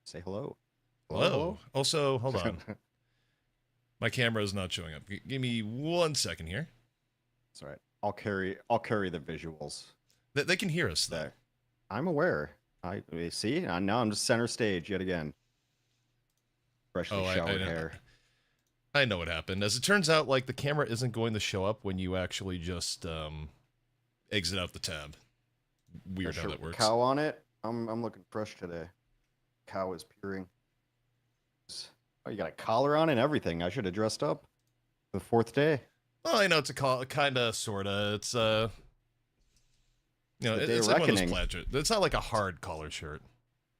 Say hello. Hello, Hello. hello. Also, hold on. My camera is not showing up. Give me 1 second here. It's all right. I'll carry the visuals They can hear us though. there. I'm aware. See. Now I'm just center stage yet again. Freshly Oh, showered hair. I know what happened. As it turns out, like the camera isn't going to show up when you actually just exit out the tab. Got Weird how your that works. cow on it. I'm looking fresh today. Cow is peering. Oh, you got a collar on and everything. I should have dressed up for the fourth day. Well, I know it's a kind of, sorta. It's The day it's of like one of those reckoning. plaid. It's not like a hard collar shirt.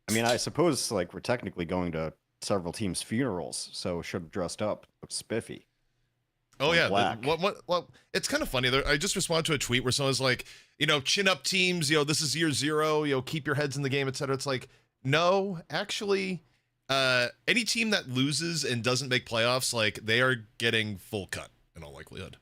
I mean, I suppose like we're technically going to several teams' funerals, so should have dressed up. Look spiffy. Oh On yeah, black. well, it's kind of funny. I just responded to a tweet where someone's like, chin up teams. This is year zero. Keep your heads in the game, etc. It's like, no, actually, any team that loses and doesn't make playoffs, like they are getting full cut in all likelihood.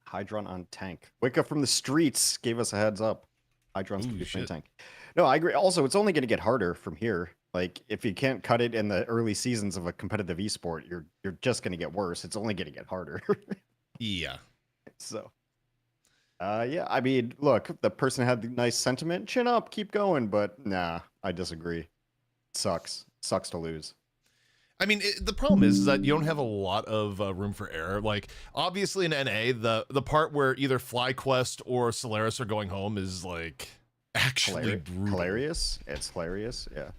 Hydron on tank. Wicca from the streets gave us a heads up. Hydron's Ooh, gonna be playing shit. tank. No, I agree. Also, it's only gonna get harder from here. Like, if you can't cut it in the early seasons of a competitive esport, you're just gonna get worse. It's only gonna get harder. Yeah. So, yeah. I mean, look, the person had the nice sentiment. Chin up, keep going. But nah, I disagree. Sucks. Sucks to lose. I mean, the problem is that you don't have a lot of room for error. Like, obviously in NA, the part where either FlyQuest or Solaris are going home is like actually brutal. Hilarious. It's hilarious. Yeah.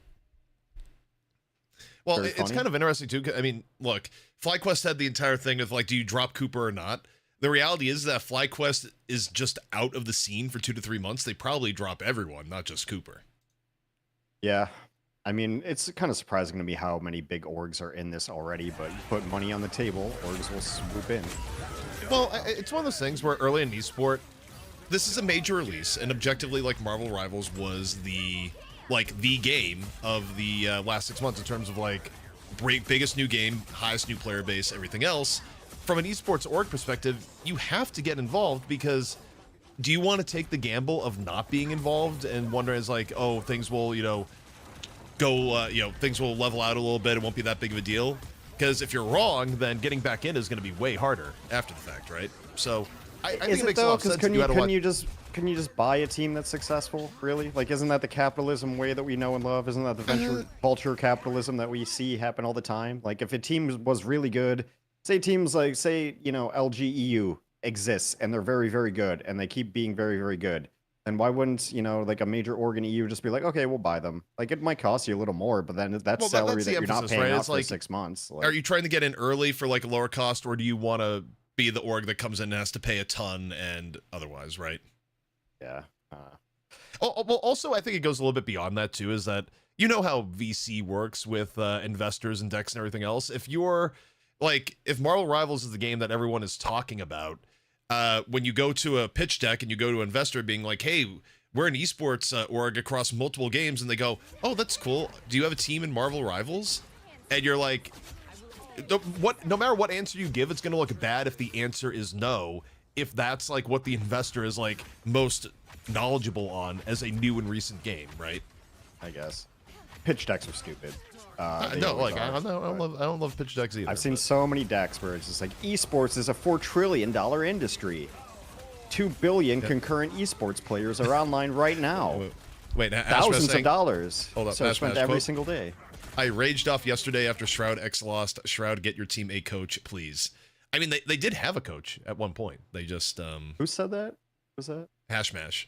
Well, Very it's funny. kind of interesting too. I mean, look, FlyQuest had the entire thing of like, do you drop Cooper or not? The reality is that FlyQuest is just out of the scene for 2 to 3 months. They probably drop everyone, not just Cooper. Yeah. I mean, it's kind of surprising to me how many big orgs are in this already, but you put money on the table, orgs will swoop in. Well, it's one of those things where early in esport, this is a major release, and objectively, like Marvel Rivals was the game of the last 6 months in terms of like biggest new game, highest new player base, everything else. From an esports org perspective, you have to get involved because do you want to take the gamble of not being involved and wondering is like, oh, things will things will level out a little bit, it won't be that big of a deal? Because if you're wrong, then getting back in is going to be way harder after the fact, right? So I think it makes a lot of sense. Couldn't you just buy a team that's successful? Really? Like, isn't that the capitalism way that we know and love? Isn't that the vulture capitalism that we see happen all the time? Like, if a team was really good, say teams like LGEU exists and they're very very good and they keep being very very good. Then why wouldn't, like a major org in EU just be like, okay, we'll buy them? Like, it might cost you a little more, but then that's Well, salary that's that the you're not emphasis, paying right? out It's for like, 6 months. are Like, you trying to get in early for like a lower cost, or do you want to be the org that comes in and has to pay a ton and otherwise, right? yeah. Well, also, I think it goes a little bit beyond that too, is that you know how VC works with investors and decks and everything else. If you're if Marvel Rivals is the game that everyone is talking about, when you go to a pitch deck and you go to an investor being like, hey, we're an esports org across multiple games, and they go, oh, that's cool. Do you have a team in Marvel Rivals? And you're like, no matter what answer you give, it's going to look bad if the answer is no, if that's like what the investor is like most knowledgeable on as a new and recent game, right? I guess pitch decks are stupid. No, like I don't love pitch decks either. I've seen so many decks where it's just like esports is a $4 trillion industry. 2 billion concurrent esports players are online right now. Wait, thousands of dollars. Hold up, so spent every single day. I raged off yesterday after Shroud X lost. Shroud, get your team a coach, please. I mean, they did have a coach at one point. They just Who said that? Who's that? Hashmash.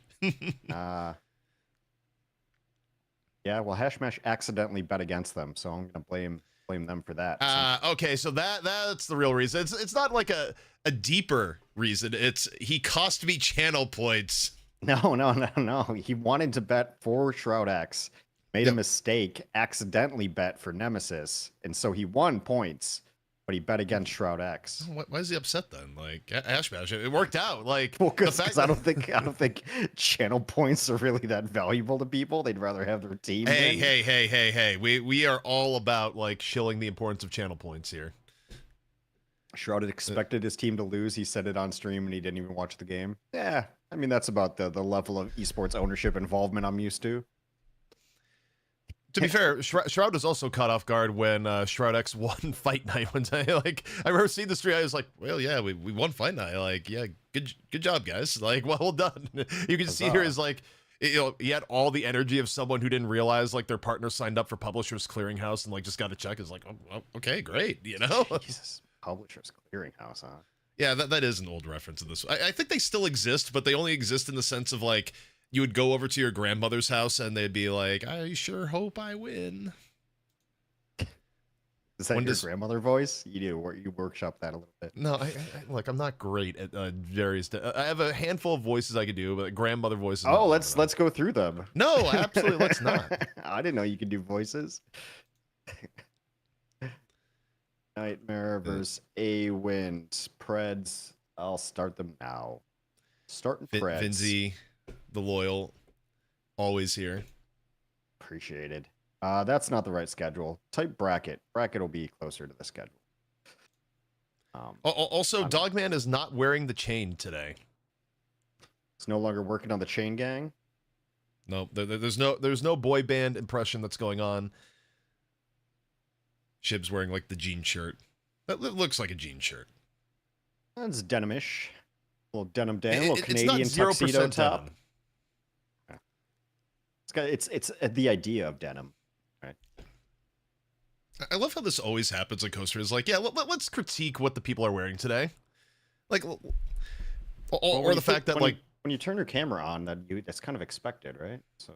Yeah, well, Hashmash accidentally bet against them, so I'm gonna blame them for that. Okay, so that's the real reason. It's not like a deeper reason. It's he cost me channel points. No. He wanted to bet for Shroud X, made a mistake, accidentally bet for Nemesis, and so he won points, but he bet against Shroud X. Why is he upset then? Like Hashmash, it worked out. Like, well, because I don't think channel points are really that valuable to people. They'd rather have their team. Hey. We are all about like shilling the importance of channel points here. Shroud had expected his team to lose. He said it on stream and he didn't even watch the game. Yeah, I mean, that's about the level of esports ownership involvement I'm used to. To be fair, Shroud was also caught off guard when Shroud X won Fight Night one day. Like, I remember seeing the stream, I was like, well, yeah, we won Fight Night. Like, yeah, good job, guys. Like, well done. You can see here is like, you know, he had all the energy of someone who didn't realize like their partner signed up for Publishers Clearinghouse and like just got a check. Is like, oh, okay, great, you know. Jesus, Publishers Clearinghouse, huh? Yeah, that is an old reference to this. I think they still exist, but they only exist in the sense of like, you would go over to your grandmother's house and they'd be like, I sure hope I win. Is that your grandmother voice? You workshop that a little bit. No, look, I'm not great at various. I have a handful of voices I could do, but grandmother voices. Oh, let's go through them. No, absolutely, let's not. I didn't know you could do voices. Nightmare versus A Wind. Preds. I'll start them now. Starting Preds. Vinzi, the loyal, always here. Appreciated. That's not the right schedule. Type bracket. Bracket will be closer to the schedule. Also, Dogman is not wearing the chain today. It's no longer working on the chain gang. No, there's no boy band impression that's going on. Shib's wearing like the jean shirt. That looks like a jean shirt. It's denimish. A little denim down, a little Canadian tuxedo top. Denim. It's the idea of denim, right? I love how this always happens in Coaster. Is like, yeah, let's critique what the people are wearing today, like, or the fact that like when you turn your camera on, that's kind of expected, right? So,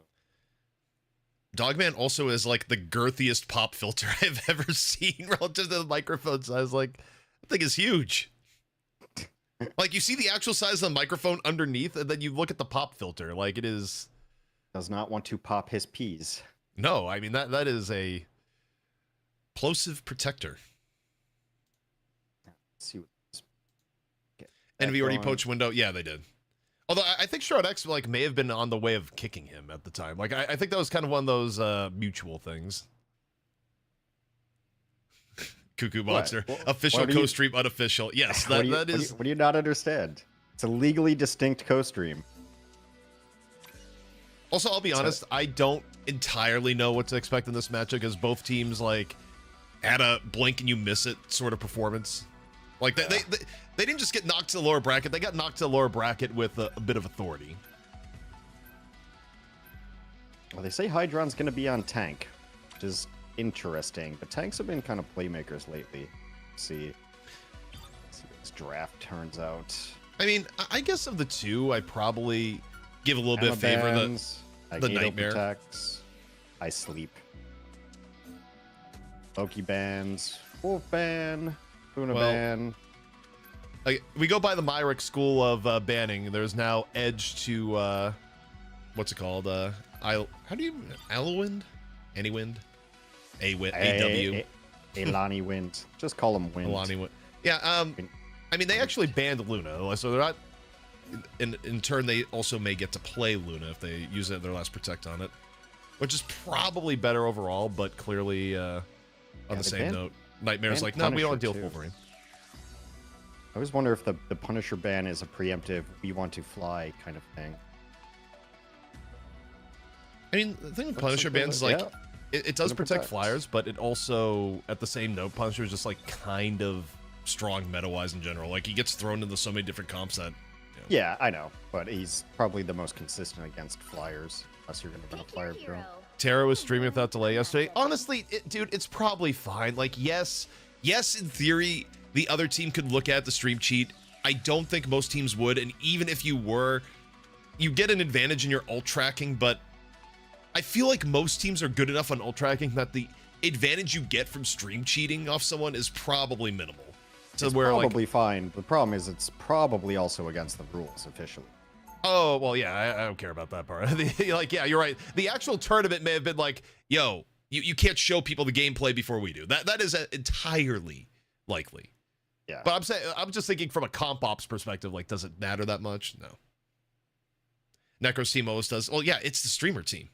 Dogman also is like the girthiest pop filter I've ever seen relative to the microphone size. Like, that thing is huge. Like, you see the actual size of the microphone underneath, and then you look at the pop filter. Like, it is. Does not want to pop his peas. No, I mean that is a plosive protector. Let's see what Envy already poached window. Yeah, they did. Although I think Shroud X like may have been on the way of kicking him at the time. Like I think that was kind of one of those mutual things. Cuckoo Monster. Official co-stream, unofficial. Yes, that is. What do you not understand? It's a legally distinct co-stream. Also, I'll be honest, I don't entirely know what to expect in this matchup because both teams like had a blink and you miss it sort of performance. Like they didn't just get knocked to the lower bracket; they got knocked to the lower bracket with a bit of authority. Well, they say Hydron's going to be on tank, which is interesting. But tanks have been kind of playmakers lately. Let's see what this draft turns out. I mean, I guess of the two, I probably give a little bit of favor the Nightmare. Protects. I sleep. Loki bans. Wolf ban. Luna ban. Like, we go by the Myrick school of banning. There's now Edge to what's it called? How do you Alwind? Anywind? AW. Alani Wind. Just call him Wind. Alani Wind. Yeah. I mean, they actually banned Luna, so they're not. In turn, they also may get to play Luna if they use their last protect on it, which is probably better overall. But clearly, on the same note, Nightmare's like, no, we don't deal with Wolverine. I always wonder if the Punisher ban is a preemptive "we want to fly" kind of thing. I mean, the thing with Punisher bans is like, it does protect flyers, but it also, at the same note, Punisher is just like kind of strong meta-wise in general. Like, he gets thrown into so many different comps that. Yeah, I know, but he's probably the most consistent against flyers, unless you're going to run a flyer drill. Tara was streaming without delay yesterday. Honestly, dude, it's probably fine. Like, yes, in theory, the other team could look at the stream cheat. I don't think most teams would, and even if you were, you get an advantage in your ult tracking, but I feel like most teams are good enough on ult tracking that the advantage you get from stream cheating off someone is probably minimal. So it's probably fine. The problem is it's probably also against the rules officially. Oh, well, yeah, I don't care about that part. Like, yeah, you're right. The actual tournament may have been like, yo, you can't show people the gameplay before we do. That is entirely likely. Yeah. But I'm just thinking from a comp ops perspective, like, does it matter that much? No. Necro's team always does. Well, yeah, it's the streamer team.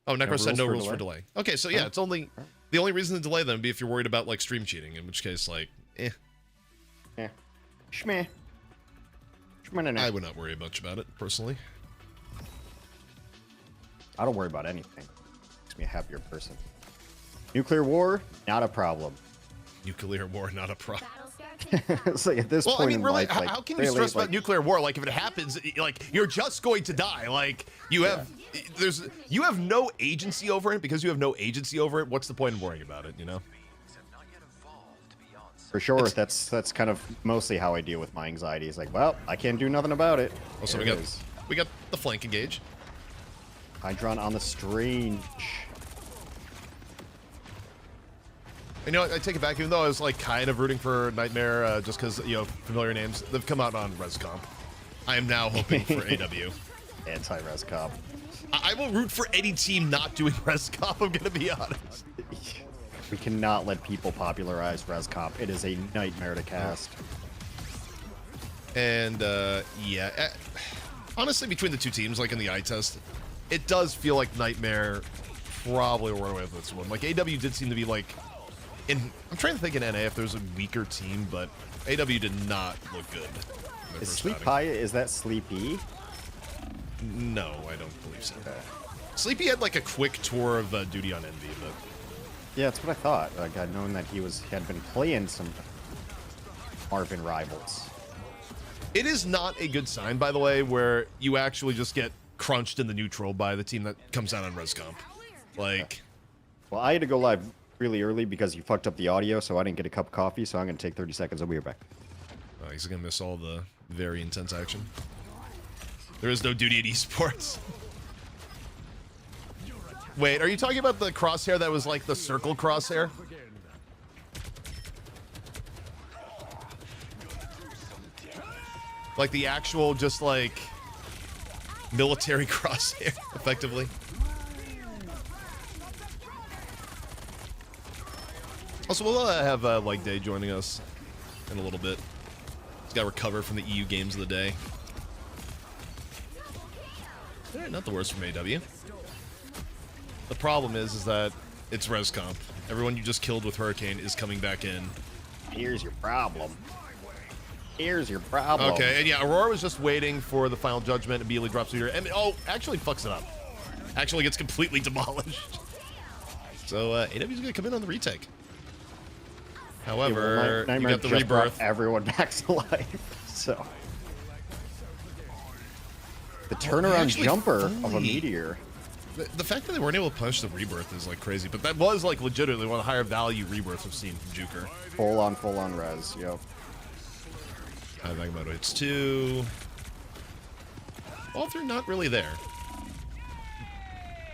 Oh, Necro said no rules for delay. Okay, so yeah, it's only the only reason to delay them would be if you're worried about like stream cheating, in which case, like, Shmeh. I would not worry much about it personally. I don't worry about anything. me a happier person. Nuclear war, not a problem. Nuclear war, not a problem. So at this Well, point I mean, in really, life, like, how can you really, stress about like, nuclear war? Like, if it happens, like, you're just going to die. Like, you have, you have no agency over it. Because you have no agency over it, what's the point of worrying about it, you know? For sure, that's kind of mostly how I deal with my anxiety. It's like, well, I can't do nothing about it. Also, There we got the flank engage. Hydron on the strange. You know, I take it back, even though I was like kind of rooting for Nightmare, just because, you know, familiar names. They've come out on ResComp. I am now hoping for AW. Anti-res cop. I will root for any team not doing ResComp, I'm gonna be honest. We cannot let people popularize ResComp. It is a nightmare to cast. And, yeah. Honestly, between the two teams, like in the eye test, it does feel like Nightmare probably will run away with this one. Like, AW did seem to be, like... I'm trying to think in NA if there's a weaker team, but AW did not look good. Is Sleep High, is that Sleepy? No, I don't believe so. Okay. Sleepy had, like, a quick tour of Duty on Envy, but... Yeah, that's what I thought. Like, I'd known that he had been playing some Marvin rivals. It is not a good sign, by the way, where you actually just get crunched in the neutral by the team that comes out on ResComp. Like... Well, I had to go live really early because you fucked up the audio, so I didn't get a cup of coffee, so I'm going to take 30 seconds. I'll be right back. He's going to miss all the very intense action. There is no duty at esports. Wait, are you talking about the crosshair that was like the circle crosshair? Like the actual, just like, military crosshair, effectively? Also, we'll have Like Day joining us in a little bit. He's got to recover from the EU games of the day. Not the worst from AW. The problem is that it's ResComp. Everyone you just killed with Hurricane is coming back in. Here's your problem. Here's your problem. Okay, and yeah, Aurora was just waiting for the final judgment, immediately drops leader, and actually fucks it up. Actually gets completely demolished. So AW's gonna come in on the retake. However, yeah, well, you got the rebirth. Everyone back to life. So the turnaround jumper of a meteor. The fact that they weren't able to punish the rebirth is like crazy, but that was like legitimately one of the higher value rebirths we've seen from Juker. Full on res, yep. Agamotto hits 2. All 3 not really there.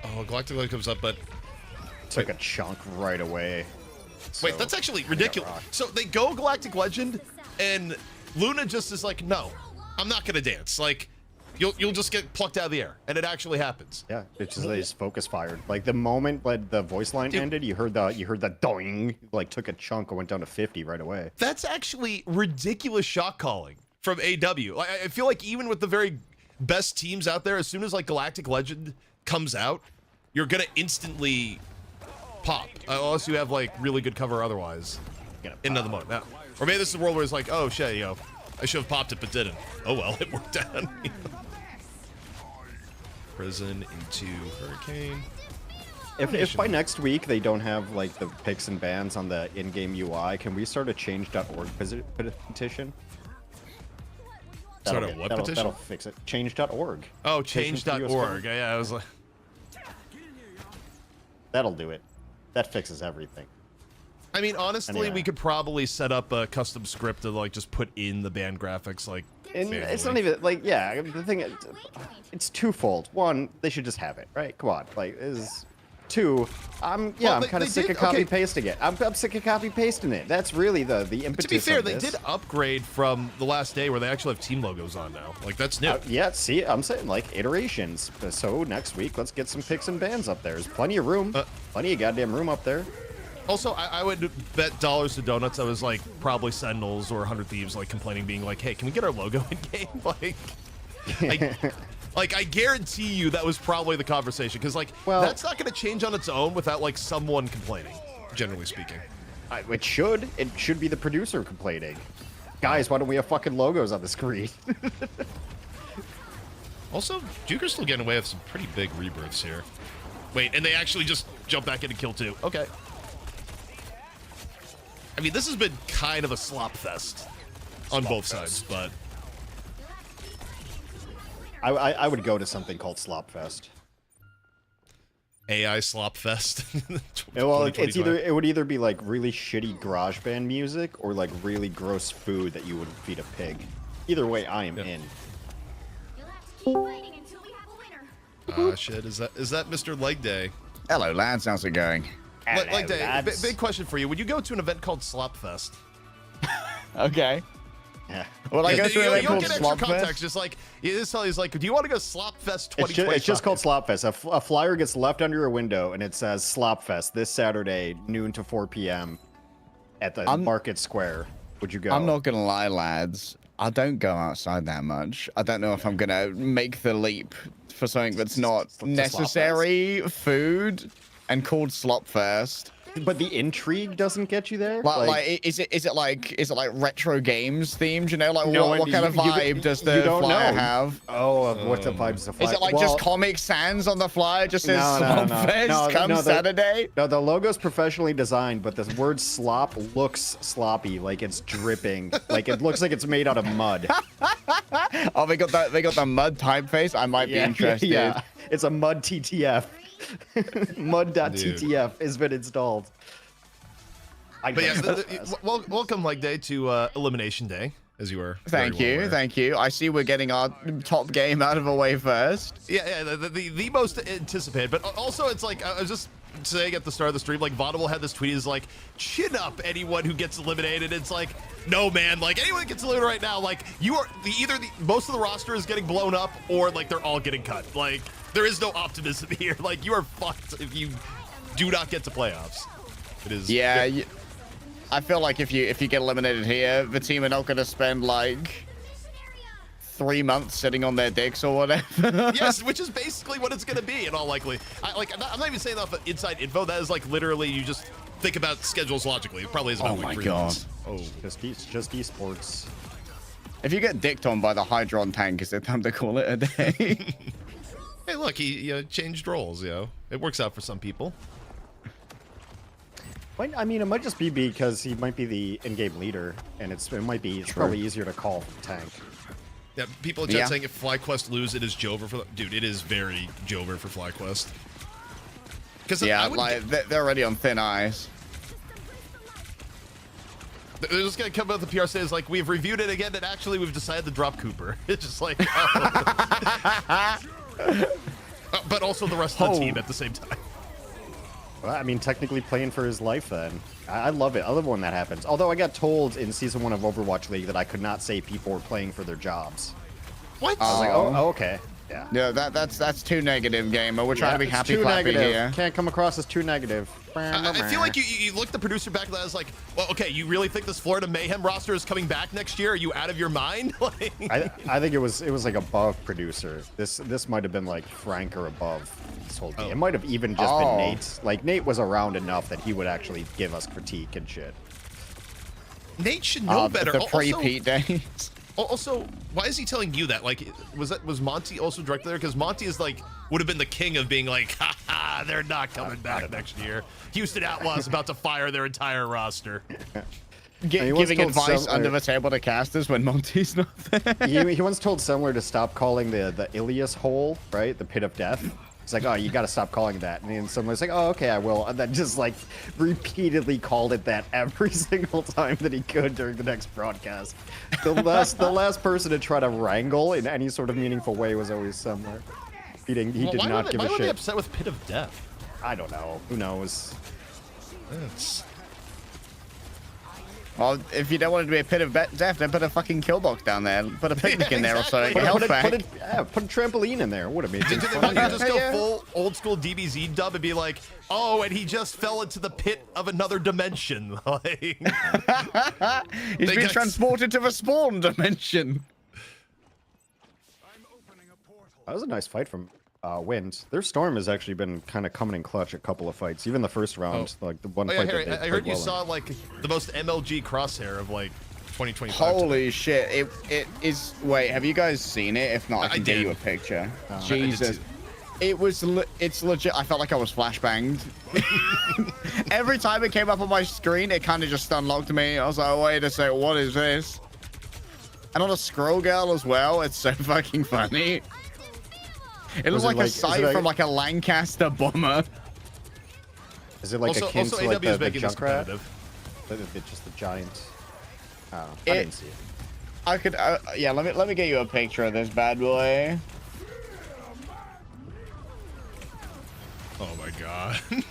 Oh, Galactic Light comes up, but... Took a chunk right away. Wait, that's actually ridiculous. So they go Galactic Legend, and Luna just is like, no, I'm not gonna dance. Like, you'll just get plucked out of the air, and it actually happens. Yeah, it's just they just focus fired. Like the moment like the voice line ended, you heard the doing, like took a chunk and went down to 50 right away. That's actually ridiculous shot calling from AW. Like, I feel like even with the very best teams out there, as soon as like Galactic Legend comes out, you're gonna instantly pop, unless you have like really good cover otherwise. In another mode. Now, or maybe this is a world where it's like, oh shit, yo, I should have popped it but didn't. Oh well, it worked out. Prison into Hurricane. If by next week they don't have like the picks and bans on the in-game UI, can we start a change.org petition? Start a what petition? That'll fix it. Change.org. Oh, change.org. Yeah, I was like... That'll do it. That fixes everything. I mean, honestly, anyway. We could probably set up a custom script to like just put in the band graphics, like. And it's not even like, yeah. The thing, it's twofold. One, they should just have it, right? Come on, like, is two. I'm kind of sick of copy pasting it. I'm sick of copy pasting it. That's really the impetus. To be fair, of they this. did upgrade from the last day where they actually have team logos on now. Like that's new. Yeah, see, I'm saying like iterations. So next week, let's get some picks and bans up there. There's plenty of room, plenty of goddamn room up there. Also, I would bet dollars to donuts. I was like probably Sentinels or 100 Thieves like complaining, being like, "Hey, can we get our logo in game?" Like, I guarantee you that was probably the conversation because like that's not going to change on its own without like someone complaining. Generally speaking, it should. It should be the producer complaining. Guys, why don't we have fucking logos on the screen? Also, Juker's still getting away with some pretty big rebirths here. Wait, and they actually just jump back in and kill 2. Okay. I mean, this has been kind of a slop fest on both sides, but I would go to something called Slopfest. AI slop fest. Well, it would either be like really shitty garage band music or like really gross food that you would feed a pig. Either way, I am in. Ah, shit. Is that Mr. Leg Day? Hello, lads. How's it going? Leg Day, big question for you. Would you go to an event called Slopfest? Okay. Yeah. Well, I go to an event you'll called get extra context. Slopfest. Just like, he's like, do you want to go Slopfest 2025? It's just called Slopfest. A flyer gets left under your window and it says Slopfest this Saturday, noon to 4 p.m. at the Market Square. Would you go? I'm not gonna lie, lads. I don't go outside that much. I don't know if I'm gonna make the leap for something that's not necessary food and called Slopfest. But the intrigue doesn't get you there. Like, is it like retro games themed? You know, like No, what kind of vibe does the flyer have? Oh, what the vibe does the flyer? Is it like just Comic Sans on the flyer? Just says Slopfest come Saturday? No, the logo's professionally designed, but the word slop looks sloppy, like it's dripping, like it looks like it's made out of mud. Oh, they got the mud typeface. I might be interested. Yeah, it's a mud TTF. Mud.ttf has been installed. But yeah, welcome, Leg Day, to Elimination Day, as you were. Thank you. I see we're getting our top game out of the way first. Yeah, the most anticipated. But also, it's like, I was just saying at the start of the stream, like, Vaudeville had this tweet, is like, chin up anyone who gets eliminated. It's like, no, man, like, anyone that gets eliminated right now, like, you are, most of the roster is getting blown up, or, like, they're all getting cut. Like, there is no optimism here. Like, you are fucked if you do not get to playoffs. It is. Yeah, I feel like if you get eliminated here, the team are not going to spend like 3 months sitting on their dicks or whatever. Yes, which is basically what it's going to be in all likely. I'm not even saying that for inside info. That is like literally you just think about schedules logically. It probably is about like 3 months. Oh, just esports. If you get dicked on by the Hydron tank, is it time to call it a day? Hey, look, he changed roles, It works out for some people. I mean, it might just be because he might be the in-game leader, and it's probably easier to call from tank. Yeah, people in chat saying if FlyQuest lose, it is Jover for... Dude, it is very Jover for FlyQuest. They're already on thin ice. They're just going to come out with the PR says, like, we've reviewed it again, and actually we've decided to drop Cooper. It's just like... but also the rest of the team at the same time. Well, I mean, technically playing for his life then. I love it. I love when that happens. Although I got told in Season 1 of Overwatch League that I could not say people were playing for their jobs. What? I was like, oh, okay. Yeah. Yeah, that's too negative, gamer. We're trying to be happy too clappy negative. here. Can't come across as too negative. I feel like you look the producer back at that as like, well, okay, you really think this Florida Mayhem roster is coming back next year? Are you out of your mind? Like... I think it was like above producer. This might have been like Frank or above this whole team. It might have even just been Nate. Like Nate was around enough that he would actually give us critique and shit. Nate should know better. The pre-Pete days. Also, why is he telling you that? Like, was Monty also directly there? Because Monty is like, would have been the king of being like, ha, they're not coming back next year. Houston Outlaws about to fire their entire roster. Giving advice under the table to casters when Monty's not there. He once told Semler to stop calling the Ilias hole, right? The pit of death. It's like, oh, you got to stop calling that. And then Semler's like, oh, okay, I will. And then just like repeatedly called it that every single time that he could during the next broadcast. The last person to try to wrangle in any sort of meaningful way was always Semler. He did not give a shit. Why were they upset with Pit of Death? I don't know. Who knows? Well, if you don't want it to be a pit of death, then put a fucking kill box down there. Put a picnic in there or something. Put a trampoline in there. Would have made it. Did they want you to just go full old school DBZ dub and be like, oh, and he just fell into the pit of another dimension? Like, he's been transported to the spawn dimension. That was a nice fight from Wind. Their Storm has actually been kind of coming in clutch a couple of fights. Even the first round, like the one fight Harry, that they I heard you well saw like the most MLG crosshair of like 2025. Holy shit! It is. Wait, have you guys seen it? If not, I can give you a picture. Jesus. It's legit. I felt like I was flashbanged. Every time it came up on my screen, it kind of just unlocked me. I was like, wait a sec, what is this? And on a scroll girl as well. It's so fucking funny. It looks like a sight from like a Lancaster bomber. Is it like also, akin also to like AW is the making this Junkrat? competitive. It's just the giant. I didn't see it. I could, yeah. Let me get you a picture of this bad boy. Oh my god. He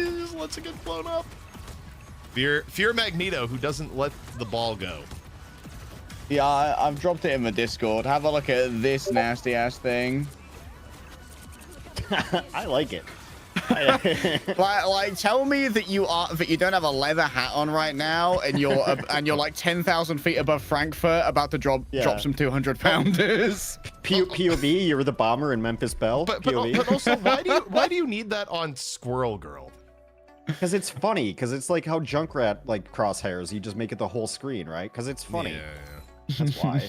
just lets it get blown up. Fear Magneto, who doesn't let the ball go. Yeah, I've dropped it in the Discord. Have a look at this nasty ass thing. I like it. like, tell me that you don't have a leather hat on right now, and you're like 10,000 feet above Frankfurt, about to drop some 200-pounders. POV, you're the bomber in Memphis Belle. But POV. also, why do you need that on Squirrel Girl? Because it's funny. Because it's like how Junkrat like crosshairs. You just make it the whole screen, right? Because it's funny. Yeah. That's why.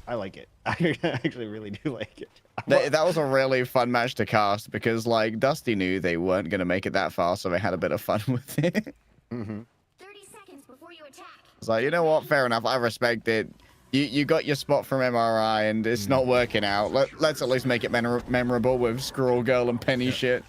I like it. I actually really do like it. That was a really fun match to cast because like Dusty knew they weren't gonna make it that far, so they had a bit of fun with it. 30 seconds before you attack. It's like, you know what? Fair enough. I respect it. You got your spot from MRI, and it's not working out. Let's at least make it memorable with Squirrel Girl and Penny shit.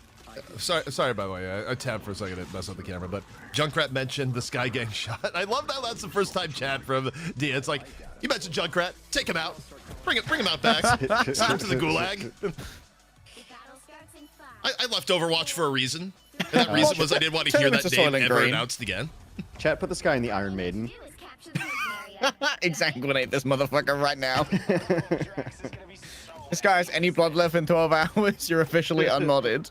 Sorry, by the way, I tabbed for a second to mess up the camera, but Junkrat mentioned the Sky Gang shot. I love that that's the first time chat from Dia. It's like, you mentioned Junkrat, take him out. Bring him out back. Send him to the gulag. I left Overwatch for a reason. And that reason was I didn't want to hear that name ever announced again. Chat, put this guy in the Iron Maiden. Exsanguinate this motherfucker right now. This guy has any blood left in 12 hours, you're officially unmodded.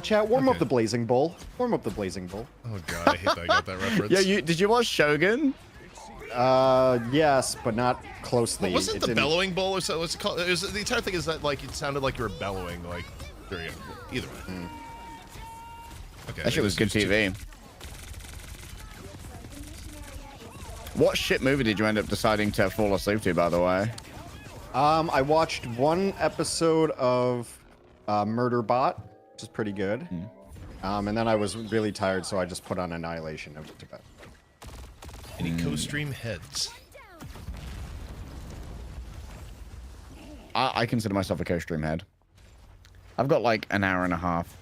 Chat, warm up the Blazing Bull. Warm up the Blazing Bull. Oh god, I hate that I got that reference. Yeah, did you watch Shogun? Yes, but not closely. Well, wasn't the bellowing bull or so? What's it called? The entire thing is that like it sounded like you were bellowing. Like, there you go. Either way. Okay. That shit was good TV. What shit movie did you end up deciding to fall asleep to, by the way? I watched one episode of Murder Bot, which is pretty good. And then I was really tired, so I just put on Annihilation and went to bed. Any co-stream heads? I consider myself a co-stream head. I've got like an hour and a half,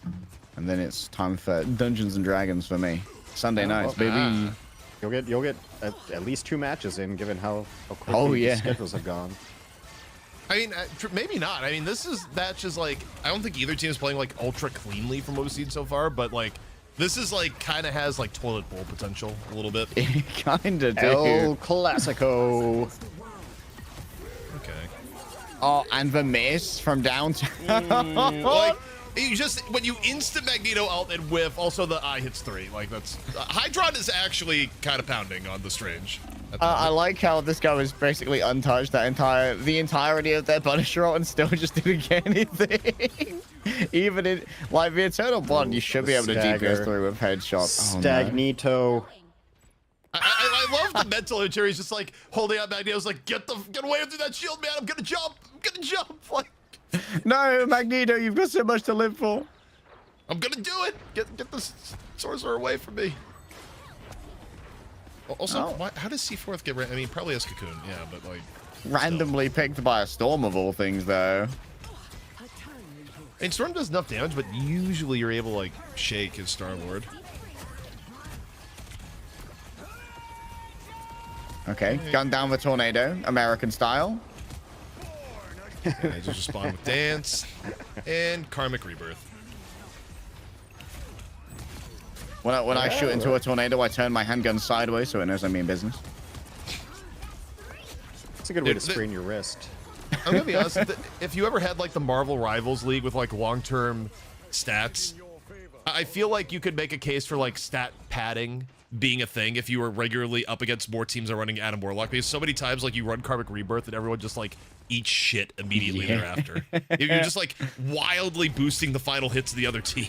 and then it's time for Dungeons and Dragons for me. Sunday nights, baby. You'll get at least 2 matches in, given how quickly the schedules have gone. I mean, maybe not. I mean, this match is like, I don't think either team is playing like ultra cleanly from what we've seen so far, but like, this is like kind of has like toilet bowl potential a little bit. It kind of do. El Clasico. Okay. Oh, and the miss from downtown. Like, you just, when you instant Magneto ult and whiff, also the eye hits 3. Like, that's, Hydron is actually kind of pounding on the Strange. I like how this guy was basically untouched the entirety of their Punisher ult and still just didn't get anything. Even in, like, the Eternal Bond, you should be able to DPS through with headshot. Oh, Stagnito. No. I love the mental image here. He's just like holding out Magneto's like, get away through that shield, man. I'm gonna jump. Like, no, Magneto, you've got so much to live for. I'm gonna do it. Get the sorcerer away from me. Also, how does Seaforth get ran? I mean, probably as Cocoon, yeah, but like randomly picked by a Storm of all things, though. I mean, Storm does enough damage, but usually you're able to like shake his Star-Lord. Okay, gun down the tornado, American style. And I just respond with Dance and Karmic Rebirth. When I shoot into a tornado, I turn my handgun sideways so it knows I mean business. It's a good way to sprain your wrist. I'm gonna be honest, if you ever had like the Marvel Rivals League with like long-term stats, I feel like you could make a case for like stat padding being a thing if you were regularly up against more teams that are running Adam Warlock, because so many times like you run Karmic Rebirth and everyone just like eats shit immediately thereafter. You're just like wildly boosting the final hits of the other team.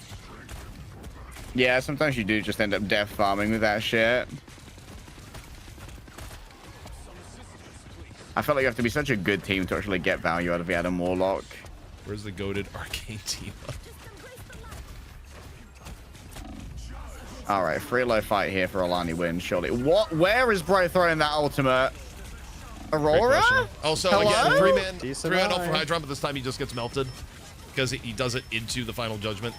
Yeah, sometimes you do just end up death farming with that shit. I felt like you have to be such a good team to actually get value out of the Adam Warlock. Where's the goated arcane team? All right, free low fight here for Alani win, surely. What? Where is Bro throwing that ultimate? Aurora? Also, Hello? again, Decent three-man ult eye. for Hydron, but this time he just gets melted because he does it into the final judgment.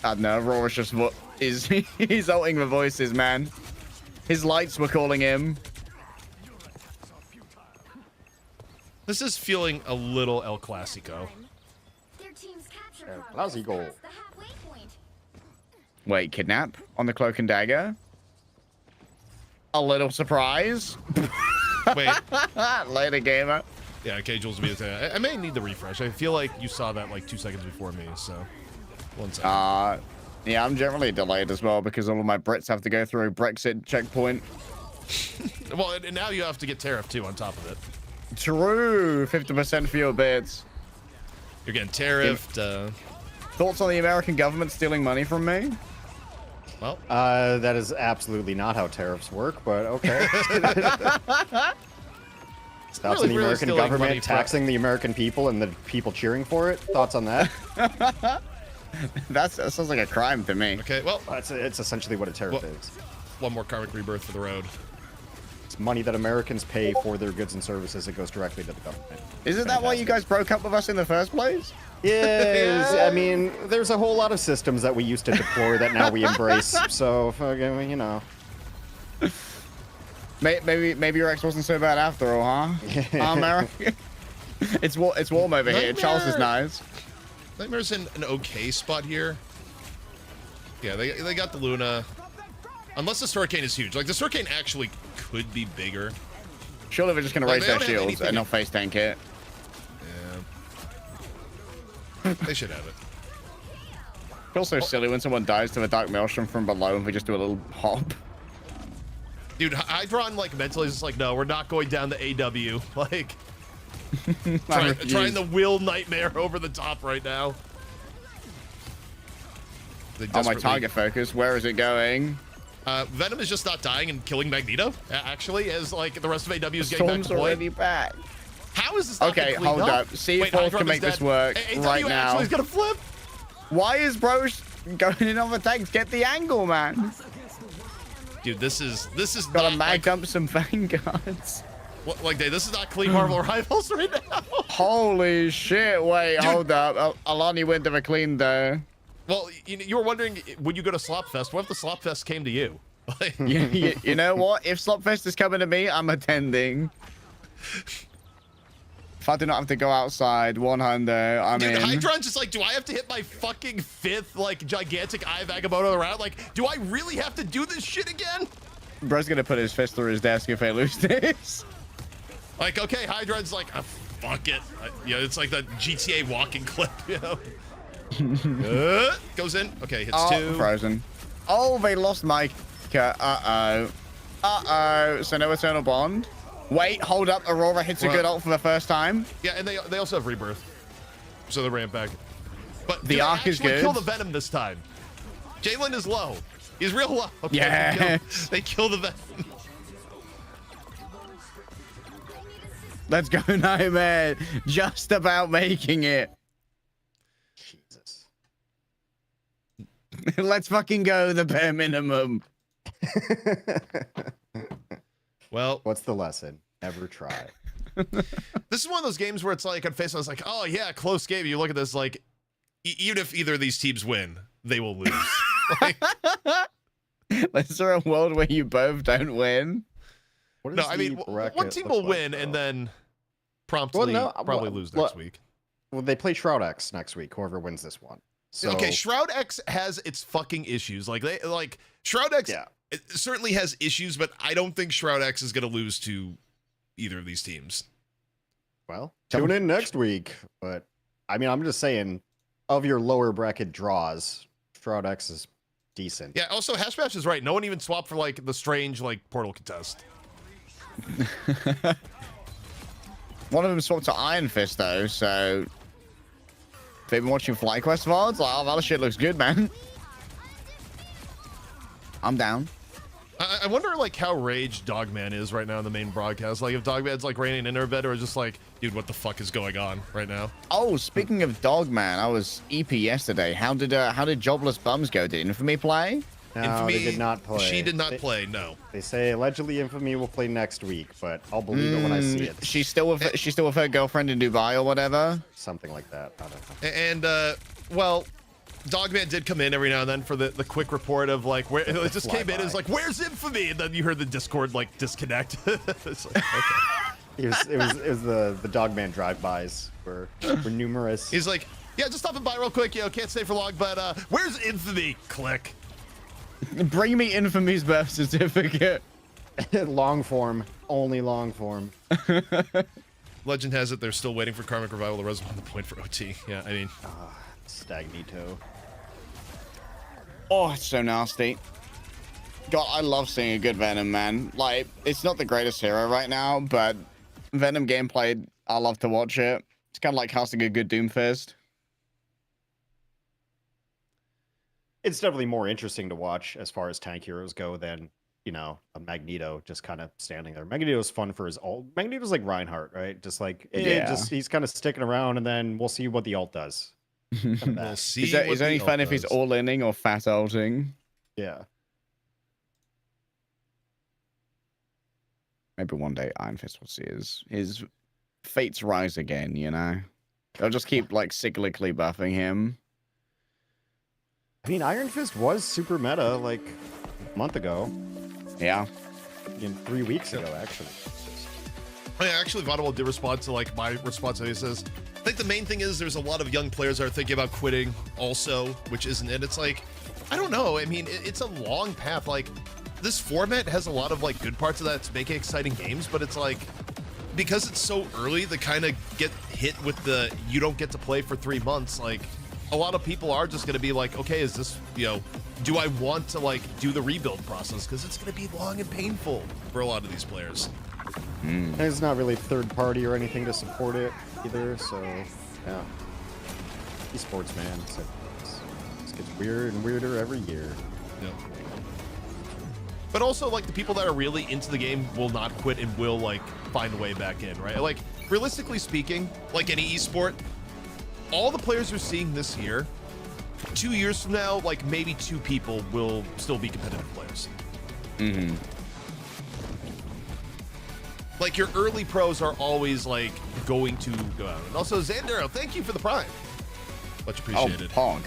I don't know, Aurora's just what is he's ulting the voices, man. His lights were calling him. This is feeling a little El Clasico. Their team's capture El progress is Clasico. past the halfway point. Wait, kidnap on the cloak and dagger? A little surprise. Wait, Later, gamer. yeah, okay, Jules will be the I may need the refresh. I feel like you saw that like 2 seconds before me, so 1 second. Yeah, I'm generally delayed as well because all of my Brits have to go through a Brexit checkpoint. Well, and now you have to get tariff too on top of it. True, 50% fewer bits. You're getting tariffed. Thoughts on the American government stealing money from me? Well, That is absolutely not how tariffs work, but okay. Stops Really, the really American stealing money government from- taxing the American people and the people cheering for it. Thoughts on that? That sounds like a crime to me. okay, well, It's essentially what a tariff Well- is. one more karmic rebirth for the road. It's money that Americans pay for their goods and services. It goes directly to the government. Isn't that why you guys broke up with us in the first place? Yes, I mean, there's a whole lot of systems that we used to deplore that now we embrace. So, fucking, you know. Maybe your ex wasn't so bad after all, huh? America. It's warm over here. Charles is nice. Nightmare's in an okay spot here. Yeah, they got the Luna. Unless this hurricane is huge. Like, this hurricane actually could be bigger. Surely they're just gonna Like, raise they their don't have shields anything and not face tank it. Yeah. They should have it. Feels so silly when someone dies to the Dark Maelstrom from below and we just do a little hop. Dude, Hydron, like, mentally is just like, no, we're not going down the AW. Like, trying to will Nightmare over the top right now. They Oh, my desperately- target focus. Where is it going? Venom is just not dying and killing Magneto, actually, as, like, the rest of AW is getting back Storm's to point. already back. How is this not Okay, been cleaned hold up? up. C4 Wait, Hydron can is make this dead. work AW right now. actually is gonna flip. Why is bro going in on the tanks? Get the angle, man. Dude, this is Gotta not mag like, up some vanguards. what, like, this is not clean Marvel Rivals right now. Holy shit! Wait, Dude. hold up. Alani went to the clean though. Well, you were wondering, would you go to Slopfest? What if the Slopfest came to you? Like, You know what? If Slopfest is coming to me, I'm attending. If I do not have to go outside, 100, I'm dude, in. Hydron's just like, do I have to hit my fucking 5th, like, gigantic Eye Vagabondo around? Like, do I really have to do this shit again? Bro's gonna put his fist through his desk if I lose this. Like, okay, Hydron's like, fuck it. You know, it's like the GTA walking clip, you know? Goes in. Okay, hits Oh, 2. frozen. Oh, they lost Mike. Uh-oh. Uh-oh. So no Eternal Bond. Wait, hold up. Aurora hits a Well- good ult for the first time. Yeah, and they also have Rebirth. So they ramp back. But The do they arc is actually good. kill the Venom this time? Jalen is low. He's real low. Okay, Yes. they kill the Venom. Let's go, Nightmare. Just about making it. Jesus. Let's fucking go the bare minimum. Well, What's the lesson? Never try. this is one of those games where it's like on face, I was like, oh yeah, close game. You look at this, like, even if either of these teams win, they will lose. Like, Is there a world where you both don't win? What no, does I mean, the one bracket team look will like, win though? and then promptly probably lose next week. Well, they play Shroud X next week. Whoever wins this one. So, Okay, Shroud X has its fucking issues. Like Shroud X Yeah. it certainly has issues, but I don't think Shroud X is going to lose to either of these teams. Well, tune in next week. But I mean, I'm just saying, of your lower bracket draws, Shroud X is decent. Yeah. Also, Hashbash is right. No one even swapped for like the strange like portal contest. One of them swapped to Iron Fist though, so if they've been watching FlyQuest VODs, like, oh, that shit looks good, man. I'm down. I wonder like how raged Dogman is right now in the main broadcast. Like if Dogman's like raining in her bed or just like, dude, what the fuck is going on right now? Oh, speaking of Dogman, I was EP yesterday. How did Jobless Bums go? Did Infamy play? No, Infamy, they did not play. She did not play. No. They say allegedly Infamy will play next week, but I'll believe it when I see it. She's still with her girlfriend in Dubai or whatever. Something like that. I don't know. And well, Dogman did come in every now and then for the quick report of like where it just came in. It's like, where's Infamy? And then you heard the Discord like disconnect. It's like, okay. It was the Dogman drive-bys were numerous. He's like, yeah, just stopping by real quick. You know, can't stay for long, but where's Infamy? Click. Bring me Infamy's birth certificate. Long form, only long form. Legend has it they're still waiting for Karmic Revival to respawn the point for OT. Yeah, I mean, Stagnito. Oh, it's so nasty. God, I love seeing a good Venom, man. Like, it's not the greatest hero right now, but Venom gameplay, I love to watch it. It's kind of like casting a good Doomfist. It's definitely more interesting to watch as far as tank heroes go than, you know, a Magneto just kind of standing there. Magneto's fun for his ult. Magneto's like Reinhardt, right? Just like, he's kind of sticking around, and then we'll see what the ult does. we'll see. He's only fun if he's all-inning or fat ulting. Yeah. Maybe one day Iron Fist will see his fates rise again, you know? They'll just keep, like, cyclically buffing him. I mean, Iron Fist was super meta, like, a month ago. Yeah. 3 weeks ago, actually. Oh, yeah, actually, Vaudeville did respond to, like, my response. He says, I think the main thing is there's a lot of young players that are thinking about quitting also, which isn't it. It's like, I don't know. I mean, it's a long path. Like, this format has a lot of, like, good parts of that to make it exciting games, but it's like, because it's so early, they kind of get hit with the, you don't get to play for 3 months, like, a lot of people are just going to be like, okay, is this, you know, do I want to, like, do the rebuild process? Because it's going to be long and painful for a lot of these players. And it's not really third party or anything to support it either, so, yeah. Esports, man. It gets weirder and weirder every year. Yeah. But also, like, the people that are really into the game will not quit and will, like, find a way back in, right? Like, realistically speaking, like any esport, all the players we're seeing this year, 2 years from now, like, maybe 2 people will still be competitive players. Mm-hmm. Like, your early pros are always, like, going to go out. And also, Xandero, thank you for the prime. Much appreciated. Oh, Pog.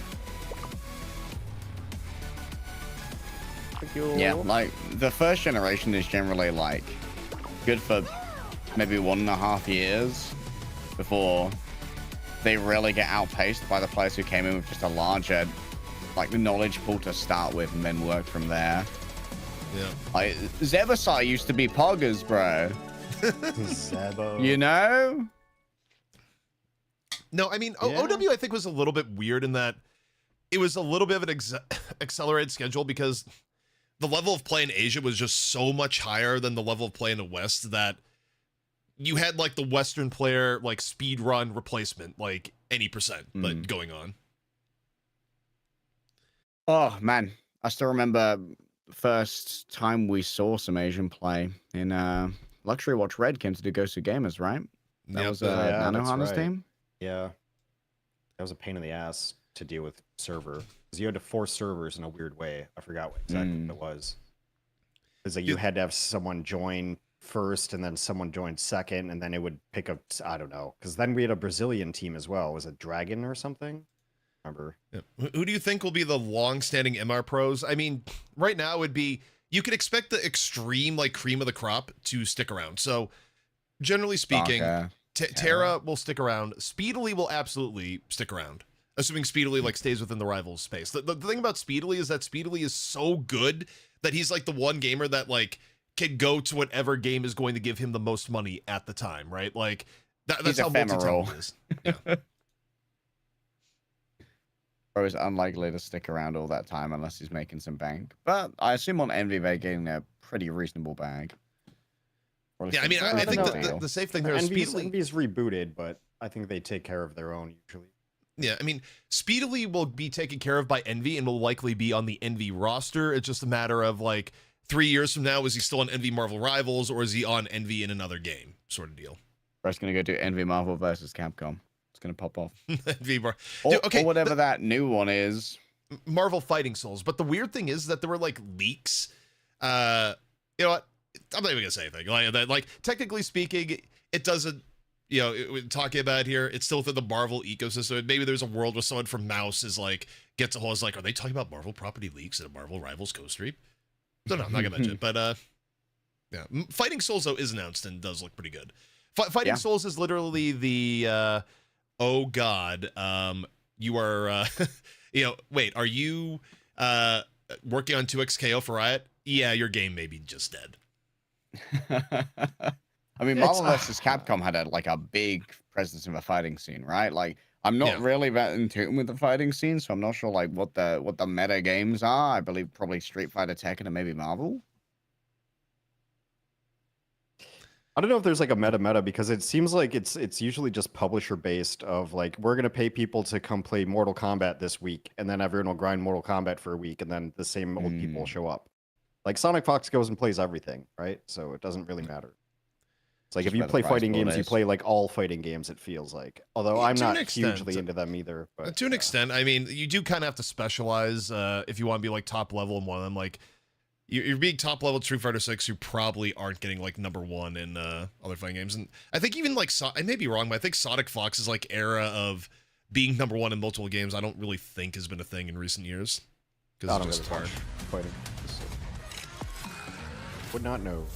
Thank you. Yeah, like, the first generation is generally, like, good for maybe 1.5 years before they really get outpaced by the players who came in with just a larger, like, knowledge pool to start with and then work from there. Yeah. Like, Zebasai used to be Poggers, bro. Zebo. You know? No, I mean, Yeah. OW, I think, was a little bit weird in that it was a little bit of an accelerated schedule because the level of play in Asia was just so much higher than the level of play in the West that you had, like, the Western player, like, speed run replacement, like, any percent, but going on. Oh, man. I still remember the first time we saw some Asian play in Luxury Watch Red came to do Ghost of Gamers, right? That was Nanohana's right. team? Yeah. That was a pain in the ass to deal with server. Because you had to force servers in a weird way. I forgot what exactly what it was. It's like you had to have someone join first and then someone joined second, and then it would pick up, I don't know. Because then we had a Brazilian team as well. Was it Dragon or something? Remember? Yeah. Who do you think will be the long-standing MR pros? I mean, right now it would be, you could expect the extreme, like, cream of the crop to stick around. So, generally speaking, Terra will stick around. Speedily will absolutely stick around. Assuming Speedily, like, stays within the Rivals space. The thing about Speedily is that Speedily is so good that he's, like, the one gamer that, like, can go to whatever game is going to give him the most money at the time, right? Like, that's how multi-talented is. Yeah. Bro is unlikely to stick around all that time unless he's making some bank. But I assume on Envy they're getting a pretty reasonable bag. Yeah, I mean, I think the safe thing there is Speedily. Envy's rebooted, but I think they take care of their own usually. Yeah, I mean, Speedily will be taken care of by Envy and will likely be on the Envy roster. It's just a matter of, like, 3 years from now, is he still on Envy Marvel Rivals, or is he on Envy in another game, sort of deal? Bro's gonna go do Envy Marvel versus Capcom. It's gonna pop off. Envy Or, Dude, okay, or whatever that new one is. Marvel Fighting Souls. But the weird thing is that there were like leaks. You know what? I'm not even gonna say anything. Like technically speaking, it doesn't. You know, we're talking about here, it's still within the Marvel ecosystem. Maybe there's a world where someone from Mouse is like gets a hold. Is like, are they talking about Marvel property leaks at a Marvel Rivals co-stream? So no, I'm not gonna mention it. But yeah, Fighting Souls though is announced and does look pretty good. Fighting Souls is literally the oh god, you are you know, wait, are you working on 2XKO for Riot? Yeah, your game may be just dead. I mean, Marvel vs. Capcom had a big presence in the fighting scene, right? Like, I'm not really that in tune with the fighting scene, so I'm not sure like what the meta games are. I believe probably Street Fighter, Tekken, and maybe Marvel. I don't know if there's like a meta because it seems like it's usually just publisher based of like, we're gonna pay people to come play Mortal Kombat this week, and then everyone will grind Mortal Kombat for a week, and then the same old people show up. Like Sonic Fox goes and plays everything, right? So it doesn't really matter. It's like, if you play fighting games, you play like all fighting games, it feels like. Although I'm not hugely into them either. But to an extent, I mean, you do kind of have to specialize if you want to be like top level in one of them. Like, you're being top level Street Fighter 6, you probably aren't getting like #1 in other fighting games. And I think even like, I may be wrong, but I think Sonic Fox's like era of being #1 in multiple games, I don't really think has been a thing in recent years. Because it's just hard. Fighting. Would not know.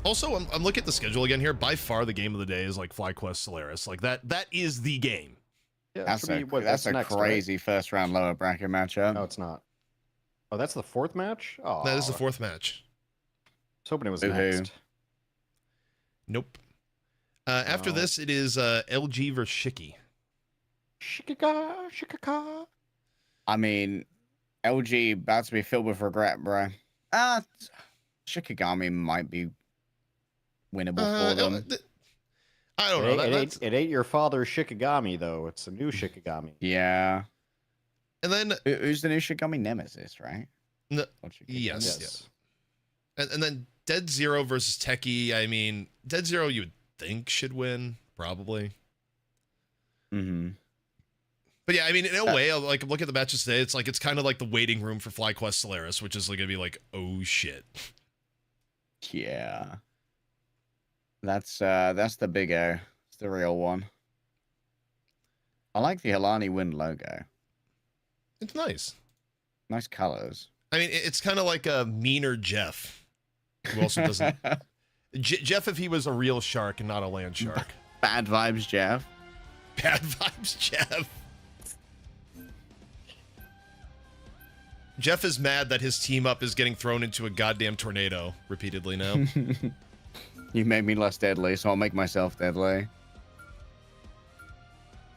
Also, I'm looking at the schedule again here. By far, the game of the day is like FlyQuest Solaris. Like that is the game. Yeah, that's a next, crazy right? first round lower bracket matchup. No, it's not. Oh, that's the fourth match? Oh, that is the fourth match. I was hoping it was next. Nope. After this, it is LG versus Shiki. Shikaka. I mean, LG about to be filled with regret, bro. Shikigami might be winnable for them. I don't know. It ain't your father's Shikigami, though. It's a new Shikigami. Yeah. And then who's the new Shikigami? Nemesis, right? No, yes. Yeah. And then Dead Zero versus Techie. I mean, Dead Zero you would think should win, probably. Mm-hmm. But yeah, I mean, in a way, like look at the matches today. It's like it's kind of like the waiting room for FlyQuest Solaris, which is like gonna be like, oh shit. Yeah. That's the big O. It's the real one. I like the Hilani Wind logo. It's nice. Nice colors. I mean, it's kind of like a meaner Jeff, who also doesn't. Jeff, if he was a real shark and not a land shark. Bad vibes, Jeff. Bad vibes, Jeff. Jeff is mad that his team up is getting thrown into a goddamn tornado repeatedly now. You made me less deadly, so I'll make myself deadly.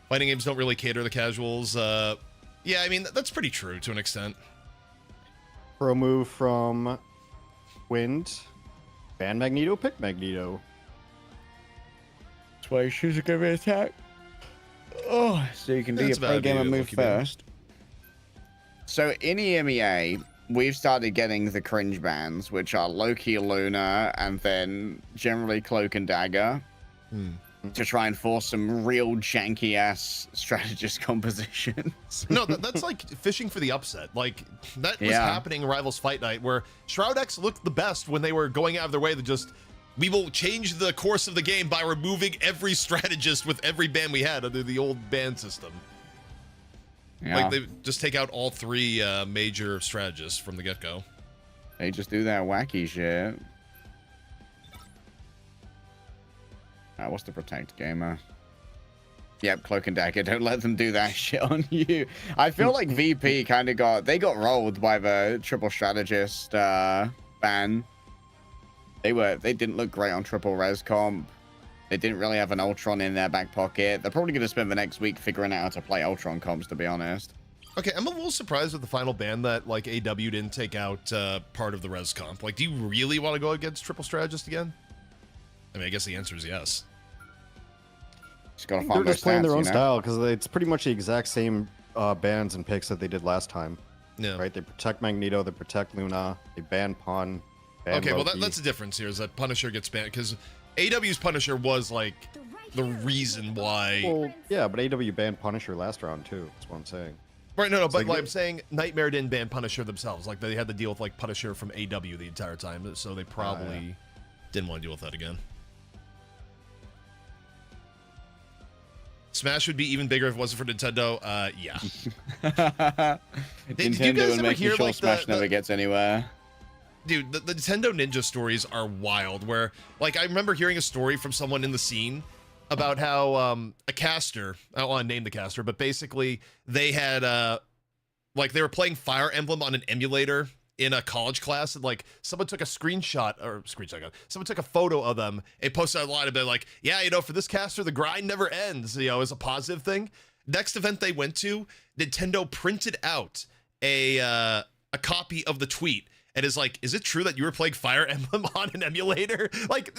Fighting games don't really cater to the casuals. Yeah, I mean, that's pretty true to an extent. Pro move from Wind. Ban Magneto, pick Magneto. That's why you choose to give me attack. Oh, so you can do your play game and move first. So in EMEA, we've started getting the cringe bans, which are Loki, Luna, and then generally Cloak and Dagger, to try and force some real janky-ass strategist compositions. No, that's like fishing for the upset. Like, that was happening in Rivals Fight Night, where Shroud X looked the best when they were going out of their way to just, we will change the course of the game by removing every strategist with every ban we had under the old ban system. Yeah. Like, they just take out all three major strategists from the get-go. They just do that wacky shit. What's the protect gamer? Yep, Cloak and Dagger. Don't let them do that shit on you. I feel like VP kind of got rolled by the triple strategist ban. They didn't look great on triple res comp. They didn't really have an Ultron in their back pocket. They're probably going to spend the next week figuring out how to play Ultron comps, to be honest. Okay, I'm a little surprised with the final ban that, like, AW didn't take out part of the res comp. Like, do you really want to go against triple strategist again? I mean, I guess the answer is yes. They're just playing their own style, because it's pretty much the exact same bans and picks that they did last time. Yeah. Right? They protect Magneto, they protect Luna, they ban Pawn. Ban Okay, well Loki. that's the difference here is that Punisher gets banned because AW's Punisher was like the reason why. Well, yeah, but AW banned Punisher last round too. That's what I'm saying. Right, no, but like I'm saying Nightmare didn't ban Punisher themselves. Like they had to deal with like Punisher from AW the entire time, so they probably didn't want to deal with that again. Smash would be even bigger if it wasn't for Nintendo. Yeah. Did you Nintendo guys and ever making hear sure like Smash never gets anywhere. Dude, the Nintendo Ninja stories are wild. Where like I remember hearing a story from someone in the scene about how a caster, I don't want to name the caster, but basically they had like they were playing Fire Emblem on an emulator in a college class, and like someone took a someone took a photo of them and posted online and been like, yeah, you know, for this caster the grind never ends, you know, as a positive thing. Next event they went to, Nintendo printed out a copy of the tweet and is like, is it true that you were playing Fire Emblem on an emulator? Like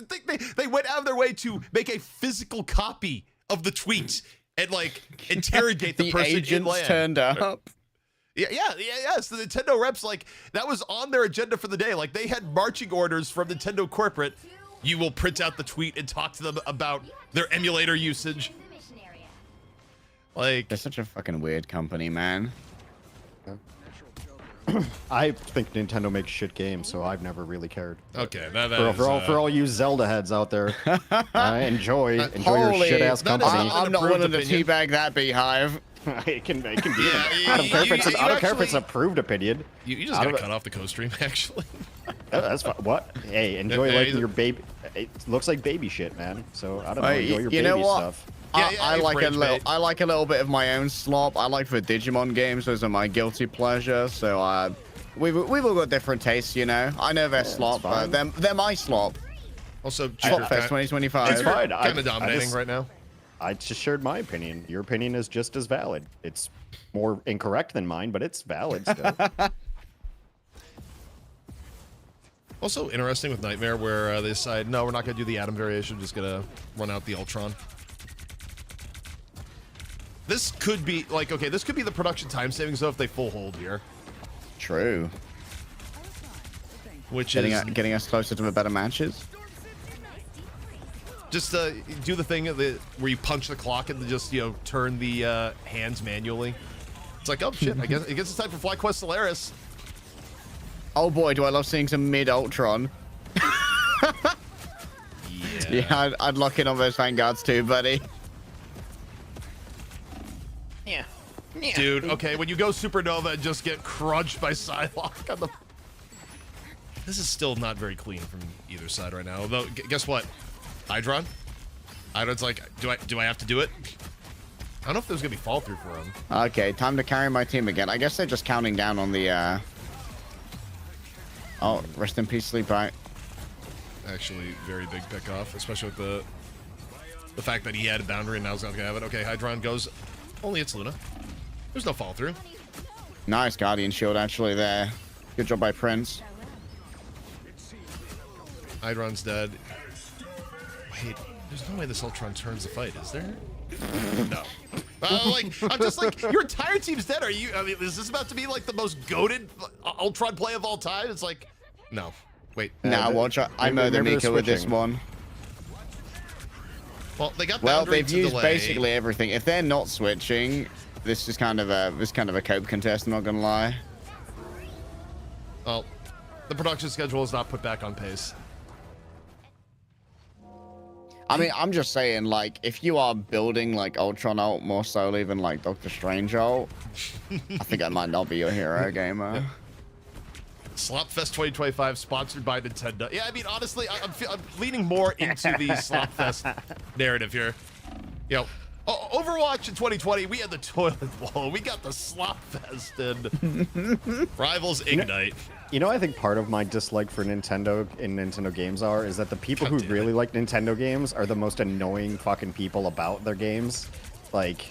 they went out of their way to make a physical copy of the tweet and like interrogate the person in agents LAN. turned up. Yes. The Nintendo reps, like, that was on their agenda for the day. Like, they had marching orders from Nintendo corporate. You will print out the tweet and talk to them about their emulator usage. In the mission area. Like, They're such a fucking weird company, man. I think Nintendo makes shit games, so I've never really cared. okay, that is, For all you Zelda heads out there, enjoy your Holy- shit ass that is company. not- I'm not Approved willing to opinion. teabag that beehive. it can be. Yeah, I don't care if it's you I don't care if it's actually- approved opinion. you just I gotta don't- cut off the co-stream, actually. That's fine. What? Hey, enjoy Yeah, liking yeah. your baby. It looks like baby shit, man. So I don't know. Hey, Enjoy your you know baby what? stuff. Yeah, I you like a rage little. bait. I like a little bit of my own slop. I like the Digimon games. Those are my guilty pleasure. So we've all got different tastes, you know. I know they're slop, but fine. they're my slop. Also, Slop Fest kind 2025. It's fine. of dominating right now. I just shared my opinion. Your opinion is just as valid. It's more incorrect than mine, but it's valid still. Also interesting with Nightmare where they decide, no, we're not going to do the Atom variation, just going to run out the Ultron. This could be, like, okay, this could be the production time savings, though, if they full hold here. True. Which is Getting us closer to the better matches. just do the thing where you punch the clock and just, you know, turn the hands manually. It's like, oh, shit, I guess it's time for FlyQuest Solaris. Oh boy, do I love seeing some mid Ultron. Yeah, I'd lock in on those Vanguards too, buddy. Dude, okay, when you go Supernova and just get crunched by Psylocke on the... This is still not very clean from either side right now. Although, guess what? Hydron? Hydron's like, do I have to do it? I don't know if there's gonna be fall through for him. Okay, time to carry my team again. I guess they're just counting down on the Oh, rest in peace, Sleep Right. Actually, very big pick off, especially with the fact that he had a boundary and now he's not gonna have it. Okay, Hydron goes. Only it's Luna. There's no fall through. Nice Guardian Shield actually there. Good job by Prince. Hydron's dead. Wait, there's no way this Ultron turns the fight, is there? No. Like, I'm just like, your entire team's dead. Are you? I mean, is this about to be like the most goated Ultron play of all time? It's like, no. Wait. Nah, watch. I know the maybe they're Mika with this switching. one. Well, they got Well, boundary they've to used delay. basically everything. If they're not switching, this is kind of a cope contest. I'm not gonna lie. Well, the production schedule is not put back on pace. I mean, I'm just saying, like, if you are building like Ultron ult more slowly than like Doctor Strange ult, I think that might not be your hero, gamer. Slopfest 2025 sponsored by Nintendo. Yeah, I mean, honestly, I'm leaning more into the Slopfest narrative here. You know, Overwatch in 2020, we had the toilet bowl. We got the Slopfest and Rivals Ignite. You know, I think part of my dislike for Nintendo in Nintendo games is that the people who God damn really it. like Nintendo games are the most annoying fucking people about their games. Like,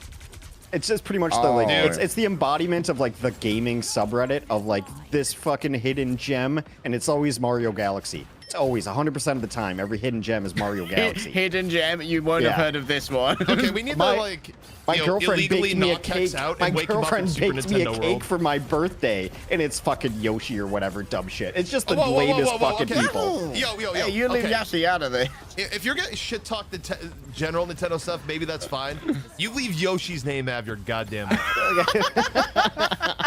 it's just pretty much the like, Dude. it's the embodiment of like the gaming subreddit of like this fucking hidden gem, and it's always Mario Galaxy. It's always 100% of the time. Every hidden gem is Mario Galaxy. Hidden gem. You won't have Yeah. heard of this one. Okay, we need My- to like My girlfriend illegally baked me a knock Hex cake. out My and wake him up in girlfriend Super baked me a Nintendo cake World. for my birthday, and it's fucking Yoshi or whatever dumb shit. It's just the Whoa, whoa, whoa, lamest whoa, whoa, fucking okay. people. Yo. Hey, you leave okay. Yoshi out of this. If you're getting shit talk general Nintendo stuff, maybe that's fine. You leave Yoshi's name out of your goddamn mouth.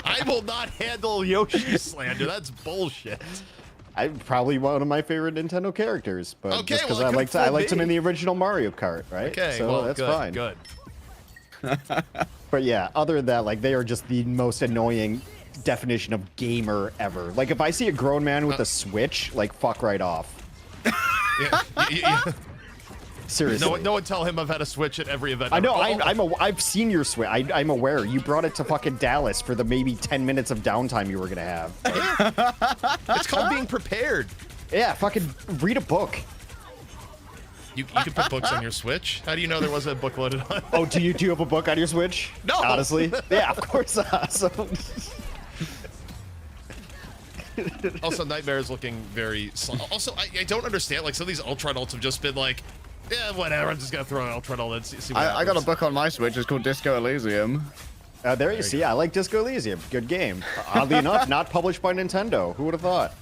I will not handle Yoshi slander. That's bullshit. I'm probably one of my favorite Nintendo characters, but Okay, just because well, it I could liked him be. in the original Mario Kart, right? Okay, so well, that's good, fine. good. But yeah, other than that, like they are just the most annoying definition of gamer ever. Like if I see a grown man with a Switch, like fuck right off. Yeah. Seriously. No one tell him I've had a Switch at every event. I know. Oh, I've seen your Switch. I'm aware. You brought it to fucking Dallas for the maybe 10 minutes of downtime you were gonna have. it's called being prepared. Yeah, fucking read a book. You can put books on your Switch. How do you know there wasn't a book loaded on? Oh, do you have a book on your Switch? No. Honestly, yeah, of course. So Also, Nightmare is looking very slow. Also, I don't understand. Like, some of these Ultron ults have just been like, yeah, whatever. I'm just going to throw an Ultron ult and see what I got a happens. book on my Switch. It's called Disco Elysium. there you see. I like Disco Elysium. Good game. Oddly enough, not published by Nintendo. Who would have thought?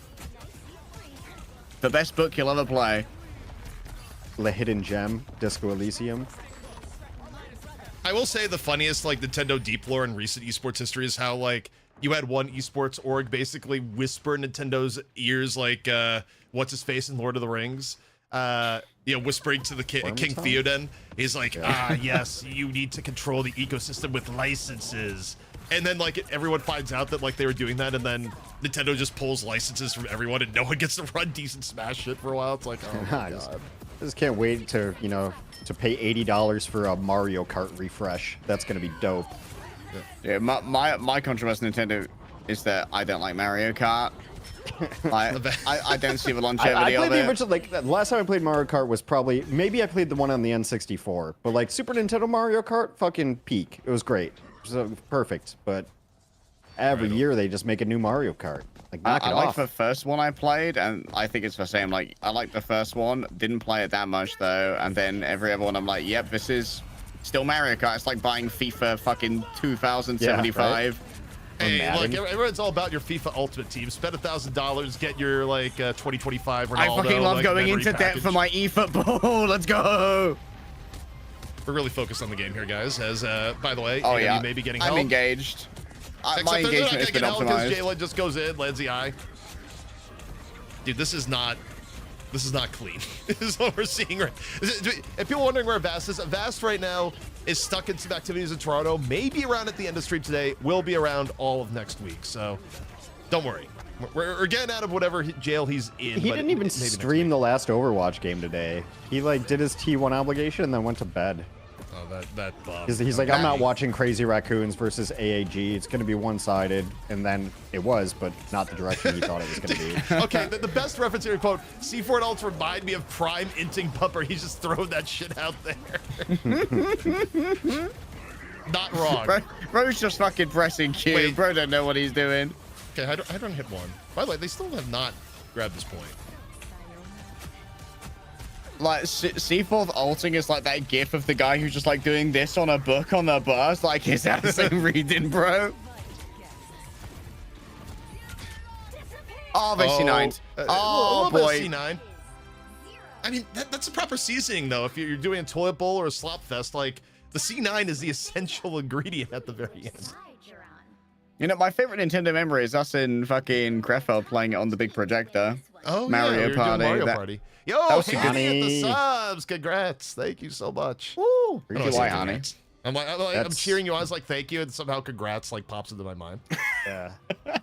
The best book you'll ever play. The Hidden Gem, Disco Elysium. I will say the funniest, like, Nintendo deep lore in recent esports history is how, like, you had one esports org basically whisper in Nintendo's ears, like, what's his face in Lord of the Rings? Whispering to the King Wormtongue? Theoden. He's like, yes, you need to control the ecosystem with licenses. And then, like, everyone finds out that, like, they were doing that, and then Nintendo just pulls licenses from everyone, and no one gets to run decent Smash shit for a while. It's like, oh my I just, god. just can't wait to, to pay $80 for a Mario Kart refresh. That's gonna be dope. Yeah, my controversy with Nintendo is that I don't like Mario Kart. I don't see the I longevity played of the it. original, like, the last time I played Mario Kart was probably, maybe I played the one on the N64, but like Super Nintendo Mario Kart, fucking peak. It was great. So perfect, but every year they just make a new Mario Kart. Like, knock I it like off. the first one I played, and I think it's the same. Like, I like the first one, didn't play it that much though, and then every other one I'm like, yep, this is still Mario Kart. It's like buying FIFA fucking 2075. Hey, Madden. look, everyone's all about your FIFA Ultimate Team. Spend $1,000, get your, like, 2025 Ronaldo. I fucking love like, going memory into debt package. for my eFootball. Let's go. We're really focused on the game here, guys. As, by the way, Oh AW yeah, may be getting I'm help. engaged. Except My they're not engagement gonna has get been help because optimized. Jalen just goes in, lands the eye. Dude, this is not clean. This is what we're seeing right. If people are wondering where Vast is, Vast right now is stuck in some activities in Toronto. Maybe around at the end of stream today. Will be around all of next week. So don't worry. We're getting out of whatever jail he's in. He but didn't even maybe next stream week. the last Overwatch game today. He like did his T1 obligation and then went to bed. Oh, that. He's like, I'm not watching Crazy Raccoons versus AAG. It's going to be one-sided. And then it was, but not the direction he thought it was going to be. Okay, the best reference here, quote, C4 and ults remind me of Prime Inting Bumper. He's just throwing that shit out there. Not wrong. Bro's just fucking pressing Q. Wait. Bro don't know what he's doing. Okay, I don't hit one. By the way, they still have not grabbed this point. Like, C4 ulting is like that gif of the guy who's just like doing this on a book on the bus. Like, is that the same reading, bro? Oh, they C9'd. Oh, a little boy. bit of C9. I mean, that's a proper seasoning, though. If you're doing a toilet bowl or a slop fest, like, the C9 is the essential ingredient at the very end. You know, my favorite Nintendo memory is us in fucking Krefeld playing it on the big projector. Oh, Mario yeah, we were doing Party. Mario That- Party. that Yo, was Hanny at the funny. subs. Congrats. Thank you so much. Woo! I don't Ricky say White, honey. congrats. I'm That's- cheering you on. I was like, thank you. And somehow congrats like pops into my mind. Yeah.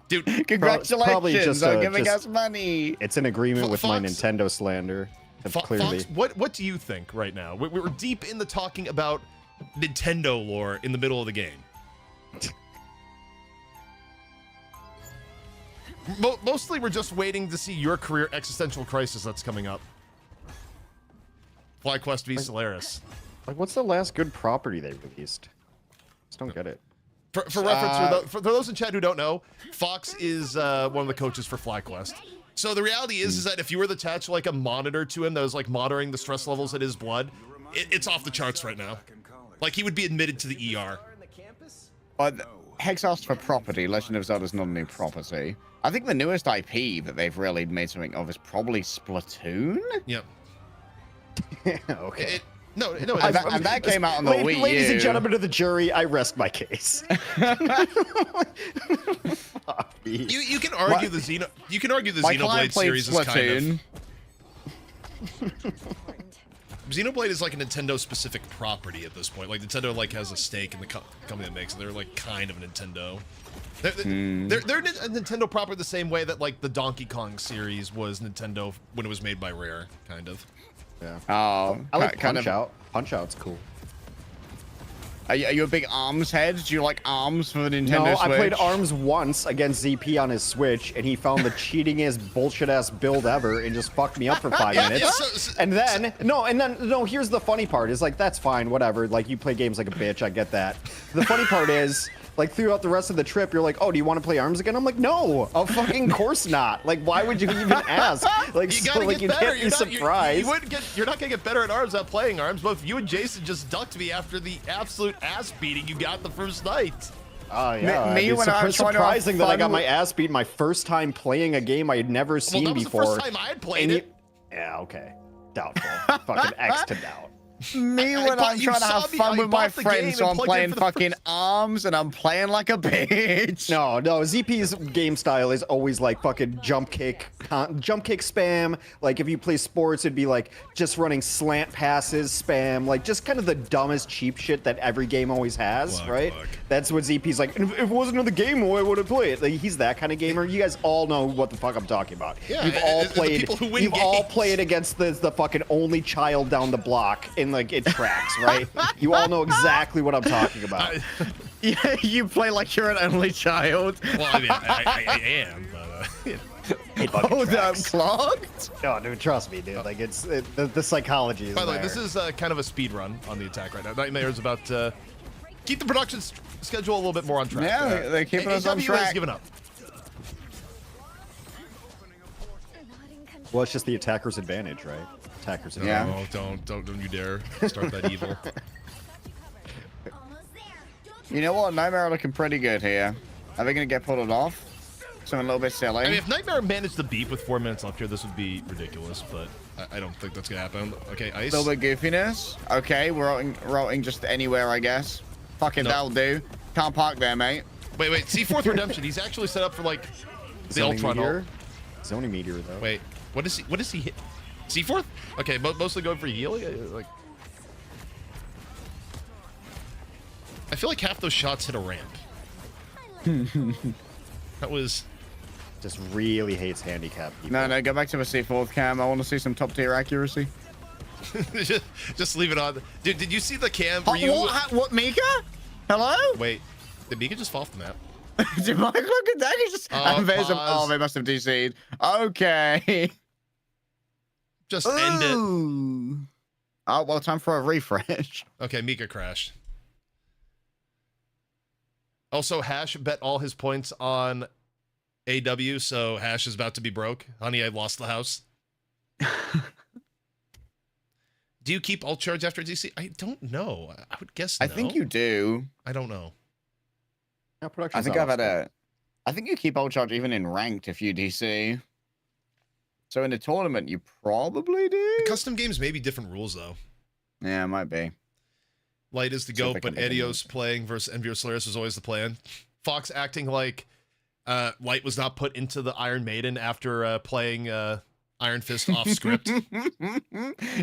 Dude, Congratulations probably just, on giving just- us money. It's in agreement with my Fox- Nintendo slander. Clearly. Fox, what do you think right now? We're deep in the talking about Nintendo lore in the middle of the game. Mostly we're just waiting to see your career existential crisis that's coming up. FlyQuest v Solaris. Like, what's the last good property they released? Just don't get it. For reference, for those in chat who don't know, Fox is one of the coaches for FlyQuest. So the reality is that if you were to attach like a monitor to him that was like monitoring the stress levels in his blood, it's off the charts right now. Like he would be admitted to the ER. But Hex asked for property. Legend of Zelda's not a new property. I think the newest IP that they've really made something of is probably Splatoon. Yep. Okay. No, And that came out on the Wii U. Ladies and gentlemen of the jury, I rest my case. Fuck me. You can argue the My client Xenoblade played series is kind Splatoon. of Xenoblade is like a Nintendo specific property at this point. Like Nintendo like has a stake in the company that makes it. They're like kind of a Nintendo. They're a Nintendo property the same way that like the Donkey Kong series was Nintendo when it was made by Rare, kind of. Yeah. Oh, I like kind Punch of. Out. Punch Out's cool. Are you a big ARMS head? Do you like ARMS for the Nintendo No, Switch? I played ARMS once against ZP on his Switch, and he found the cheatingest bullshit-ass build ever and just fucked me up for 5 minutes. And then, here's the funny part, is like, that's fine, whatever. Like, you play games like a bitch, I get that. The funny part is, like, throughout the rest of the trip, you're like, oh, do you want to play ARMS again? I'm like, no, of fucking course not. Like, why would you even ask? Like, You gotta get you better. can't be surprised. You're not gonna get better at ARMS without playing ARMS. Both you and Jason just ducked me after the absolute ass beating you got the first night. Oh yeah, Me, when I was trying to have surprising that I fun got my with- ass beat my first time playing a game I had never seen Well, that was before. the first time I had played And it. yeah, okay. Doubtful. Fucking X to doubt. Me when I'm you trying to saw have me fun how with you my bought the game friends, so and I'm plugged in playing for the fucking ARMS and I'm playing like a bitch. No, ZP's game style is always like fucking jump kick spam. Like if you play sports, it'd be like just running slant passes spam. Like just kind of the dumbest cheap shit that every game always has, right? That's what ZP's like. If it wasn't in the game, why would I play it? Like, he's that kind of gamer. You guys all know what the fuck I'm talking about. Yeah, you've all the played. people who win You've all games. played against the fucking only child down the block, and like it tracks, right? You all know exactly what I'm talking about. Yeah, you play like you're an only child. Well, I mean, I am, but It fucking Hold up, tracks. clogged? No, dude, trust me, dude. Like the psychology is by the way, there. this is kind of a speed run on the attack right now. Nightmare is about to keep the production schedule a little bit more on track. Yeah, they're keeping us on AW track. has given up. Well, it's just the attacker's advantage, right? Attacker's Yeah. advantage. Oh, don't you dare start that evil. Almost there. Don't You know what? Nightmare are looking pretty good here. Are they going to get pulled off? Something a little bit silly. I mean, if Nightmare managed to beat with 4 minutes left here, this would be ridiculous, but I don't think that's gonna happen. Okay, Ice. A little bit goofiness. Okay, we're routing just anywhere, I guess. Fuck it, No. that'll do. Can't park there, mate. Wait, C4th Redemption. He's actually set up for like the Zoning Ultron meteor. ult. Zoning meteor, though. Wait, what is he hit? C4th? Okay, mostly going for healing. Like, I feel like half those shots hit a ramp. That was. Just really hates handicap people. No, go back to the C4th cam. I want to see some top tier accuracy. just leave it on. Dude, did you see the cam? Were you? What, Mika? Hello? Wait, did Mika just fall off the map? Did Mike look at that? He just. Pause. They must have DC'd. Okay. Just end it. Ooh. Oh, well, time for a refresh. Okay, Mika crashed. Also, Hash bet all his points on AW, so Hash is about to be broke. Honey, I lost the house. Do you keep alt charge after DC? I don't know. I would guess no. I think you do. I don't know. Yeah, production's I think not I've had awesome. I think you keep ult charge even in ranked if you DC. So in a tournament, you probably do. Custom games may be different rules, though. Yeah, it might be. Light is the See if GOAT, I can but make it Edios playing versus Envious Solaris was always the plan. Fox acting like Light was not put into the Iron Maiden after playing Iron Fist off script.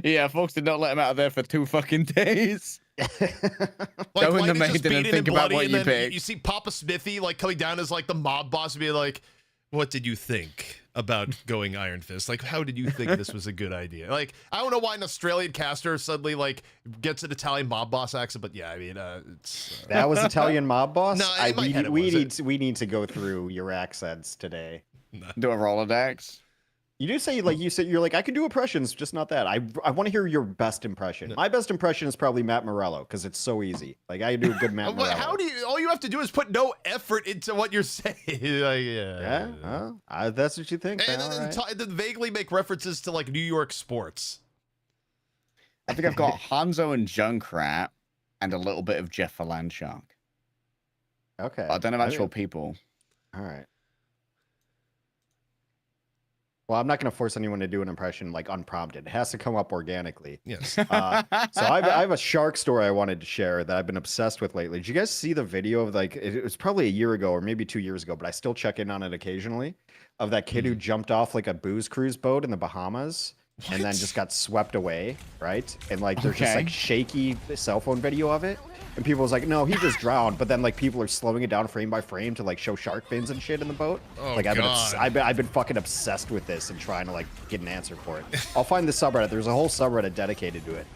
Yeah, folks did not let him out of there for 2 fucking days. Like, Go in Light the is just Maiden and beaten think about bloody, what and you then pick. You see Papa Smithy like coming down as like the mob boss and be like, "What did you think about going Iron Fist? Like, how did you think this was a good idea?" Like, I don't know why an Australian caster suddenly like gets an Italian mob boss accent, but yeah, I mean, it's That was Italian mob boss. No, in my head it we wasn't. need to go through your accents today. Do a Rolodex. You do say like you said you're like I can do impressions, just not that. I want to hear your best impression. No. My best impression is probably Matt Morello because it's so easy. Like I do a good Matt Morello. How do you? All you have to do is put no effort into what you're saying. Like, Yeah, that's what you think. And man, then, all right. then vaguely make references to like New York sports. I think I've got Hanzo and Junkrat and a little bit of Jeff Landshark. Okay. I don't have actual people. All right. Well, I'm not going to force anyone to do an impression like unprompted. It has to come up organically. Yes. So I have a shark story I wanted to share that I've been obsessed with lately. Did you guys see the video of like it was probably a year ago or maybe 2 years ago, but I still check in on it occasionally, of that kid who jumped off like a booze cruise boat in the Bahamas and then just got swept away, right? And like there's just like shaky cell phone video of it. And people was like, no, he just drowned. But then like people are slowing it down frame by frame to like show shark fins and shit in the boat. Oh, like God. I've been fucking obsessed with this and trying to like get an answer for it. I'll find the subreddit. There's a whole subreddit dedicated to it.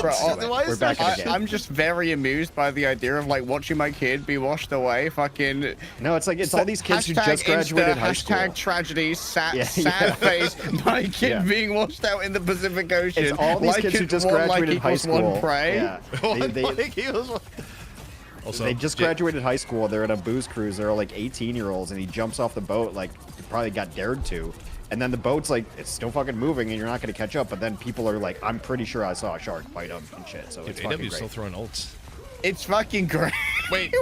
Bro, Why we're is there back at it again. I'm just very amused by the idea of like watching my kid be washed away. Fucking No, it's like it's all these kids who just graduated high school. Hashtag tragedy. Sad Yeah. face. My kid Yeah. being washed out in the Pacific Ocean. It's all these Like kids who it- just one like graduated high equals school. One prey. Yeah. Also, They just graduated high school. They're in a booze cruise. They're like 18-year-olds, and he jumps off the boat like he probably got dared to. And then the boat's like it's still fucking moving, and you're not gonna catch up. But then people are like, I'm pretty sure I saw a shark bite him and shit. So Dude, it's fucking AW's great. still throwing ults. It's fucking great. Wait,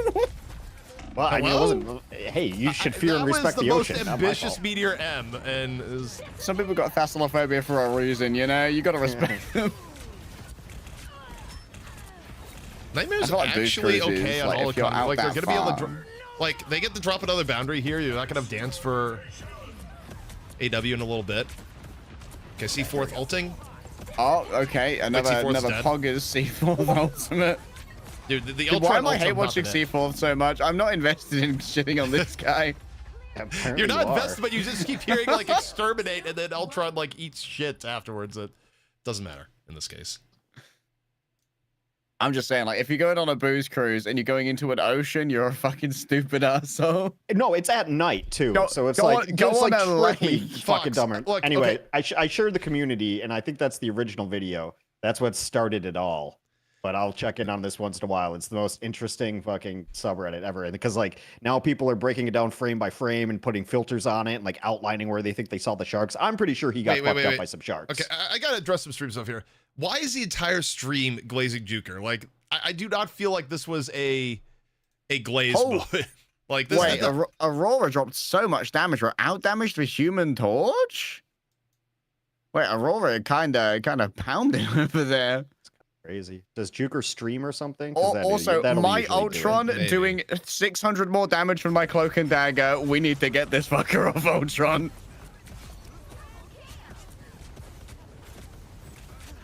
Well, I mean, it Hello? wasn't. Hey, you should fear and that was respect the the most ocean. Not my ambitious fault. meteor M, and is Some people got thalassophobia for a reason, you know. You gotta respect them. Nightmare's I feel like booze actually cruises, okay on like, all if the you're content. out Like they're that gonna be able to, far. like they get to drop another boundary here. You're not gonna have dance for AW in a little bit. Okay, see fourth ulting. Oh, okay. Another C4's dead. Poggers C4 ultimate. Dude, the Dude, why Ultron am I ult hate on top watching of that. C4 so much? I'm not invested in shitting on this guy. Apparently You're not you are. invested, but you just keep hearing like exterminate, and then Ultron like eats shit afterwards. It doesn't matter in this case. I'm just saying, like, if you're going on a booze cruise and you're going into an ocean, you're a fucking stupid asshole. No, it's at night too, Go- so it's go like on- go it's on like a triply lake. fucking Fox, dumber. look, Anyway, okay. I shared the community, and I think that's the original video. That's what started it all. But I'll check in on this once in a while. It's the most interesting fucking subreddit ever, because like now people are breaking it down frame by frame and putting filters on it and like outlining where they think they saw the sharks. I'm pretty sure he got fucked up by some sharks. Okay, I gotta address some stream stuff here. Why is the entire stream glazing Juker? Like, I do not feel like this was a glaze moment. Like this. Wait, Aurora dropped so much damage. Or out damaged the Human Torch? Wait, Aurora kind of pounded over there. Crazy. Does Juker stream or something? 'Cause that'll Also, my usually do it. Ultron Maybe. doing 600 more damage from my Cloak and Dagger. We need to get this fucker off Ultron.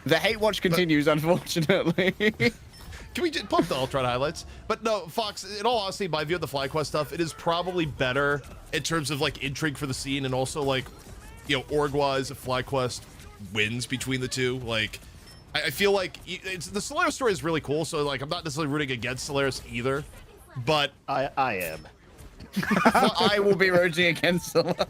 The hate watch continues, unfortunately. Can we just pump the Ultron highlights? But no, Fox, in all honesty, my view of the FlyQuest stuff, it is probably better in terms of like intrigue for the scene and also like, you know, org-wise, if FlyQuest wins between the two. Like, I feel like the Solaris story is really cool, so like I'm not necessarily rooting against Solaris either, but I am. I will be raging against the.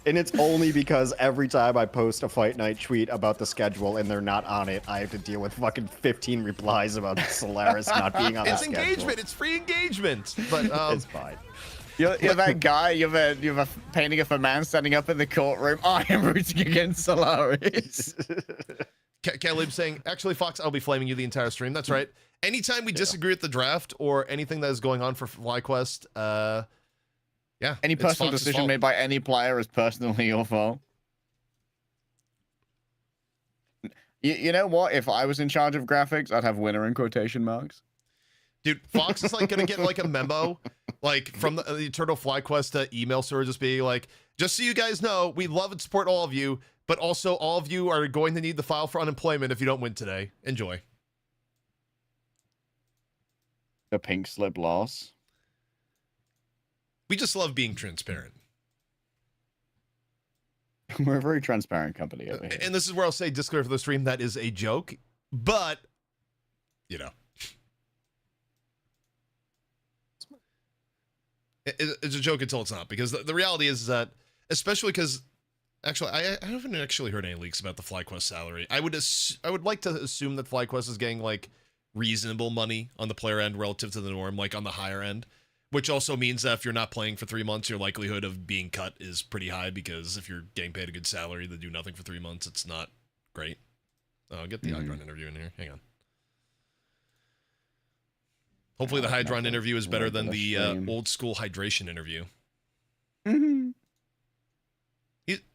And it's only because every time I post a Fight Night tweet about the schedule and they're not on it, I have to deal with fucking 15 replies about Solaris not being on the it's schedule. engagement, it's free engagement. But It's fine. You're that guy. You're a painting of a man standing up in the courtroom. I am rooting against Solaris. Caleb saying, actually, Fox, I'll be flaming you the entire stream. That's right. Anytime we disagree with the draft or anything that is going on for FlyQuest, yeah. Any it's personal Fox's decision fault. made by any player is personally your fault. You know what? If I was in charge of graphics, I'd have winner in quotation marks. Dude, Fox is like gonna get like a memo, like from the Eternal FlyQuest email server, just being like, just so you guys know, we love and support all of you, but also all of you are going to need the file for unemployment if you don't win today. Enjoy. The pink slip loss. We just love being transparent. We're a very transparent company over here. And this is where I'll say, disclaimer for the stream, that is a joke, but, you know. It's a joke until it's not, because the reality is that, especially because Actually, I haven't actually heard any leaks about the FlyQuest salary. I would like to assume that FlyQuest is getting like reasonable money on the player end relative to the norm, like on the higher end, which also means that if you're not playing for 3 months, your likelihood of being cut is pretty high, because if you're getting paid a good salary to do nothing for 3 months, it's not great. I'll get the Hydron interview in here. Hang on. Hopefully the Hydron interview is better than the old school hydration interview.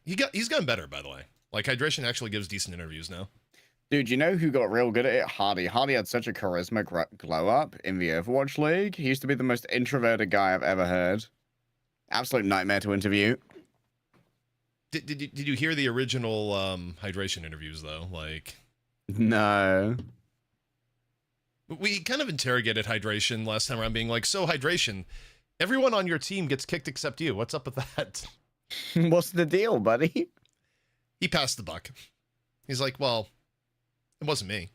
He's gotten better, by the way. Like, hydration actually gives decent interviews now. Dude, you know who got real good at it? Hardy. Hardy had such a charisma glow up in the Overwatch League. He used to be the most introverted guy I've ever heard. Absolute nightmare to interview. Did you hear the original hydration interviews though? Like, no. We kind of interrogated hydration last time around, being like, "So hydration, everyone on your team gets kicked except you. What's up with that?" What's the deal, buddy? He passed the buck. He's like, "Well, it wasn't me."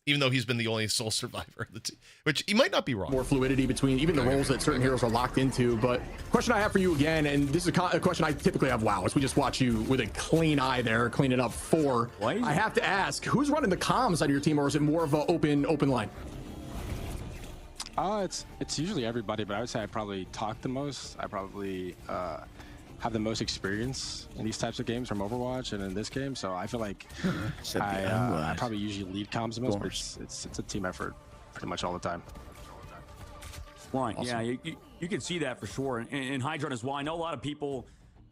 Even though he's been the only sole survivor of the team, which he might not be wrong. More fluidity between even the roles that certain heroes are locked into. But question I have for you again, and this is a question I typically have. Wow, as we just watch you with a clean eye there, cleaning up 4. I have to ask, who's running the comms on your team, or is it more of an open line? It's usually everybody, but I would say I probably talk the most. I probably have the most experience in these types of games from Overwatch and in this game, so I feel like I probably usually lead comms the most, but it's a team effort pretty much all the time. Right, awesome. Yeah, you can see that for sure. And Hydron as well. I know a lot of people,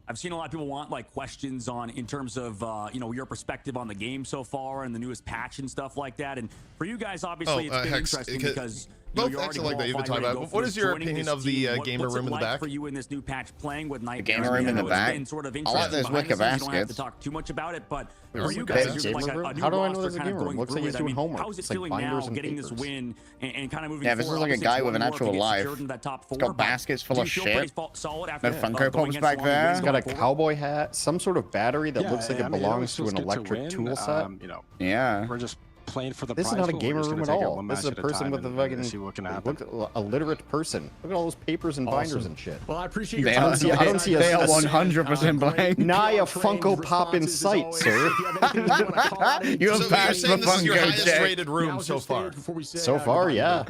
I've seen a lot of people want like questions on in terms of you know, your perspective on the game so far and the newest patch and stuff like that. And for you guys, obviously, it's been interesting because both actually like that you've been talking about. What is your opinion of the gamer room in the back? For you in this new patch, playing with Night, the gamer room in the back. Sort of I like those wicker baskets. You don't have to talk too much about it, but for you guys, guys, you're like a new how do I know roster there's a kind of gamer room? going Looks like through he's it. I doing mean, homework. how's it It's like feeling now, binders and getting this papers. win and kind of moving forward? Yeah, this is like a guy with an actual life. He's got baskets full of shit. No Funko Pops back there. He's got a cowboy hat, some sort of battery that looks like it belongs to an electric tool set. You know, yeah. we're just playing for the This is prize not a pool. gamer We're just room at gonna take it all. one This is match a at person time with a and fucking see what can happen. a literate person. Look at all those papers and binders and shit. Well, I appreciate your They time. are 100% blank. Nigh a Funko Pop in sight, sir. You have So you're passed the saying this is your Funko highest check. rated room so far? So far, yeah.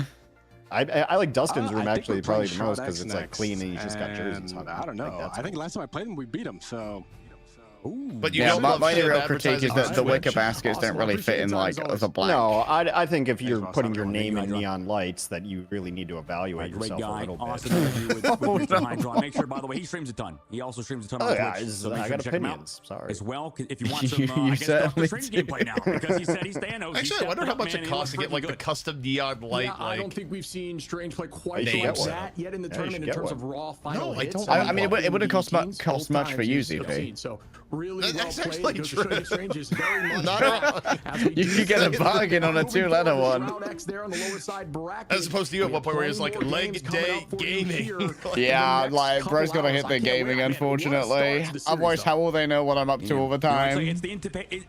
I like Dustin's room I think actually we're probably playing the most Shroud because X it's like next, clean and he's just got jerseys and on. I don't know. I think last time I played him, we beat him. So. But you Yeah, don't my love only shit real advertising critique is on that the Twitch. wicker baskets don't really fit in like the black. No, I think if you're Boss. putting your name in Hydron. neon lights, that you really need to evaluate Great yourself a guy, little bit. awesome interview with Mr. Hydron. Make sure, by the way, he streams a ton. He also streams a ton on Oh, yeah, Twitch. it's- So make I sure got to check him out opinions. Sorry. as well. If you want some, You I guess, certainly Doctor Strange do. gameplay now, because he said he's Thanos. Actually, I wonder how much it costs to get like the custom neon light. Yeah, I don't Like, think we've seen Strange play quite should like get one. that yet in the Yeah, you tournament should in get terms one. of raw final No, I hits. don't. I mean, it wouldn't cost teams cost both much for times you, he's ZP. succeeded. So really That's well actually played. Goes to show true. you Strange is very much Not better. As we You do could get a say, bargain on a moving two-letter forward, one. Round X there on the lower side bracket. as opposed to you at We one have point where he's plenty like more leg games coming day up for you gaming. here. Yeah, In the next like couple bro's gotta hours. hit I the can't gaming, wait, man. What a start unfortunately. to the series, Otherwise, though. how will they know what I'm up to all the time? It's the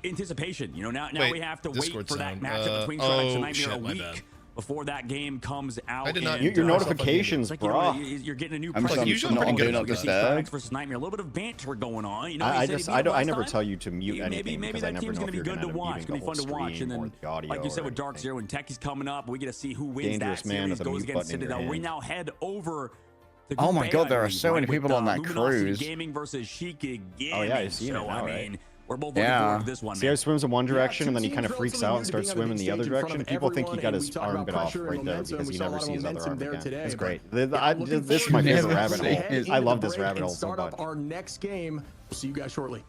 anticipation. You know, now Wait, we have to Discord wait for that sound. matchup between Shroud X and Nightmare shit, a my week bad. before that game comes out. I did not- and, Your uh, notifications, it's like, you know, bro. you're getting a new I'm presence. usually from pretty all good of at us. that. You see Shroud X versus Nightmare, a little bit of banter going on. You know, I he said just he beat him I last never time. tell you to mute anything Maybe because I that never team's know gonna if be you're good to gonna watch. It's mute gonna the be fun whole to watch. And stream or then, the audio like you said, or with Dark anything. Zero and Techie's coming up, we get to see who wins Dangerous that man series, with a goes mute against button in your Citadel. We hand. now head over to Oh my Group A, God, there I are believe, so many right, people with, on that Luminosity cruise. Gaming versus Sheikah Gaming. Oh, yeah, I've seen it so, now, I right? mean, we're both looking Yeah. forward to this one, See how man. he swims in one direction Yeah, and then he two kind of teams freaks relatively out and new to starts being on the swimming big the other stage in front direction. of People think he everyone, got and his we talk arm about bit off pressure and right there momentum. because We he saw a never lot of sees his other momentum arm there again. today, It's but great. looking This is my forward to favorite it. rabbit Never hole. seen I it. love this Break rabbit and hole so start much. up our next game. We'll see you guys shortly.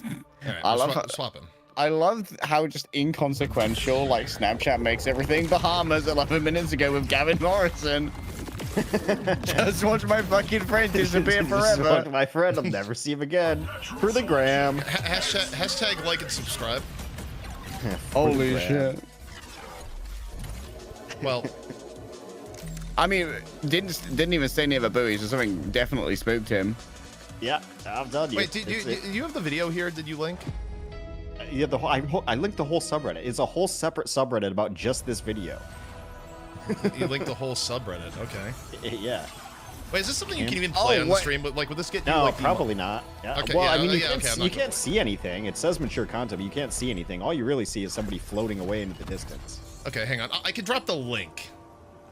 All right, I we're love how- swapping. I love how just inconsequential like Snapchat makes everything. Bahamas 11 minutes ago with Gavin Morrison. Just watch my fucking friend disappear Just forever. watch my friend, I'll never see him again. For the gram. Hashtag like and subscribe. Holy gram. shit. Well, I mean, didn't even stay near the buoys or something. Definitely spooked him. Yeah, I'm done. wait, do you have the video here? Did you link? Yeah, I linked the whole subreddit. It's a whole separate subreddit about just this video. You linked the whole subreddit. Okay. Yeah. Wait, is this something you can even play on the stream? But like, would this get you No, like probably not. Yeah. Okay, Well, yeah, I mean, yeah, okay, I'm not you gonna- can't see anything. It says mature content, but you can't see anything. All you really see is somebody floating away into the distance. Okay, hang on. I can drop the link.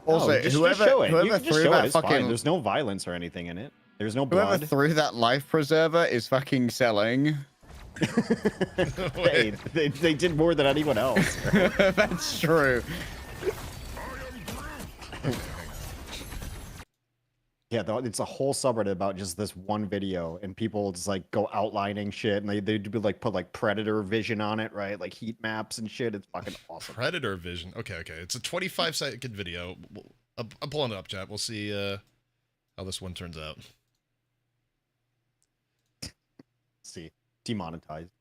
Also, No, just whoever show it. You whoever can just threw show it. that It's fine. fucking There's no violence or anything in it. There's no whoever blood. threw that life preserver is fucking selling. Hey, they did more than anyone else. That's true. Yeah, it's a whole subreddit about just this one video, and people just like go outlining shit, and they do like put like predator vision on it, right? Like heat maps and shit. It's fucking awesome. Predator vision. Okay. It's a 25-second video. I'm pulling it up, chat. We'll see how this one turns out. See, demonetized.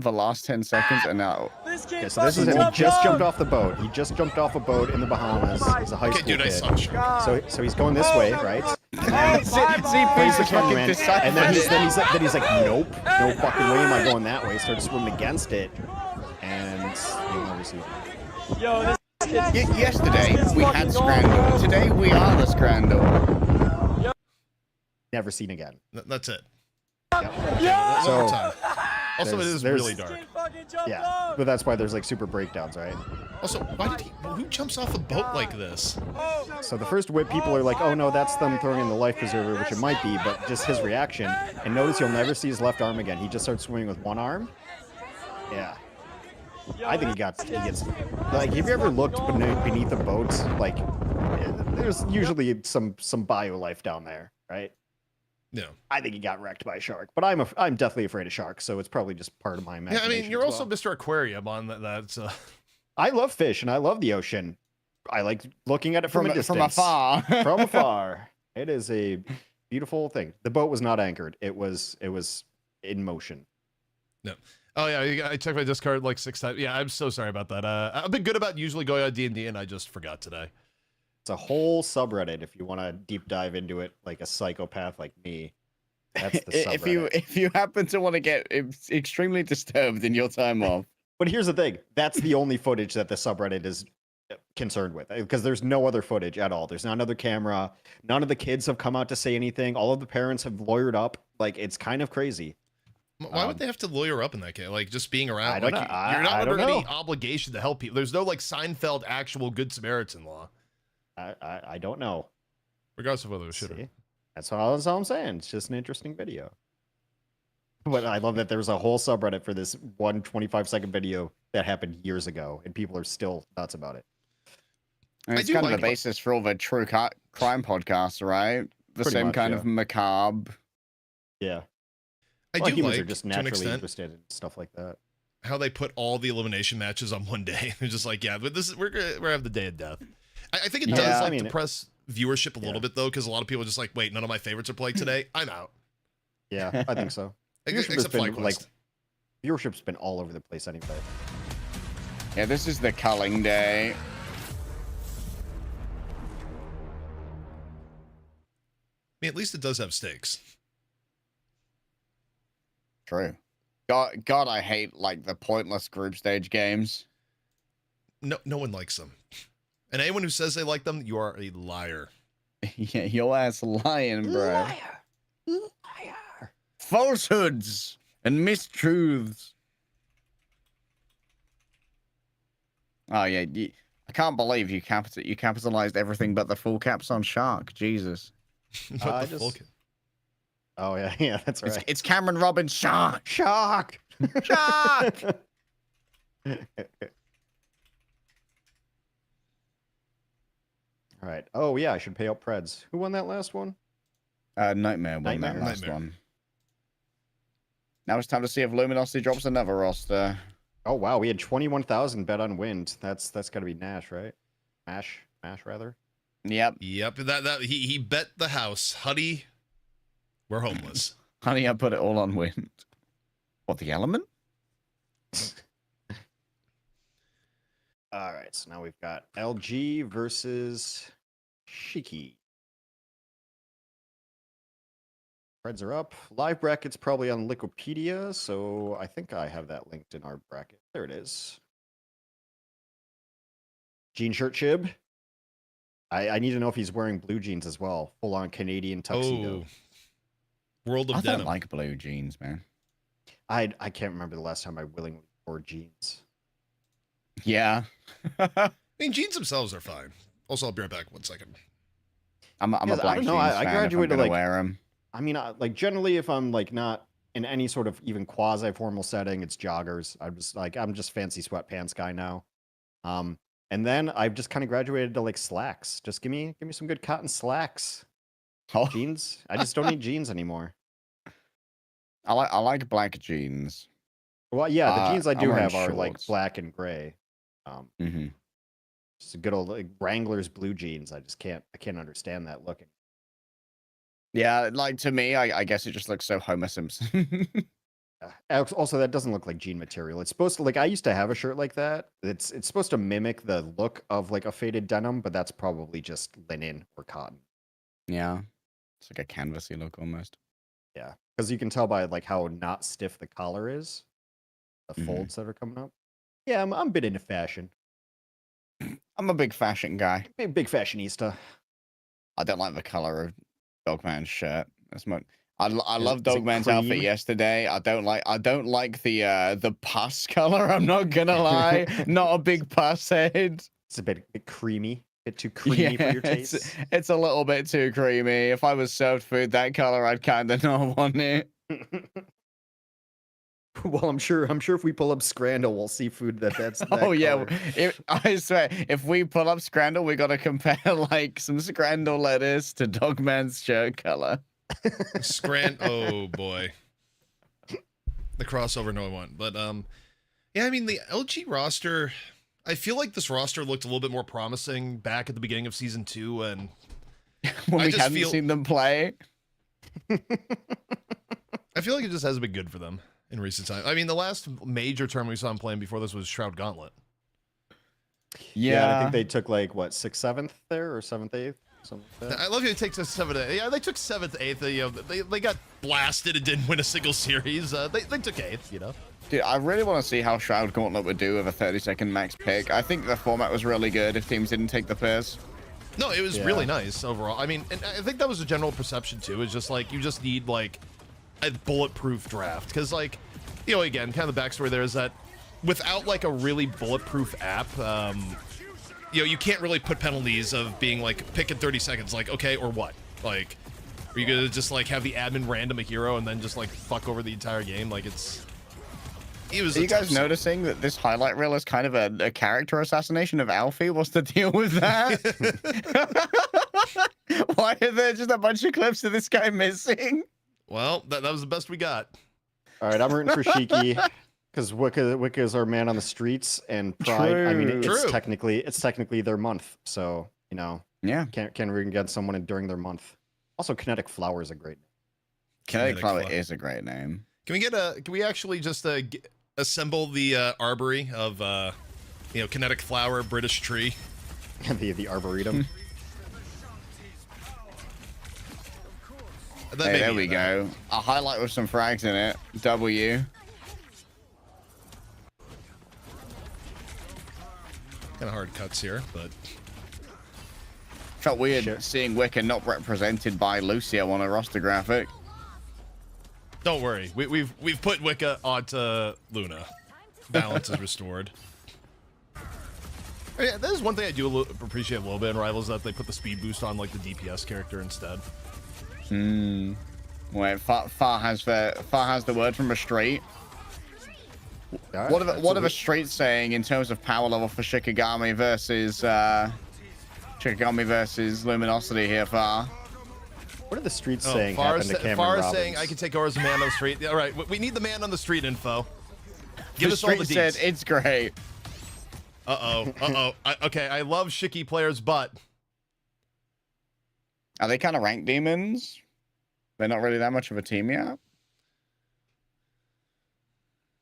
The last 10 seconds and now. Okay, so this is him. He just jumped off the boat. He just jumped off a boat in the Bahamas. He's a high Okay, school dude, I kid. saw the So he's going this way, right? See, Plays the Peace is fucking cameraman, and then deciphered. he's like, nope, no fucking way am I going that way. Starts swimming against it, and you'll never see it. Yesterday we had Scrandal. Today we are the Scrandal. Never seen again. That's it. Yep. One So more time. Also, it is there's- really dark. yeah, but that's why there's like super breakdowns, right? Also, who jumps off a boat like this? So the first whip people are like, oh no, that's them throwing in the life preserver, which it might be, but just his reaction. And notice you'll never see his left arm again. He just starts swimming with one arm. Yeah. I think he gets, like, have you ever looked beneath a boat? Like, there's usually some bio life down there, right? No. I think he got wrecked by a shark, but I'm definitely afraid of sharks, so it's probably just part of my Yeah, imagination. I mean, you're as also well. Mr. Aquarium on that. I love fish and I love the ocean. I like looking at it from a distance. From afar. From afar. It is a beautiful thing. The boat was not anchored. It was in motion. No. Oh yeah, I checked my Discord like 6 times. Yeah, I'm so sorry about that. I've been good about usually going on D&D, and I just forgot today. It's a whole subreddit if you want to deep dive into it like a psychopath like me. That's the subreddit. If you happen to want to get extremely disturbed in your time off. But here's the thing. That's the only footage that the subreddit is concerned with, because there's no other footage at all. There's not another camera. None of the kids have come out to say anything. All of the parents have lawyered up. Like, it's kind of crazy. Why would they have to lawyer up in that case? Like, just being around. I don't like, know. You're not I under don't any know. obligation to help people. There's no like Seinfeld actual Good Samaritan law. I don't know. Regardless of whether it was shit or See? That's all I'm saying. It's just an interesting video. But I love that there's a whole subreddit for this one 25-second video that happened years ago, and people are still nuts about it. And it's do kind of like the basis for all the true crime podcasts, right? The Pretty same much, kind yeah. of macabre. Yeah. I Well, do humans like, are just to an naturally extent, interested in stuff like that. how they put all the elimination matches on one day. They're just like, yeah, but we're gonna have the day of death. I think it does Yeah, like I mean, depress viewership a little yeah. bit though, because a lot of people are just like, wait, none of my favorites are playing today. I'm out. Yeah, I think so. Viewership has Except been, FlyQuest. like, viewership's been all over the place anyway. Yeah, this is the culling day. I mean, at least it does have stakes. True. God, I hate like the pointless group stage games. No one likes them. And anyone who says they like them, you are a liar. Yeah, your ass lying, bro. Liar. Falsehoods and mistruths. Oh yeah, I can't believe you capitalized everything but the full caps on Shark. Jesus. What the fuck? Oh yeah, yeah, that's right. It's Cameron Robbins Shark. Shark. Shark. All right. Oh yeah, I should pay out Preds. Who won that last one? Nightmare won that Nightmare? last Nightmare. one. Now it's time to see if Luminosity drops another roster. Oh wow, we had 21,000 bet on Wind. That's got to be Nash, right? Mash rather. Yep. Yep, that he bet the house. Huddy, we're homeless. Honey, I put it all on Wind. What, the element? All right, so now we've got LG versus Shiki. Preds are up. Live bracket's probably on Wikipedia, so I think I have that linked in our bracket. There it is. Jean Shirt Chib. I need to know if he's wearing blue jeans as well, full on Canadian tuxedo. World of I denim. don't like blue jeans, man. I can't remember the last time I willingly wore jeans. Yeah. I mean, jeans themselves are fine. Also, I'll be right back 1 second. I'm a black I don't know. jeans I fan graduated if I'm gonna like wear them. I mean, like generally, if I'm like not in any sort of even quasi-formal setting, it's joggers. I'm just fancy sweatpants guy now. And then I've just kind of graduated to like slacks. Just give me some good cotton slacks. Oh. Jeans. I just don't need jeans anymore. I like black jeans. Well, yeah, the jeans I I'm do wearing have are like shorts. black and gray. Mhm. Just a good old like, Wrangler's blue jeans. I can't understand that looking. Yeah, like to me, I guess it just looks so Homer Simpson. Also, that doesn't look like jean material. It's supposed to like I used to have a shirt like that. It's supposed to mimic the look of like a faded denim, but that's probably just linen or cotton. Yeah, it's like a canvasy look almost. Yeah, because you can tell by like how not stiff the collar is, the Mhm. folds that are coming up. Yeah, I'm a bit into fashion. I'm a big fashion guy. Big fashionista. I don't like the color of Dogman's shirt as much. I Is love it Dogman's outfit cream? yesterday. I don't like the pus color. I'm not gonna lie, not a big pus head. It's a bit creamy, bit too creamy for your taste. It's a little bit too creamy. If I was served food that color, I'd kind of not want it. Well, I'm sure if we pull up Scrandle, we'll see food that's that Oh yeah, color. I swear, if we pull up Scrandle, we gotta compare like some Scrandle lettuce to Dogman's shirt color. Oh boy, the crossover no one want. But yeah, I mean the LG roster. I feel like this roster looked a little bit more promising back at the beginning of season 2, and When I we just hadn't feel- seen them play. I feel like it just hasn't been good for them in recent time. I mean, the last major tournament we saw them playing before this was Shroud Gauntlet. Yeah, and I think they took like what 6th, 7th there or 7th, 8th, something like that. I love how they take 7th. Yeah, they took 7th, 8th. You know, they got blasted and didn't win a single series. They took 8th. You know. Dude, I really want to see how Shroud Gauntlet would do with a 30-second max pick. I think the format was really good if teams didn't take the piss. No, it was Yeah. really nice overall. I mean, and I think that was a general perception too. It's just like you just need like a bulletproof draft because, like, you know, again, kind of the backstory there is that without like a really bulletproof app, you know, you can't really put penalties of being like pick in 30 seconds. Like, okay, or what? Like, are you gonna just like have the admin random a hero and then just like fuck over the entire game? Like, it was. Are you guys noticing that this highlight reel is kind of a character assassination of Alfie? What's the deal with that? Why are there just a bunch of clips of this guy missing? Well, that was the best we got. All right, I'm rooting for Shiki because Wicca is our man on the streets, and Pride. I mean, True. it's technically their month, so you know, Yeah. can't root against someone during their month. Also, Kinetic Flower is a great name. Kinetic Flower Flower. is a great name. Can we actually just assemble the arbory of you know, Kinetic Flower, British Tree? the Arboretum. Hey, there we go. A highlight with some frags in it. W. Kind of hard cuts here, but Felt weird Sure. seeing Wicca not represented by Lucio on a roster graphic. don't worry. We've put Wicca onto Luna. Balance is restored. Yeah, that is one thing I do appreciate a little bit in Rivals, that they put the speed boost on like the DPS character instead. Wait, Far has the word from a street. All right, What are the absolutely. streets saying in terms of power level for Shikigami versus Luminosity here, Far? What are the streets Oh, saying? Far Happened to Cameron Far is Robbins? saying I can take over as a man on the street. All right, we need the man on the street info. Give The us all the street said deets. it's great. Okay, I love Shiki players, but Are they kind of rank demons? They're not really that much of a team yet.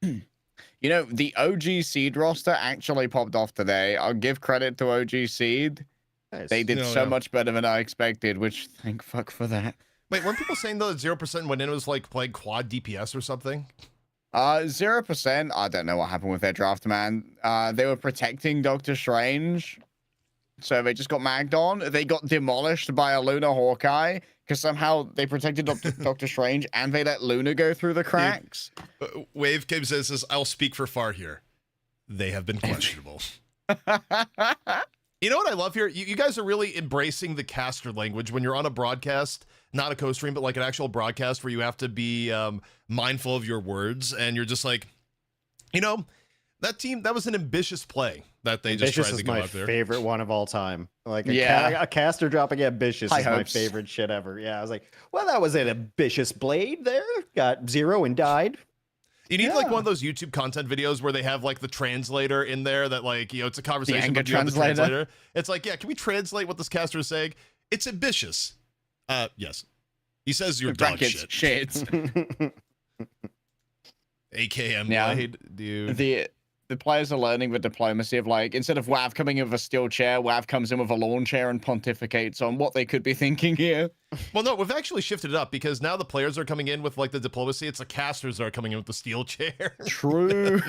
You know, the OG Seed roster actually popped off today. I'll give credit to OG Seed. Nice. They did No, so no. much better than I expected, which thank fuck for that. wait, weren't people saying though that 0% went in was like playing quad DPS or something? 0%. I don't know what happened with their draft, man. They were protecting Doctor Strange. So they just got magged on. They got demolished by a Luna Hawkeye because somehow they protected Doctor Strange and they let Luna go through the cracks. Wave Kim says, I'll speak for Far here. They have been questionable. You know what I love here? You guys are really embracing the caster language when you're on a broadcast, not a co-stream, but like an actual broadcast where you have to be mindful of your words. And you're just like, you know, that team, that was an ambitious play that they just tried to go out there. Ambitious is my favorite one of all time. Like a caster dropping Ambitious is my favorite shit ever. Yeah, I was like, well, that was an ambitious blade there. Got 0 and died. You need like one of those YouTube content videos where they have like the translator in there that like, you know, it's a conversation with the translator. It's like, yeah, can we translate what this caster is saying? It's ambitious. Yes. He says you're dog shit. AKM blade, dude. The players are learning the diplomacy of like, instead of WAV coming in with a steel chair, WAV comes in with a lawn chair and pontificates on what they could be thinking here. Well, no, we've actually shifted it up because now the players are coming in with like the diplomacy. It's the casters that are coming in with the steel chair. True.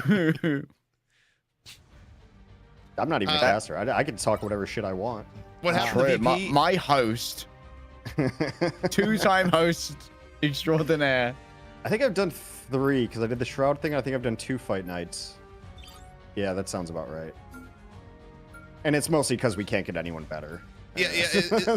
I'm not even a caster. I can talk whatever shit I want. What happened to VP? My host, two-time host extraordinaire. I think I've done 3 because I did the Shroud thing. I think I've done 2 fight nights. Yeah, that sounds about right. And it's mostly because we can't get anyone better. Yeah.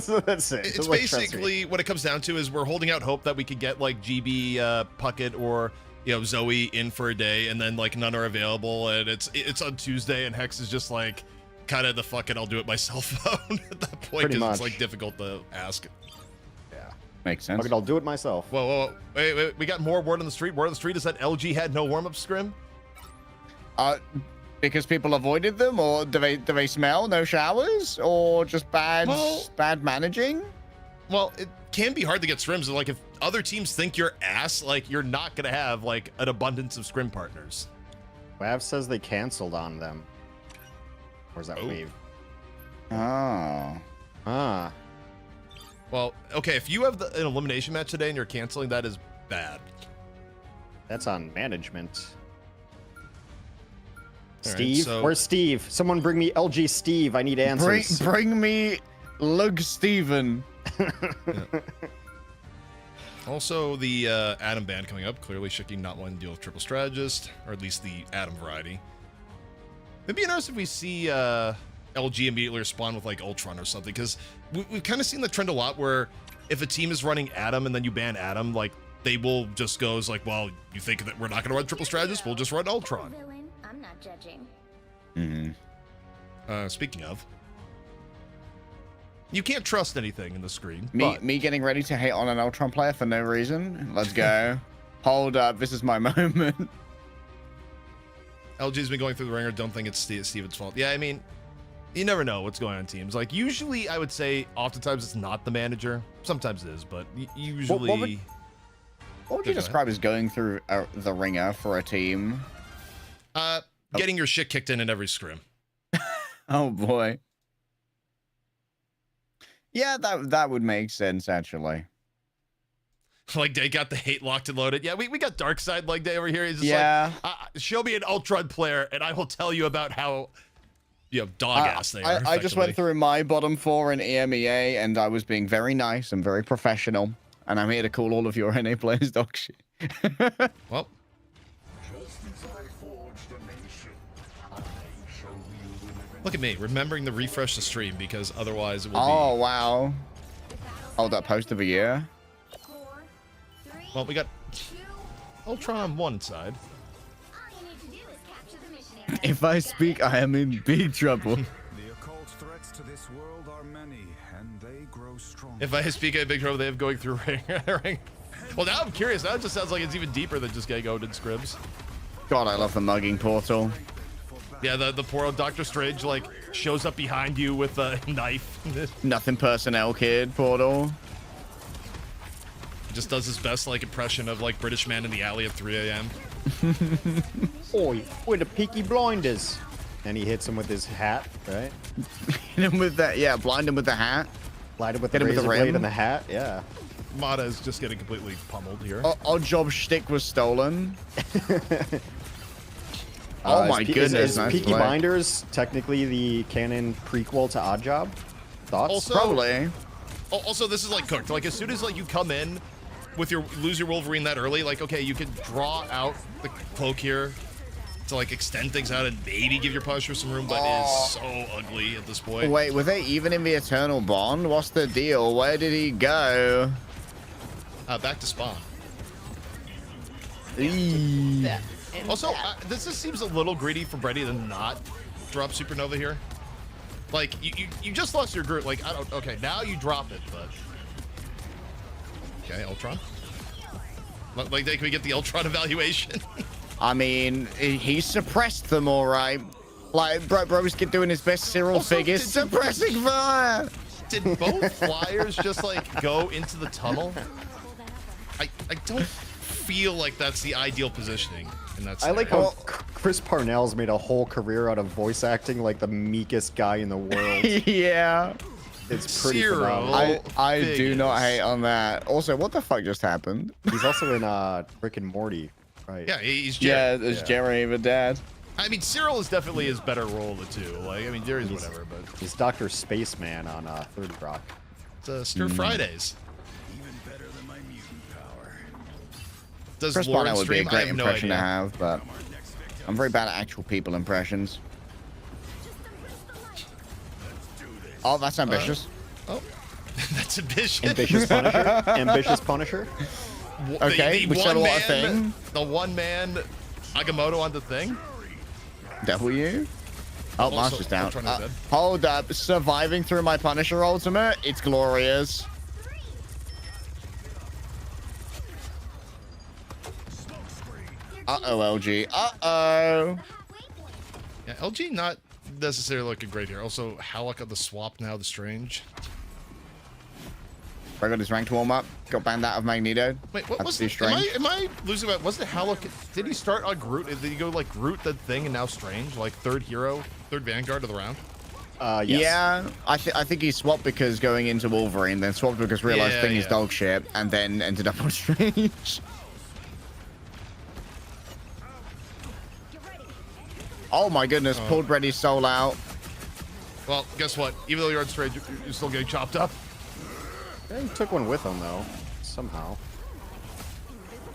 So that's it. It's like, basically what it comes down to is we're holding out hope that we could get like GB, Puckett, or you know Zoe in for a day, and then like none are available, and it's on Tuesday, and Hex is just like kind of the fuck it, I'll do it myself phone at that point because it's like difficult to ask. Yeah, makes sense. Fuck it, I'll do it myself. Whoa, wait, we got more word on the street. Word on the street is that LG had no warm-up scrim. Because people avoided them, or do they smell? No showers, or just bad managing? Well, it can be hard to get scrims. Like if other teams think you're ass, like you're not gonna have like an abundance of scrim partners. WAV says they canceled on them. Or is that Wave? Oh. Well, okay. If you have an elimination match today and you're canceling, that is bad. That's on management. Steve? Right, where's Steve? Someone bring me LG Steve. I need answers. Bring me Lug Steven. Also, the Adam ban coming up. Clearly, Shiki not wanting to deal with triple strategist, or at least the Adam variety. It'd be interesting if we see LG immediately respond with like Ultron or something, because we've kind of seen the trend a lot where if a team is running Adam and then you ban Adam, like they will just go as like, well, you think that we're not going to run triple strategist? We'll just run Ultron. I'm not judging. Speaking of, you can't trust anything in the screen. Me getting ready to hate on an Ultron player for no reason. Let's go. Hold up, this is my moment. LG's been going through the ringer. Don't think it's Steven's fault. Yeah, I mean, you never know what's going on in teams. Like usually, I would say oftentimes it's not the manager. Sometimes it is, but usually. What would you describe as going through the ringer for a team? Getting your shit kicked in every scrim. Oh boy. Yeah, that would make sense actually. Like they got the hate locked and loaded. Yeah, we got Dark Side leg day over here. He's just like, show me an Ultron player and I will tell you about how dog ass they are. I just went through my bottom 4 in EMEA and I was being very nice and very professional. And I'm here to call all of your NA players dog shit. Well. Look at me, remembering to refresh the stream because otherwise it will be... Oh, wow. Oh, that post of a year? Well, we got Ultron on one side. If I speak, I am in big trouble. The occult threats to this world are many, and they grow strong. If I speak, I'm in big trouble. They have going through ring. Well, now I'm curious. Now it just sounds like it's even deeper than just getting Odin scribs. God, I love the mugging portal. Yeah, the poor old Doctor Strange like shows up behind you with a knife. Nothing personnel, kid portal. He just does his best like impression of like British man in the alley at 3 a.m. Oi, with the Peaky Blinders. And he hits him with his hat, right? Hit him with that, yeah, blind him with the hat. Blind him with the razor blade and the hat, yeah. Mata is just getting completely pummeled here. Odd job shtick was stolen. Oh my goodness, Is nice Peaky play. Blinders technically the canon prequel to Oddjob? Thoughts? Also, Probably. Also, this is like cooked. Like as soon as like you come in with your lose your Wolverine that early, like okay, you can draw out the cloak here to like extend things out and maybe give your Punisher some room, but it is so ugly at this point. Wait, were they even in the Eternal Bond? What's the deal? Where did he go? Back to spawn. Eee. Also, this just seems a little greedy for Brady to not drop Supernova here. Like you just lost your Groot. Like I don't. Okay, now you drop it, but okay, Ultron. Like can we get the Ultron evaluation? I mean, he suppressed them all right. Like, bro's doing his best Cyril Also, figures, suppressing fire. Did both flyers just like go into the tunnel? I don't feel like that's the ideal positioning in that I scenario. like how Chris Parnell's made a whole career out of voice acting like the meekest guy in the world. Yeah. It's pretty Cyril. phenomenal. I do not Figures. hate on that. Also, what the fuck just happened? He's also in Rick and Morty, right? Yeah, he's Yeah, Jerry. there's Jerry the dad. I mean, Cyril is definitely his better role of the two. Like, I mean, Jerry's He's- whatever, but He's Dr. Spaceman on 30 Rock. it's Stir Fridays. Even better than my mutant power. Does Chris Lauren Parnell would be a stream? I great have no impression to idea. have, but I'm very bad at actual people impressions. Oh, that's ambitious. Oh, that's ambitious. Ambitious Punisher. Ambitious Punisher. Okay, we said a lot of thing. The one man Agamotto on the thing. W. Oh, Also, Master's down. Ultron is dead. Hold up. Surviving through my Punisher ultimate. It's glorious. Uh-oh, LG. Uh-oh. Yeah, LG not necessarily looking great here. Also, Halleck on the swap now, the Strange. I got his ranked warm up. Got banned out of Magneto. Wait, what That's was too it? strange. Am I losing my? Wasn't it Halleck? Did he start on Groot? Did he go like Groot, the thing, and now Strange? Like third hero, third Vanguard of the round? Yes. Yeah, I think he swapped because going into Wolverine, then swapped because realized Yeah, thing is yeah. dog shit, and then ended up on Strange. Oh my goodness, pulled Reddy's soul out. Well, guess what? Even though you're on Strange, you're still getting chopped up. Yeah, he took one with him, though. Somehow.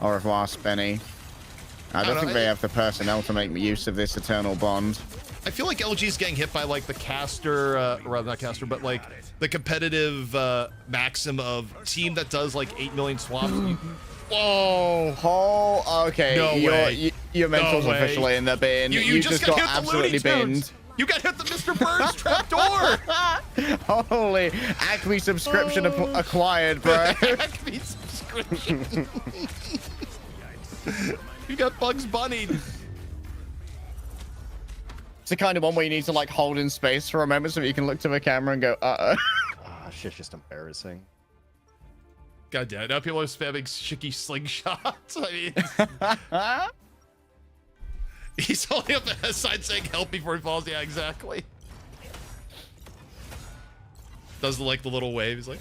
Au revoir, Spenny. I don't know, think they have the personnel to make use of this Eternal Bond. I feel like LG's getting hit by like the caster, rather not caster, but like the competitive maxim of team that does like 8 million swaps. Whoa! Oh, okay. No way. Your mental's No way. officially in the bin. You just got got hit the Looney absolutely Tunes. binned. You got hit the Mr. Burns trapdoor. Holy Acme subscription acquired, bro. Acme subscription. You got Bugs Bunny. It's the kind of one where you need to like hold in space for a moment so that you can look to the camera and go, uh-oh. Ah, shit's just embarrassing. God damn it. Now people are spamming Shicky slingshots. I mean, he's holding up the side saying help before he falls. Yeah, exactly. Does like the little wave. He's like,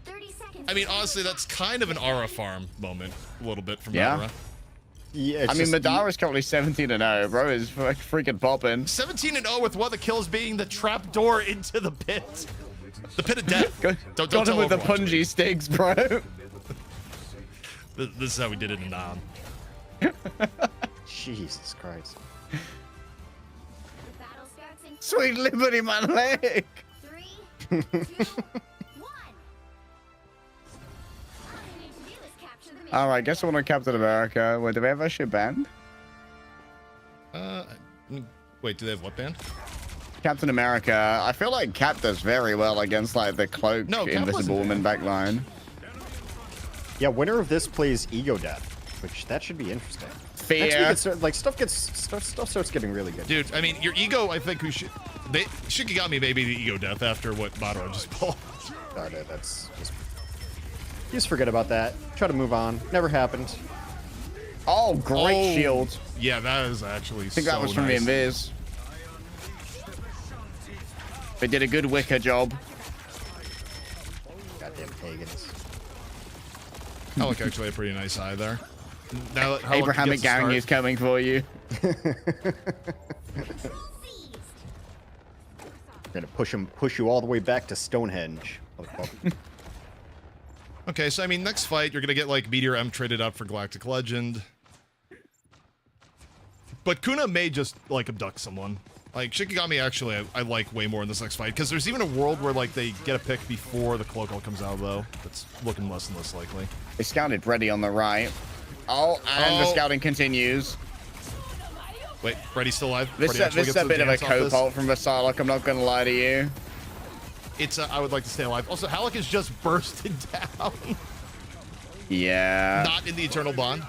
30 seconds. I mean, honestly, that's kind of an Aura farm moment, a little bit from Yeah. Aura. Yeah, it's I mean, just- Madara's currently 17-0, bro. Is freaking popping. 17-0 with one of the kills being the trap door into the pit. The pit of death. Don't Got him tell with the Overwatch. punji sticks, bro. This is how we did it in Nam. Jesus Christ. The battle starts in Sweet liberty, my leg. 3, 2, 1. All you need to do is capture the mission. All right, guess I want to Captain America. Wait, do they have that shit banned? Wait, do they have what band? Captain America. I feel like Cap does very well against like the cloak No, Cap Invisible wasn't Woman backline. Yeah, winner of this plays Ego Death, which that should be interesting. Next week, Fear. stuff starts getting really good. Dude, I mean, your ego, I think we should... Shikigami may be the ego death after what Madara just pulled. That's just forget about that. Try to move on. Never happened. Oh, great shield. Yeah, that is actually I think that was from nice. the Invis. They did a good Wicker job. Goddamn pagans. Halleck actually had a pretty nice eye there. Now that Halleck Abrahamic gets a gang start- is coming for you. We're gonna push you all the way back to Stonehenge. motherfucker. Okay, so I mean, next fight, you're gonna get like Meteor M traded up for Galactic Legend. But Kuna may just like abduct someone. Like Shikigami actually I like way more in this next fight, because there's even a world where like they get a pick before the cloak all comes out though. That's looking less and less likely. They scouted ready on the right. Oh, and the scouting continues. Wait, Freddy's still alive? This Freddy actually is gets a the bit of a dance off this. co-fault from Vasalak, I'm not gonna lie to you. It's I would like to stay alive. Also, Halleck is just bursted down. Yeah. Not in the Eternal Bond.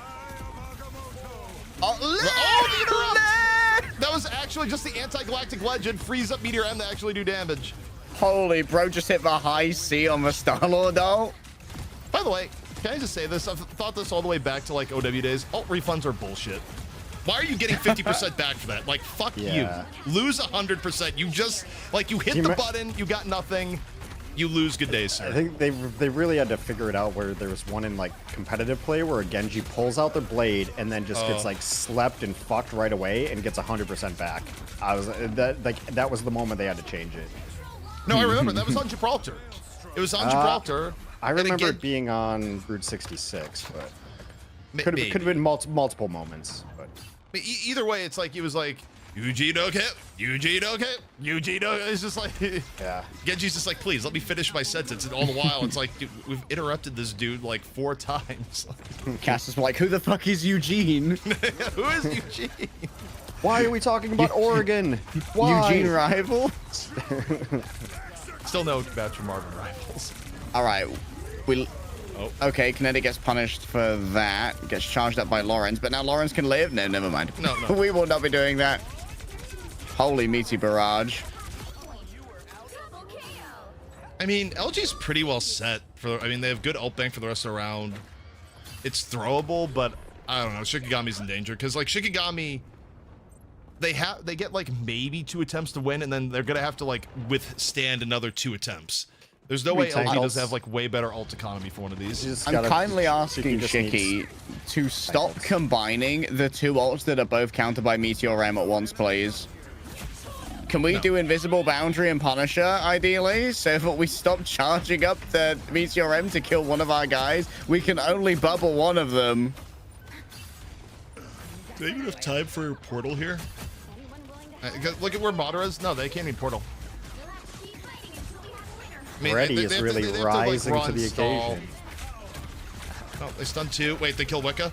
Oh, the interrupt! That was actually just the anti-galactic legend frees up Meteor M to actually do damage. Holy bro, just hit the high C on the Star-Lord though. By the way, can I just say this? I've thought this all the way back to like OW days. Alt refunds are bullshit. Why are you getting 50% back for that? Like, fuck Yeah. you. Lose 100%. You just, like, you hit the button, you got nothing, you lose. Good day, sir. I think they really had to figure it out where there was one in like competitive play where a Genji pulls out their blade and then just gets like slept and fucked right away and gets 100% back. I was that was the moment they had to change it. No, I remember. That was on Gibraltar. It was on Gibraltar. I and remember again- it being on Route 66, but could maybe. have been multiple moments. But Either way, it's like he was like, Eugene, okay, Eugene, okay, Eugene, okay. It's just like, yeah. Genji's just like, please let me finish my sentence. And all the while, it's like, dude, we've interrupted this dude like 4 times. Cass is like, who the fuck is Eugene? Who is Eugene? Why are we talking about Oregon? Why? Eugene rival? Still no match for Marvin Rivals. All right, we. Oh. Okay, Kinetic gets punished for that. Gets charged up by Lawrence, but now Lawrence can live. No, never mind. No. We will not be doing that. Holy meaty barrage. I mean, LG's pretty well set for. I mean, they have good ult bank for the rest of the round. It's throwable, but I don't know. Shikigami's in danger because like Shikigami, they get like maybe 2 attempts to win, and then they're gonna have to like withstand another 2 attempts. There's no way LG does have like way better ult economy for one of these. I'm kindly asking just Shiki to stop combining the 2 ults that are both countered by Meteor M at once, please. Can we do Invisible Boundary and Punisher, ideally, so that we stop charging up the Meteor M to kill one of our guys? We can only bubble one of them. Do they even have time for Portal here? Look at where Madara is. No, they can't need Portal. I mean, Freddy is they have to- really they have to, like, rising to run, the stall. occasion. Oh, they stunned 2. Wait, they kill Wicca?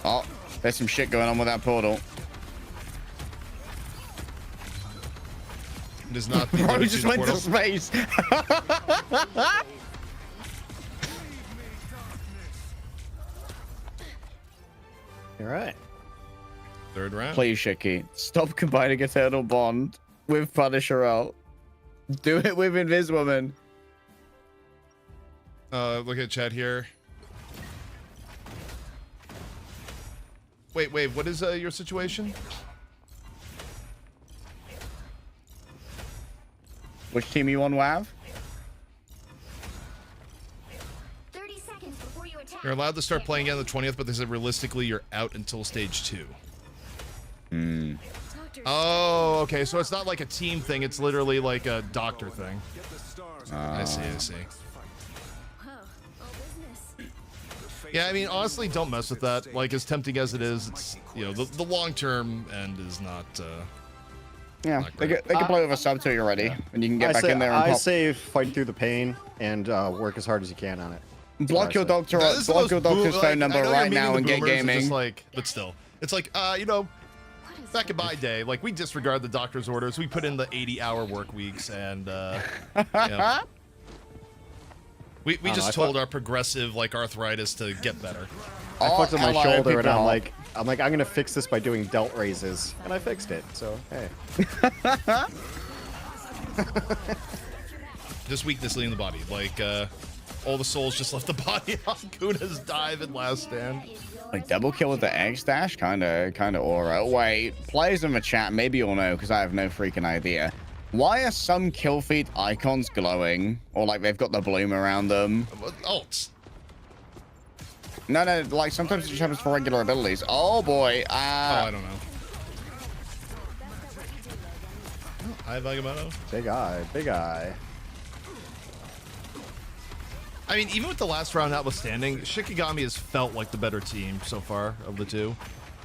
Oh, there's some shit going on with that portal. It is not the Bro, ability just to went to Portal. space. All right. 3rd round. Please, Shiki, stop combining Eternal Bond with Punisher ult. Do it with Inviswoman. Look at chat here. Wait, what is your situation? Which team you on, WAV? 30 seconds before you attack. You're allowed to start playing again on the 20th, but they said realistically you're out until stage 2. Oh, okay. So it's not like a team thing. It's literally like a doctor thing. I see. Yeah, I mean, honestly, don't mess with that. Like, as tempting as it is, it's, you know, the long-term end is not... Yeah, Not they great. can play with a sub to you already, and you can get back in there and I pop. say fight through the pain and work as hard as you can on it. Block your doctor, That is the block most your doctor's boom- phone like, number I know you're right meeting now the and get boomers, it's gaming. Just like, but still, it's like, you know, back in my day, like we disregard the doctor's orders. We put in the 80-hour work weeks, and you know, we just told our progressive like arthritis to get better. I fucked up my ally shoulder and people. I'm like, I'm gonna fix this by doing delt raises, and I fixed it. So hey. Just weakness leaving the body, like all the souls just left the body on Kuna's dive and last stand. Like double kill with the X dash, kind of aura. Wait, players in the chat, maybe you'll know because I have no freaking idea. Why are some kill feed icons glowing? Or like they've got the bloom around them? Ults. No, like sometimes it just happens for regular abilities. Oh boy. Oh, I don't know. Hi, Vagabondo. Big eye, big eye. I mean, even with the last round notwithstanding, Shikigami has felt like the better team so far of the two.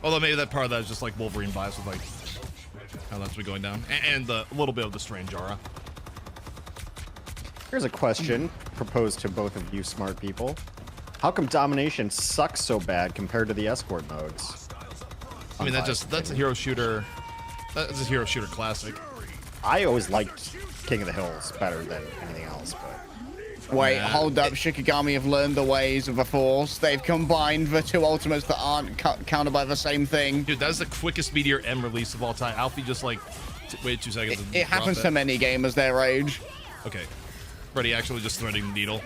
Although maybe that part of that is just like Wolverine bias with like how that's been going down. And a little bit of the strange aura. Here's a question proposed to both of you smart people. How come domination sucks so bad compared to the escort modes? I mean, that's a hero shooter. That's a hero shooter classic. I always liked King of the Hills better than anything else, but... Wait, hold up. Shikigami have learned the ways of the Force. They've combined the two ultimates that aren't countered by the same thing. Dude, that's the quickest Meteor M release of all time. Alfie just like wait 2 seconds. It happens to many gamers their age. Okay. Freddy actually just threading the needle.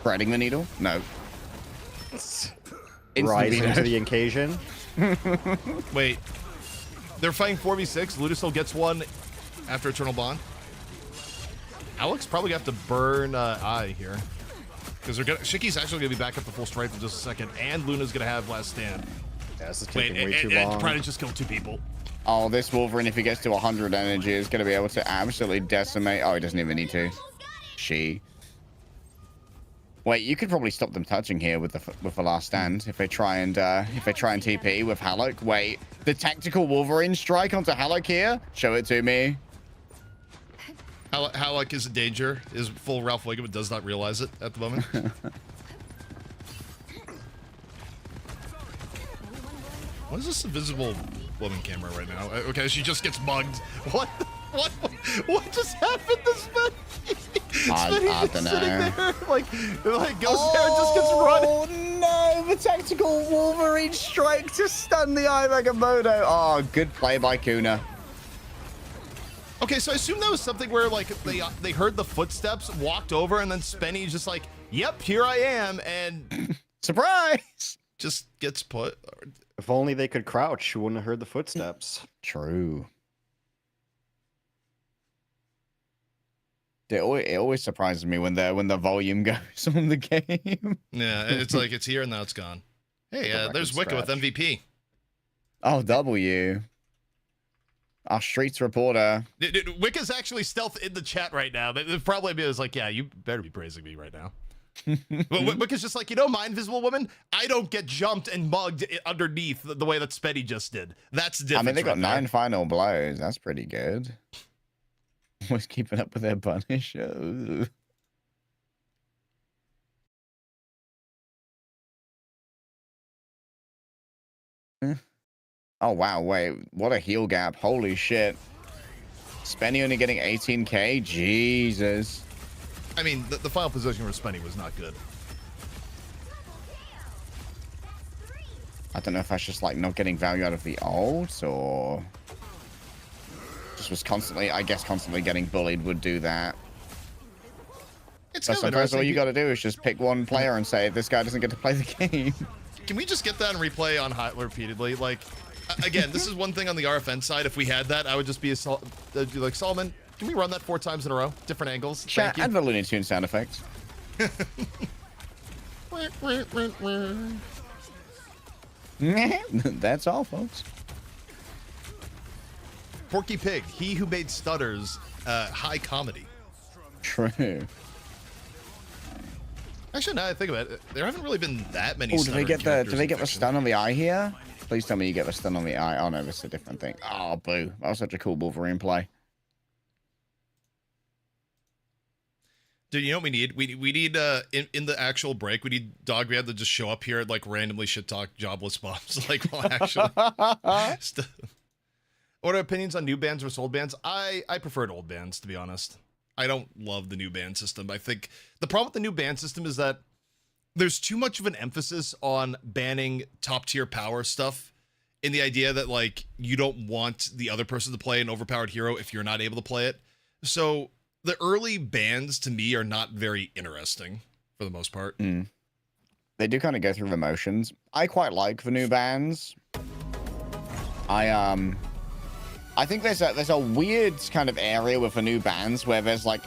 Threading the needle? No. Rising to the occasion. Wait. They're fighting 4v6. Ludicel gets one after Eternal Bond. Alex probably gonna have to burn Eye here. Because Shiki's actually gonna be back up to full strength in just a second, and Luna's gonna have last stand. Yeah, this is taking way too long. Probably just killed 2 people. Oh, this Wolverine, if he gets to 100 energy, is gonna be able to absolutely decimate. Oh, he doesn't even need to. Wait, you could probably stop them touching here with the last stand if they try and TP with Halleck. Wait, the tactical Wolverine strike onto Halleck here? Show it to me. Halleck is a danger. Is full Ralph Wiggum, but does not realize it at the moment. What is this invisible woman camera right now? Okay, she just gets mugged. What just happened to Spenny? I don't know. Sitting there, like goes there and just gets run. Oh no, the tactical Wolverine strike to stun the Eye Megamoto. Oh, good play by Kuna. Okay, so I assume that was something where like they heard the footsteps, walked over, and then Spenny's just like, "Yep, here I am," and surprise, just gets put. If only they could crouch, she wouldn't have heard the footsteps. True. It always surprises me when the volume goes on the game. Yeah, it's like it's here and now it's gone. Hey, there's Wicca with MVP. Oh, W. Our Streets reporter. Dude, Wicca's actually stealth in the chat right now. They'd probably be like, yeah, you better be praising me right now. But Wicca's just like, my Invisible Woman, I don't get jumped and mugged underneath the way that Spenny just did. That's different. I mean, they got 9 final blows. That's pretty good. Always keeping up with their punish. Oh, wow. Wait, what a heal gap. Holy shit. Spenny only getting 18k? Jesus. I mean, the final position for Spenny was not good. I don't know if that's just like not getting value out of the ult or just was constantly getting bullied would do that. It's but sometimes all you got to do is just pick one player and say, this guy doesn't get to play the game. Can we just get that and replay on high repeatedly? Like, again, this is one thing on the RFN side. If we had that, I would just be like, Solomon, can we run that 4 times in a row? Different angles. Chat, add the Looney Tunes sound effects. That's all, folks. Porky Pig, he who made stutters, high comedy. True. Actually, now that I think about it, there haven't really been that many. Oh, do they get the stun on the Eye here? Please tell me you get the stun on the Eye. Oh no, this is a different thing. Oh boo! That was such a cool Wolverine play. Dude, you know what we need? We need in the actual break, we need Dogman to just show up here and like randomly shit talk jobless bums. Like, well, actually. What are opinions on new bands versus old bands? I preferred old bands, to be honest. I don't love the new band system. I think the problem with the new band system is that there's too much of an emphasis on banning top tier power stuff in the idea that like you don't want the other person to play an overpowered hero if you're not able to play it. So the early bans to me are not very interesting for the most part. They do kind of go through the motions. I quite like the new bans. I I think there's a weird kind of area with the new bans where there's like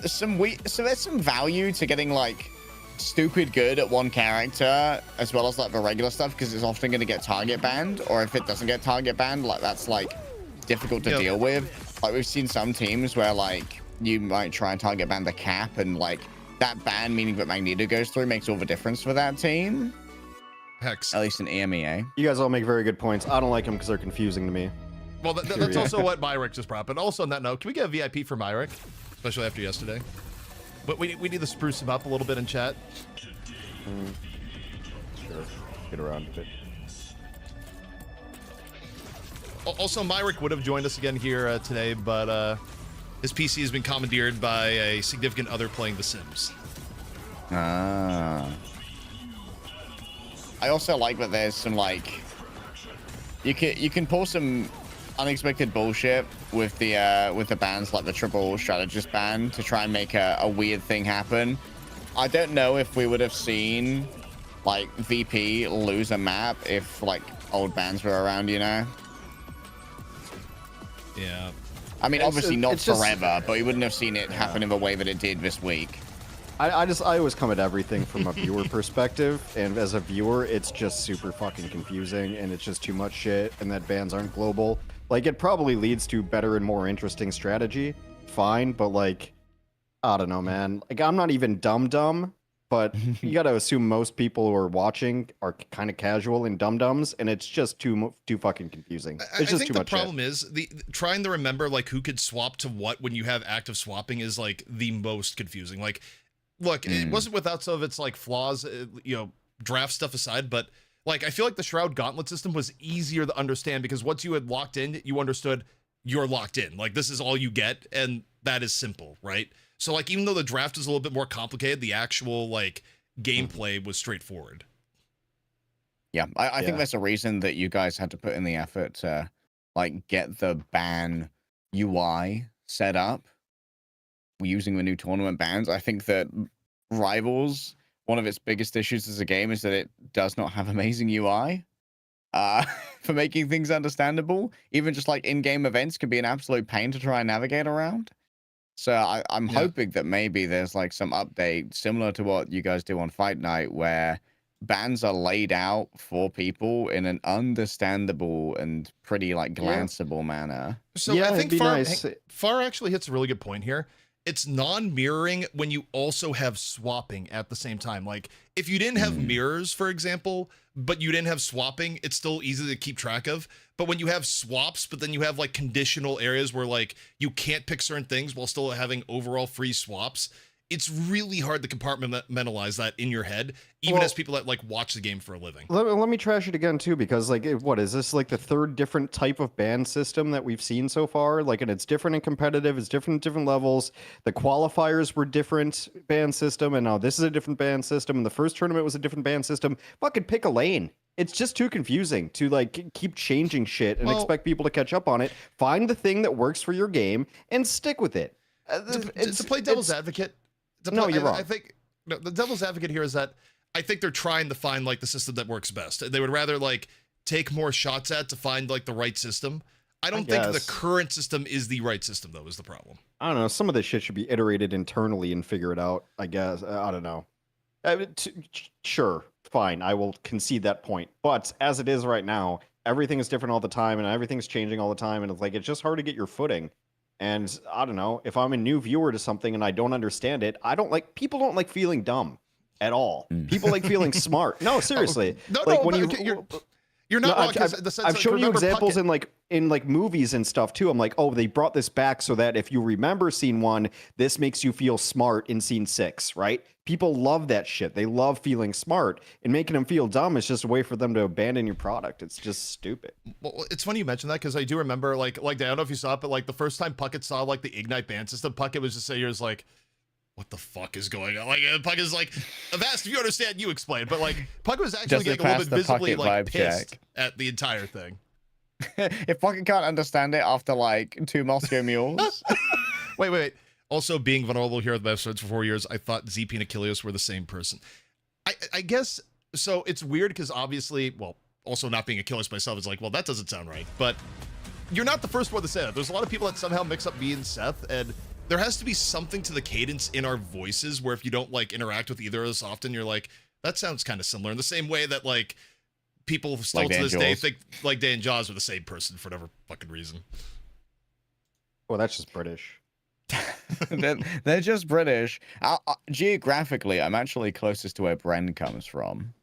there's some value to getting like stupid good at one character as well as like the regular stuff, because it's often going to get target banned, or if it doesn't get target banned, like that's like difficult to deal with. Like we've seen some teams where like you might try and target ban the cap, and like that ban, meaning that Magneto goes through, makes all the difference for that team. Hex. At least in EMEA. You guys all make very good points. I don't like them because they're confusing to me. Well, that's also what Myrick just brought. But also on that note, can we get a VIP for Myrick, especially after yesterday? But we need to spruce him up a little bit in chat. Sure, get around to it. Also, Myrick would have joined us again here today, but his PC has been commandeered by a significant other playing The Sims. Ah. I also like that there's some like you can pull some unexpected bullshit with the bans, like the triple strategist ban, to try and make a weird thing happen. I don't know if we would have seen like VP lose a map if like old bans were around, you know? Yeah. I mean, obviously not forever, but we wouldn't have seen it happen in the way that it did this week. I always come at everything from a viewer perspective, and as a viewer, it's just super fucking confusing, and it's just too much shit, and that bans aren't global. Like, it probably leads to better and more interesting strategy, fine, but like, I don't know, man. Like, I'm not even dumb, but you gotta assume most people who are watching are kind of casual and dum-dums, and it's just too fucking confusing. It's just too much shit. I think the problem is trying to remember like who could swap to what when you have active swapping is like the most confusing. Like, look, it wasn't without some of its like flaws, you know, draft stuff aside, but like I feel like the Shroud Gauntlet system was easier to understand because once you had locked in, you understood you're locked in. Like this is all you get, and that is simple, right? So like even though the draft is a little bit more complicated, the actual like gameplay was straightforward. Yeah, I think there's a reason that you guys had to put in the effort to like get the ban UI set up using the new tournament bans. I think that Rivals, one of its biggest issues as a game is that it does not have amazing UI for making things understandable. Even just like in-game events can be an absolute pain to try and navigate around. So I'm hoping that maybe there's like some update similar to what you guys do on Fight Night, where bans are laid out for people in an understandable and pretty like glanceable manner. So I think Far actually hits a really good point here. It's non-mirroring when you also have swapping at the same time. Like if you didn't have mirrors, for example, but you didn't have swapping, it's still easy to keep track of. But when you have swaps, but then you have like conditional areas where like you can't pick certain things while still having overall free swaps, it's really hard to compartmentalize that in your head, even as people that like watch the game for a living. Let me trash it again too, because like, what is this, like the third different type of ban system that we've seen so far? Like, and it's different and competitive. It's different at different levels. The qualifiers were different ban system, and now this is a different ban system. And the first tournament was a different ban system. Fucking pick a lane. It's just too confusing to like keep changing shit and expect people to catch up on it. Find the thing that works for your game and stick with it. To play devil's advocate. No, you're wrong. I think the devil's advocate here is that I think they're trying to find like the system that works best. They would rather like take more shots at to find like the right system. I don't think the current system is the right system though, is the problem. I don't know. Some of this shit should be iterated internally and figure it out, I guess. I don't know. Sure, fine. I will concede that point. But as it is right now, everything is different all the time and everything's changing all the time. And it's like, it's just hard to get your footing. And I don't know, if I'm a new viewer to something and I don't understand it, people don't like feeling dumb at all. People like feeling smart. No, seriously. You're not wrong. I've shown you examples in like movies and stuff too. I'm like, oh, they brought this back so that if you remember scene 1, this makes you feel smart in scene 6, right? People love that shit. They love feeling smart, and making them feel dumb is just a way for them to abandon your product. It's just stupid. Well, it's funny you mentioned that because I do remember like I don't know if you saw it, but like the first time Puckett saw like the Ignite ban system, Puckett was just saying, "Here's like, what the fuck is going on?" Like Puckett is like, Avast, if you understand, you explain. But like Puckett was actually getting a little bit visibly like pissed at the entire thing. If Puckett can't understand it after like 2 Moscow Mules. Wait. Also, being vulnerable here at the episodes for 4 years, I thought ZP and Achilles were the same person. I guess, so it's weird because obviously, well, also not being Achilles myself is like, well, that doesn't sound right. But you're not the first one to say that. There's a lot of people that somehow mix up me and Seth, and there has to be something to the cadence in our voices where if you don't like interact with either of us often, you're like, that sounds kind of similar. In the same way that like people still Like to this Dan day Jaws. think like Dan and Jaws are the same person for whatever fucking reason. Well, that's just British. They're just British. Geographically, I'm actually closest to where Bren comes from.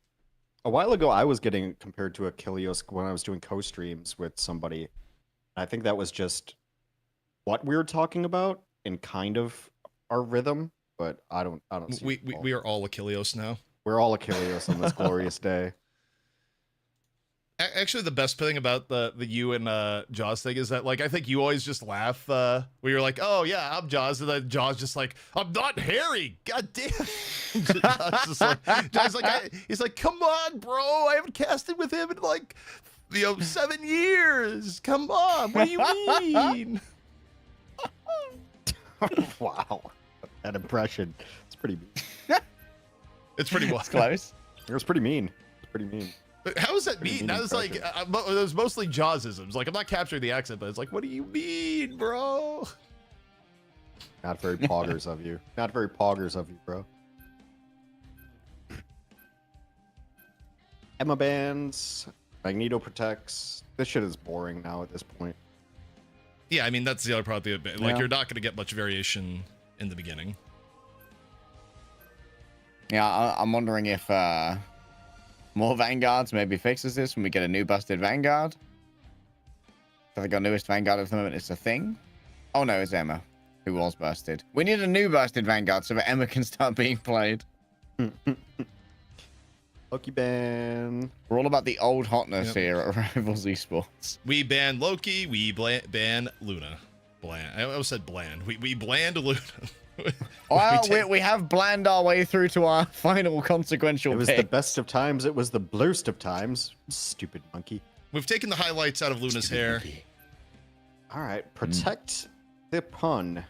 A while ago, I was getting compared to Achilleos when I was doing co-streams with somebody. I think that was just what we were talking about and kind of our rhythm, but I don't see We are all Achilleos now. we're all Achilleos on this glorious day. Actually, the best thing about the you and Jaws thing is that like I think you always just laugh where you're like, oh yeah, I'm Jaws, and then Jaws just like, I'm not Harry. God damn. He's like, come on, bro. I haven't casted with him in like 7 years. Come on. What do you mean? Wow, that impression. It's pretty mean. It's pretty wild. It's close. It was pretty mean. It's pretty mean. But how is that Pretty mean? mean That was like, it was mostly Jaws-isms. Like, I'm not capturing the accent, but it's like, what do you mean, bro? Not very poggers of you. Not very poggers of you, bro. Emma bands, Magneto protects. This shit is boring now at this point. Yeah, I mean, that's the other part of the bit. Like, Yeah. you're not going to get much variation in the beginning. Yeah, I'm wondering if more Vanguards maybe fixes this when we get a new busted Vanguard. I think our newest Vanguard at the moment is a thing. Oh no, it's Emma, who was busted. We need a new busted Vanguard so that Emma can start being played. Loki ban. We're all about the old hotness Yep. here at Rivals Esports. We ban Loki. We ban Luna. Bland. I almost said bland. We bland Luna. Well, take- we have bland our way through to our final consequential It was pick. the best of times. It was the blurst of times. Stupid monkey. We've taken the highlights out of Luna's hair. All right, protect the pun.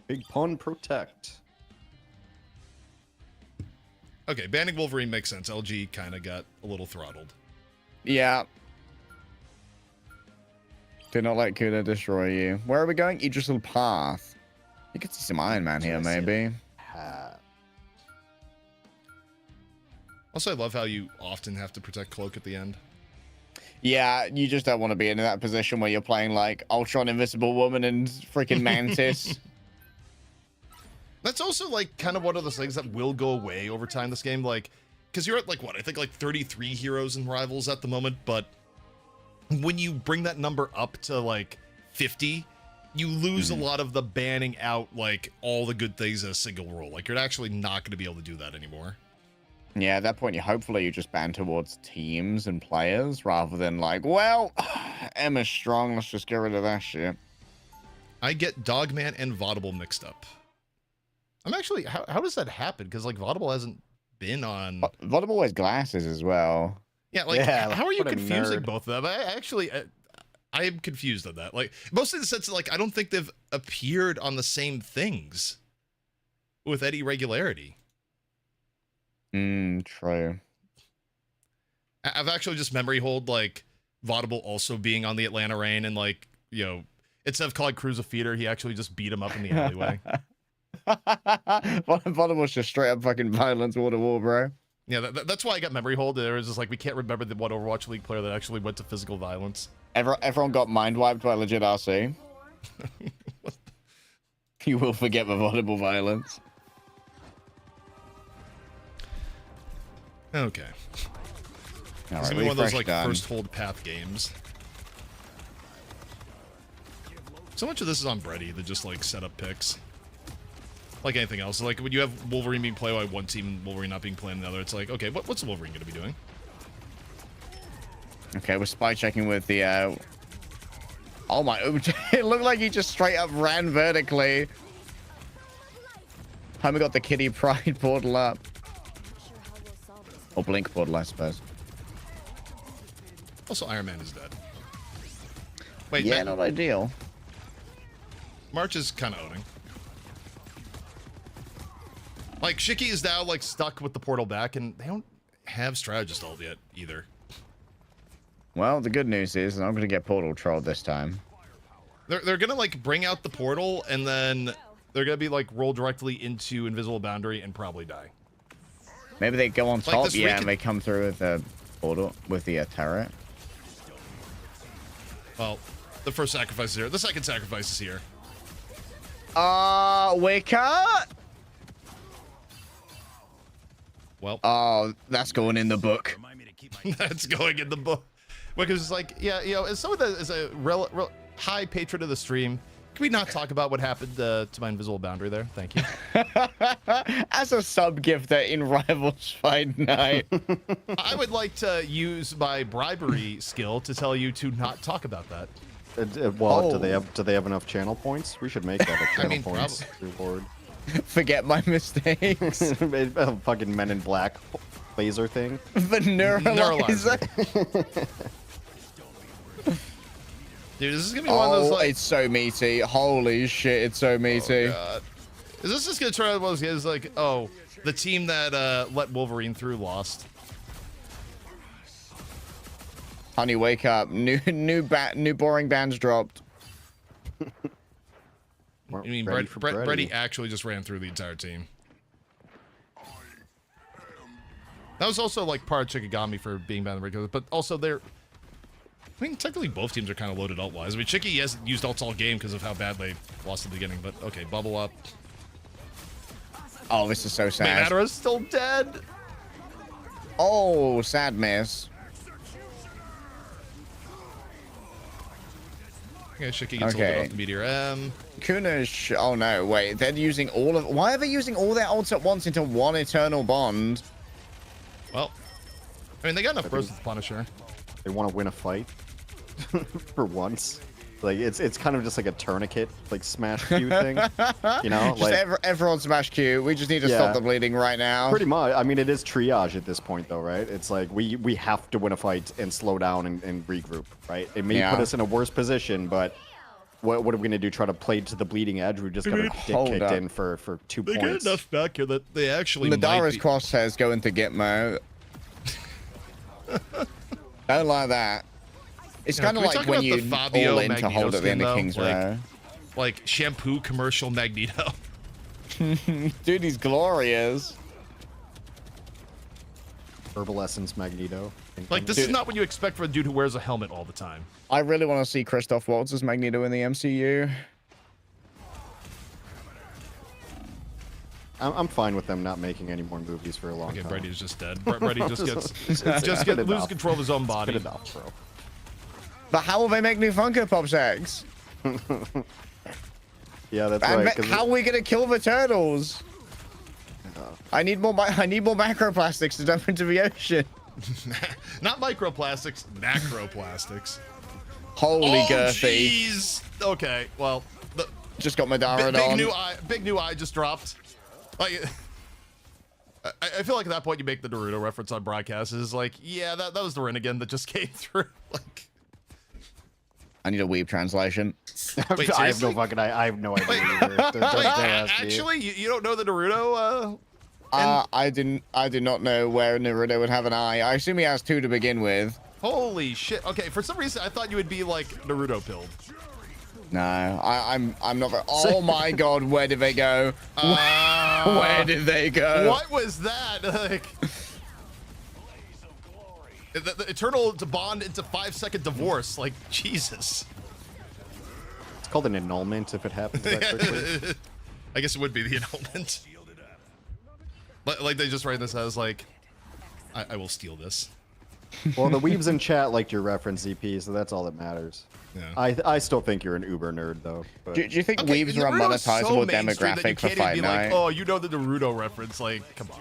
Big pun, protect. Okay, banning Wolverine makes sense. LG kind of got a little throttled. Yeah. Do not let Kuda destroy you. Where are we going? Idrisil Path. You could see some Iron Man here, maybe. Also, I love how you often have to protect Cloak at the end. Yeah, you just don't want to be in that position where you're playing like Ultron, Invisible Woman, and freaking Mantis. That's also like kind of one of those things that will go away over time. This game, like, because you're at like what I think like 33 heroes and rivals at the moment, but when you bring that number up to like 50, you lose a lot of the banning out like all the good things in a single role. Like you're actually not going to be able to do that anymore. Yeah, at that point, hopefully you just ban towards teams and players rather than like, well, Emma's strong, let's just get rid of that shit. I get Dogman and Vaudable mixed up. I'm actually, how does that happen? Because like Vaudable hasn't been on. Vaudable wears glasses as well. Yeah, like Yeah, how are you what a confusing nerd. both of them? I am confused on that. Like mostly in the sense that like I don't think they've appeared on the same things with any regularity. True. I've actually just memory hold like Vaudable also being on the Atlanta Rain and like, you know, instead of calling Cruz a feeder, he actually just beat him up in the alleyway. Vaudable's just straight up fucking violence wall to wall, bro. Yeah, that's why I got memory hold. There was just like we can't remember the one Overwatch League player that actually went to physical violence. Everyone got mind wiped by legit RC. You will forget the Vaudable violence. Okay. All It's right, gonna be one of those refresh like done. first hold path games. So much of this is on Brady that just like set up picks. Like anything else. Like when you have Wolverine being played by one team and Wolverine not being played by another, it's like, okay, what's Wolverine gonna be doing? Okay, we're spy checking with the oh my, it looked like he just straight up ran vertically. Homie got the Kitty Pride portal up. Or Blink portal, I suppose. Also, Iron Man is dead. Wait, Yeah, Matt, not ideal. March is kind of owning. Like, Shiki is now, like, stuck with the portal back, and they don't have Strategist ult yet, either. Well, the good news is I'm going to get portal trolled this time. They're gonna like bring out the portal and then they're gonna be like roll directly into invisible boundary and probably die. Maybe they go on Like top, this yeah, and they come through with the portal with the turret. Well, the first sacrifice is here. The second sacrifice is here. We're cut. Well, oh, that's going in the book. that's going in the book. Because it's like, yeah, you know, as someone that is a high patron of the stream, can we not talk about what happened to my invisible boundary there? Thank you. As a sub gifter in Rivals Fight Night. I would like to use my bribery skill to tell you to not talk about that. Well, do they have enough channel points? We should make that a channel points reward. Forget my mistakes. Fucking Men in Black laser thing. The neuralizer. Dude, this is gonna be one of those like... it's so meaty. Holy shit, it's so meaty. Oh, God. Is this just gonna turn out one of those games like, oh, the team that let Wolverine through lost? Honey, wake up. New boring bands dropped. I mean, Brady actually just ran through the entire team. That was also like part of Chikigami for being bad in the regular, but also they're... I mean, technically both teams are kind of loaded ult-wise. I mean, Chicky hasn't used ults all game because of how bad they lost at the beginning, but okay, bubble up. Oh, this is so sad. Madara's still dead. Oh, sad miss. Okay, Chicky gets a little bit off the Meteor M. Kuna's... Oh, no, wait. They're using all of... Why are they using all their ults at once into one eternal bond? Well, I mean, they got enough bursts with the Punisher. They want to win a fight for once. Like it's kind of just like a tourniquet, like smash Q thing. You know, just like everyone smash Q. We just need to stop the bleeding right now. Pretty much. I mean, it is triage at this point, though, right? It's like we have to win a fight and slow down and regroup, right? It may put us in a worse position, but what are we gonna do? Try to play to the bleeding edge? We just got a dick kicked in for 2 points. They get enough back here that they actually. Madara's crosshairs going to Gitmo. Don't like that. It's kind of like when you all in to hold at the end of King's Row. Like shampoo commercial Magneto. Dude, he's glorious. Herbal Essence Magneto. Like, this is not what you expect from a dude who wears a helmet all the time. I really want to see Christoph Waltz as Magneto in the MCU. I'm fine with them not making any more movies for a long time. Okay, Brady's just dead. Brady just loses control of his own body. It's good enough, bro. But how will they make new Funko Pop Sacks? Yeah, that's right. How are we gonna kill the turtles? I need more macroplastics to dump into the ocean. Not microplastics, macroplastics. Holy girthy. Jeez. Okay, well, just got Madara on. Big new eye just dropped. Like, I feel like at that point you make the Naruto reference on broadcast. Is like, yeah, that was the Rinnegan that just came through. Like, I need a weeb translation. Wait, I have no fucking. I have no idea. Actually, you don't know the Naruto? I did not know where Naruto would have an eye. I assume he has two to begin with. Holy shit! Okay, for some reason I thought you would be like Naruto pilled. No, I'm not. Oh my god, where did they go? Where did they go? What was that? Like, the eternal to bond into 5-second divorce. Like, Jesus. It's called an annulment if it happens that quickly. I guess it would be the annulment. Like they just write this as like, I will steal this. Well, the weebs in chat liked your reference, ZP, so that's all that matters. Yeah. I still think you're an uber nerd, though. But... Do you think weebs are a monetizable demographic for Fight Night? Like, oh, you know the Naruto reference? Like, come on.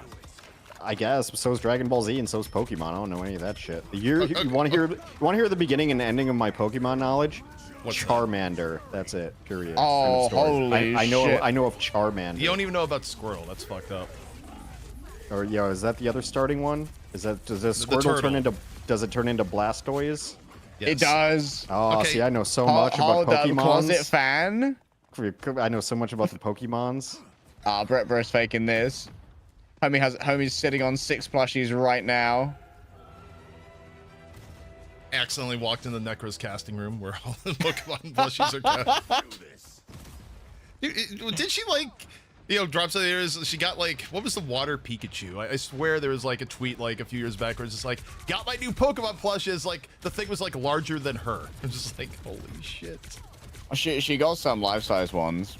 I guess. So's Dragon Ball Z and so's Pokemon. I don't know any of that shit. You want to hear the beginning and ending of my Pokemon knowledge? What's Charmander. That? That's it. Period. Oh, holy shit. I know of Charmander. You don't even know about Squirtle. That's fucked up. Or yeah, is that the other starting one? Does Squirtle turn into? Does it turn into Blastoise? Yes. It does. Oh, okay. See, I know so much about Pokemon. Closet fan. I know so much about the Pokemons. Brett Bro's faking this. Homie's sitting on 6 plushies right now. accidentally walked into Necro's casting room where all the Pokemon plushies are kept. Did she like, you know, drops of the ears? She got like, what was the water Pikachu? I swear there was like a tweet like a few years back where it's just like, got my new Pokemon plushes. Like the thing was like larger than her. I'm just like, holy shit. She got some life-size ones.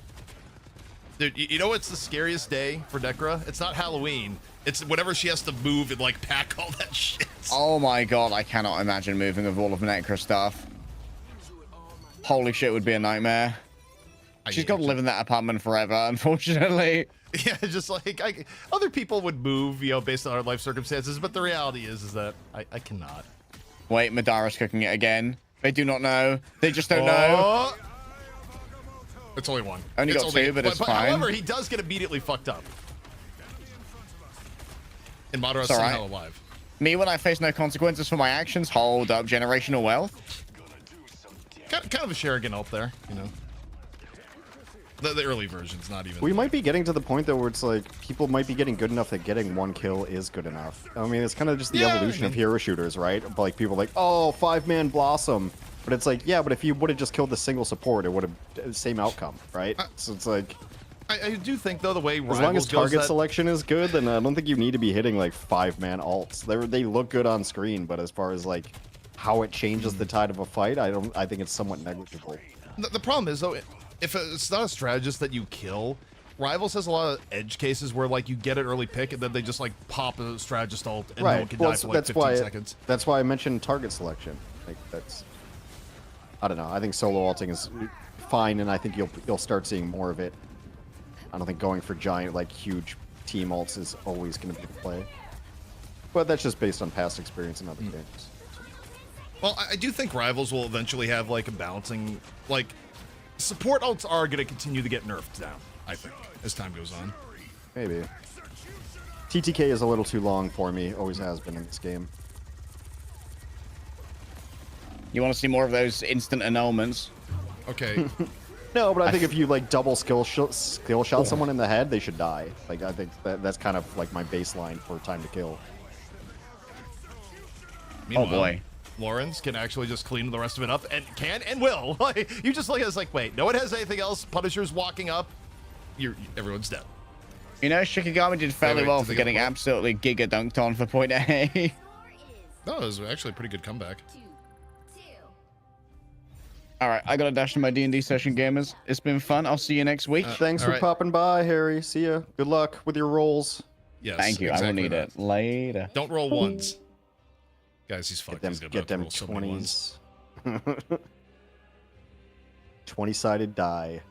Dude, you know what's the scariest day for Necra? It's not Halloween. It's whenever she has to move and like pack all that shit. Oh my god, I cannot imagine moving with all of Necra stuff. Holy shit, would be a nightmare. She's got to live in that apartment forever, unfortunately. Yeah, just like other people would move, you know, based on our life circumstances, but the reality is that I cannot. Wait, Madara's cooking it again. They do not know. They just don't know. It's only one. Only got two, but it's fine. However, he does get immediately fucked up. And Madara's somehow alive. Me, when I face no consequences for my actions, hold up, generational wealth. Kind of a Shuriken ult there, you know. The early version's not even. We might be getting to the point though where it's like people might be getting good enough that getting one kill is good enough. I mean, it's kind of just the evolution of hero shooters, right? Like people are like, oh, 5-man Blossom. But it's like, yeah, but if you would have just killed the single support, it would have same outcome, right? So it's like, I do think though the way as long as target selection is good, then I don't think you need to be hitting like 5-man ults. They look good on screen, but as far as like how it changes the tide of a fight, I think it's somewhat negligible. The problem is though, if it's not a strategist that you kill, Rivals has a lot of edge cases where like you get an early pick and then they just like pop a strategist ult and no one can die for like 15 seconds. That's why I mentioned target selection. Like that's, I don't know. I think solo ulting is fine, and I think you'll start seeing more of it. I don't think going for giant like huge team ults is always going to be the play. But that's just based on past experience in other games. Well, I do think Rivals will eventually have like a balancing, like support ults are going to continue to get nerfed down, I think, as time goes on. Maybe. TTK is a little too long for me, always has been in this game. You want to see more of those instant annulments? Okay. No, but I think if you like double skill shot someone in the head, they should die. Like I think that's kind of like my baseline for time to kill. Meanwhile, oh boy. Lawrence can actually just clean the rest of it up and can and will. Like, you just look at it, it's like, wait, no one has anything else. Punisher's walking up. Everyone's dead. You know, Shikigami did fairly well for getting absolutely giga dunked on for point A. No, it was actually a pretty good comeback. All right, I got to dash to my D&D session, gamers. It's been fun. I'll see you next week. Thanks for popping by, Harry. See ya. Good luck with your rolls. Yes. Thank you. Exactly I will need it later. Don't roll ones. Guys, he's fucked. Get them 20s. 20-sided die.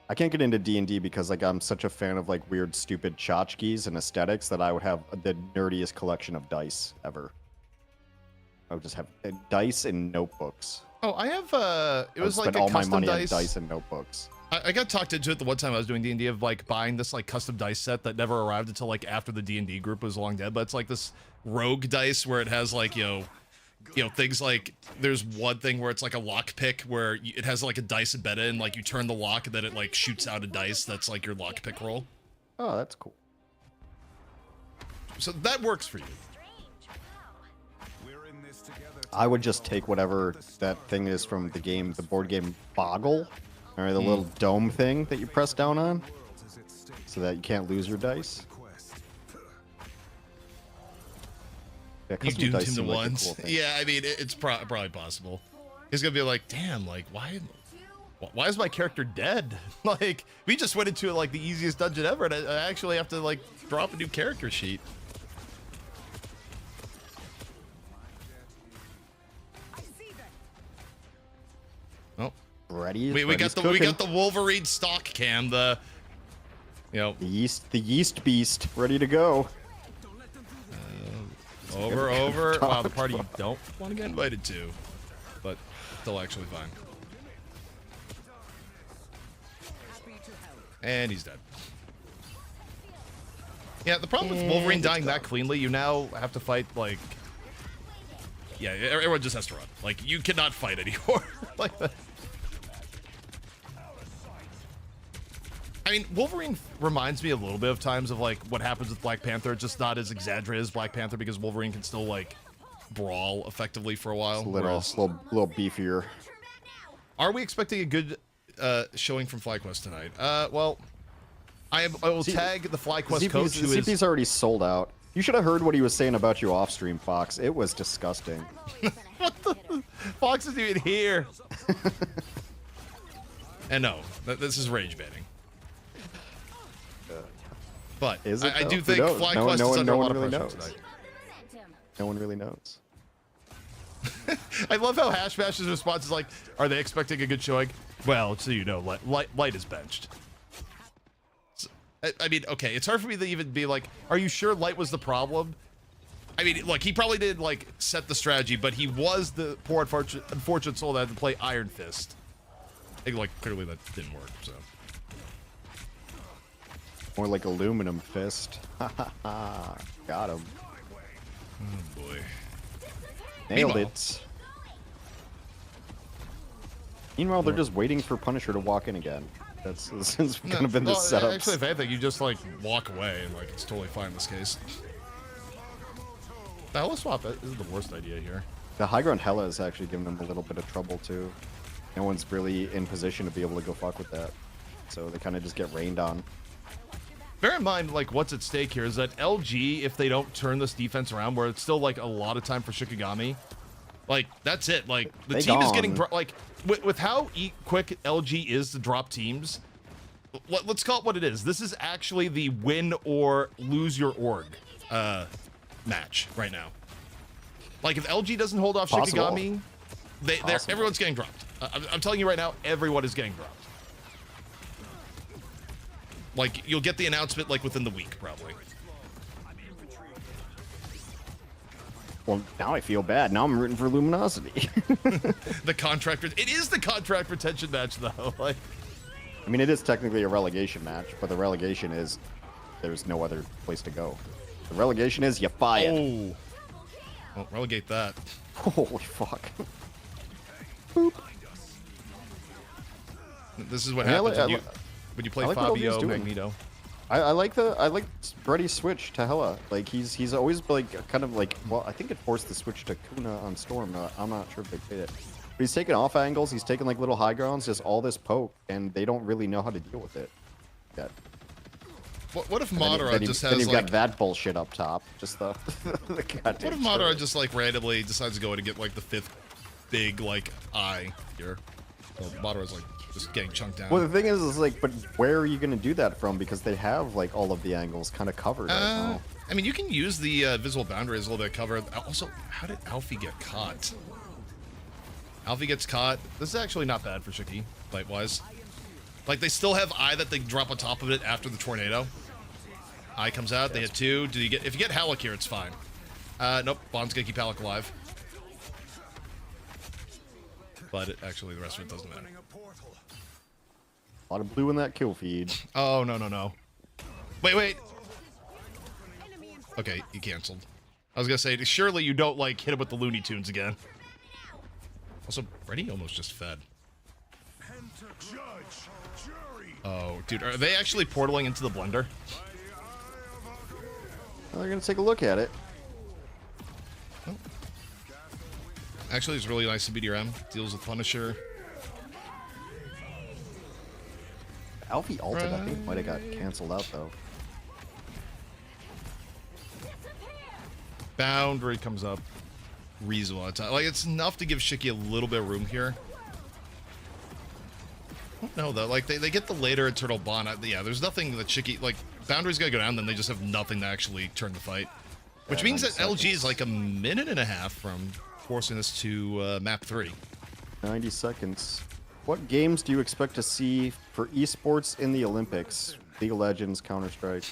I can't get into D&D because like I'm such a fan of like weird, stupid tchotchkes and aesthetics that I would have the nerdiest collection of dice ever. I would just have dice and notebooks. Oh, I have it was like spend a all my custom money dice. on dice and notebooks. I got talked into it the one time I was doing D&D of like buying this like custom dice set that never arrived until like after the D&D group was long dead. But it's like this rogue dice where it has like you know things like there's one thing where it's like a lock pick where it has like a dice embedded and like you turn the lock and then it like shoots out a dice that's like your lock pick roll. Oh, that's cool. So that works for you. I would just take whatever that thing is from the game, the board game Boggle, or the little dome thing that you press down on, so that you can't lose your dice. Yeah, you doomed him to ones. Cool, yeah, I mean it's probably possible. He's gonna be like, damn, like why is my character dead? Like we just went into like the easiest dungeon ever, and I actually have to like drop a new character sheet. Oh, we got the Wolverine stock cam, the yeast beast ready to go. Over. Wow, the party you don't want to get invited to, but still actually fine. And he's dead. Yeah, the problem with Wolverine dying that cleanly, you now have to fight like. Yeah, everyone just has to run. Like you cannot fight anymore like that. I mean, Wolverine reminds me a little bit of times of like what happens with Black Panther, just not as exaggerated as Black Panther because Wolverine can still like brawl effectively for a while. It's a little beefier. Are we expecting a good showing from FlyQuest tonight? Well, I will tag the FlyQuest coach who is... CP's already sold out. You should have heard what he was saying about you off stream, Fox. It was disgusting. What the... Fox isn't even here. And no, this is rage baiting. But I do think FlyQuest is under a lot of pressure tonight. No one really knows. I love how Hashbash's response is like, are they expecting a good showing? Well, so you know, Light is benched. So, I mean, okay, it's hard for me to even be like, are you sure Light was the problem? I mean, look, he probably did like set the strategy, but he was the poor unfortunate soul that had to play Iron Fist. I think like clearly that didn't work, so. More like aluminum fist. Got him. Oh boy. Nailed it. Meanwhile, they're just waiting for Punisher to walk in again. That's since kind of been the setup. Actually, if anything, you just like walk away and like it's totally fine in this case. The Hella swap isn't the worst idea here. The high ground Hella is actually giving them a little bit of trouble too. No one's really in position to be able to go fuck with that, so they kind of just get rained on. Bear in mind, like, what's at stake here is that LG, if they don't turn this defense around, where it's still, like, a lot of time for Shikigami, like, that's it. Like, the team is getting, like, with how quick LG is to drop teams, let's call it what it is. This is actually the win or lose your org match right now. Like, if LG doesn't hold off Shikigami, everyone's getting dropped. I'm telling you right now, everyone is getting dropped. Like, you'll get the announcement, like, within the week, probably. Well, now I feel bad. Now I'm rooting for Luminosity. The contract... It is the contract retention match, though. Like, I mean, it is technically a relegation match, but the relegation is there's no other place to go. The relegation is you fired. Oh. Well, relegate that. Holy fuck. Boop. This is what happens when you play Fabio Magneto. I like Freddy's switch to Hella. Like he's always like kind of like, well, I think it forced the switch to Kuna on Storm. I'm not sure if they played it. But he's taking off angles. He's taking like little high grounds, just all this poke, and they don't really know how to deal with it yet. What if Madara just has then you've like got that bullshit up top? Just the what if Madara just like randomly decides to go in and get like the 5th big like eye here? Well, Madara's like just getting chunked down. Well, the thing is like, but where are you going to do that from? Because they have like all of the angles kind of covered right now. I mean, you can use the visible boundaries a little bit covered. Also, how did Alfie get caught? Alfie gets caught. This is actually not bad for Shiki, fight-wise. Like, they still have eye that they can drop on top of it after the tornado. Eye comes out, they hit 2. If you get Halleck here, it's fine. Nope, Bond's gonna keep Halleck alive. But actually, the rest of it doesn't matter. A lot of blue in that kill feed. Oh, no. Wait. Okay, he canceled. I was gonna say, surely you don't, like, hit him with the Looney Tunes again. Also, Freddy almost just fed. Oh, dude, are they actually portaling into the blender? Well, they're gonna take a look at it. Oh. Actually, it's really nice to BDRM. Deals with Punisher. Alfie ulted, I think, might have got canceled out, though. Boundary comes up. Reasonable time. Like, it's enough to give Shiki a little bit of room here. I don't know, though. Like, they get the later Eternal Bond. Yeah, there's nothing that Shiki... Like, Boundary's gotta go down, then they just have nothing to actually turn the fight. Which means that LG is like a minute and a half from forcing us to map 3. 90 seconds. What games do you expect to see for esports in the Olympics? League of Legends, Counter-Strike,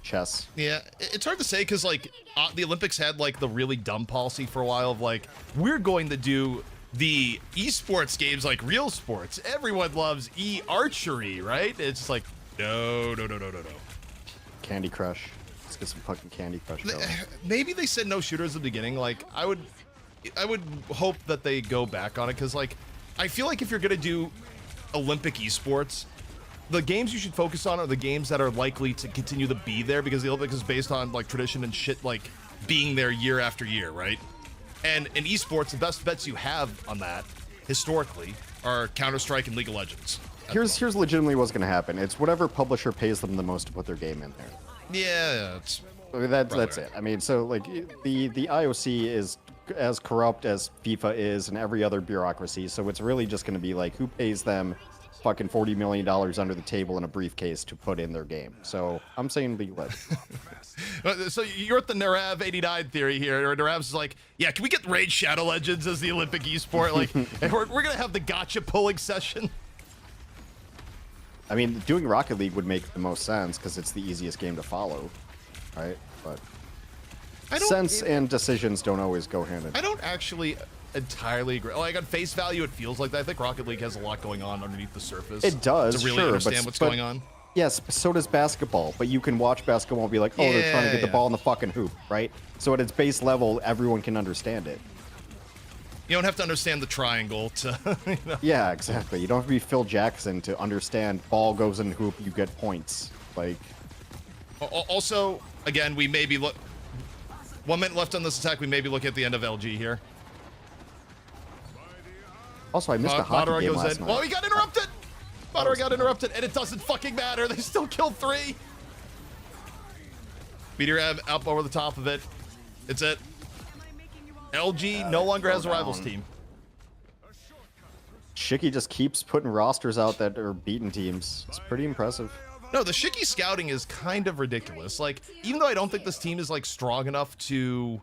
chess. Yeah, it's hard to say because, like, the Olympics had, like, the really dumb policy for a while of, like, we're going to do the esports games like real sports. Everyone loves archery, right? It's just like, no. Candy Crush. Let's get some fucking Candy Crush going. Maybe they said no shooters at the beginning. Like, I would hope that they go back on it because, like, I feel like if you're gonna do Olympic esports, the games you should focus on are the games that are likely to continue to be there, because the Olympics is based on like tradition and shit like being there year after year, right? And in esports, the best bets you have on that historically are Counter-Strike and League of Legends. Here's legitimately what's going to happen. It's whatever publisher pays them the most to put their game in there. Yeah, it's that's right. it. I mean, so like the IOC is as corrupt as FIFA is and every other bureaucracy. So it's really just going to be like who pays them fucking $40 million under the table in a briefcase to put in their game. So I'm saying League of Legends. So you're at the Narav 89 theory here, or Narav's like, yeah, can we get Raid Shadow Legends as the Olympic esport? Like, and we're gonna have the gotcha pulling session. I mean, doing Rocket League would make the most sense because it's the easiest game to follow, right? But sense and decisions don't always go hand in hand. I don't actually entirely agree. Like, on face value, it feels like that. I think Rocket League has a lot going on underneath the surface. It does, to really sure, understand what's going on. Yes, so does basketball. But you can watch basketball and be like, oh, they're trying to get the ball in the fucking hoop, right? So at its base level, everyone can understand it. You don't have to understand the triangle to, you know. Yeah, exactly. You don't have to be Phil Jackson to understand ball goes in hoop, you get points. Like. Also, again, we may be 1 minute left on this attack. We may be looking at the end of LG here. Also, I missed a hockey game last night. Well, he got interrupted. Madara got interrupted, and it doesn't fucking matter. They still killed 3. Meteor Ab up over the top of it. It's it. LG no longer has a rivals team. Shiki just keeps putting rosters out that are beating teams. It's pretty impressive. No, the Shiki scouting is kind of ridiculous. Like, even though I don't think this team is like strong enough to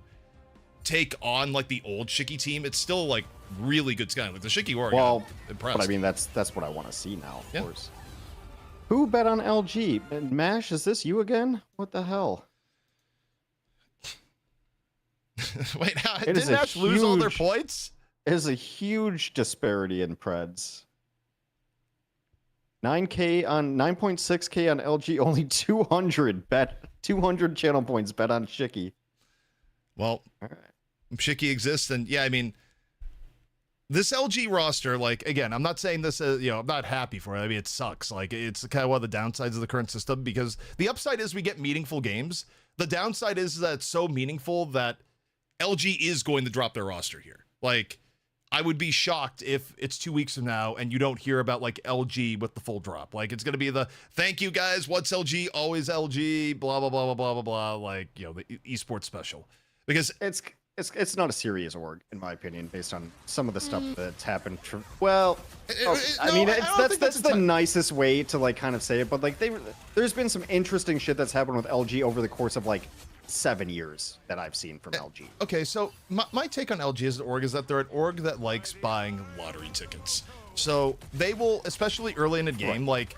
take on like the old Shiki team, it's still like really good scouting. Like the Shiki Warrior, well, impressed. But I mean, that's what I want to see now, of course. Who bet on LG? And Mash, is this you again? What the hell? Wait, did Mash lose all their points? It is a huge disparity in Preds. 9K on 9.6K on LG, only 200 channel points bet on Shiki. Well, Shiki exists, and yeah, I mean, this LG roster, like, again, I'm not saying this, I'm not happy for it. I mean, it sucks. Like, it's kind of one of the downsides of the current system, because the upside is we get meaningful games. The downside is that it's so meaningful that LG is going to drop their roster here. Like, I would be shocked if it's 2 weeks from now and you don't hear about like LG with the full drop. Like, it's going to be the thank you guys. What's LG? Always LG. Blah, blah, blah, blah, blah, blah, blah. Like, the esports special, because it's not a serious org, in my opinion, based on some of the stuff that's happened. Well, I mean, that's the nicest way to like kind of say it, but like there's been some interesting shit that's happened with LG over the course of like 7 years that I've seen from LG. Okay, so my take on LG as an org is that they're an org that likes buying lottery tickets. So they will, especially early in a game, like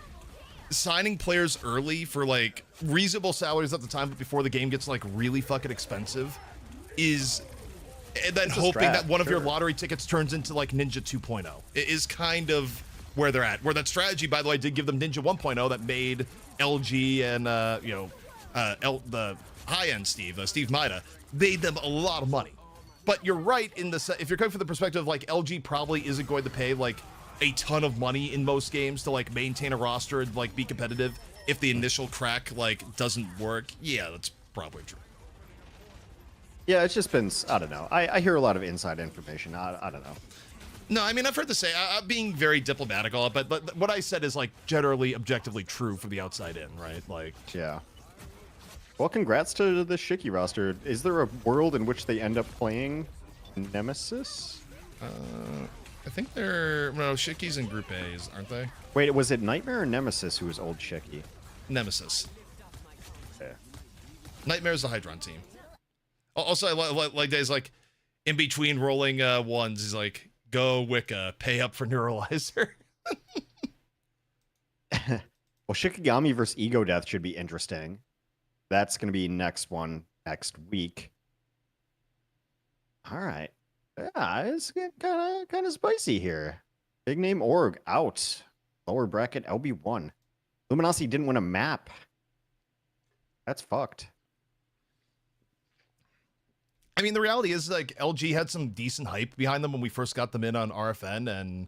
signing players early for like reasonable salaries at the time, but before the game gets like really fucking expensive, and then hoping that one of your lottery tickets turns into like Ninja 2.0. It is kind of where they're at. Where that strategy, by the way, did give them Ninja 1.0 that made LG and the high-end Steve Maida, made them a lot of money. But you're right in the if you're coming from the perspective of like LG probably isn't going to pay like a ton of money in most games to like maintain a roster and like be competitive if the initial crack like doesn't work. Yeah, that's probably true. Yeah, it's just been, I don't know. I hear a lot of inside information. I don't know. No, I mean, I've heard this say, I'm being very diplomatic on it, but what I said is like generally objectively true from the outside in, right? Like, yeah. Well, congrats to the Shiki roster. Is there a world in which they end up playing Nemesis? I think Shiki's in Group A's, aren't they? Wait, was it Nightmare or Nemesis who was old Shiki? Nemesis. Yeah. Nightmare's the Hydron team. Also, I like days like in between rolling ones, he's like, go Wicca, pay up for Neuralizer. Well, Shikigami versus Ego Death should be interesting. That's going to be next week. All right. Yeah, it's kind of spicy here. Big name org out. Lower bracket LB1. Luminosity didn't win a map. That's fucked. I mean, the reality is like LG had some decent hype behind them when we first got them in on RFN, and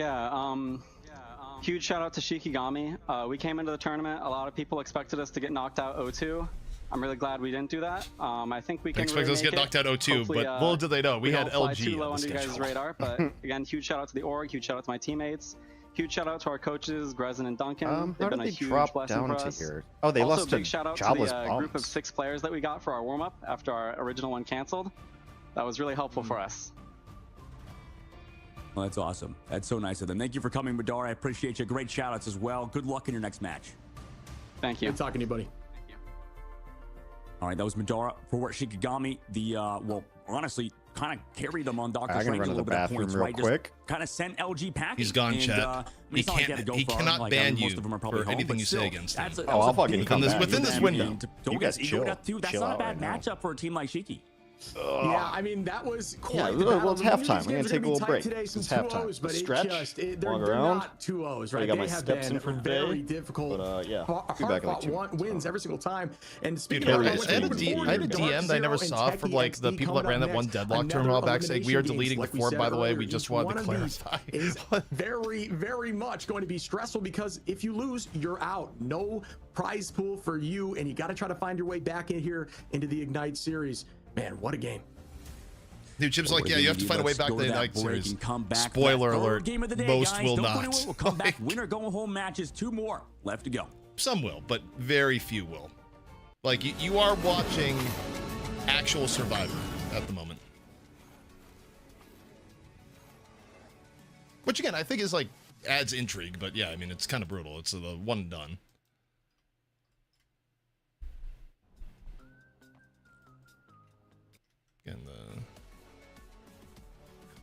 Huge shout out to Shikigami. We came into the tournament. A lot of people expected us to get knocked out 0-2. I'm really glad we didn't do that. I think we can Expect really us to get knocked out 0-2, but little did they know we had don't fly LG too low on the under you guys' schedule. radar. But again, huge shout out to the org, huge shout out to my teammates, huge shout out to our coaches, Grezin and Duncan. How They've been did a they huge drop blessing down for to us. here? Oh, they Also, lost big to shout out to jobless the group of bums. 6 players that we got for our warm up after our original one canceled. That was really helpful for us. Well, that's awesome. That's so nice of them. Thank you for coming, Madara. I appreciate you. Great shout outs as well. Good luck in your next match. Thank you. Good talking to you, buddy. All right, that was Madara for Shikigami. The, well, honestly, kind of carried them on Dr. I can Strange run a to the little bit of bathroom points, real right? quick. Kind of sent LG packing. He's gone, and, chat. I mean, it's not like he had to go He far, cannot like, ban most you of them are for probably home, anything but you say still, against him. that's a- Oh, that was I'll a fucking big come win back. Within this for them. window. And Don't You get guys ego chill. got too. That's Chill not a out bad right now. matchup for a team like Shiki. Yeah, I mean, that was quite the well, battle. it's We knew halftime. these We're games gonna were take a be little tight break. Today, some It's halftime. 2-0s, but Stretch, they're walk around. not 2-0s, I right? got They my have steps been in for the very day, difficult, but, yeah, hard be back in like fought 2 wins every single time. And speaking Dude, of I what's had a moving D- forward, I had a Dark DM that I never Zero saw and from Techie like the XD people that ran coming that up one next. deadlock tournament a Another while back saying we are elimination deleting games, the like we forum, said by the way. earlier. We just Each wanted one to of these clarify. is very, very much going to be stressful because if you lose, you're out. No prize pool for you, and you got to try to find your way back in here into the Ignite series. Man, what a game. Dude, Chip's like, yeah, you have to find a way back to the Ignite series. And come back. Spoiler That third alert, Game of the day, most guys. will Don't not. go anywhere. We'll come back. Winner go home matches. 2 more left to go. Some will, but very few will. Like, you are watching actual Survivor at the moment. Which, again, I think is, like, adds intrigue, but yeah, I mean, it's kind of brutal. It's the one and done. Again, the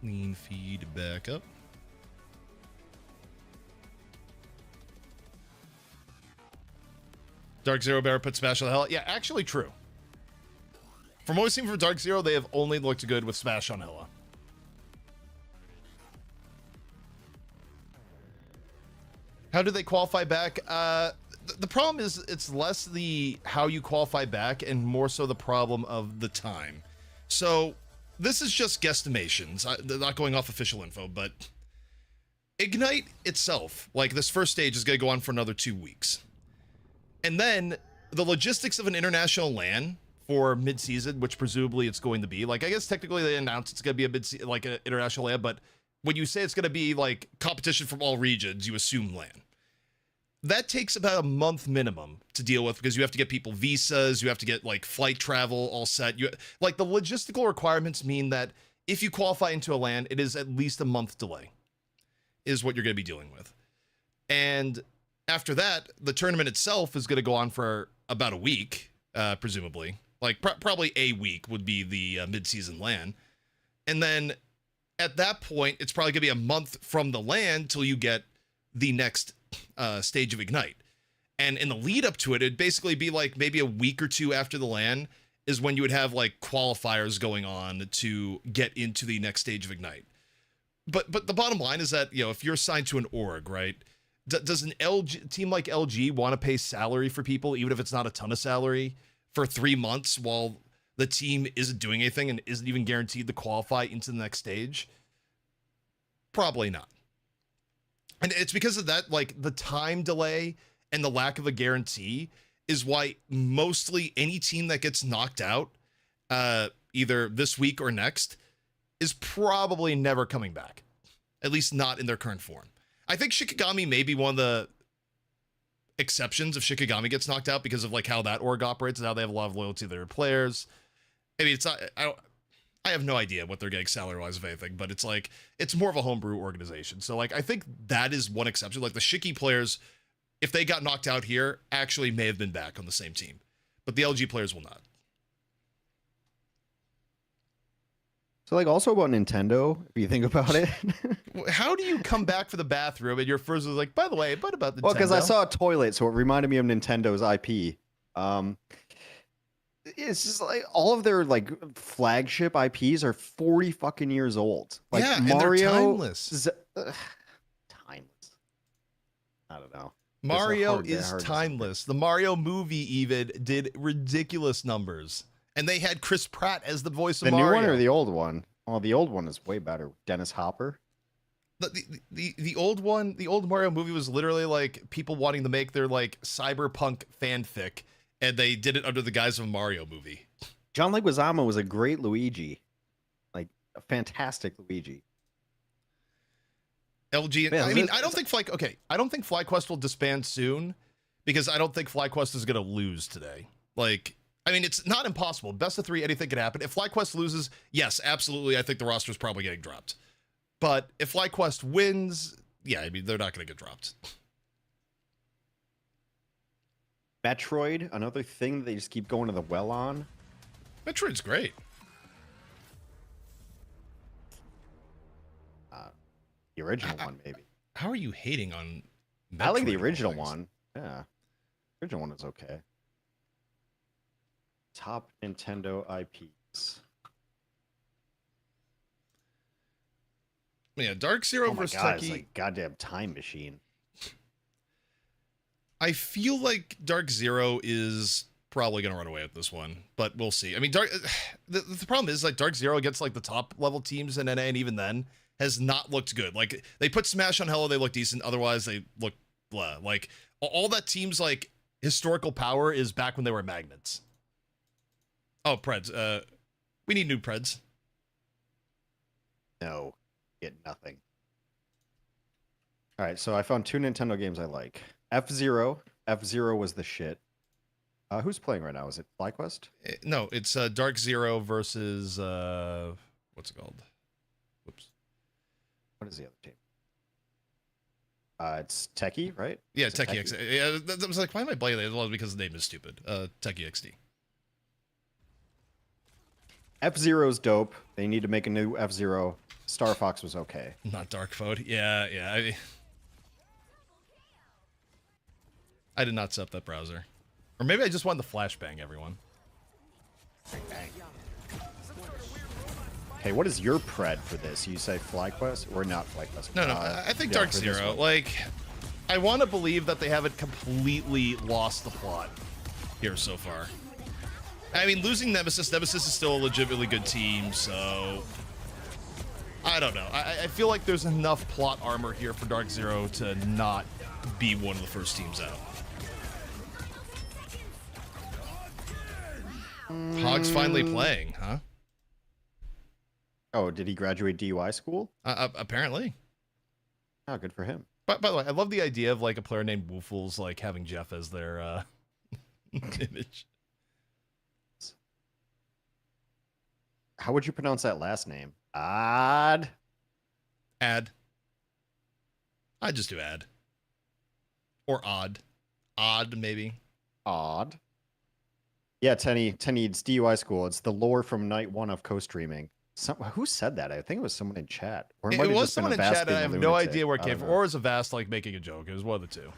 clean feed back up. Dark Zero Bear put Smash on the hell. Yeah, actually true. From what we've seen from Dark Zero, they have only looked good with Smash on Hella. How do they qualify back? The problem is it's less the how you qualify back and more so the problem of the time. So this is just guesstimations. They're not going off official info, but Ignite itself, like this first stage is going to go on for another 2 weeks. And then the logistics of an international LAN for mid-season, which presumably it's going to be, like, I guess technically they announced it's going to be a like an international LAN, but when you say it's going to be like competition from all regions, you assume LAN. That takes about a month minimum to deal with because you have to get people visas, you have to get like flight travel all set. Like the logistical requirements mean that if you qualify into a LAN, it is at least a month delay is what you're going to be dealing with. And after that, the tournament itself is going to go on for about a week, presumably. Like probably a week would be the mid-season LAN. And then at that point, it's probably going to be a month from the LAN till you get the next stage of Ignite. And in the lead up to it, it'd basically be like maybe a week or 2 after the LAN is when you would have like qualifiers going on to get into the next stage of Ignite. But the bottom line is that, you know, if you're assigned to an org, right, does an team like LG want to pay salary for people, even if it's not a ton of salary, for 3 months while the team isn't doing anything and isn't even guaranteed to qualify into the next stage? Probably not. And it's because of that, like the time delay and the lack of a guarantee is why mostly any team that gets knocked out, either this week or next, is probably never coming back. At least not in their current form. I think Shikigami may be one of the exceptions if Shikigami gets knocked out because of like how that org operates and how they have a lot of loyalty to their players. I mean, it's not, I have no idea what they're getting salary-wise of anything, but it's like, it's more of a homebrew organization. So like, I think that is one exception. Like the Shiki players, if they got knocked out here, actually may have been back on the same team, but the LG players will not. So, like, also about Nintendo, if you think about it. How do you come back for the bathroom and your first was like, by the way, but about Nintendo? Well, because I saw a toilet, so it reminded me of Nintendo's IP. It's just like all of their like flagship IPs are 40 fucking years old. Like yeah, Mario, and they're timeless. Timeless. I don't know. Mario is timeless. The Mario movie even did ridiculous numbers. And they had Chris Pratt as the voice of Mario. The new one or the old one? Well, the old one is way better. Dennis Hopper. The old one, the old Mario movie was literally like people wanting to make their like cyberpunk fanfic and they did it under the guise of a Mario movie. John Leguizamo was a great Luigi, like a fantastic Luigi. LG, Man, I mean, I don't think FlyQuest will disband soon because I don't think FlyQuest is going to lose today. Like, I mean, it's not impossible. Best of 3, anything could happen. If FlyQuest loses, yes, absolutely, I think the roster is probably getting dropped. But if FlyQuest wins, yeah, I mean, they're not going to get dropped. Metroid, another thing that they just keep going to the well on. Metroid's great. The original one, maybe. How are you hating on Metroid? I like the original one. Yeah. The original one is okay. Top Nintendo IPs. Yeah, Dark Zero Oh my versus God, Techie. it's like goddamn time machine. I feel like Dark Zero is probably going to run away with this one, but we'll see. I mean, the problem is, like, Dark Zero against, like, the top level teams in NA, and even then, has not looked good. Like, they put Smash on Hello, they look decent. Otherwise, they look blah. Like, all that team's, like, historical power is back when they were magnets. Oh, Preds. We need new Preds. No, get nothing. All right, so I found 2 Nintendo games I like. F-Zero. F-Zero was the shit. Who's playing right now? Is it FlyQuest? No, it's Dark Zero versus what's it called? Whoops. What is the other team? It's Techie, right? Yeah, Is it Techie XD. Yeah, that was like, why am I blaming it? Well, because the name is stupid. Techie XD. F-Zero's dope. They need to make a new F-Zero. Star Fox was okay. Not Dark Mode. Yeah. I did not set up that browser. Or maybe I just wanted to flashbang everyone. Hey, what is your pred for this? You say FlyQuest or not FlyQuest? No, I think Dark Zero. Like, I want to believe that they haven't completely lost the plot here so far. I mean, losing Nemesis is still a legitimately good team, so I don't know. I feel like there's enough plot armor here for Dark Zero to not be one of the first teams out. Hog's finally playing, huh? Oh, did he graduate DUI school? Apparently. Oh, good for him. By the way, I love the idea of like a player named Woofles like having Jeff as their image. How would you pronounce that last name? Ad. Ad. I'd just do ad. Or odd. Odd, maybe. Odd. Yeah, Tenny, it's DUI school. It's the lore from night 1 of co-streaming. Who said that? I think it was someone in chat. Or It was someone in chat, and I have no idea where it came from. Or it was a Vast like making a joke. It was one of the two.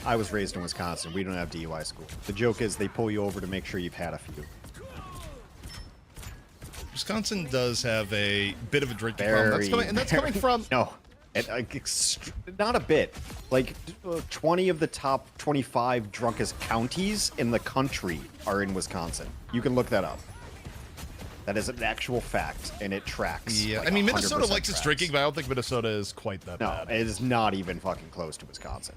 I was raised in Wisconsin. We don't have DUI school. The joke is they pull you over to make sure you've had a few. Wisconsin does have a bit of a drinking problem. That's coming from... No, not a bit. Like 20 of the top 25 drunkest counties in the country are in Wisconsin. You can look that up. That is an actual fact, and it tracks. Yeah, like I mean, Minnesota 100% likes its drinking, but I don't think Minnesota is quite that bad. No, it is not even fucking close to Wisconsin.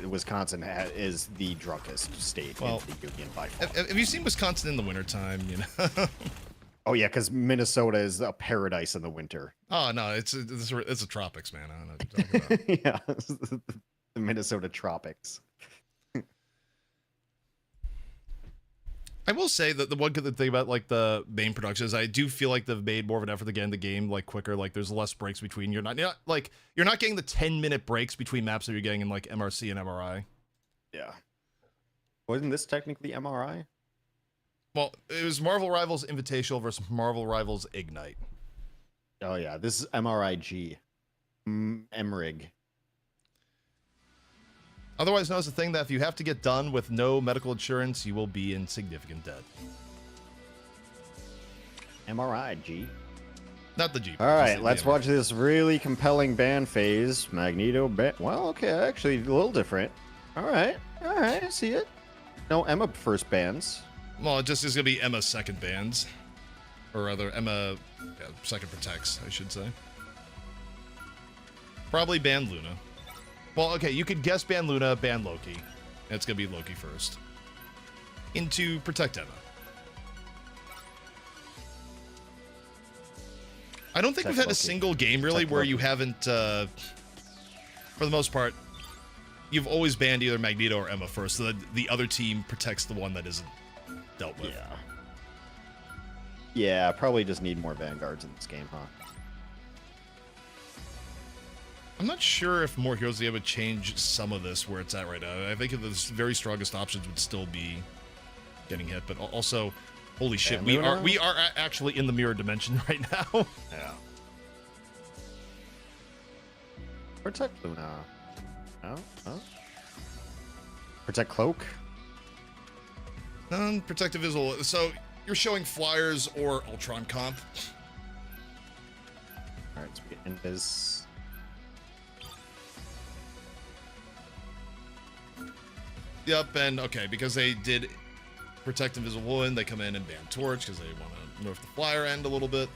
Wisconsin is the drunkest state in the union by far. Have you seen Wisconsin in the wintertime, you know? Oh, yeah, because Minnesota is a paradise in the winter. Oh, no, it's the tropics, man. I don't know what you're talking about. Yeah, the Minnesota tropics. I will say that the one good thing about like the main production is I do feel like they've made more of an effort to get in the game like quicker. Like there's less breaks between. You're not getting the 10-minute breaks between maps that you're getting in like MRC and MRI. Yeah. Wasn't this technically MRI? Well, it was Marvel Rivals Invitational versus Marvel Rivals Ignite. Oh yeah, this is MRIG. MRIG. Otherwise known as the thing that if you have to get done with no medical insurance, you will be in significant debt. MRIG. Not the G. All right, let's watch this really compelling ban phase. Magneto ban. Well, okay, actually a little different. All right, I see it. No Emma first bans. Well, it just is going to be Emma's second bans. Or rather, Emma second protects, I should say. Probably ban Luna. Well, okay, you could guess ban Luna, ban Loki. It's gonna be Loki first. Into protect Emma. I don't think we've had a single game really where you haven't, for the most part, you've always banned either Magneto or Emma first, so that the other team protects the one that isn't dealt with. Yeah. Yeah, probably just need more Vanguards in this game, huh? I'm not sure if more Heroes of the End would change some of this where it's at right now. I think the very strongest options would still be getting hit, but also, holy shit, we are actually in the mirror dimension right now. Yeah. Protect Luna. No? Huh? Protect Cloak? Protective Visual. So you're showing flyers or Ultron comp. Alright, so we get Invis. Yep, and okay, because they did protect Invisible Woman, they come in and ban Torch because they want to nerf the flyer end a little bit.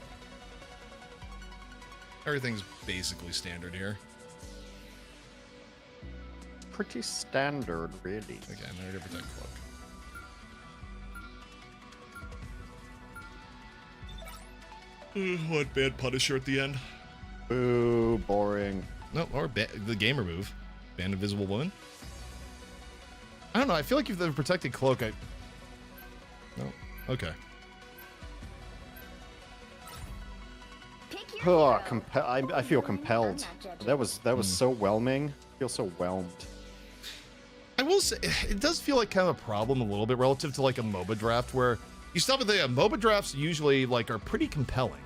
Everything's basically standard here. Pretty standard, really. Okay, I'm ready to protect Cloak. What bad Punisher at the end? Boo, boring. No, or the gamer move. Ban Invisible Woman. I don't know, I feel like if they've protected Cloak, No. Okay. Oh, I feel compelled. That was so whelming. I feel so whelmed. I will say, it does feel like kind of a problem a little bit relative to like a MOBA draft where you stop and think MOBA drafts usually like are pretty compelling.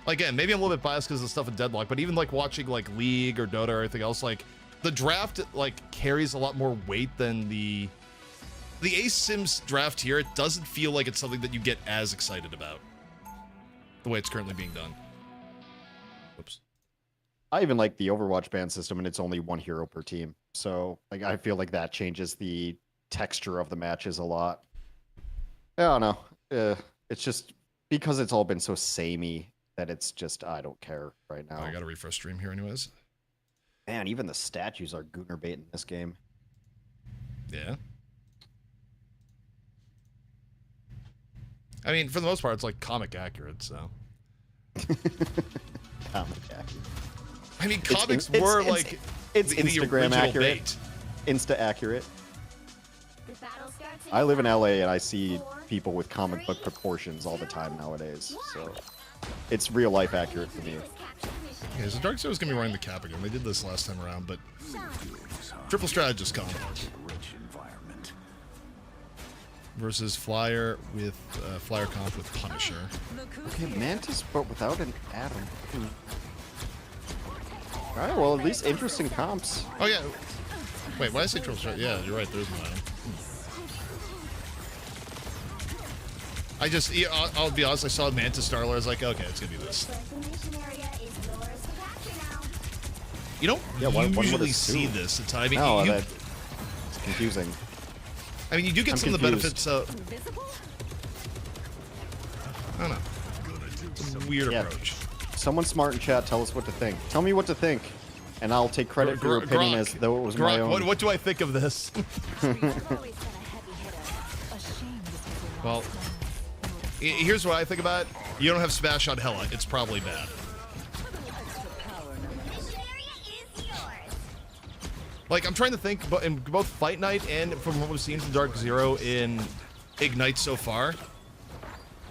Like, again, maybe I'm a little bit biased because of the stuff in Deadlock, but even like watching like League or Dota or anything else, like the draft like carries a lot more weight than the Ace Sims draft here. It doesn't feel like it's something that you get as excited about the way it's currently being done. Whoops. I even like the Overwatch ban system, and it's only one hero per team. So, like, I feel like that changes the texture of the matches a lot. I don't know. It's just because it's all been so samey that it's just, I don't care right now. I gotta refresh stream here anyways. Man, even the statues are Gunnar bait in this game. Yeah. I mean, for the most part, it's like comic accurate, so. Comic accurate. I mean, comics were like it's the Instagram accurate, bait. Insta accurate. I live in LA and I see people with comic book proportions all the time nowadays, so it's real life accurate for me. Yeah, so Dark Zero's gonna be running the cap again. They did this last time around, but triple strategist combo versus Flyer with Flyer comp with Punisher. Okay, Mantis, but without an Atom. All right, well, at least interesting comps. Oh yeah. Wait, why did I say triple strategist? Yeah, you're right. There's no Atom. I'll be honest. I saw Mantis Starler. I was like, okay, it's gonna be this. You don't usually see this at times. No, it's confusing. I mean, you do get some of the benefits of... I don't know. It's a weird approach. Someone smart in chat, tell us what to think. Tell me what to think, and I'll take credit for your opinion as though it was my own. What do I think of this? Well, here's what I think about it. You don't have Smash on Hela. It's probably bad. Like, I'm trying to think, but in both Fight Night and from what we've seen from Dark Zero in Ignite so far,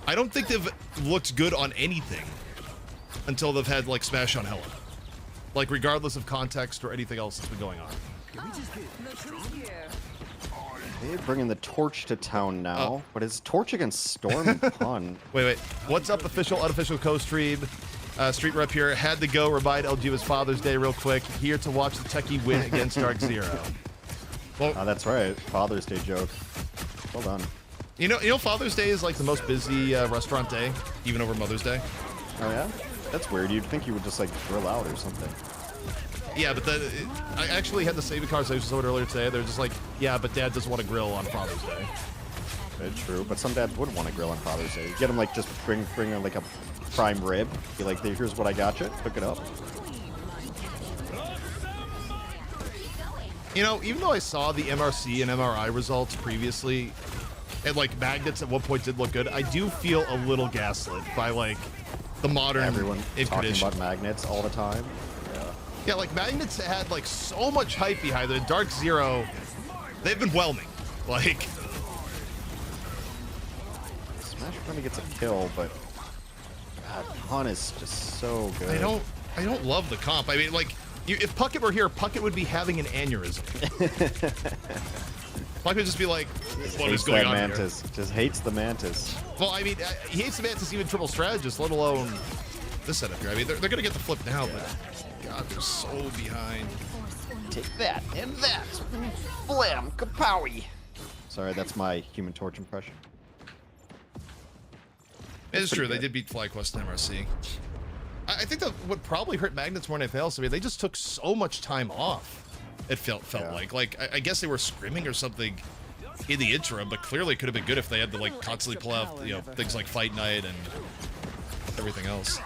I don't think they've looked good on anything until they've had, like, Smash on Hela. Like, regardless of context or anything else that's been going on. They're bringing the Torch to town now, but it's Torch against Storm and Pun. Wait. What's up, official, unofficial co-stream? Street Rep here. Had to go remind LG was Father's Day real quick. Here to watch the Techie win against Dark Zero. Well, that's right. Father's Day joke. Well done. You know, Father's Day is like the most busy restaurant day, even over Mother's Day. Oh yeah? That's weird. You'd think you would just like grill out or something. Yeah, but I actually had the same conversation with someone earlier today. They're just like, yeah, but Dad doesn't want to grill on Father's Day. It's true, but some dads would want to grill on Father's Day. Get them like just bring like a prime rib. Be like, here's what I got you. Cook it up. You know, even though I saw the MRC and MRI results previously, and like magnets at one point did look good, I do feel a little gaslit by like the modern Everyone ink talking condition. about magnets all the time. Yeah, like magnets had like so much hype behind it. Dark Zero, they've been whelming. Like Smash finally gets a kill, but God, Hun is just so good. I don't love the comp. I mean, like, if Puckett were here, Puckett would be having an aneurysm. Puckett would just be like, what is going on Mantis. here? Just hates the Mantis. Well, I mean, he hates the Mantis even triple strategist, let alone this setup here. I mean, they're going to get the flip now, but God, they're so behind. Take that and that. Blam, kapowie. Sorry, that's my Human Torch impression. It is true. good. They did beat FlyQuest and MRC. I think that what probably hurt Magnets more than anything else. I mean, they just took so much time off. It felt like I guess they were scrimming or something in the interim, but clearly it could have been good if they had to like constantly pull out things like Fight Night and everything else.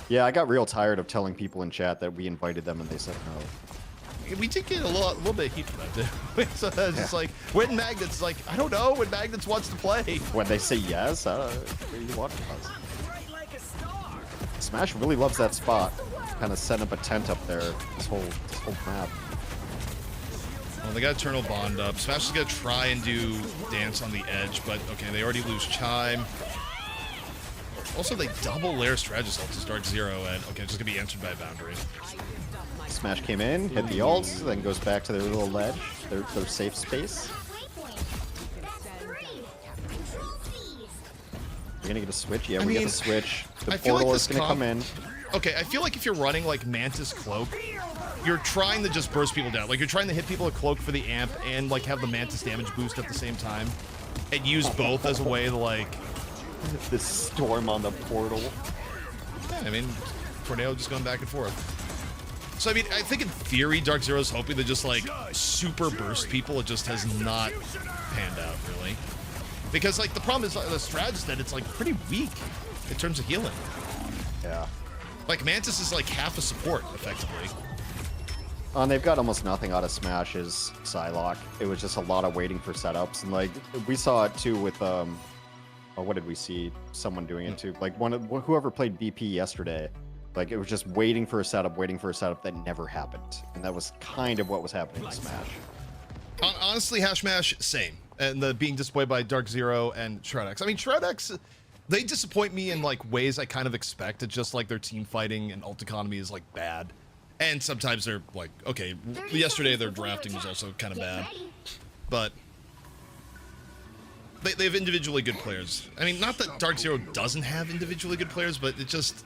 Yeah, I got real tired of telling people in chat that we invited them and they said no. We did get a little bit of heat for that too. So it's just like when Magnets, like I don't know when Magnets wants to play. When they say yes, what do you want from us? Smash really loves that spot. Kind of setting up a tent up there. This whole map. Well, they got Eternal Bond up. Smash is gonna try and do Dance on the Edge, but okay, they already lose Chime. Also, they double layer Strategist ult as Dark Zero, and okay, it's just gonna be answered by a Boundary. Smash came in, hit the ults, then goes back to their little ledge, their safe space. We're gonna get a switch. Yeah, we get a switch. The portal is gonna come in. Okay, I feel like if you're running like Mantis Cloak, you're trying to just burst people down. Like you're trying to hit people with Cloak for the amp and like have the Mantis damage boost at the same time, and use both as a way to like. The storm on the portal. Yeah, I mean, Tornado just going back and forth. So I mean, I think in theory, Dark Zero's hoping to just like super burst people. It just has not panned out really, because like the problem is the strategist that it's like pretty weak in terms of healing. Yeah. Like Mantis is like half a support effectively. And they've got almost nothing out of Smash's Psylocke. It was just a lot of waiting for setups, and like we saw it too with Oh, what did we see someone doing it too? Like whoever played BP yesterday, like it was just waiting for a setup that never happened, and that was kind of what was happening in Smash. Honestly, Hashmash, same, and the being disappointed by Dark Zero and Shredx. I mean, Shredx, they disappoint me in like ways I kind of expect. It's just like their team fighting and ult economy is like bad, and sometimes they're like okay. Yesterday their drafting was also kind of bad, but. They have individually good players. I mean, not that Dark Zero doesn't have individually good players, but it just...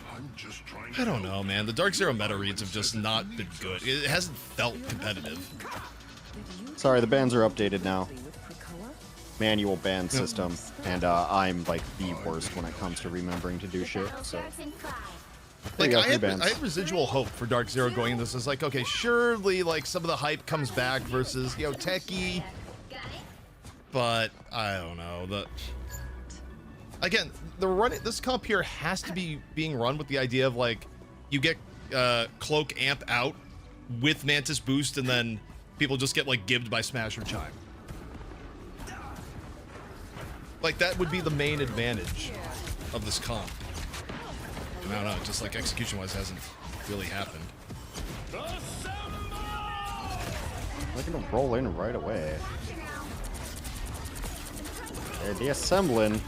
I don't know, man. The Dark Zero meta reads have just not been good. It hasn't felt competitive. Sorry, the bans are updated now. Manual ban system, and I'm like the worst when it comes to remembering to do shit, so... Like, I have residual hope for Dark Zero going into this. It's like, okay, surely, like, some of the hype comes back versus, you know, Techie... But I don't know. Again, this comp here has to be being run with the idea of like you get Cloak amp out with Mantis boost, and then people just get like gibbed by Smash or Chime. Like that would be the main advantage of this comp. And I don't know, just like execution-wise hasn't really happened. They're gonna roll in right away. They're deassembling.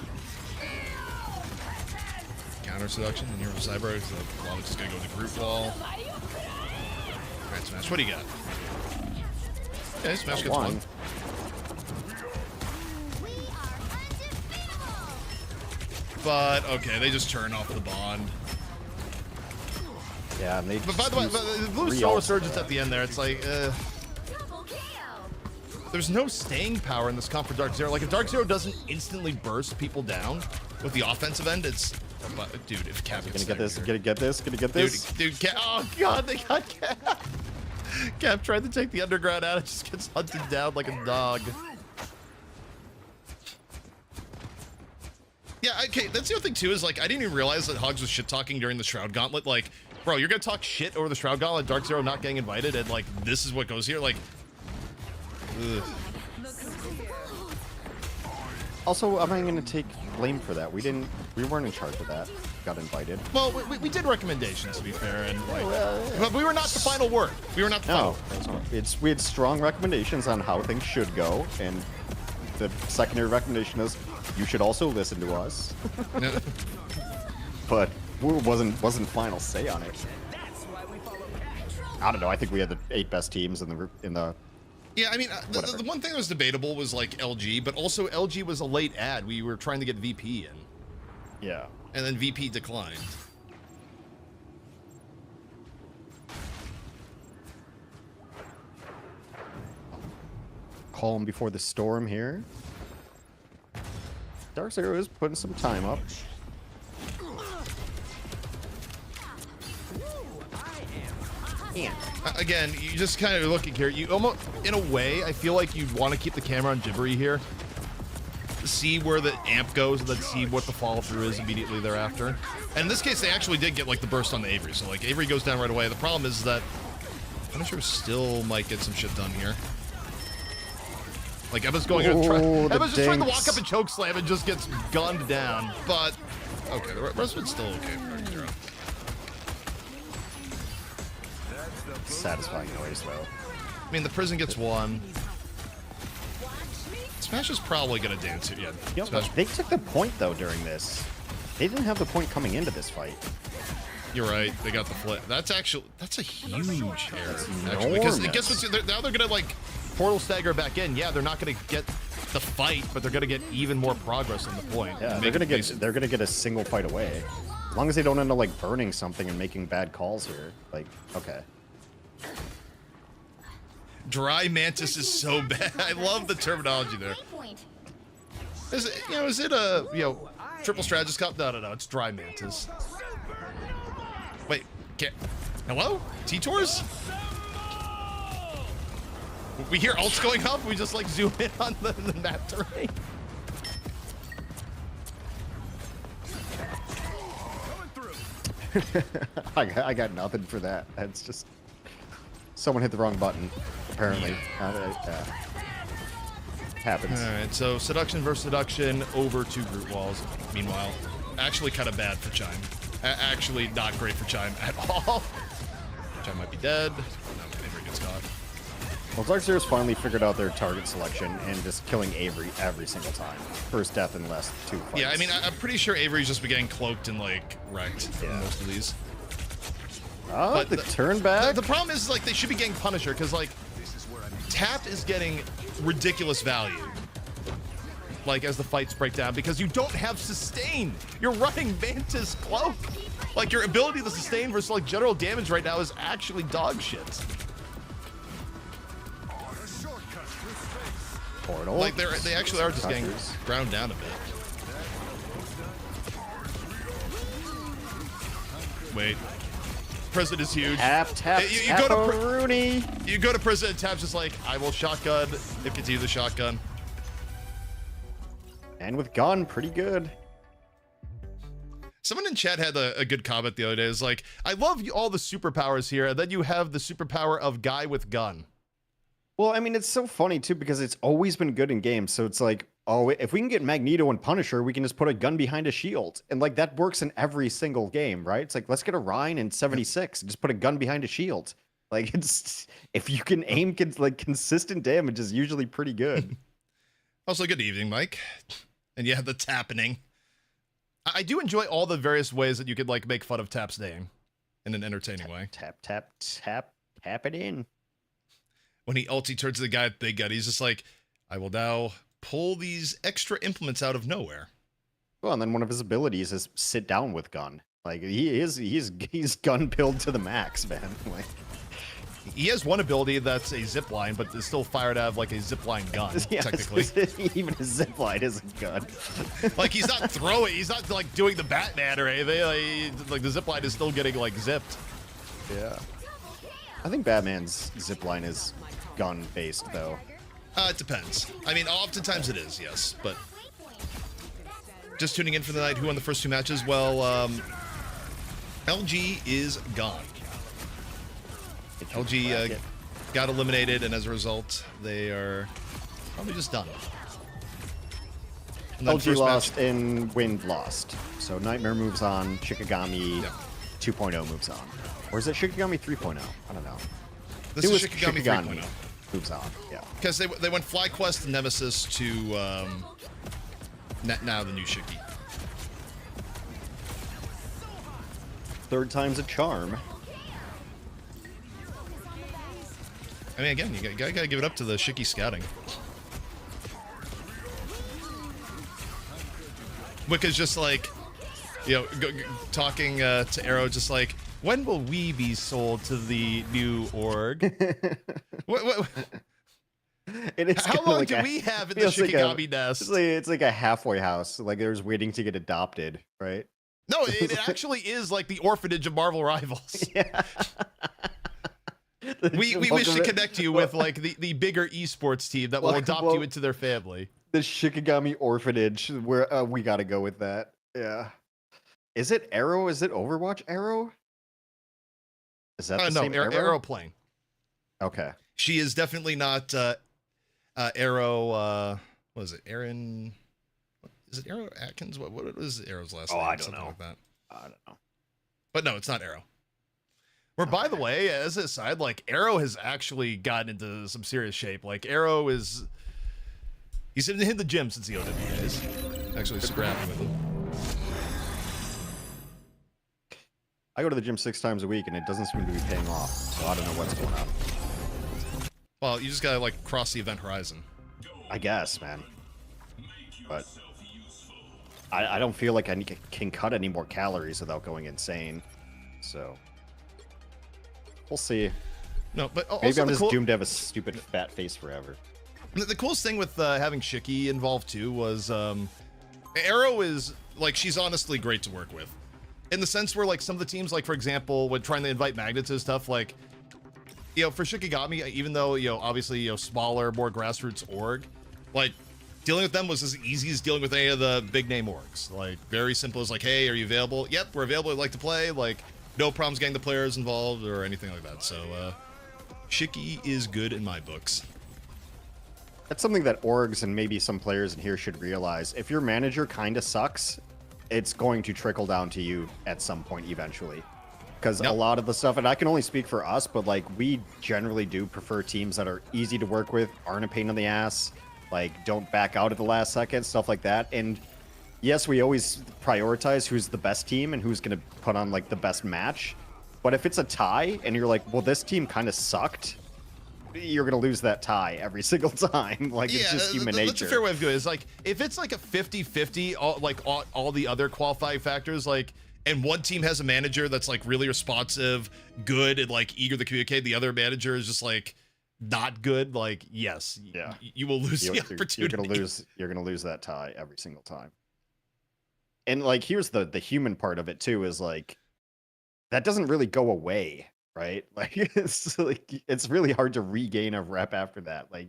Counter seduction and Hero Cyber. So Lava's just gonna go to the group wall. Alright, Smash, what do you got? Okay, Smash gets one. But okay, they just turn off the bond. Yeah, and they. But by the way, the blue Soul Resurgence at the end there, it's like, there's no staying power in this comp for Dark Zero. Like, if Dark Zero doesn't instantly burst people down with the offensive end, it's... Dude, if Cap gets gonna get this. Dude, Cap... Oh, God, they got Cap. Cap tried to take the underground out. It just gets hunted down like a dog. Yeah, okay, that's the other thing, too, is, like, I didn't even realize that Hogs was shit-talking during the Shroud Gauntlet. Like, Bro, you're gonna talk shit over the Shroud Gauntlet, Dark Zero not getting invited, and like this is what goes here. Like, ugh. Also, I'm not going to take blame for that. We weren't in charge of that. Got invited. Well, we did recommendations, to be fair, and like, but we were not the final word. We were not the final word. We had strong recommendations on how things should go, and the secondary recommendation is you should also listen to us. But wasn't final say on it. I don't know. I think we had the 8 best teams in the. Yeah, I mean, the one thing that was debatable was like LG, but also LG was a late ad. We were trying to get VP in. Yeah. And then VP declined. Calm before the storm here. Dark Zero is putting some time up. Again, you just kind of looking here. You almost, in a way, I feel like you'd want to keep the camera on Gibbery here. See where the amp goes, and then see what the follow through is immediately thereafter. And in this case, they actually did get like the burst on the Avery. So like Avery goes down right away. The problem is that Punisher still might get some shit done here. Like Emma's going to try. Emma's just trying to walk up and choke slam and just gets gunned down. But okay, the rest of it's still okay for Dark Zero. Satisfying noise though. I mean, the prison gets one. Smash is probably gonna dance it. Yeah. Smash. They took the point though during this. They didn't have the point coming into this fight. You're right. They got the flip. That's a huge error. Actually, because guess what? Now they're gonna like portal stagger back in. Yeah, they're not gonna get the fight, but they're gonna get even more progress on the point. Yeah, they're gonna get a single fight away. As long as they don't end up like burning something and making bad calls here. Like, okay. Dry Mantis is so bad. I love the terminology there. Is it a triple strategist cup? No. It's Dry Mantis. Wait, hello? T-Tours? We hear ults going up. We just like zoom in on the map terrain. I got nothing for that. That's just someone hit the wrong button. Apparently, happens. All right, so seduction versus seduction over 2 group walls. Meanwhile, actually kind of bad for Chime. Actually not great for Chime at all. Chime might be dead. No, Avery gets caught. Well, Dark Zero's finally figured out their target selection and just killing Avery every single time. First death in the last 2 fights. Yeah, I mean, I'm pretty sure Avery's just been getting cloaked and like wrecked in most of these. Oh, but the turn back. The problem is like they should be getting Punisher because like Tap is getting ridiculous value. Like as the fights break down because you don't have sustain. You're running Mantis Cloak. Like your ability to sustain versus like general damage right now is actually dog shit. Portal. Like they actually are just getting ground down a bit. Wait. Prison is huge. Tap, you go to Rooney. You go to prison and Tap's just like, I will shotgun if continue the shotgun. And with gun, pretty good. Someone in chat had a good comment the other day. It's like, I love all the superpowers here, and then you have the superpower of guy with gun. Well, I mean, it's so funny too because it's always been good in games. So it's like, oh, if we can get Magneto and Punisher, we can just put a gun behind a shield. And like that works in every single game, right? It's like, let's get a Rhine in 76 and just put a gun behind a shield. Like it's, if you can aim like consistent damage is usually pretty good. Also, good evening, Mike. And yeah, the tapping. I do enjoy all the various ways that you could like make fun of Tap's name in an entertaining way. Tap it in. When he ulti turns to the guy with big gun, he's just like, I will now pull these extra implements out of nowhere. Well, and then one of his abilities is sit down with gun. Like he's gun pilled to the max, man. Like he has one ability that's a zip line, but it's still fired out of like a zip line gun, yeah, technically. Even a zip line isn't good. Like he's not throwing, he's not like doing the Batman or anything. Like the zip line is still getting like zipped. Yeah. I think Batman's zip line is gun based though. It depends. I mean, oftentimes it is, yes, but just tuning in for the night. Who won the first 2 matches? Well, LG is gone. LG got eliminated, and as a result, they are probably just done. LG lost and Wind lost. So Nightmare moves on, Shikigami 2.0 moves on. Or is it Shikigami 3.0? I don't know. This is Shikigami 3.0. Moves on, yeah. Because they went FlyQuest and Nemesis to now the new Shiki. Third time's a charm. I mean, again, you gotta give it up to the Shiki scouting. Because just like, talking to Arrow, just like, when will we be sold to the new org? what? How long do we have in the Shikigami nest? It's like a halfway house. Like there's waiting to get adopted, right? No, it actually is like the orphanage of Marvel Rivals. Yeah. We wish to connect you with like the bigger esports team that will adopt you into their family. The Shikigami orphanage, where we gotta go with that. Yeah. Is it Arrow? Is it Overwatch Arrow? Is that the same Arrow? Arrow playing. Okay. She is definitely not Arrow. What is it? Aaron? Is it Arrow Atkins? What was Arrow's last name? I don't know. Like that. I don't know. But no, it's not Arrow. Where, by the way, as a side, like Arrow has actually gotten into some serious shape. Like Arrow is, he's in the gym since the OW days. Actually, super happy with him. I go to the gym 6 times a week, and it doesn't seem to be paying off. So I don't know what's going on. Well, you just gotta like cross the event horizon. I guess, man. But I don't feel like I can cut any more calories without going insane. So we'll see. No, but also maybe I'm just doomed to have a stupid fat face forever. The coolest thing with having Shiki involved too was Arrow is like, she's honestly great to work with, in the sense where like some of the teams, like for example, when trying to invite magnets and stuff, like for Shikigami, even though obviously smaller, more grassroots org, like dealing with them was as easy as dealing with any of the big name orgs. Like very simple, as like, hey, are you available? Yep, we're available. I'd like to play. Like no problems getting the players involved or anything like that. So Shiki is good in my books. That's something that orgs and maybe some players in here should realize. If your manager kind of sucks, it's going to trickle down to you at some point eventually. Because a lot of the stuff, and I can only speak for us, but like we generally do prefer teams that are easy to work with, aren't a pain in the ass, like don't back out at the last second, stuff like that. And yes, we always prioritize who's the best team and who's going to put on like the best match. But if it's a tie and you're like, well, this team kind of sucked, you're going to lose that tie every single time. Like, it's just human nature. That's a fair way of doing it. It's like, if it's like a 50-50, all the other qualifying factors, like, and one team has a manager that's like really responsive, good, and like eager to communicate, the other manager is just like not good, like, yes, you will lose the opportunity. You're gonna lose that tie every single time. And like, here's the human part of it too, is like, that doesn't really go away, right? Like it's really hard to regain a rep after that. Like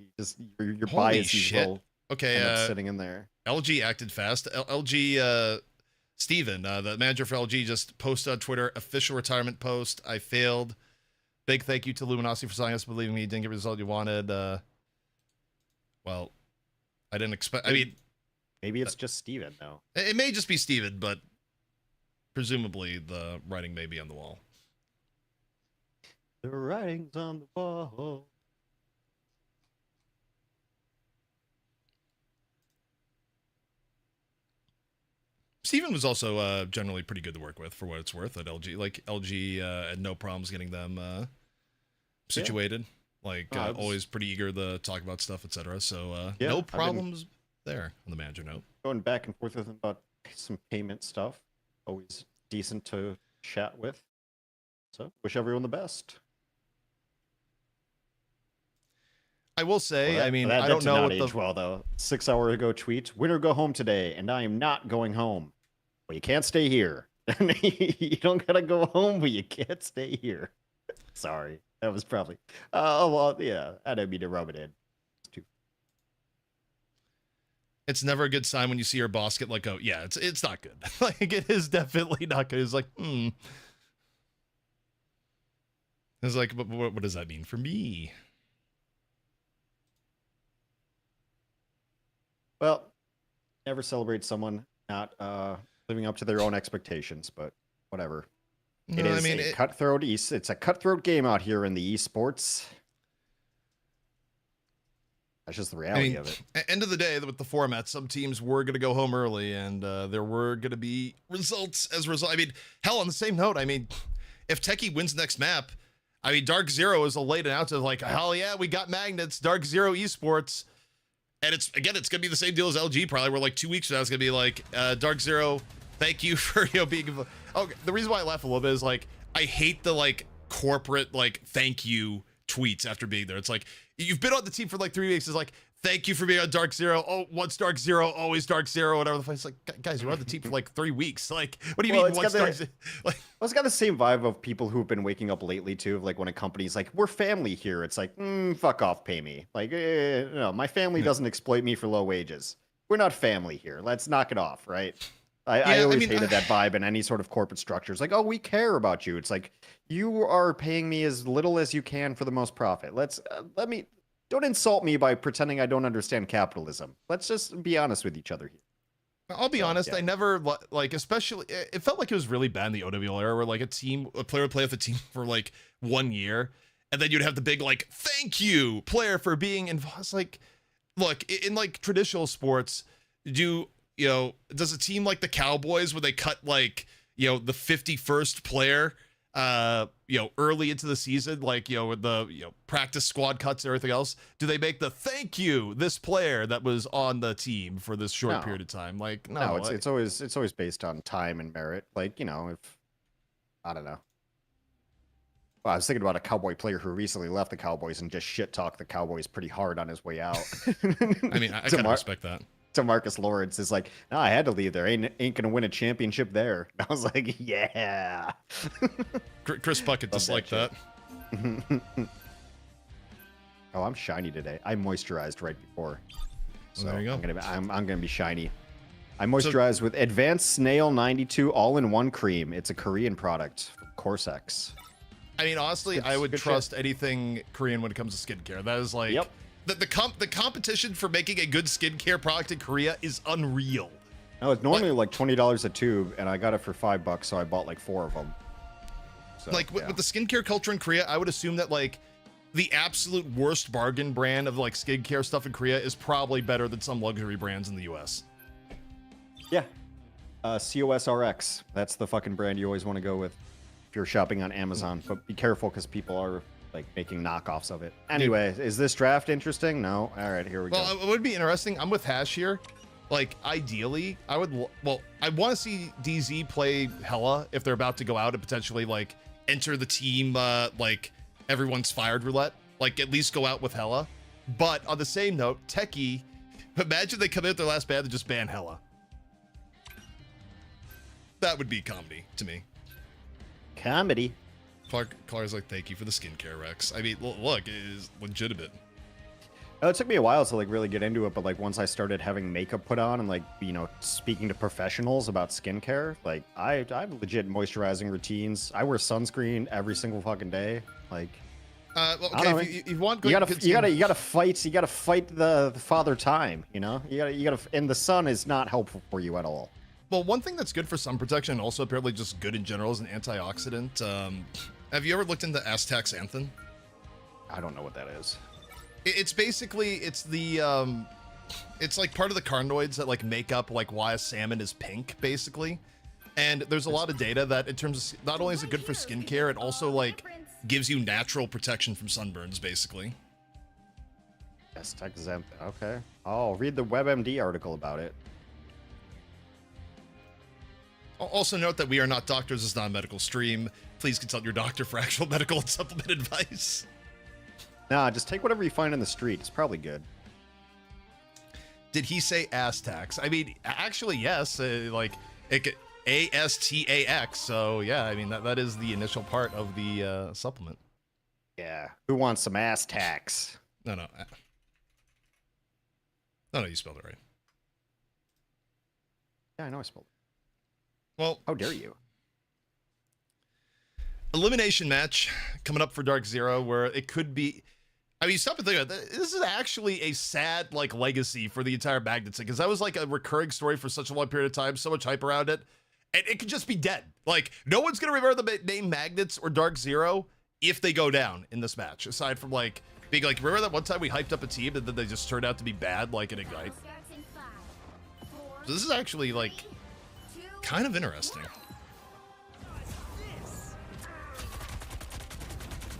your biases will end up sitting in there. LG acted fast. LG Steven, the manager for LG, just posted on Twitter, official retirement post. I failed. Big thank you to Luminosity for signing us, believing me, didn't get the result you wanted. Well, I didn't expect. I mean, maybe it's just Steven, though. It may just be Steven, but presumably the writing may be on the wall. The writing's on the wall. Steven was also generally pretty good to work with, for what it's worth, at LG. Like, LG had no problems getting them situated. Yeah. Like, always pretty eager to talk about stuff, etc. So, no problems there on the manager note. Going back and forth with him about some payment stuff. Always decent to chat with. So, wish everyone the best. I will say, I mean, I don't know what age well, though. 6 hour ago tweet, winner go home today, and I am not going home. Well, you can't stay here. You don't gotta go home, but you can't stay here. Sorry, that was probably. Oh well, yeah, I didn't mean to rub it in. It's never a good sign when you see your boss get let go. Yeah, it's not good. Like, it is definitely not good. It's like, It's like, but what does that mean for me? Well, never celebrate someone not living up to their own expectations, but whatever. No, It is I mean, a cutthroat it's a cutthroat game out here in the esports. That's just the reality of it. End of the day, with the format, some teams were going to go home early, and there were going to be results as a result. I mean, hell, on the same note, I mean, if Techie wins next map, I mean, Dark Zero is a late announcement, like, hell yeah, we got magnets, Dark Zero Esports. And it's going to be the same deal as LG, probably, where like 2 weeks from now, it's going to be like, Dark Zero, thank you for, being, okay, the reason why I laugh a little bit is like, I hate the like corporate, like, thank you tweets after being there. It's like, you've been on the team for like 3 weeks. It's like, thank you for being on Dark Zero. Oh, once Dark Zero, always Dark Zero, whatever the fuck. It's like, guys, you're on the team for like 3 weeks. Like, what do you mean once Dark Zero? Like, well, it's got the same vibe of people who've been waking up lately too. Of like when a company's like, we're family here. It's like, fuck off, pay me. Like, no, my family doesn't exploit me for low wages. We're not family here. Let's knock it off, right? I always hated that vibe in any sort of corporate structure. It's like, oh, we care about you. It's like, you are paying me as little as you can for the most profit. Don't insult me by pretending I don't understand capitalism. Let's just be honest with each other here. I'll be honest, yeah. I never, like, especially, it felt like it was really bad in the OWL era where, like, a player would play with a team for, like, 1 year, and then you'd have the big, like, thank you, player, for being involved. It's like, look, in, like, traditional sports, does a team like the Cowboys, where they cut, like, the 51st player, early into the season, like, with the, practice squad cuts and everything else, do they make the thank you this player that was on the team for this short period of time? Like, no, it's always based on time and merit. Like, if, I don't know. Well, I was thinking about a Cowboy player who recently left the Cowboys and just shit talked the Cowboys pretty hard on his way out. I mean, I kind of respect that. To Marcus Lawrence is like, no, I had to leave there. Ain't gonna win a championship there. I was like, yeah. Chris Puckett just like that. Oh, I'm shiny today. I moisturized right before, so there you go. I'm gonna be shiny. I moisturized with Advanced Snail 92 All-in-One Cream. It's a Korean product from Corsex. I mean, honestly, I would trust anything Korean when it comes to skincare. That is like. Yep. The competition for making a good skincare product in Korea is unreal. No, it's normally like $20 a tube, and I got it for $5, so I bought like 4 of them. So, like with the skincare culture in Korea, I would assume that like the absolute worst bargain brand of like skincare stuff in Korea is probably better than some luxury brands in the US. Yeah. COSRX. That's the fucking brand you always want to go with if you're shopping on Amazon. But be careful because people are like making knockoffs of it. Anyway, is this draft interesting? No. All right, here we go. Well, it would be interesting. I'm with Hash here. Like, ideally, I want to see DZ play Hella if they're about to go out and potentially like enter the team like everyone's fired roulette. Like, at least go out with Hella. But on the same note, Techie, imagine they come in with their last ban and just ban Hella. That would be comedy to me. Comedy. Clark's like, thank you for the skincare, Rex. I mean, look, it is legitimate. It took me a while to like really get into it, but like once I started having makeup put on and like speaking to professionals about skincare, like I have legit moisturizing routines. I wear sunscreen every single fucking day. Like, okay, if you want, you gotta fight the father time. You gotta, and the sun is not helpful for you at all. Well, one thing that's good for sun protection, and also apparently just good in general, is an antioxidant. Have you ever looked into Aztec xanthan? I don't know what that is. It's basically, it's like part of the carotenoids that like make up like why a salmon is pink, basically. And there's a lot of data that in terms of, not only is it good for skincare, it also like gives you natural protection from sunburns, basically. Aztec xanthan, okay. Oh, read the WebMD article about it. Also note that we are not doctors, it's not a medical stream. Please consult your doctor for actual medical and supplement advice. Nah, just take whatever you find in the street. It's probably good. Did he say Aztecs? I mean, actually, yes. Like, it could, ASTAX. So, yeah, I mean, that is the initial part of the supplement. Yeah. Who wants some Aztecs? No, you spelled it right. Yeah, I know I spelled it. Well, how dare you? elimination match coming up for Dark Zero, where it could be. I mean, stop and think about it. This is actually a sad like legacy for the entire Magnet scene, because that was like a recurring story for such a long period of time, so much hype around it, and it could just be dead. Like no one's gonna remember the name Magnets or Dark Zero if they go down in this match. Aside from like being like, remember that one time we hyped up a team and then they just turned out to be bad, like in Ignite. So this is actually like kind of interesting.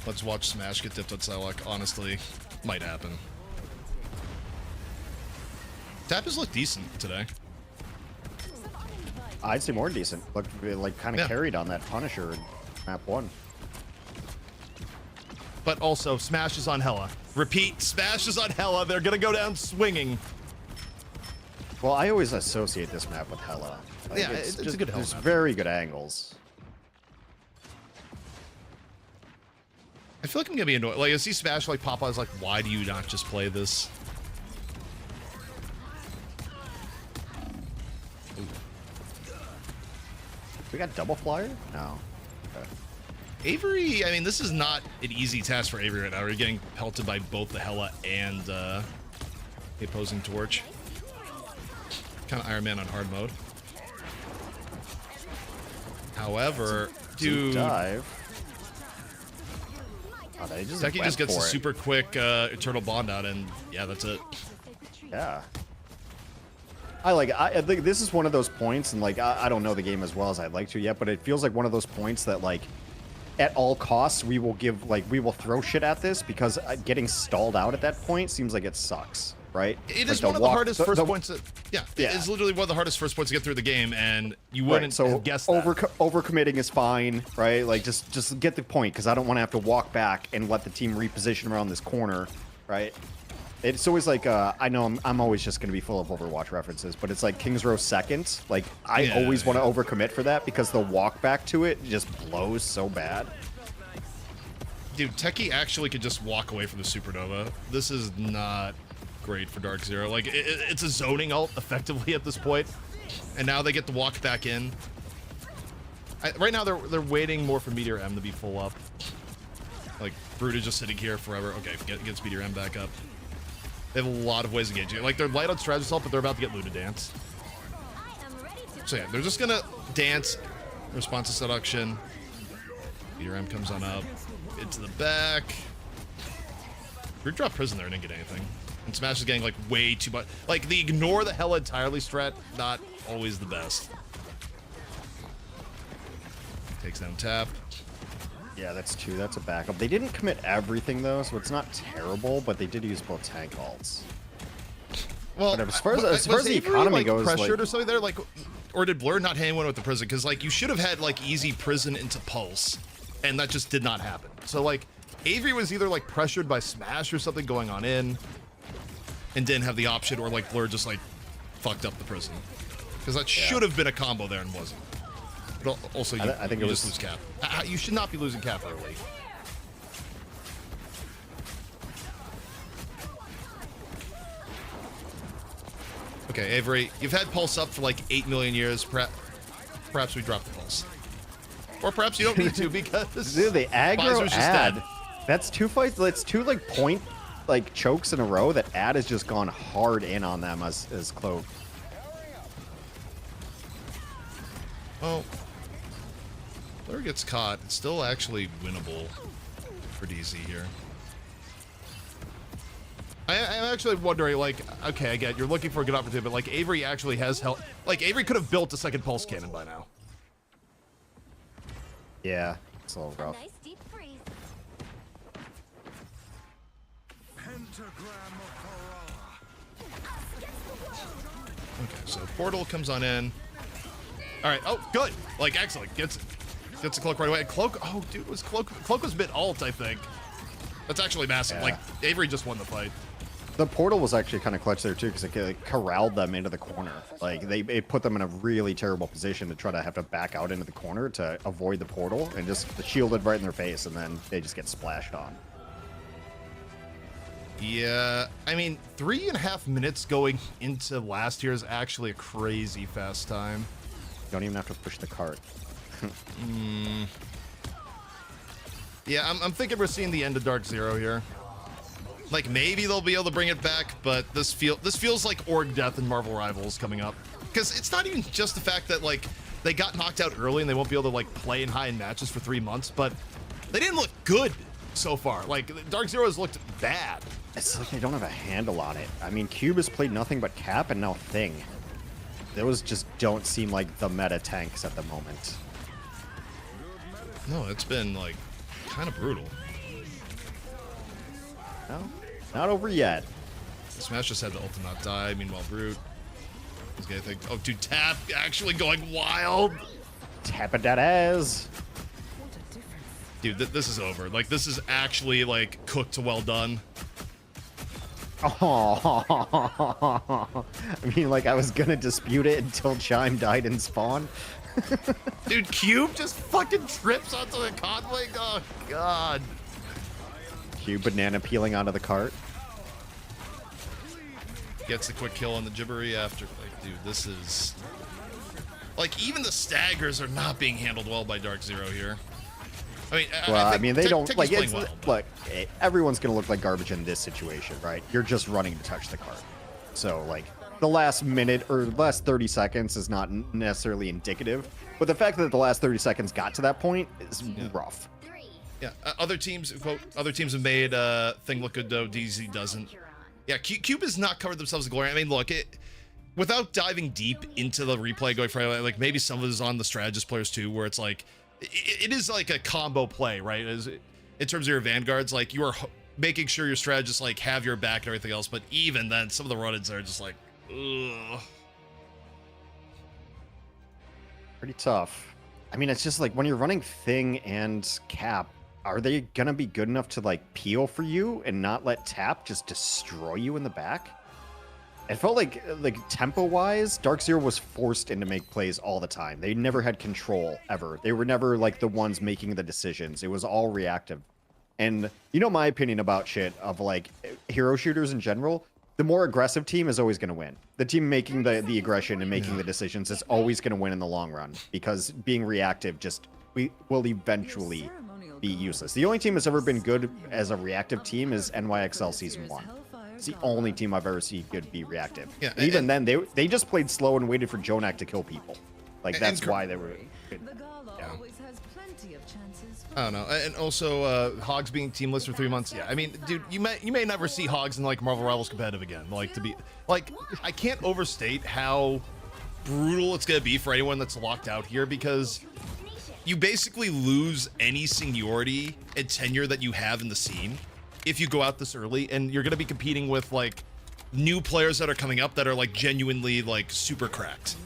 Let's watch Smash get dipped on Psylocke. Honestly, might happen. Tap has looked decent today. I'd say more decent. Looked like kind of carried on that Punisher in map 1. But also, Smash is on Hella. Repeat, Smash is on Hella. They're gonna go down swinging. Well, I always associate this map with Hella. Like, Yeah, it's a good Hella There's map. very good angles. I feel like I'm gonna be annoyed. Like, I see Smash like pop. I was like, why do you not just play this? Ooh. We got double flyer? No. Okay. Avery, I mean, this is not an easy task for Avery right now. We're getting pelted by both the Hella and the opposing Torch. Kind of Iron Man on hard mode. However, dude, dive. Oh, they just Teki just gets a for it. super quick Eternal Bond out, and yeah, that's it. Yeah. I think this is one of those points, and like I don't know the game as well as I'd like to yet, but it feels like one of those points that like at all costs we will throw shit at this, because getting stalled out at that point seems like it sucks, right? It like is one of the hardest first points. Yeah, yeah, it's literally one of the hardest first points to get through the game, and you wouldn't have guessed that. Overcommitting is fine, right? Like just get the point, because I don't want to have to walk back and let the team reposition around this corner, right? It's always like I know I'm always just going to be full of Overwatch references, but it's like King's Row second. Like I always want to overcommit for that, because the walk back to it just blows so bad. Dude, Teki actually could just walk away from the Supernova. This is not great for Dark Zero. Like it's a zoning ult effectively at this point, and now they get to walk back in. Right now they're waiting more for Meteor M to be full up. Like Brood is just sitting here forever. Okay, gets Meteor M back up. They have a lot of ways to engage you. Like they're light on strategy assault, but they're about to get Luna Dance. So yeah, they're just gonna dance, response to seduction. Meteor M comes on up, into the back. Brood dropped prison there and didn't get anything. And Smash is getting like way too much. Like the ignore the Hella entirely strat, not always the best. Takes down Tap. Yeah, that's 2. That's a backup. They didn't commit everything though, so it's not terrible, but they did use both tank ults. Well, but as far as the Avery, economy like, goes, pressured like, or something there, like, or did Blur not hit anyone with the prison? Because like you should have had like easy prison into Pulse, and that just did not happen. So like Avery was either like pressured by Smash or something going on in, and didn't have the option, or like Blur just like fucked up the prison, because that should have been a combo there and wasn't. But also, I think it was just lose cap. You should not be losing cap early. Okay, Avery, you've had Pulse up for like 8 million years. Perhaps we drop the Pulse. Or perhaps you don't need to, because dude, the aggro Visor's just dead. ad. That's 2 fights. That's 2 like point like chokes in a row that ad has just gone hard in on them as Cloak. Oh. Blur gets caught. It's still actually winnable for DZ here. I'm actually wondering, like, okay, I get you're looking for a good opportunity, but like Avery actually has help. Like Avery could have built a second pulse cannon by now. Yeah, it's a little rough. Nice deep freeze. Okay, so Portal comes on in. All right. Oh, good. Like excellent. Gets a Cloak right away. Cloak. Oh, dude, was Cloak was mid ult, I think. That's actually massive. Yeah. Like Avery just won the fight. The portal was actually kind of clutch there too, because it corralled them into the corner. Like it put them in a really terrible position to try to have to back out into the corner to avoid the portal, and just shielded right in their face, and then they just get splashed on. Yeah, I mean, 3.5 minutes going into last year is actually a crazy fast time. You don't even have to push the cart. Yeah, I'm thinking we're seeing the end of Dark Zero here. Like, maybe they'll be able to bring it back, but this feels like Org Death and Marvel Rivals coming up. Because it's not even just the fact that, like, they got knocked out early and they won't be able to, like, play in high-end matches for 3 months, but they didn't look good so far. Like, Dark Zero has looked bad. It's like they don't have a handle on it. I mean, Cube has played nothing but Cap and now Thing. Those just don't seem like the meta tanks at the moment. No, it's been, like, kind of brutal. No, not over yet. Smash just had the ult to not die. Meanwhile, Brute is gonna think, oh, dude, Tap actually going wild. Tapping that ass. Dude, this is over. Like, this is actually, like, cooked to well done. Oh, I mean, like, I was gonna dispute it until Chime died in spawn. Dude, Cube just fucking trips onto the convoy. Oh, God. Cube banana peeling onto the cart. Gets the quick kill on the Gibbery after. Like, dude, this is... Like, even the staggers are not being handled well by Dark Zero here. I mean, well, I mean, they don't like it's it's well, look. Everyone's gonna look like garbage in this situation, right? You're just running to touch the cart, so like the last minute or last 30 seconds is not necessarily indicative, but the fact that the last 30 seconds got to that point is rough. Yeah, other teams have made Thing look good though. DZ doesn't. Yeah, Cube has not covered themselves in glory. I mean, look, without diving deep into the replay, going for like maybe some of it is on the strategist players too, where it's like. It is like a combo play, right? In terms of your vanguards, like you are making sure your strategists like have your back and everything else. But even then, some of the run-ins are just like, ugh. Pretty tough. I mean, it's just like when you're running Thing and Cap, are they gonna be good enough to like peel for you and not let Tap just destroy you in the back? It felt like tempo-wise, Dark Zero was forced into make plays all the time. They never had control, ever. They were never, like, the ones making the decisions. It was all reactive. And you know my opinion about shit of, like, hero shooters in general? The more aggressive team is always going to win. The team making the aggression and making the decisions is always going to win in the long run. Because being reactive just will eventually be useless. The only team that's ever been good as a reactive team is NYXL Season 1. It's the only team I've ever seen good be reactive. Yeah, and even then, they just played slow and waited for Jonak to kill people. Like, that's why they were good. Yeah. I don't know. And also, Hogs being teamless for 3 months. Yeah, I mean, dude, you may never see Hogs in, like, Marvel Rivals competitive again. Like, to be... Like, I can't overstate how brutal it's going to be for anyone that's locked out here, because you basically lose any seniority and tenure that you have in the scene if you go out this early, and you're going to be competing with like new players that are coming up that are like genuinely like super cracked.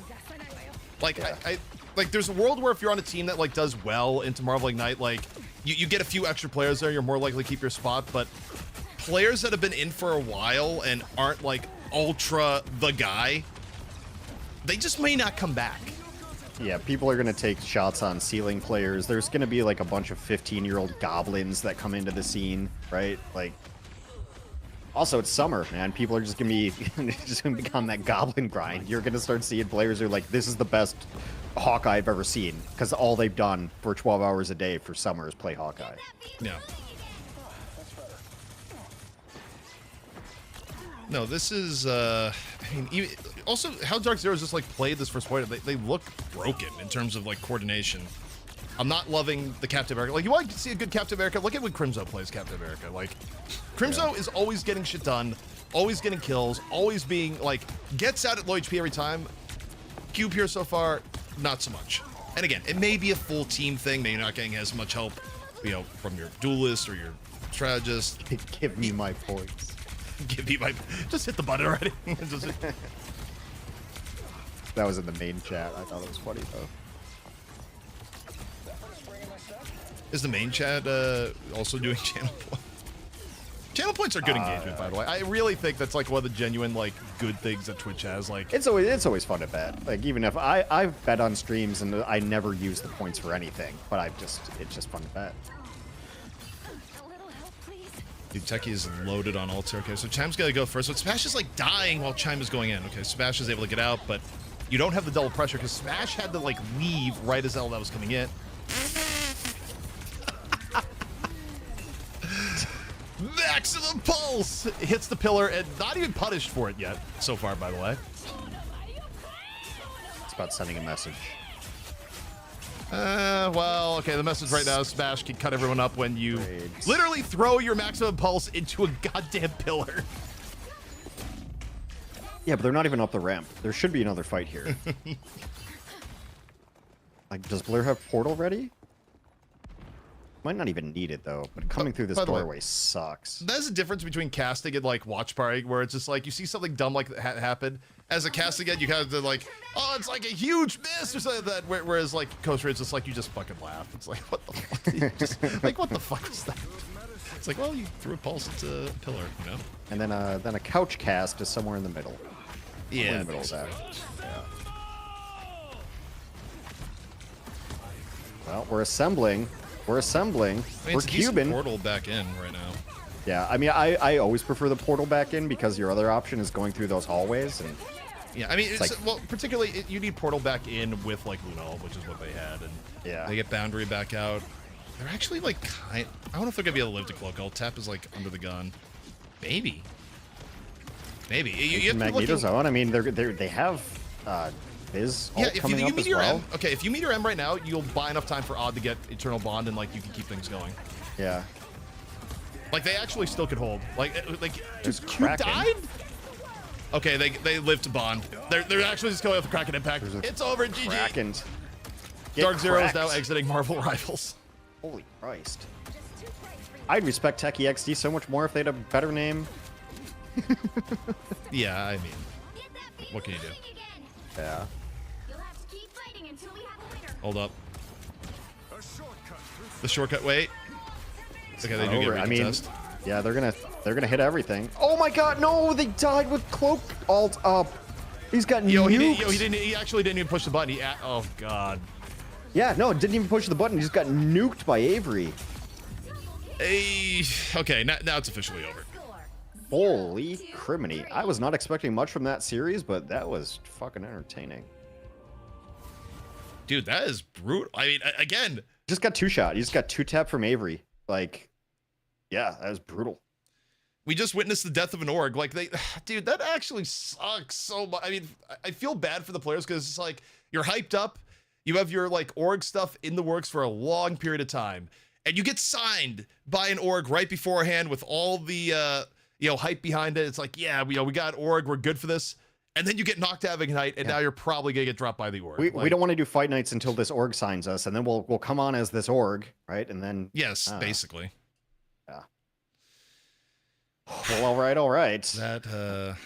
Like I like there's a world where if you're on a team that like does well into Marvel Ignite, like you get a few extra players there, you're more likely to keep your spot. But players that have been in for a while and aren't like ultra the guy, they just may not come back. Yeah, people are going to take shots on ceiling players. There's going to be like a bunch of 15-year-old goblins that come into the scene, right? Like, also it's summer, man. People are just going to become that goblin grind. You're going to start seeing players who are like, this is the best Hawkeye I've ever seen, because all they've done for 12 hours a day for summer is play Hawkeye. Yeah. No, this is, I mean, also, how Dark Zero's just, like, played this first point, they look broken in terms of, like, coordination. I'm not loving the Captain America. Like, you want to see a good Captain America? Look at when Crimzo plays Captain America. Like, Crimzo is always getting shit done, always getting kills, always being, like, gets out at low HP every time. Cube here so far, not so much. And again, it may be a full team thing, maybe not getting as much help, you know, from your duelist or your strategist. Give me my points. Give me my... Just hit the button already. That was in the main chat. I thought it was funny, though. Is the main chat also doing channel points? Channel points are good engagement, by the way. I really think that's like one of the genuine like good things that Twitch has. Like, it's always fun to bet. Like, even if I've bet on streams and I never use the points for anything, but it's just fun to bet. Dude, Techie is loaded on ulti. Okay, so Chime's got to go first. But Smash is like dying while Chime is going in. Okay, Smash is able to get out, but you don't have the double pressure because Smash had to like leave right as that was coming in. maximum pulse hits the pillar and not even punished for it yet so far, by the way. It's about sending a message. Well, okay, the message right now is Smash can cut everyone up when you literally throw your maximum pulse into a goddamn pillar. Yeah, but they're not even up the ramp. There should be another fight here. Like, does Blair have portal ready? Might not even need it though, but coming through this doorway sucks. There's a difference between casting and like watch party, where it's just like you see something dumb like that happen. As a casting again, you kind of like, oh, it's like a huge miss or something like that. Whereas like Coaster, it's just like you just fucking laugh. It's like, what the fuck? Just, like, what the fuck was that? It's like, well, you threw a pulse into a pillar, you know. And then a couch cast is somewhere in the middle. Yeah, in the middle of that. Yeah. Well, we're assembling. We're assembling. I mean, we're it's a decent cubing. portal back in right now. Yeah, I mean, I always prefer the portal back in because your other option is going through those hallways. And yeah, I mean, it's like, well, particularly you need portal back in with like Lunal, which is what they had, and yeah, they get boundary back out. They're actually like I don't know if they're gonna be able to live to cloak. Tap is like under the gun. Maybe. You have to be Magneto's on. I mean, they have Viz ult coming up as well. M, okay, if you meet your M right now, you'll buy enough time for Odd to get Eternal Bond, and like you can keep things going. Yeah. Like they actually still could hold. Like There's you Kraken. died. Okay, they live to Bond. They're actually just going with the Kraken impact. It's over. GG. Kraken. Dark Zero is now exiting Marvel Rivals. Holy Christ. I'd respect Techie XD so much more if they had a better name. Yeah, I mean, what can you do? Yeah. Hold up. The shortcut wait. Okay, they do get recontest. Yeah, they're gonna hit everything. Oh my God, no! They died with cloak alt up. He's got nuked. He actually didn't even push the button. Oh God. Yeah, no, didn't even push the button. He just got nuked by Avery. Okay, now it's officially over. Holy criminy. I was not expecting much from that series, but that was fucking entertaining. Dude, that is brutal. I mean, again. Just got two shot. He just got two tap from Avery. Like, yeah, that was brutal. We just witnessed the death of an org. Like, dude, that actually sucks so much. I mean, I feel bad for the players because it's like, you're hyped up. You have your, like, org stuff in the works for a long period of time. And you get signed by an org right beforehand with all the, hype behind it. It's like, yeah, we got org, we're good for this. And then you get knocked out of Ignite, and now you're probably gonna get dropped by the org. We don't want to do fight nights until this org signs us, and then we'll come on as this org, right? And then yes, basically. Yeah. Well, all right. That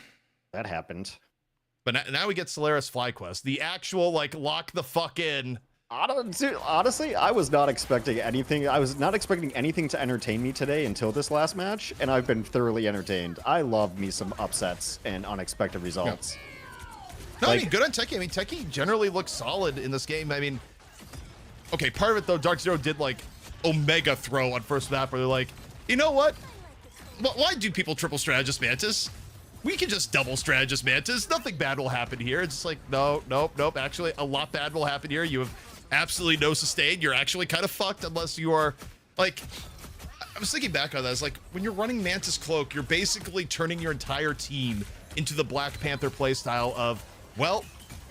happened. But now we get Solaris FlyQuest, the actual like lock the fuck in. Honestly, I was not expecting anything. I was not expecting anything to entertain me today until this last match, and I've been thoroughly entertained. I love me some upsets and unexpected results. No, I mean, good on Techie. I mean, Techie generally looks solid in this game. I mean, okay, part of it, though, Dark Zero did, like, Omega throw on first map where they're like, you know what? Why do people triple strategist Mantis? We can just double strategist Mantis. Nothing bad will happen here. It's like, nope. Actually, a lot bad will happen here. You have absolutely no sustain. You're actually kind of fucked unless you are, like, I was thinking back on that. It's like, when you're running Mantis Cloak, you're basically turning your entire team into the Black Panther playstyle of, well,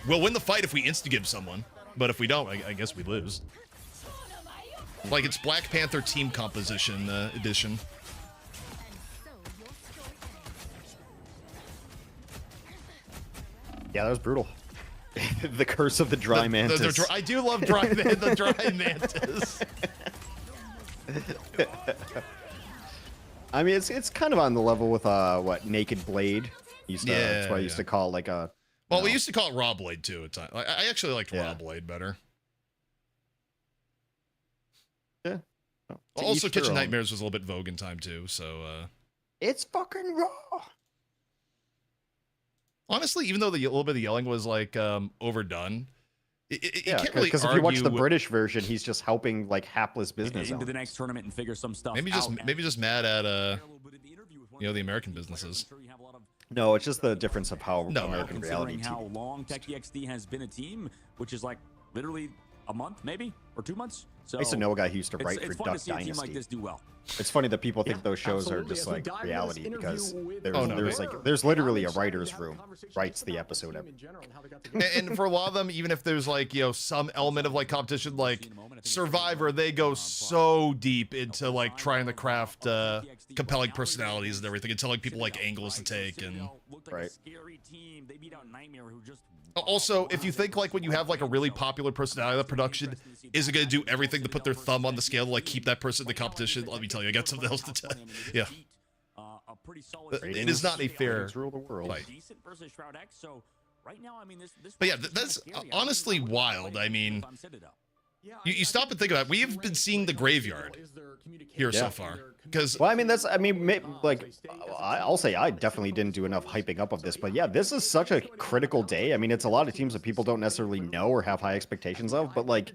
we'll win the fight if we insta-give someone, but if we don't, I guess we lose. Like, it's Black Panther team composition edition. Yeah, that was brutal. The curse of the dry mantis. I do love the dry mantis. I mean, it's kind of on the level with what Naked Blade used to. That's what I used to call like a. Well, we used to call it Raw Blade too at times. I actually liked Raw Blade better. Yeah. Also, Kitchen Nightmares was a little bit vogue in time too. So. It's fucking raw. Honestly, even though a little bit of the yelling was like overdone, you can't really because if you watch the British version, he's just helping like hapless business into the next tournament and figure some stuff. Maybe just mad at the American businesses. No, it's just the difference of how American reality. How long Techie XD has been a team, which is like literally a month, maybe. or 2 months. So I used to know a guy who used to write for it's fun Duck to see a team Dynasty. like this do well. It's funny that people think Yeah, those shows are absolutely. just As we like dive into reality this because interview with there's there's literally a writer's room writes the episode every. And for a lot of them, even if there's like, you know, some element of like competition, like Survivor, they go so deep into like trying to craft compelling personalities and everything, and telling people like angles to take. And Right. also, if you think like when you have like a really popular personality, that production isn't going to do everything to put their thumb on the scale to like keep that person in the competition. Let me tell you, I got something else to tell. Yeah. It is not a fair Rule the world. fight. Right now, I mean, But yeah, that's honestly wild. I mean, you stop and think about it. We've been seeing the graveyard here so far. Because Well, I mean, like, I'll say I definitely didn't do enough hyping up of this, but yeah, this is such a critical day. I mean, it's a lot of teams that people don't necessarily know or have high expectations of, but like,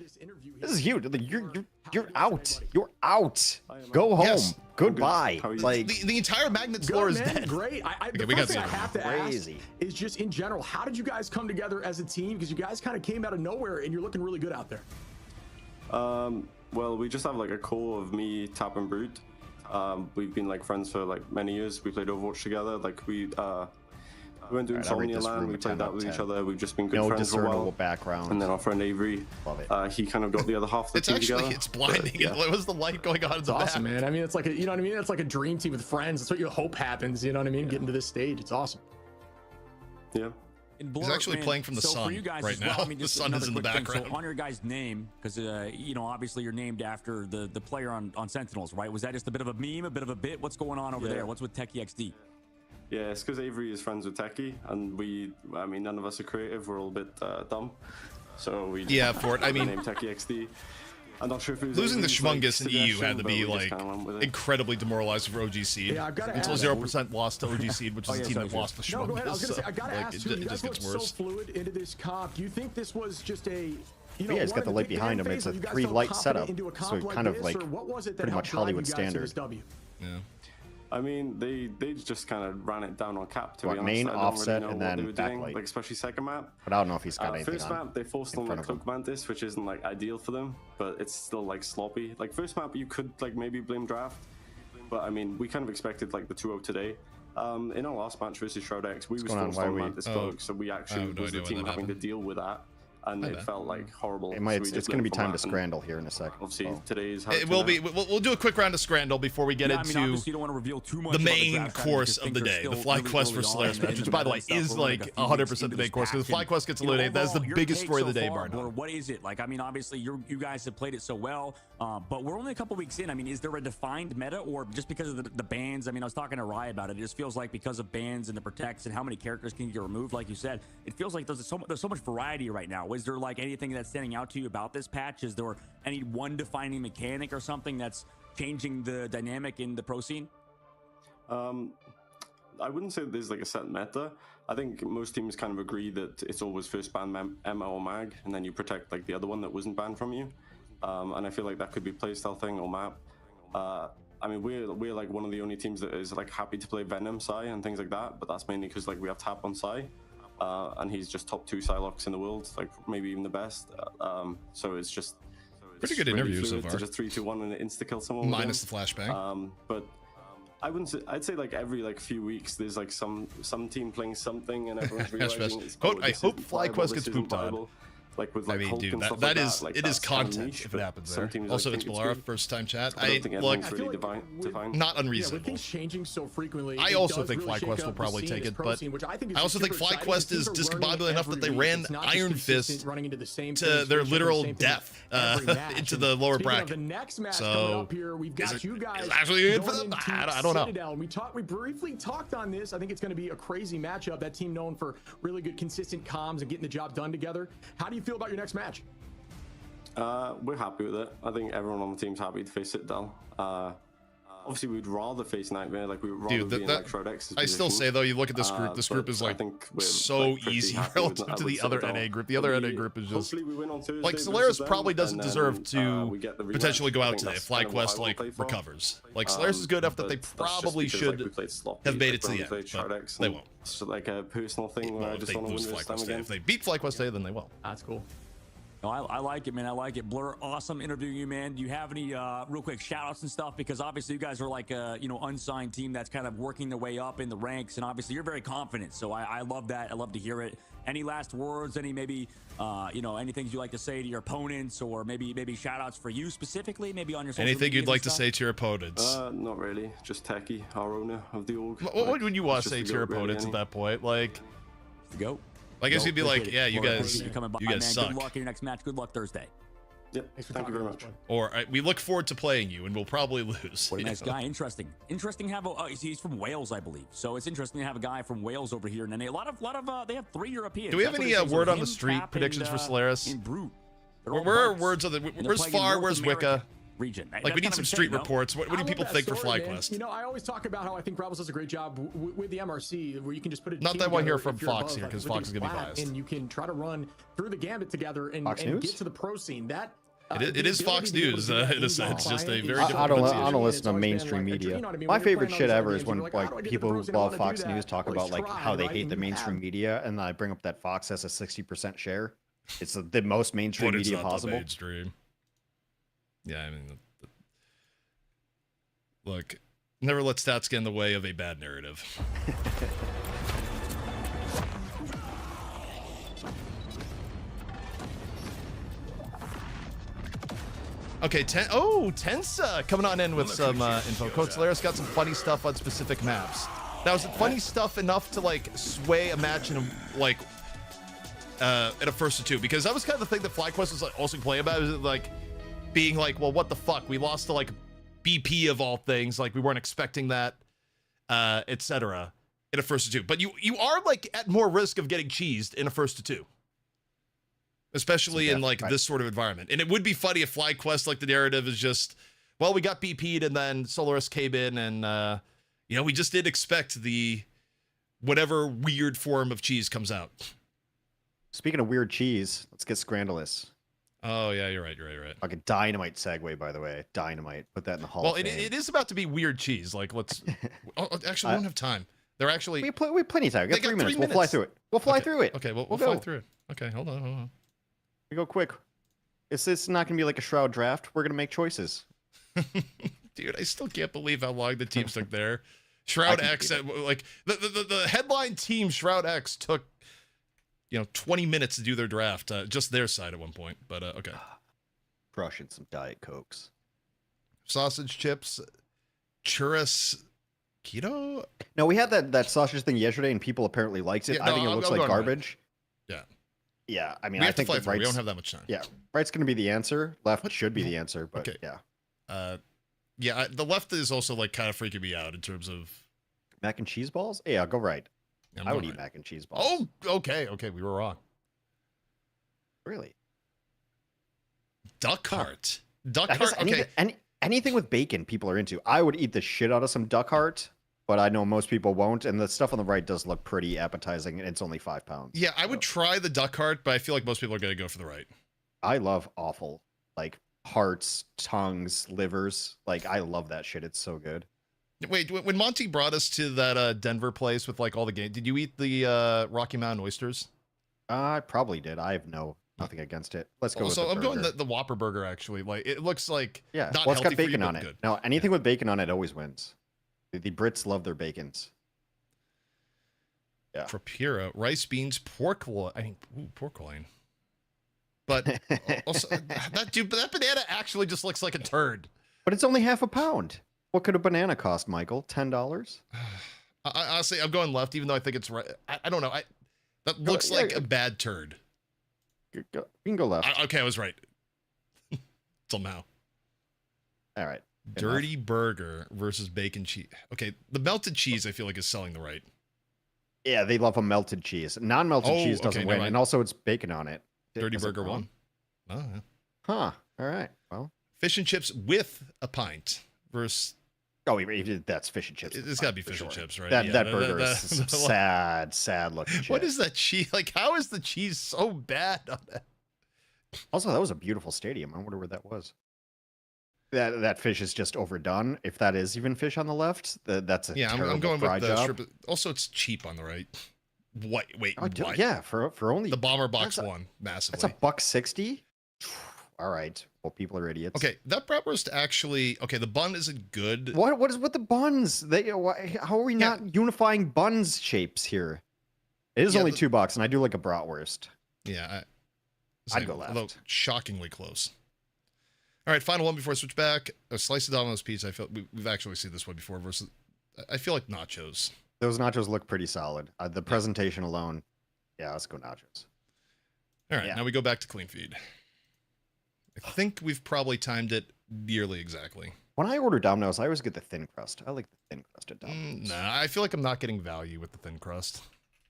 this is huge. Like, you're out. You're out. Go home. Yes. Goodbye. Like, the entire Magnets floor is man, dead. great. The we got first thing I zero. have to Crazy. ask is just in general, how did you guys come together as a team? Because you guys kind of came out of nowhere and you're looking really good out there. Well, we just have like a core of me, Tap, and Brute. We've been like friends for like many years. We played Overwatch together. Like we went to Alright, I'll rate Insomnia this Land. room We a played 10 that out of with 10. each other. We've just been good no friends for a discernible while. background. And then our friend Avery, Love it. he kind of got the other half of the It's team actually, together. it's blinding. But, yeah. What was the light going on in It's the awesome, back? man. I mean, it's like a, you know what I mean? It's like a dream team with friends. That's what you hope happens. You know what I mean? Getting to this stage, it's awesome. Yeah. He's actually playing from the sun for you guys right as well, now. I mean, The just sun is another in the quick thing. background. So on your guy's name, because you know, obviously you're named after the player on Sentinels, right? Was that just a bit of a meme, a bit of a bit? What's going on over Yeah. there? What's with Techie XD? Yeah, it's because Avery is friends with Techie, and I mean, none of us are creative. We're all a bit dumb. So we Yeah, for it. I mean, named Techie XD. I'm not sure if it was losing the Avery's, like, Schmungus in EU had suggestion, to but be we just like kinda went with it. incredibly demoralizing for OG Seed. Yeah, I've gotta Until ask- 0% lost to OG Seed, which is a team that lost the No, go ahead. I was Schmungus. gonna say, I gotta Like, ask too. it You guys just look gets so worse. fluid into this comp. Do you think this was just a, you know, Yeah, he's got wanted the to light take the behind hand him. phase, It's or a you guys 3 felt light confident setup, into a so comp it like kind of this, like or what was it that pretty helped much drive Hollywood you guys to standard. this W? Yeah. I mean, they just kind of ran it down on cap, to What, be honest. main, I don't offset, really know and what then they were doing, backlight? like especially second map. But I don't know if he's got anything First on. map, they forced in on front like of him. Cloak Mantis, which isn't like ideal for them, but it's still like sloppy. Like first map, you could like maybe blame draft, but I mean, we kind of expected like the 2-0 today. In our last match versus Shroud X, we was going on? forced Why on are we- Mantis Oh, Cloak, so we I actually have no was the idea why team that having to happened. deal with that, and My it bad. felt like horrible. It might, so we it's just going to be learned from time to that, and scramble here in a second. Obviously, Oh. today is how It will be. We'll do a quick round of Scrandle before we get Yeah, I mean, into obviously you don't want to reveal too much the about main draft strategy course because of the things are day, the still Fly really Quest early versus on Solaris in match, the which, by the way, stuff. is We're only like a few 100% weeks the into main this course, because patch, Fly Quest gets and, you know, eliminated. That's the overall, your biggest take story of so the day, far, bar none. Or what is it? Like, I mean, obviously you guys have played it so well, but we're only a couple weeks in. I mean, is there a defined meta, or just because of the bans? I mean, I was talking to Rye about it. It just feels like because of bans and the protects and how many characters can get removed, like you said, it feels like there's so much variety right now. Is there like anything that's standing out to you about this patch? Is there any one defining mechanic or something that's changing the dynamic in the pro scene? I wouldn't say there's like a set meta. I think most teams kind of agree that it's always first ban Emma or Mag, and then you protect like the other one that wasn't banned from you. And I feel like that could be playstyle thing or map. I mean, we're like one of the only teams that is like happy to play Venom Psy and things like that, but that's mainly because like we have Tap on Psy, and he's just top 2 Psylocks in the world, like maybe even the best. So it's just Pretty good really interview so fluid far. to just 3-2-1 and insta kill someone. with Minus him. the flashbang. But I wouldn't say, I'd say like every like few weeks there's like some team playing something and everyone's realizing it's, Quote, oh, I this hope isn't Fly viable, Quest this gets isn't pooped on. viable. Like with I like mean, Hulk dude, and that stuff that like is that, like, it is that's kind of content niche, if it but happens some there. teams, Also, like, it's think Balara, good. first time chat. I don't think look, everyone's really defined. not Yeah, unreasonable. with things changing so frequently, I it also does think really shake FlyQuest up will the probably scene, take this it, pro but scene, which I think is I also think super exciting. FlyQuest Teams is are discombobulated learning enough that they every ran week. It's not Iron just consistent Fist running into the same to place, their finishing literal the same death every match. into And the lower speaking of bracket. the next match So, coming up here, we've got is you guys it actually good for going them? into I don't know. Citadel. And we briefly talked on this. I think it's going to be a crazy matchup. That team known for really good consistent comms and getting the job done together. How do you feel about your next match? We're happy with it. I think everyone on the team's happy to face Citadel. Obviously, we'd rather face Nightmare. Like we would rather Dude, be in like Shroud X's I still position. say though, you look at this group. This group but is I like think we're, so like, pretty easy happy relative with to the other Citadel. NA group. The other NA group is just Hopefully we win on Thursday like versus Solaris them, probably doesn't and then, deserve to we get the rematch. potentially go I out think today. that's kind of what FlyQuest I will like play for. recovers. Like Solaris is good enough that they but that's just probably because, like, we should played sloppy, have made like, it to when the we played end. Shroud But X, they and won't. It's like a personal thing where Well, I if just they want to lose win this time FlyQuest today, again. if they beat FlyQuest today, then they will. That's cool. No, I like it, man. I like it. Blur, awesome interviewing you, man. Do you have any real quick shout outs and stuff? Because obviously you guys are like a, unsigned team that's kind of working their way up in the ranks. And obviously you're very confident. So I love that. I love to hear it. Any last words, any maybe, any things you'd like to say to your opponents, or maybe shout outs for you specifically, maybe on your social Anything media you'd like to stuff? say to your opponents? Not really. Just Techie, our owner of the org. What would you want to It's say just to the your goat, really, opponents at that point? Like, Go. I guess you'd be like, Appreciate it. yeah, you Blur, guys, appreciate you coming by, you guys man. suck. Good luck in your next match. Good luck Thursday. Yep. Thank you very much. Or we look forward to playing you, and we'll probably lose. What a you nice know? guy. Interesting to have he's from Wales, I believe, so it's interesting to have a guy from Wales over here. And then a lot of they have 3 Europeans. Do we have That's what any it says. word on Him, the street Tap, predictions and, for Solaris? and Brute. They're all Where are bugs. words of the? And they're Where's playing in Far? North Where's America Wicca? Region. Like, That's we need kind some of street insane, no? reports. What do I love people that think for story, man. FlyQuest? I always talk about how I think Rebels does a great job with the MRC, where you can just put a Not team that I want to hear together from if you're Fox above, here, like, 'cause everything's Fox is gonna be flat, biased. and you can try to run through the gambit together and Fox get News? to the pro scene. That It is Fox News in a sense, just a very I different don't, I pronunciation. don't listen to mainstream media. My favorite shit ever is when like people who love Fox News talk about like how they hate the mainstream media, and then I bring up that Fox has a 60% share. It's the most mainstream But it's media not possible. the mainstream. Yeah, I mean, look, never let stats get in the way of a bad narrative. Okay, Tensa coming on in with some info. Coach Solaris got some funny stuff on specific maps. Now, is it funny stuff enough to like sway a match in a first to two? Because that was kind of the thing that FlyQuest was like, also playing about. Is like being like, well, what the fuck? We lost to like BP of all things. Like we weren't expecting that, etc. In a first to two. But you are like at more risk of getting cheesed in a first to two. Especially in like this sort of environment. And it would be funny if FlyQuest, like the narrative is just, well, we got BP'd and then Solaris came in and, we just didn't expect the whatever weird form of cheese comes out. Speaking of weird cheese, let's get Scrandalous. Oh, yeah, you're right. Like a dynamite segue, by the way. Dynamite. Put that in the hall. Well, it is about to be weird cheese. Like, let's... actually, we don't have time. They're actually... We have plenty of time. We got 3 minutes. We'll fly through it. We'll fly through it. Okay, we'll fly through it. Okay, hold on. We go quick. It's not going to be like a Shroud draft. We're going to make choices. Dude, I still can't believe how long the teams took there. Shroud X, like the headline team Shroud X took, 20 minutes to do their draft, just their side at one point. But okay. Crushing some Diet Cokes. Sausage chips, churros, keto. No, we had that sausage thing yesterday, and people apparently liked it. Yeah, I think it looks like garbage. Right. Yeah, I mean, we I have think to fly through. We right's, don't have that much time. Yeah, right's going to be the answer. Left should be the answer, but okay. Yeah. The left is also like kind of freaking me out in terms of mac and cheese balls. Yeah, I'll go right. Yeah, I would right. eat mac and cheese balls. Oh, okay, we were wrong. Really? Duck heart. Duck I guess heart. Okay. Anything with bacon, people are into. I would eat the shit out of some duck heart, but I know most people won't. And the stuff on the right does look pretty appetizing, and it's only 5 pounds. Yeah, I would try the duck heart, but I feel like most people are going to go for the right. I love awful, like hearts, tongues, livers. Like I love that shit. It's so good. Wait, when Monty brought us to that Denver place with like all the game, did you eat the Rocky Mountain oysters? I probably did. I have nothing against it. Let's go. Also, with the I'm burger. going the Whopper burger actually. Like it looks like yeah. not Well, it's got healthy for you, bacon but on it. good. No, anything with bacon on it always wins. The Brits love their bacons. Yeah. Trapira, rice, beans, pork loin. I mean, pork loin. But also, that banana actually just looks like a turd. But it's only half a pound. What could a banana cost, Michael? $10? Honestly, I'm going left, even though I think it's right. I don't know. That looks like a bad turd. You can go left. Okay, I was right. Somehow. All right. Dirty burger versus bacon cheese. Okay, the melted cheese I feel like is selling the right. Yeah, they love a melted cheese. Non-melted cheese doesn't win, and also it's bacon on it. Dirty burger won. Oh, yeah. Huh. All right. Well, fish and chips with a pint versus. Oh, that's fish and chips. It's got to be fish and chips, right? That burger is sad looking shit. What is that cheese? Like, how is the cheese so bad on that? Also, that was a beautiful stadium. I wonder where that was. That fish is just overdone. If that is even fish on the left, that's a terrible I'm going fry with the job. strip. Also, it's cheap on the right. Wait, Oh, what? yeah, for only the bomber box won massively. That's $1.60. All right. Well, people are idiots. Okay, that bratwurst actually. Okay, the bun isn't good. What is with the buns? How are we not unifying buns shapes here? It is only $2, and I do like a bratwurst. Yeah, I'd go left. Although shockingly close. All right, final one before I switch back. A slice of Domino's pizza. I feel we've actually seen this one before. Versus, I feel like nachos. Those nachos look pretty solid. The presentation alone. Yeah, let's go nachos. All right, now we go back to clean feed. I think we've probably timed it nearly exactly. When I order Domino's, I always get the thin crust. I like the thin crust at Domino's. Nah, I feel like I'm not getting value with the thin crust.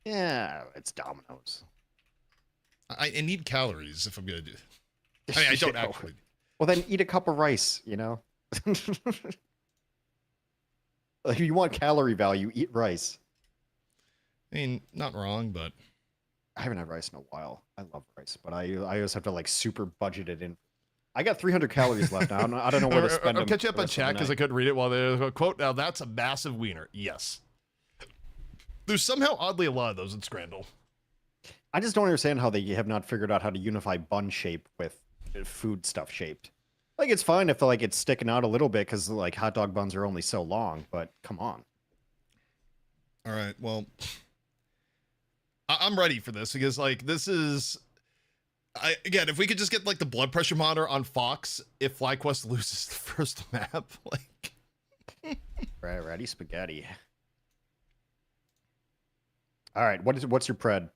Yeah, it's Domino's. I need calories if I'm gonna do. I mean, I don't actually. Well, then eat a cup of rice. You know. If you want calorie value, eat rice. I mean, not wrong, but I haven't had rice in a while. I love rice, but I always have to like super budget it in. I got 300 calories left now. I don't know where to spend them. I'll catch you up on chat because I couldn't read it while they were quote. Now that's a massive wiener. Yes. There's somehow oddly a lot of those in Scrandle. I just don't understand how they have not figured out how to unify bun shape with food stuff shaped. Like it's fine if like it's sticking out a little bit because like hot dog buns are only so long, but come on. All right, well, I'm ready for this because like this is, again, if we could just get like the blood pressure monitor on Fox if FlyQuest loses the first map, like. Right, ready spaghetti. All right, what's your pred?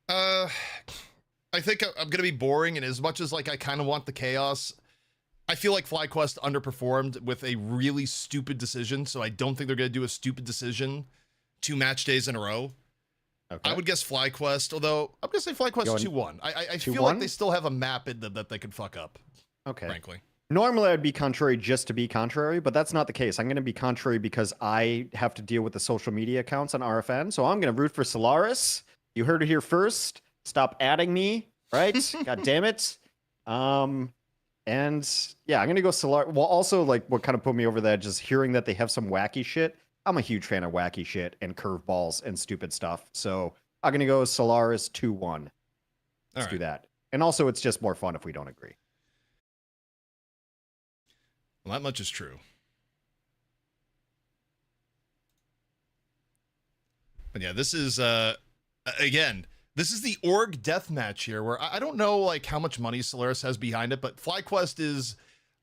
I think I'm gonna be boring, and as much as like I kind of want the chaos, I feel like FlyQuest underperformed with a really stupid decision, so I don't think they're gonna do a stupid decision 2 match days in a row. Okay. I would guess FlyQuest, although I'm gonna say FlyQuest 2-1. I feel like they still have a map in them that they could fuck up. Okay. Frankly. Normally I'd be contrary just to be contrary, but that's not the case. I'm going to be contrary because I have to deal with the social media accounts on RFN, so I'm going to root for Solaris. You heard it here first. Stop adding me, right? God damn it. And yeah, I'm going to go Solaris. Well, also like what kind of put me over that, just hearing that they have some wacky shit. I'm a huge fan of wacky shit and curveballs and stupid stuff. So I'm going to go Solaris 2-1. Let's do that. And also it's just more fun if we don't agree. Well, that much is true. But yeah, this is, again, this is the org deathmatch here, where I don't know like how much money Solaris has behind it, but FlyQuest is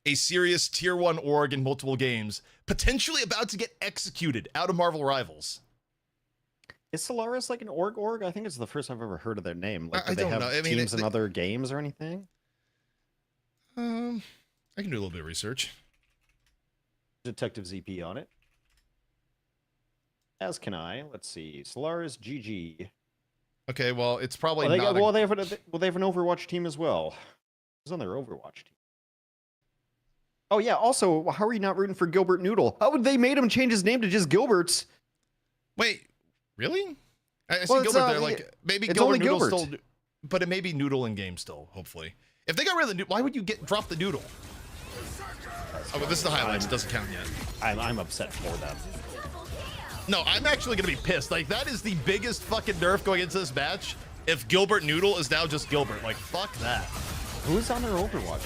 a serious tier 1 org in multiple games, potentially about to get executed out of Marvel Rivals. Is Solaris like an org? I think it's the first I've ever heard of their name. Like, do I they don't have know. I mean, teams in other games or anything? I can do a little bit of research. Detective ZP on it. As can I. Let's see. Solaris GG. Okay, well, it's probably they not. They have an Overwatch team as well. Who's on their Overwatch team? Oh yeah. Also, how are you not rooting for Gilbert Noodle? How would they made him change his name to just Gilbert's? Wait, really? I see Gilbert there. Like maybe Gilbert Noodle still, but it may be Noodle in game still. Hopefully, if they got rid of the Noodle, why would you drop the Noodle? Oh, but this is the highlights. It doesn't count yet. I'm upset for them. No, I'm actually going to be pissed. Like, that is the biggest fucking nerf going into this match. If Gilbert Noodle is now just Gilbert. Like, fuck that. Who's on their Overwatch?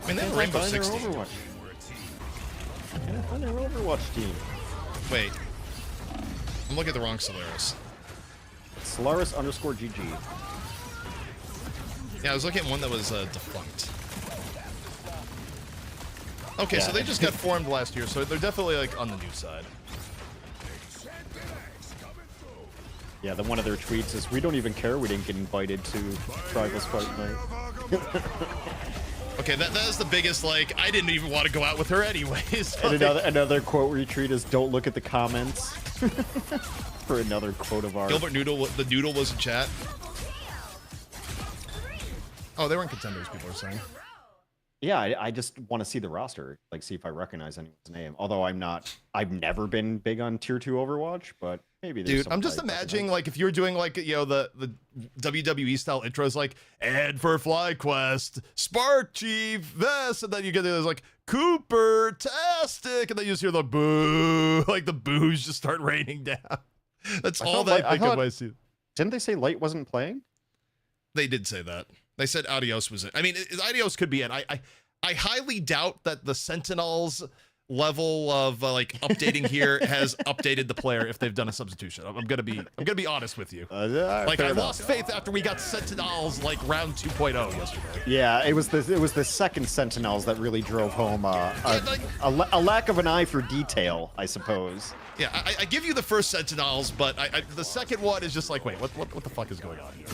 I mean, they have Rainbow 60. Can't find their Overwatch team. Wait. I'm looking at the wrong Solaris. Solaris _GG. Yeah, I was looking at one that was defunct. Okay, so they just got formed last year, so they're definitely like on the new side. Yeah, one of their tweets is, "We don't even care. We didn't get invited to Rivals Fight Night." Okay, that is the biggest. Like, I didn't even want to go out with her anyways. And another quote retweet is, "Don't look at the comments." For another quote of ours. Gilbert Noodle, the Noodle was in chat. Oh, they weren't contenders. People are saying. Yeah, I just want to see the roster, like see if I recognize anyone's name. Although I've never been big on Tier 2 Overwatch, but maybe there's Dude, I'm just imagining like if you're doing like, you know, the WWE style intros, like, and for FlyQuest, Spark Chief, this, and then you get this like Cooper, Tastic, and then you just hear the boo, like the boos just start raining down. That's all they think of my season. Didn't they say Light wasn't playing? They did say that. They said Adios was it. I mean, Adios could be it. I highly doubt that the Sentinels level of like updating here has updated the player if they've done a substitution. I'm gonna be honest with you. Like I lost faith after we got Sentinels like round 2.0 yesterday. Yeah, it was the second Sentinels that really drove home a lack of an eye for detail, I suppose. Yeah, I give you the first Sentinels, but the second one is just like, wait, what the fuck is going on here?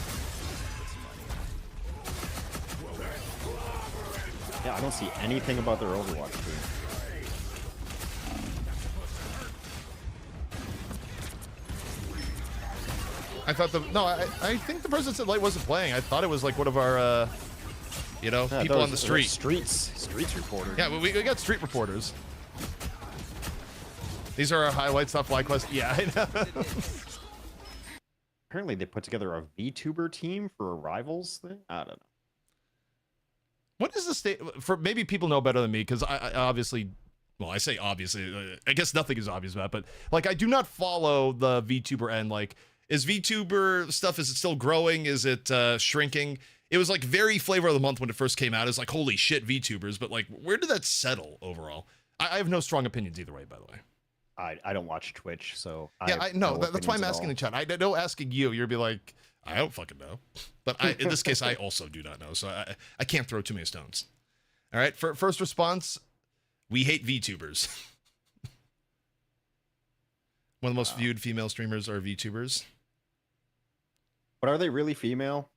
Yeah, I don't see anything about their Overwatch team. I thought I think the person said Light wasn't playing. I thought it was like one of our, people on the street. Streets reporters. Yeah, we got street reporters. These are our highlights off FlyQuest. Yeah, I know. Apparently they put together a VTuber team for a Rivals thing. I don't know. What is the state for? Maybe people know better than me because I obviously, well, I say obviously. I guess nothing is obvious about it, but like I do not follow the VTuber end. Like, is VTuber stuff? Is it still growing? Is it shrinking? It was like very flavor of the month when it first came out. It's like holy shit VTubers, but like where did that settle overall? I have no strong opinions either way. By the way. I don't watch Twitch, so yeah, I know. That's why I'm asking the chat. I know asking you'll be like, I don't fucking know. But in this case, I also do not know, so I can't throw too many stones. All right, first response, we hate VTubers. One of the most viewed female streamers are VTubers. But are they really female?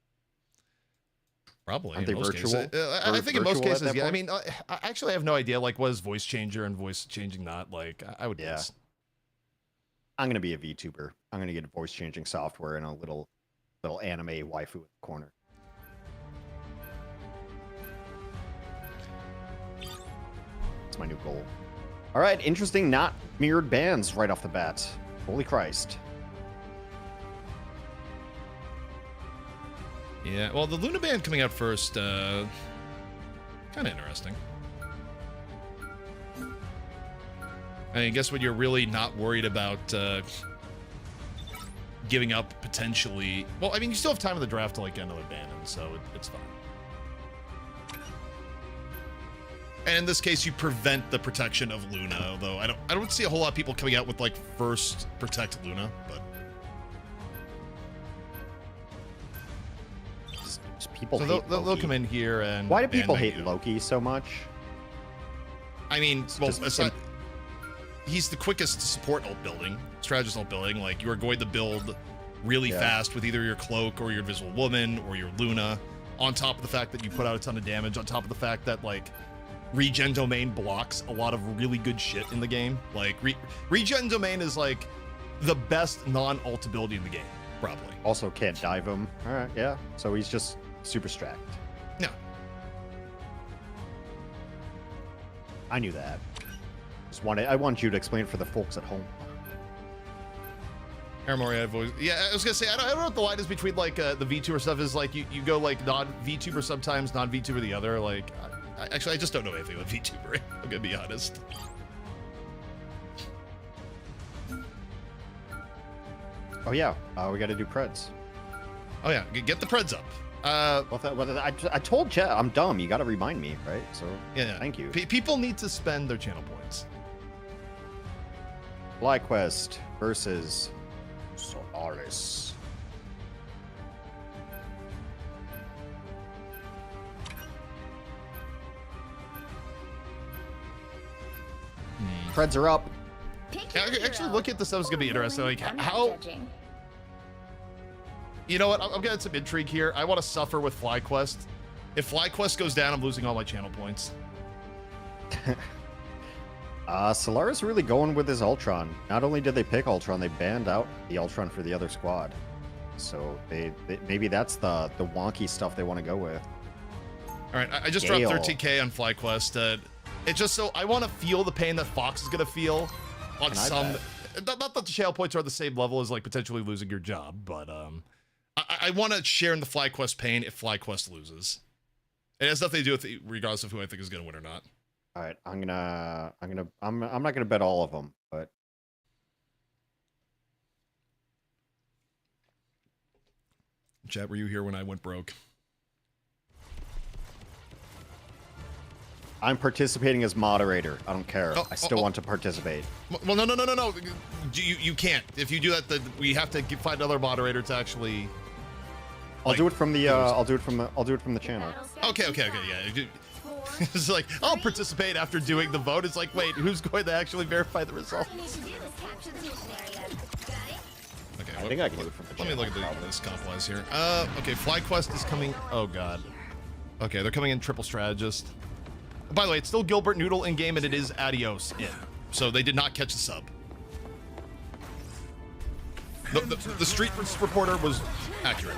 Probably. Aren't they virtual? I think in most cases, yeah. I mean, I have no idea. Like, was voice changer and voice changing not? Like, I would guess. I'm gonna be a VTuber. I'm gonna get voice changing software and a little anime waifu in the corner. That's my new goal. All right, interesting. Not mirrored bans right off the bat. Holy Christ. Yeah, well, the Luna band coming out first, kind of interesting. I mean, I guess when you're really not worried about giving up potentially... Well, I mean, you still have time in the draft to, like, get another ban, and so it's fine. And in this case, you prevent the protection of Luna, although I don't see a whole lot of people coming out with, like, first protect Luna, but... People so they'll come in here and... Why do people hate Loki so much? I mean, well, he's the quickest support ult building, strategist ult building. Like, you are going to build really fast with either your Cloak or your Invisible Woman or your Luna, on top of the fact that you put out a ton of damage, on top of the fact that, like, Regen Domain blocks a lot of really good shit in the game. Like, Regen Domain is, like, the best non-ult ability in the game, probably. Also can't dive him. All right, yeah. So he's just... super stacked. No. I knew that. I want you to explain it for the folks at home. Aramori, yeah, I was gonna say I don't know what the line is between like the VTuber stuff is like you go like non-VTuber sometimes, non-VTuber the other. Like, I just don't know anything about VTuber. I'm gonna be honest. Oh yeah, we got to do Preds. Oh yeah, get the Preds up. I told Chet I'm dumb. You got to remind me, right? So yeah, thank you. People need to spend their channel points. FlyQuest versus Solaris. Preds are up. Actually, look at this. That was gonna be interesting. Like how. You know what? I'm getting some intrigue here. I want to suffer with FlyQuest. If FlyQuest goes down, I'm losing all my channel points. Solaris really going with his Ultron. Not only did they pick Ultron, they banned out the Ultron for the other squad. So they maybe that's the wonky stuff they want to go with. All right, I just dropped 13K on FlyQuest. It's just so I want to feel the pain that Fox is gonna feel on some. Not that the channel points are the same level as like potentially losing your job, but I want to share in the FlyQuest pain if FlyQuest loses. It has nothing to do with regardless of who I think is going to win or not. All right, I'm not gonna bet all of them, but Chat, were you here when I went broke? I'm participating as moderator. I don't care. I still want to participate. Well, no. You can't. If you do that, we have to find another moderator to actually. I'll do it from the. I'll do it from the channel. Okay, yeah. It's like I'll participate after doing the vote. It's like, wait, who's going to actually verify the results? Okay, I think I can do it from the channel. Let me look at this comp wise here. Okay, FlyQuest is coming. Oh god. Okay, they're coming in triple strategist. By the way, it's still Gilbert Noodle in game, and it is Adios in. So they did not catch the sub. The street reporter was accurate.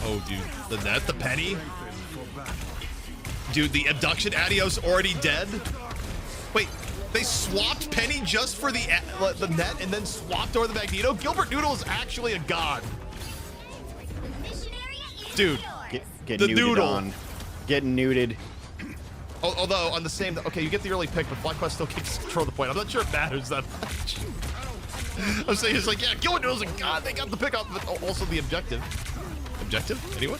Oh, dude, the net, the penny. Dude, the abduction Adios already dead. Wait, they swapped Penny just for the net and then swapped over the Magneto? Gilbert Noodle is actually a god. Dude, Get the nuded noodle. on. Get nuded. Although on the same, okay, you get the early pick, but FlyQuest still keeps control of the point. I'm not sure it matters that much. I'm saying it's like, yeah, Gilbert Noodle's a god. They got the pick up, but also the objective. Objective? Anyone?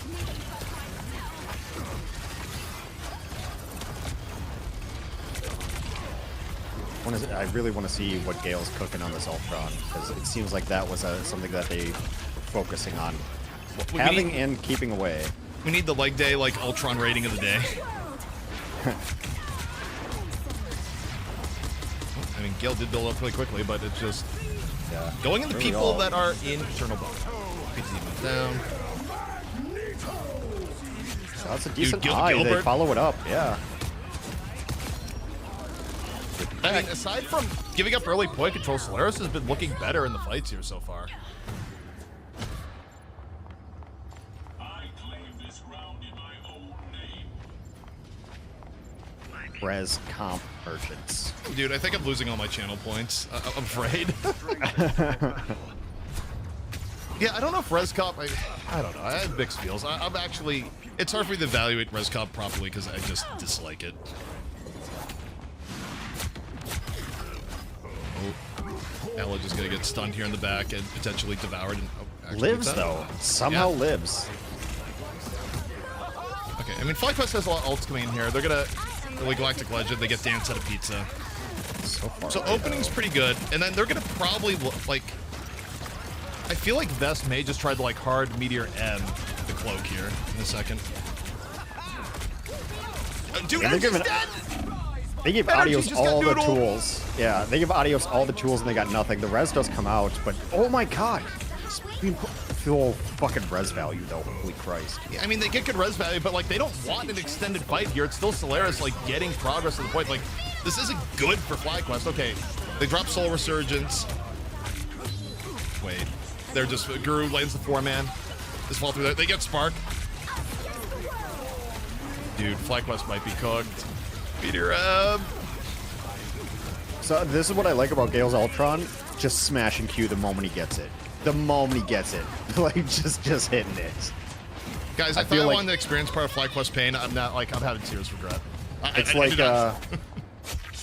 I really want to see what Gale's cooking on this Ultron, because it seems like that was something that they were focusing on. Having and keeping away. We need the leg day, like, Ultron rating of the day. I mean, Gale did build up really quickly, but it's just going into people that are in Eternal Bond. PTZ down. So that's a decent eye. They follow it up, yeah. I mean, aside from giving up early point control, Solaris has been looking better in the fights here so far. Res comp merchants. Dude, I think I'm losing all my channel points. I'm afraid. Yeah, I don't know if Res comp. I don't know. I have mixed feels. I'm actually. It's hard for me to evaluate Res comp properly because I just dislike it. Ella just gonna get stunned here in the back and potentially devoured. And, lives though. Somehow lives. Okay, I mean, FlyQuest has a lot of ults coming in here. They're gonna, like Galactic Legend, they get dance out of pizza. So opening's pretty good, and then they're gonna probably like. I feel like Vest may just try to like hard Meteor M the cloak here in a second. Dude, Energy's dead! They give Adios all the tools. Yeah, they give Adios all the tools and they got nothing. The res does come out, but oh my god. Full fucking res value though, holy Christ. Yeah, I mean, they get good res value, but like they don't want an extended fight here. It's still Solaris like getting progress to the point. Like, this isn't good for FlyQuest. Okay, they drop Soul Resurgence. Wait, they're just, Guru lands the 4-man. Just fall through there. They get Spark. Dude, FlyQuest might be cooked. Meteor M. So this is what I like about Gale's Ultron. Just smash and Q the moment he gets it. The moment he gets it. Like, just hitting it. Guys, I thought I wanted to experience part of FlyQuest pain. I'm not, like, I'm having serious regret.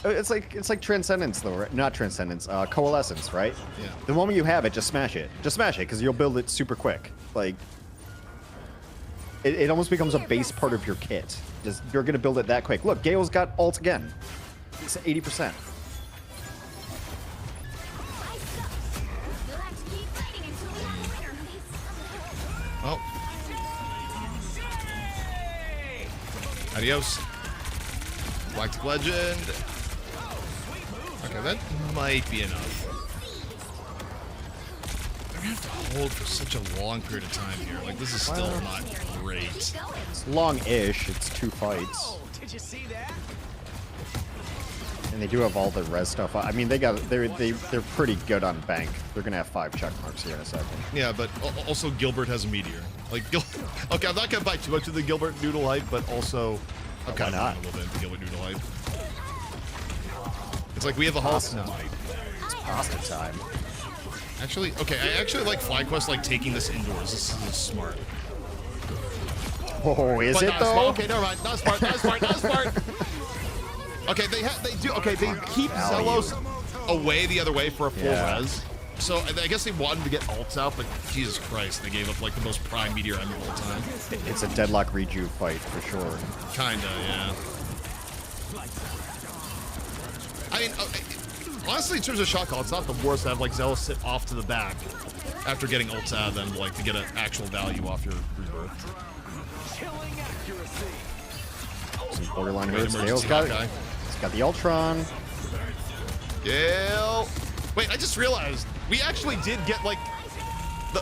It's like Transcendence, though, right? Not Transcendence, Coalescence, right? Yeah. The moment you have it, just smash it. Just smash it, because you'll build it super quick. Like, it almost becomes a base part of your kit. Just, you're going to build it that quick. Look, Gale's got ult again. It's 80%. Oh. Adios. Galactic Legend. Okay, that might be enough. They're gonna have to hold for such a long period of time here. Like, this is still not great. It's long-ish. It's 2 fights. Did you see that? And they do have all the res stuff. I mean, they're pretty good on bank. They're gonna have 5 check marks here in a second. Yeah, but also Gilbert has a meteor. Like, okay, I'm not gonna buy too much of the Gilbert Noodle hype, but also I'm kind of buying a little bit of the Gilbert Noodle hype. It's like we have a Hulk now. It's pasta time. Actually, okay, I actually like FlyQuest like taking this indoors. This is smart. Oh, is it though? Smart. Okay, never mind. Not smart. Not smart. Not smart. Okay, they do. Okay, they keep Zelos away the other way for a full res. So I guess they wanted to get ults out, but Jesus Christ, they gave up like the most prime meteor M of all time. It's a deadlock reju fight for sure. Kinda, yeah. I mean, honestly, in terms of shot call, it's not the worst to have like Zealous sit off to the back after getting ults out of them, like to get an actual value off your rebirth. Some borderline hurts. Gale's got it. He's got the Ultron. Gale. Wait, I just realized we actually did get like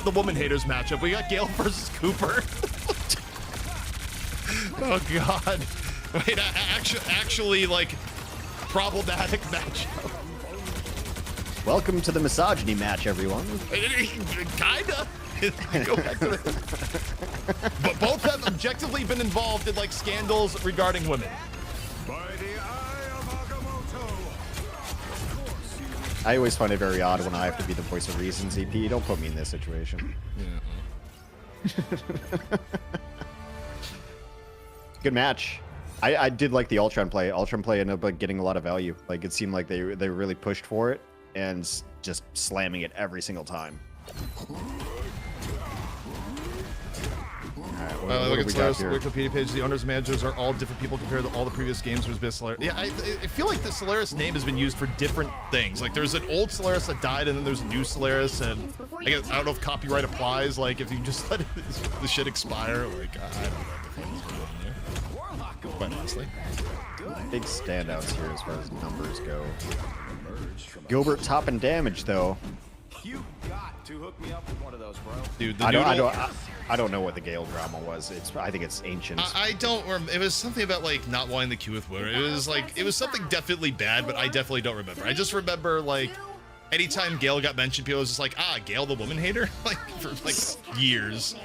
the woman haters matchup. We got Gale versus Cooper. Oh God. Wait, actually like problematic matchup. Welcome to the misogyny match, everyone. Kinda. Go back to but both have objectively been involved in like scandals regarding women. I always find it very odd when I have to be the voice of reason, ZP. Don't put me in this situation. Yeah. Good match. I did like the Ultron play. Ultron play ended up like, getting a lot of value. Like it seemed like they really pushed for it and just slamming it every single time. Look at Solaris' Wikipedia page. The owners and managers are all different people compared to all the previous games. There's been Solaris. Yeah, I feel like the Solaris name has been used for different things. Like there's an old Solaris that died, and then there's a new Solaris, and I don't know if copyright applies. Like if you just let the shit expire, like I don't know what the fuck is going on there. Quite honestly, big standouts here as far as numbers go. Gilbert topping damage though. You got to hook me up with one of those, bro. Dude, I don't know what the Gale drama was. I think it's ancient. I don't remember. It was something about like not wanting the queue with Winter. It was something definitely bad, but I definitely don't remember. I just remember like anytime Gale got mentioned, people was just like, Gale the woman hater, like for like years.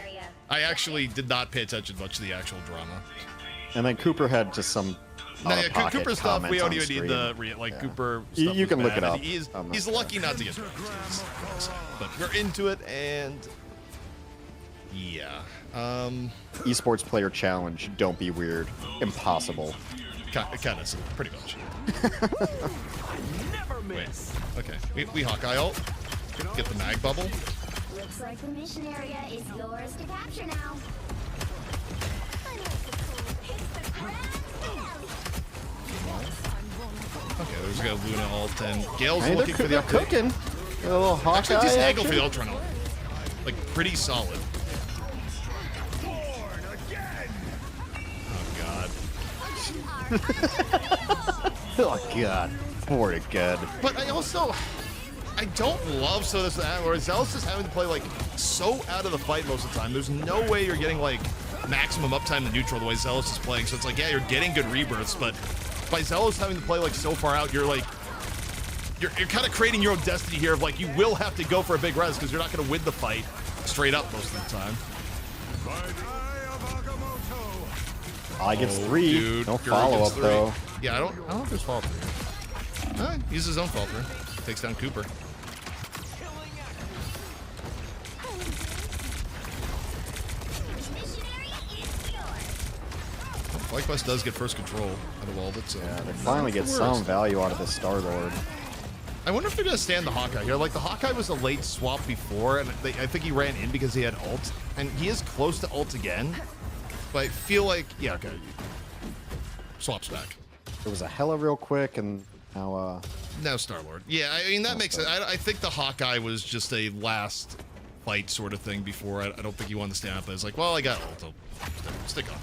I actually did not pay attention much to the actual drama. And then Cooper had just some. Cooper stuff. We don't even need the Cooper. Stuff you can look bad. it up. He's lucky not to get drafted. But we're into it, and yeah. Esports player challenge. Don't be weird. Impossible. Kind of, pretty much. Wait. Okay. We Hawkeye ult. Get the mag bubble. Looks like the mission area is yours to capture now. Okay, there's a Luna ult, and Gale's looking for the upgrade. Cooking. A little Hawkeye actually, decent angle for action. the Ultron ult. Like, pretty solid. Oh, God. Oh, God. Born again. But I don't love where Zealous is having to play, like, so out of the fight most of the time. There's no way you're getting, like, maximum uptime to neutral the way Zealous is playing. So it's like, yeah, you're getting good rebirths, but by Zealous having to play like so far out, you're like you're kind of creating your own destiny here of like you will have to go for a big res because you're not going to win the fight straight up most of the time. I gets 3. Dude, no follow up though. Yeah, I don't know if there's follow through. Use his own follow through. Takes down Cooper. FlyQuest does get first control out of all of it, so yeah, they finally get some value out of this Star-Lord. I wonder if they're gonna stand the Hawkeye here. Like the Hawkeye was a late swap before, and I think he ran in because he had ult, and he is close to ult again. But I feel like, yeah, okay, swaps back. It was a hella real quick, and now Star-Lord. Yeah, I mean that makes sense. I think the Hawkeye was just a last fight sort of thing before. I don't think he wanted to stand up. But it's like, well, I got ult. I'll stick on.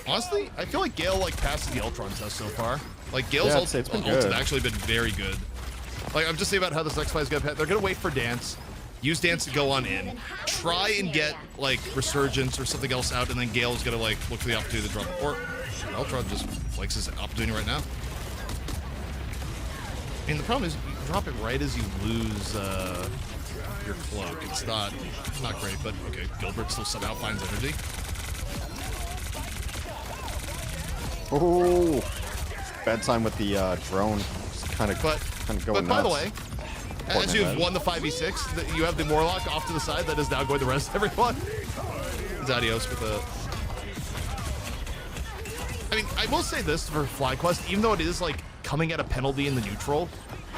Honestly, I feel like Gale like passes the Ultron test so far. Like Gale's ult have actually been very good. Like I'm just saying about how this next fight is gonna. They're gonna wait for Dance, use Dance to go on in, try and get like Resurgence or something else out, and then Gale's gonna like look for the opportunity to drop it. Or Ultron just likes his opportunity right now. I mean the problem is you drop it right as you lose your cloak. It's not great, but okay. Gilbert still somehow finds energy. Oh, bad time with the drone. Just Kind of going But by the nuts. way, as you've won the 5v6, you have the Warlock off to the side that is now going to rest everyone. It's Adios with a... I mean, I will say this for FlyQuest, even though it is like coming at a penalty in the neutral,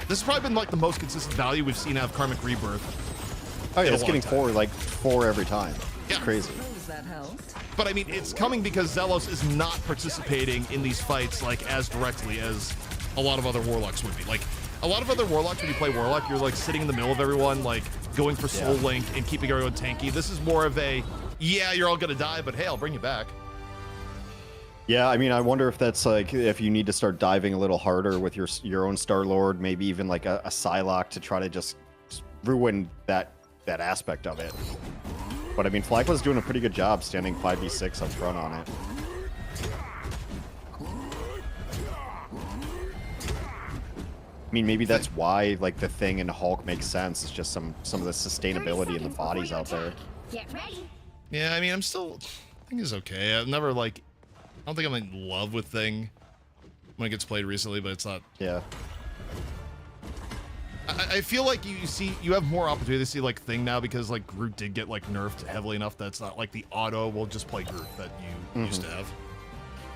this has probably been like the most consistent value we've seen out of Karmic Rebirth. Oh yeah, it's getting four every time. It's Yeah. crazy. But I mean, it's coming because Zelos is not participating in these fights like as directly as a lot of other Warlocks would be. Like, a lot of other Warlocks, when you play Warlock, you're like sitting in the middle of everyone, like going for Soul Link and keeping everyone tanky. This is more of a, yeah, you're all gonna die, but hey, I'll bring you back. Yeah, I mean, I wonder if that's like if you need to start diving a little harder with your own Star-Lord, maybe even like a Psylocke to try to just ruin that aspect of it. But I mean, FlyQuest's doing a pretty good job standing 5v6 up front on it. I mean, maybe that's why like the Thing and Hulk makes sense. It's just some of the sustainability in the bodies out there. Get ready. Yeah, I mean, Thing is okay. I've never like, I don't think I'm in love with Thing when it gets played recently, but it's not. Yeah. I feel like you have more opportunity to see like Thing now because like Groot did get like nerfed heavily enough that's not like the auto will just play Groot that you used to have.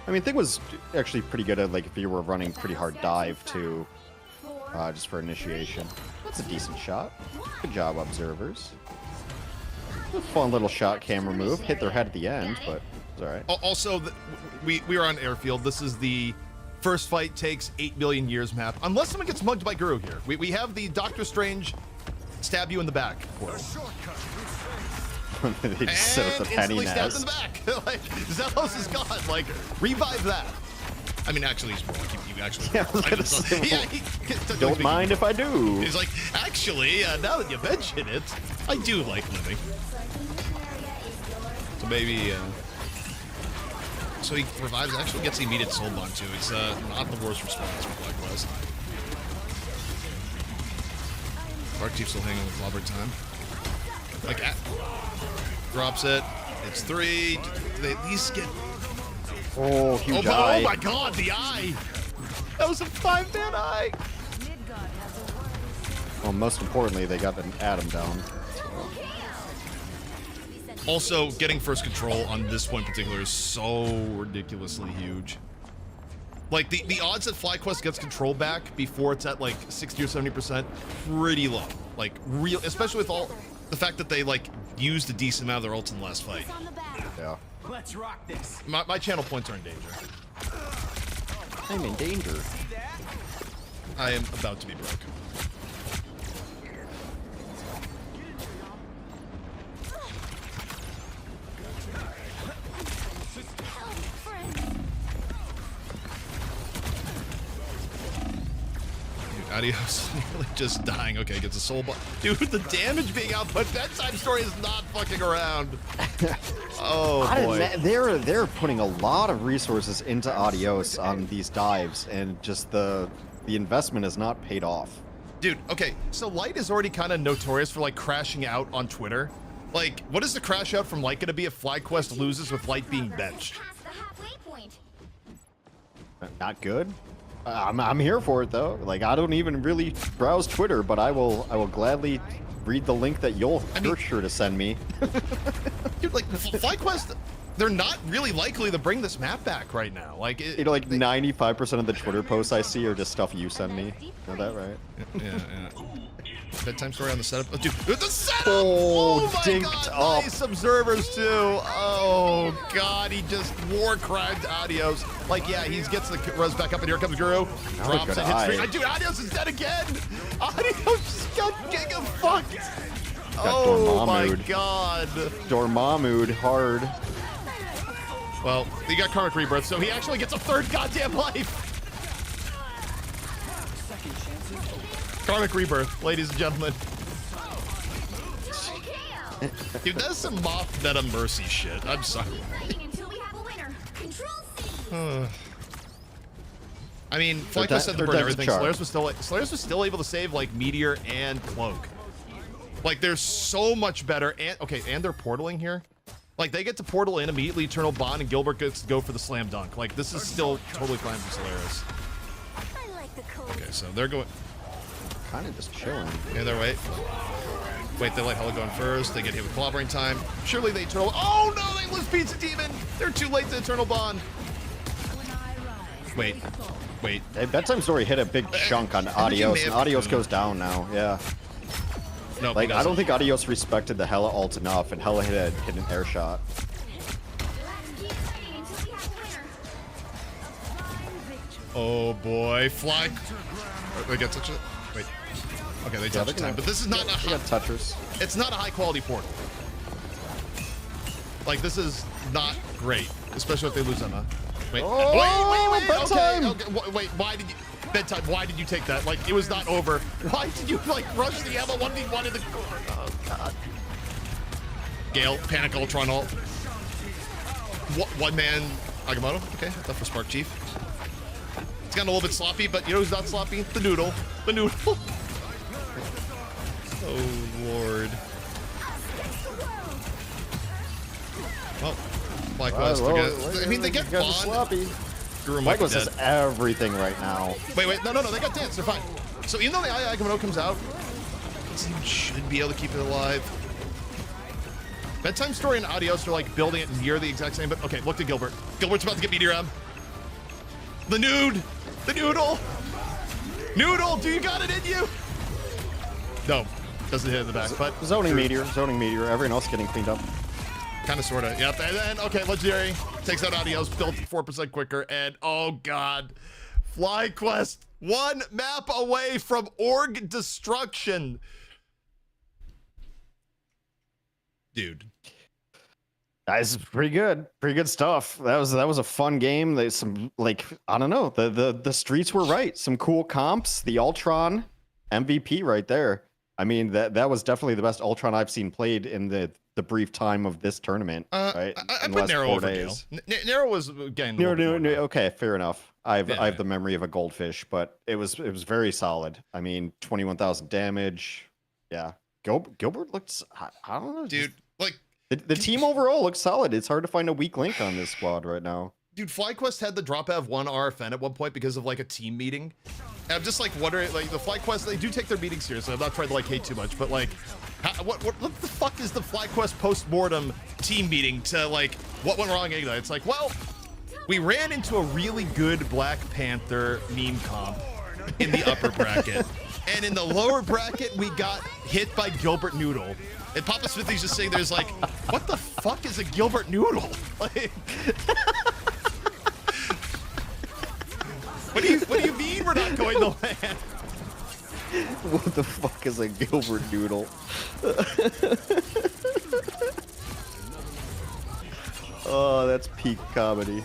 I mean, Thing was actually pretty good at like if you were running pretty hard dive too, just for initiation. That's a decent shot. Good job, observers. A fun little shot camera move. Hit their head at the end, but it's all right. Also, we are on airfield. This is the first fight takes 8 billion years map. Unless someone gets mugged by Guru here. We have the Doctor Strange stab you in the back. They just set up the penny stabbed in nest. the back. Like, Zelos is gone. Like, revive that. I mean, actually, he's more like you actually. Yeah, I was gonna say, well, don't mind if I do. He's like, actually, now that you mention it, I do like living. So maybe. So he revives, actually gets the immediate soul bond too. He's not the worst response for FlyQuest. Dark Chief still hanging with Lobber time. Like, drops it. It's 3. They at least get. Oh, huge eye. Oh my god, the eye! That was a 5-man eye! Well, most importantly, they got an Atom down. Also, getting first control on this point in particular is so ridiculously huge. Like, the odds that FlyQuest gets control back before it's at, like, 60 or 70%, pretty low. Like, real, especially with all the fact that they, like, used a decent amount of their ults in the last fight. Yeah. Let's rock this. My channel points are in danger. I'm in danger. I am about to be broke. Adios, nearly just dying. Okay, gets a soul ball. Dude, the damage being output. Bedtime Story is not fucking around. Oh boy. They're putting a lot of resources into Adios on these dives, and just the investment has not paid off. Dude, okay, so Light is already kind of notorious for like crashing out on Twitter. Like, what is the crash out from Light gonna be if FlyQuest loses with Light being benched? Not good. I'm here for it though. Like, I don't even really browse Twitter, but I will gladly read the link that you're sure to send me. Dude, like FlyQuest, they're not really likely to bring this map back right now. Like, You know, like 95% of the Twitter posts I see are just stuff you send me. Know that right? Yeah. Bedtime Story on the setup. Oh, dude, the setup! Oh, my dinked god, up. nice observers too. Oh god, he just war crimed Adios. Like, yeah, he gets the res back up, and here comes Guru. Drops it, hits 3. Dude, Adios is dead again. Adios just got giga-fucked. Oh my god. Dormammu'd hard. Well, he got Karmic Rebirth, so he actually gets a 3rd goddamn life. Karmic Rebirth, ladies and gentlemen. Dude, that's some Moth Meta Mercy shit. I'm sorry. I mean, FlyQuest said to burn everything. Slayers was still able to save like Meteor and Cloak. Like, they're so much better. And okay, and they're portaling here. Like, they get to portal in immediately, Eternal Bond, and Gilbert gets to go for the slam dunk. Like, this is still totally fine for Solaris. Okay, so they're going. Kind of just chilling. Yeah, they're wait. They let Hella going first. They get hit with clobbering time. Surely they Eternal. Oh no, they lose Pizza Demon. They're too late to Eternal Bond. Wait. Hey, Bedtime Story hit a big chunk on Adios, and Adios goes down now. Yeah. No, like I don't think Adios respected the Hella ult enough, and Hella hit an air shot. Oh boy, fly. They get touch it. Wait. Okay, they touch time, but this is not a high, touchers. It's not a high quality portal. Like this is not great, especially if they lose Emma. Wait, wait, bedtime. Okay, wait, why did you bedtime? Why did you take that? Like it was not over. Why did you like rush the Emma 1v1 in the corner? Oh god. Gale, panic Ultron ult. One man Agamotto. Okay, that's for Spark Chief. It's gotten a little bit sloppy, but you know who's not sloppy? The noodle. The noodle. Oh lord. Well, FlyQuest. I mean, they get Bond. Sloppy. Mike has everything right now. Wait, no, they got dance. They're fine. So even though the Agamotto comes out, this team should be able to keep it alive. Bedtime Story and Adios are like building it near the exact same, but okay, look at Gilbert. Gilbert's about to get Meteor M. The nude! The noodle! Noodle, do you got it in you? No, doesn't hit in the back, but... Zoning Meteor, everyone else getting cleaned up. Kind of, sort of, yep. And then, okay, Legendary takes out Adios, built 4% quicker, and oh god. FlyQuest, one map away from org destruction. Dude. That's pretty good stuff. That was a fun game. There's some, like, I don't know, the streets were right. Some cool comps. The Ultron MVP right there. I mean, that was definitely the best Ultron I've seen played in the brief time of this tournament. Right? I put Nero over Gale. Nero was again. Nero, okay, fair enough. I have the memory of a goldfish, but it was very solid. I mean, 21,000 damage. Yeah, Gilbert looks. I don't know, dude. Like the team overall looks solid. It's hard to find a weak link on this squad right now. Dude, FlyQuest had the drop out of one RFN at one point because of like a team meeting. And I'm just like wondering, like the FlyQuest, they do take their meetings seriously. I'm not trying to like hate too much, but like, what the fuck is the FlyQuest post-mortem team meeting to like, what went wrong? It's like, well, we ran into a really good Black Panther meme comp in the upper bracket. And in the lower bracket, we got hit by Gilbert Noodle. And Papa Smithy's just saying there's like, what the fuck is a Gilbert Noodle? Like, what do you mean we're not going to land? What the fuck is a Gilbert Noodle? Oh, that's peak comedy.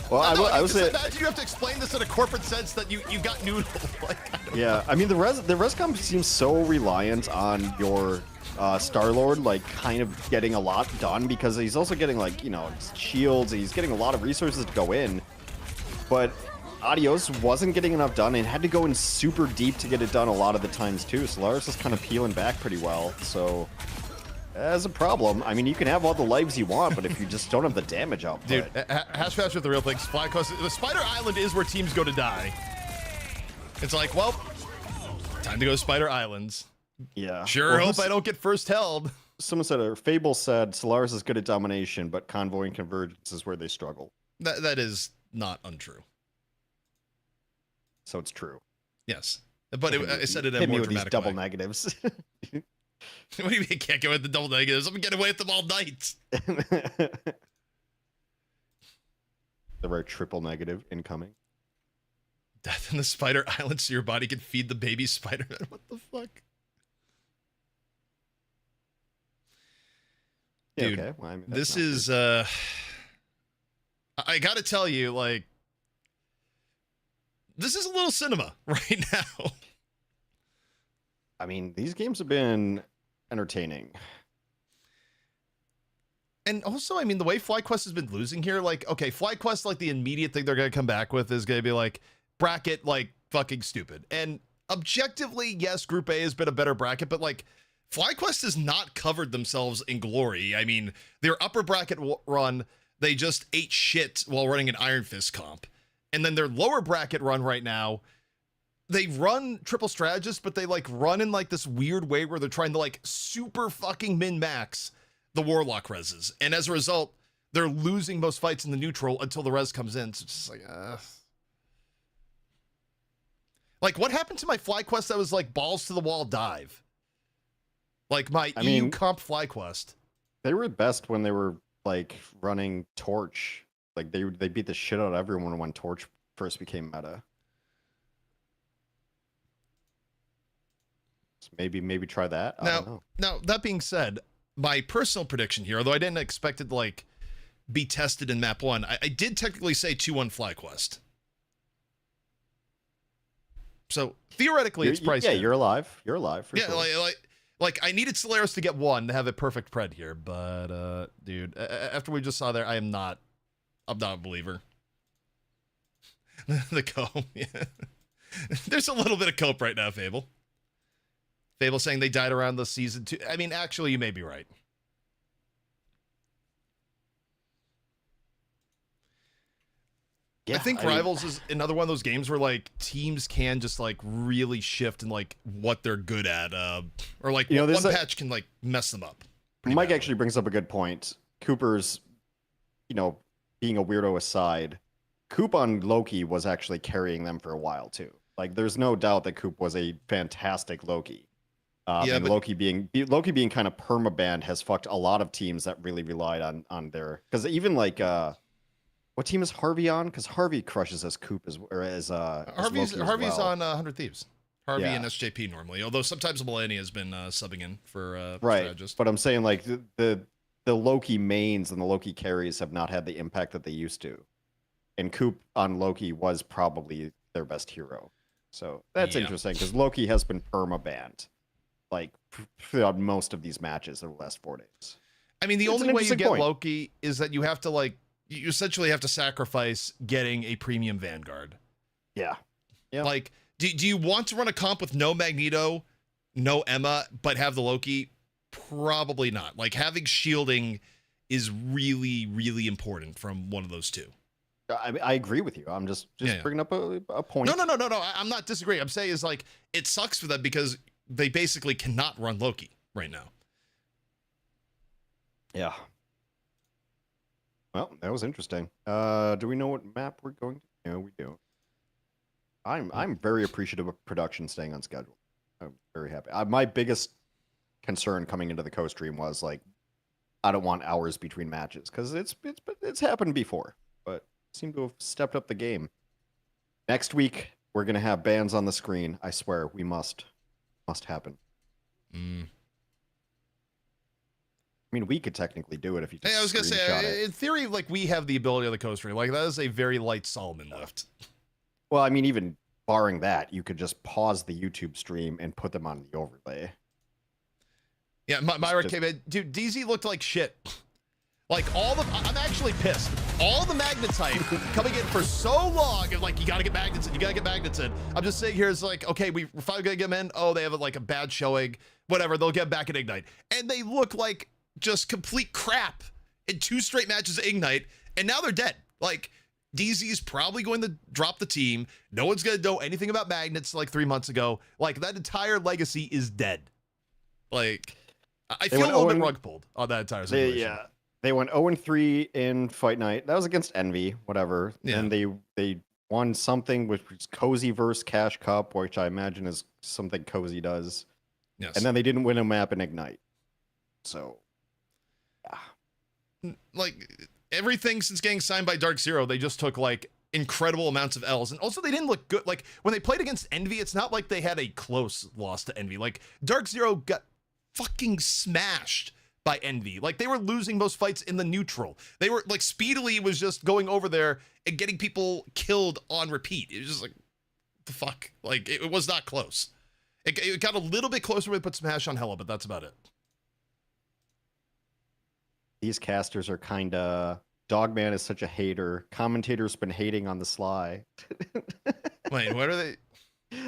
Well, I was saying, imagine you have to explain this in a corporate sense that you got noodle. Like, yeah, I mean the res comp seems so reliant on your Star-Lord, like kind of getting a lot done because he's also getting like, you know, shields. He's getting a lot of resources to go in, but Adios wasn't getting enough done and had to go in super deep to get it done a lot of the times too. Solaris is kind of peeling back pretty well, so that's a problem. I mean, you can have all the lives you want, but if you just don't have the damage output. Dude, hash fast with the real things. FlyQuest, the Spider Island is where teams go to die. It's like, well, time to go to Spider Islands. Yeah. Sure hope I don't get first held. Someone said, or Fable said, Solaris is good at domination, but Convoy and Convergence is where they struggle. That is not untrue. So it's true. Yes. But I said it in more dramatic these double negatives. What do you mean I can't get away with the double negatives? I'm getting away with them all night. The rare triple negative incoming. Death in the Spider Island so your body can feed the baby Spider-Man. What the fuck? Dude, yeah, okay. Well, I mean, this is, I gotta tell you, like, this is a little cinema right now. I mean, these games have been entertaining. And also, I mean, the way FlyQuest has been losing here, like, okay, FlyQuest, like, the immediate thing they're going to come back with is going to be, like, bracket, like, fucking stupid. And objectively, yes, Group A has been a better bracket, but, like, FlyQuest has not covered themselves in glory. I mean, their upper bracket run, they just ate shit while running an Iron Fist comp. And then their lower bracket run right now, they run triple strategist, but they like run in like this weird way where they're trying to like super fucking min-max the Warlock reses. And as a result, they're losing most fights in the neutral until the res comes in. So it's just like what happened to my fly quest that was like balls to the wall dive? Like my EU comp fly quest. They were best when they were like running Torch. Like they beat the shit out of everyone when Torch first became meta. So maybe try that. I don't know. Now that being said, my personal prediction here, although I didn't expect it to like be tested in map 1, I did technically say 2-1 FlyQuest. So theoretically, it's priced. Yeah, you're alive. You're alive. For sure. Like I needed Solaris to get 1 to have a perfect pred here, but dude, after we just saw there, I'm not a believer. The cope, yeah. There's a little bit of cope right now, Fable. Fable saying they died around the season 2. I mean, actually, you may be right. Yeah, I think Rivals is another one of those games where like teams can just like really shift in like what they're good at, or like one patch can like mess them up. Mike actually brings up a good point. Cooper's, being a weirdo aside, Coop on Loki was actually carrying them for a while too. Like, there's no doubt that Coop was a fantastic Loki. And Loki being kind of permabanned has fucked a lot of teams that really relied on their, because even like what team is Harvey on? Because Harvey crushes as Coop as Harvey's well. on 100 Thieves. Harvey and SJP normally, although sometimes Millennia has been subbing in for right. strategist. But I'm saying like the Loki mains and the Loki carries have not had the impact that they used to, and Coop on Loki was probably their best hero. So that's interesting because Loki has been perma-banned like throughout most of these matches in the last 4 days. I mean, the only way you get Loki is that you have to like, you essentially have to sacrifice getting a premium Vanguard. Yeah. Like, do you want to run a comp with no Magneto, no Emma, but have the Loki? Probably not. Like, having shielding is really, really important from one of those two. I agree with you. I'm just bringing up a point. No. I'm not disagreeing. I'm saying is like, it sucks for them because they basically cannot run Loki right now. Yeah. Well, that was interesting. Do we know what map we're going to? No, we do. I'm very appreciative of production staying on schedule. I'm very happy. My biggest concern coming into the co-stream was like, I don't want hours between matches because it's happened before, but seem to have stepped up the game. Next week we're gonna have bans on the screen. I swear we must happen. I mean, we could technically do it if you just I was gonna say, in theory, like we have the ability on the co-stream. Like that is a very light Solomon lift. Well, I mean, even barring that, you could just pause the YouTube stream and put them on the overlay. Yeah, Myra came in. Dude, DZ looked like shit. Like I'm actually pissed. All the magnetite coming in for so long, and like, you gotta get magnets in, you gotta get magnets in. I'm just sitting here, it's like, okay, we're finally gonna get them in. Oh, they have like a bad showing. Whatever, they'll get back at Ignite. And they look like just complete crap in 2 straight matches of Ignite, and now they're dead. Like, DZ is probably going to drop the team. No one's gonna know anything about magnets like 3 months ago. Like, that entire legacy is dead. Like, I feel a little bit rug pulled on that entire situation. They went 0-3 in Fight Night. That was against Envy, whatever. Yeah. And they won something, which was Cozy versus Cash Cup, which I imagine is something Cozy does. Yes. And then they didn't win a map in Ignite. So, yeah. Like, everything since getting signed by Dark Zero, they just took, like, incredible amounts of L's. And also, they didn't look good. Like, when they played against Envy, it's not like they had a close loss to Envy. Like, Dark Zero got fucking smashed by Envy. Like, they were losing most fights in the neutral. They were like, Speedily was just going over there and getting people killed on repeat. It was just like, the fuck? Like, it was not close. It got a little bit closer when they put Smash on Hella, but that's about it. These casters are kind of... Dogman is such a hater. Commentator's been hating on the sly. Wait, what are they?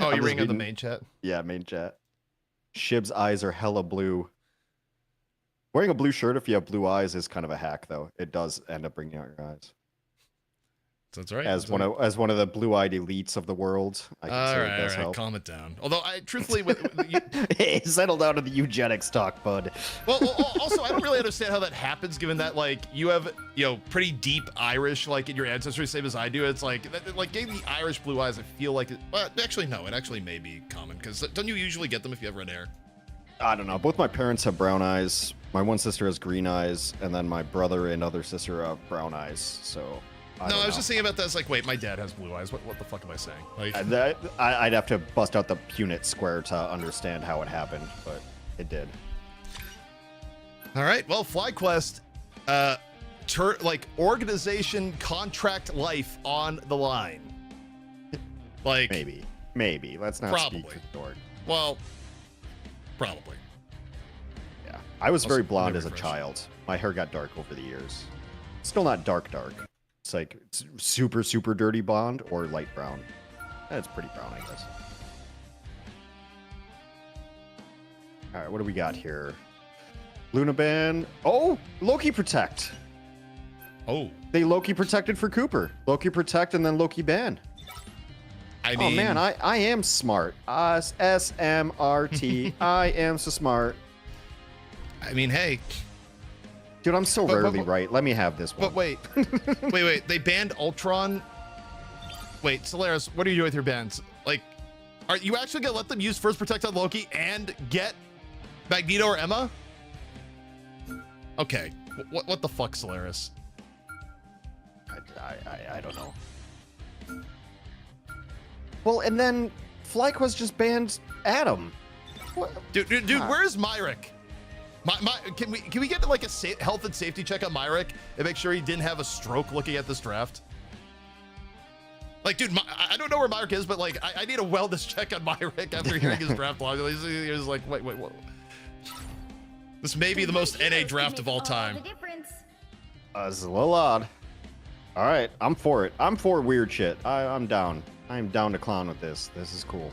Oh, you're reading on the main chat? Yeah, main chat. Shib's eyes are hella blue. Wearing a blue shirt if you have blue eyes is kind of a hack, though. It does end up bringing out your eyes. That's right. As one of the blue-eyed elites of the world, I can say it does all right, help. calm it down. Although I truthfully, Hey, settle down to the eugenics talk, bud. well, also I don't really understand how that happens, given that like you have pretty deep Irish like in your ancestry, same as I do. It's like getting the Irish blue eyes. I feel like well, actually no, it actually may be common because don't you usually get them if you have red hair? I don't know. Both my parents have brown eyes. My one sister has green eyes, and then my brother and other sister have brown eyes. So. I was just thinking about that. It's like, wait, my dad has blue eyes. What the fuck am I saying? Like, I'd have to bust out the Punnett square to understand how it happened, but it did. All right. Well, FlyQuest, organization contract life on the line. Like maybe. Let's not probably. speak for Dork. Well, probably. Yeah. I was very blonde as a child. My hair got dark over the years. Still not dark. It's like super, super dirty blonde or light brown. That's pretty brown, I guess. All right, what do we got here? Luna ban. Oh, Loki protect. Oh. They Loki protected for Cooper. Loki protect and then Loki ban. I mean, oh man, I am smart. SMRT. I am so smart. I mean, hey. Dude, I'm so rarely right. Let me have this one. But wait. wait. They banned Ultron. Wait, Solaris, what are you doing with your bans? Like, are you actually going to let them use First Protect on Loki and get Magneto or Emma? Okay. What the fuck, Solaris? I don't know. Well, and then FlyQuest just banned Adam. What? Dude, where's Myrick? Can we get like a health and safety check on Myrick and make sure he didn't have a stroke looking at this draft? Like, dude, I don't know where Myrick is, but like, I need a wellness check on Myrick after hearing his draft log. He's like, wait, what? This may be the most NA draft of all time. This is a little odd. All right, I'm for it. I'm for weird shit. I'm down. I'm down to clown with this. This is cool.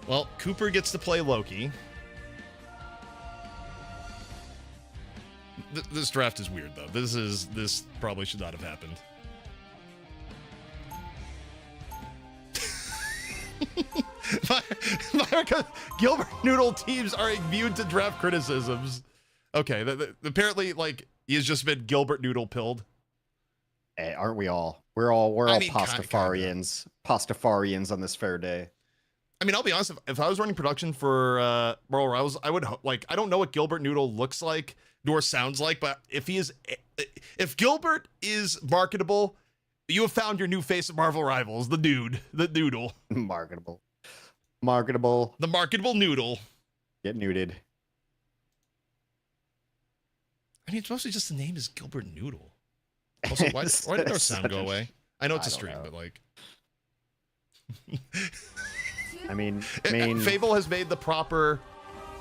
Well, Cooper gets to play Loki. This draft is weird, though. This probably should not have happened. Gilbert Noodle teams are immune to draft criticisms. Okay, apparently, like, he has just been Gilbert Noodle pilled. Hey, aren't we all? We're all Pastafarians. Pastafarians on this fair day. I mean, I'll be honest. If I was running production for Marvel Rivals, I would like. I don't know what Gilbert Noodle looks like nor sounds like, but if Gilbert is marketable, you have found your new face of Marvel Rivals, the Noodle. Marketable. The marketable Noodle. Get nuded. I mean, it's mostly just the name is Gilbert Noodle. Also, why did our sound go away? I know it's a stream, but like. I mean, Fable has made the proper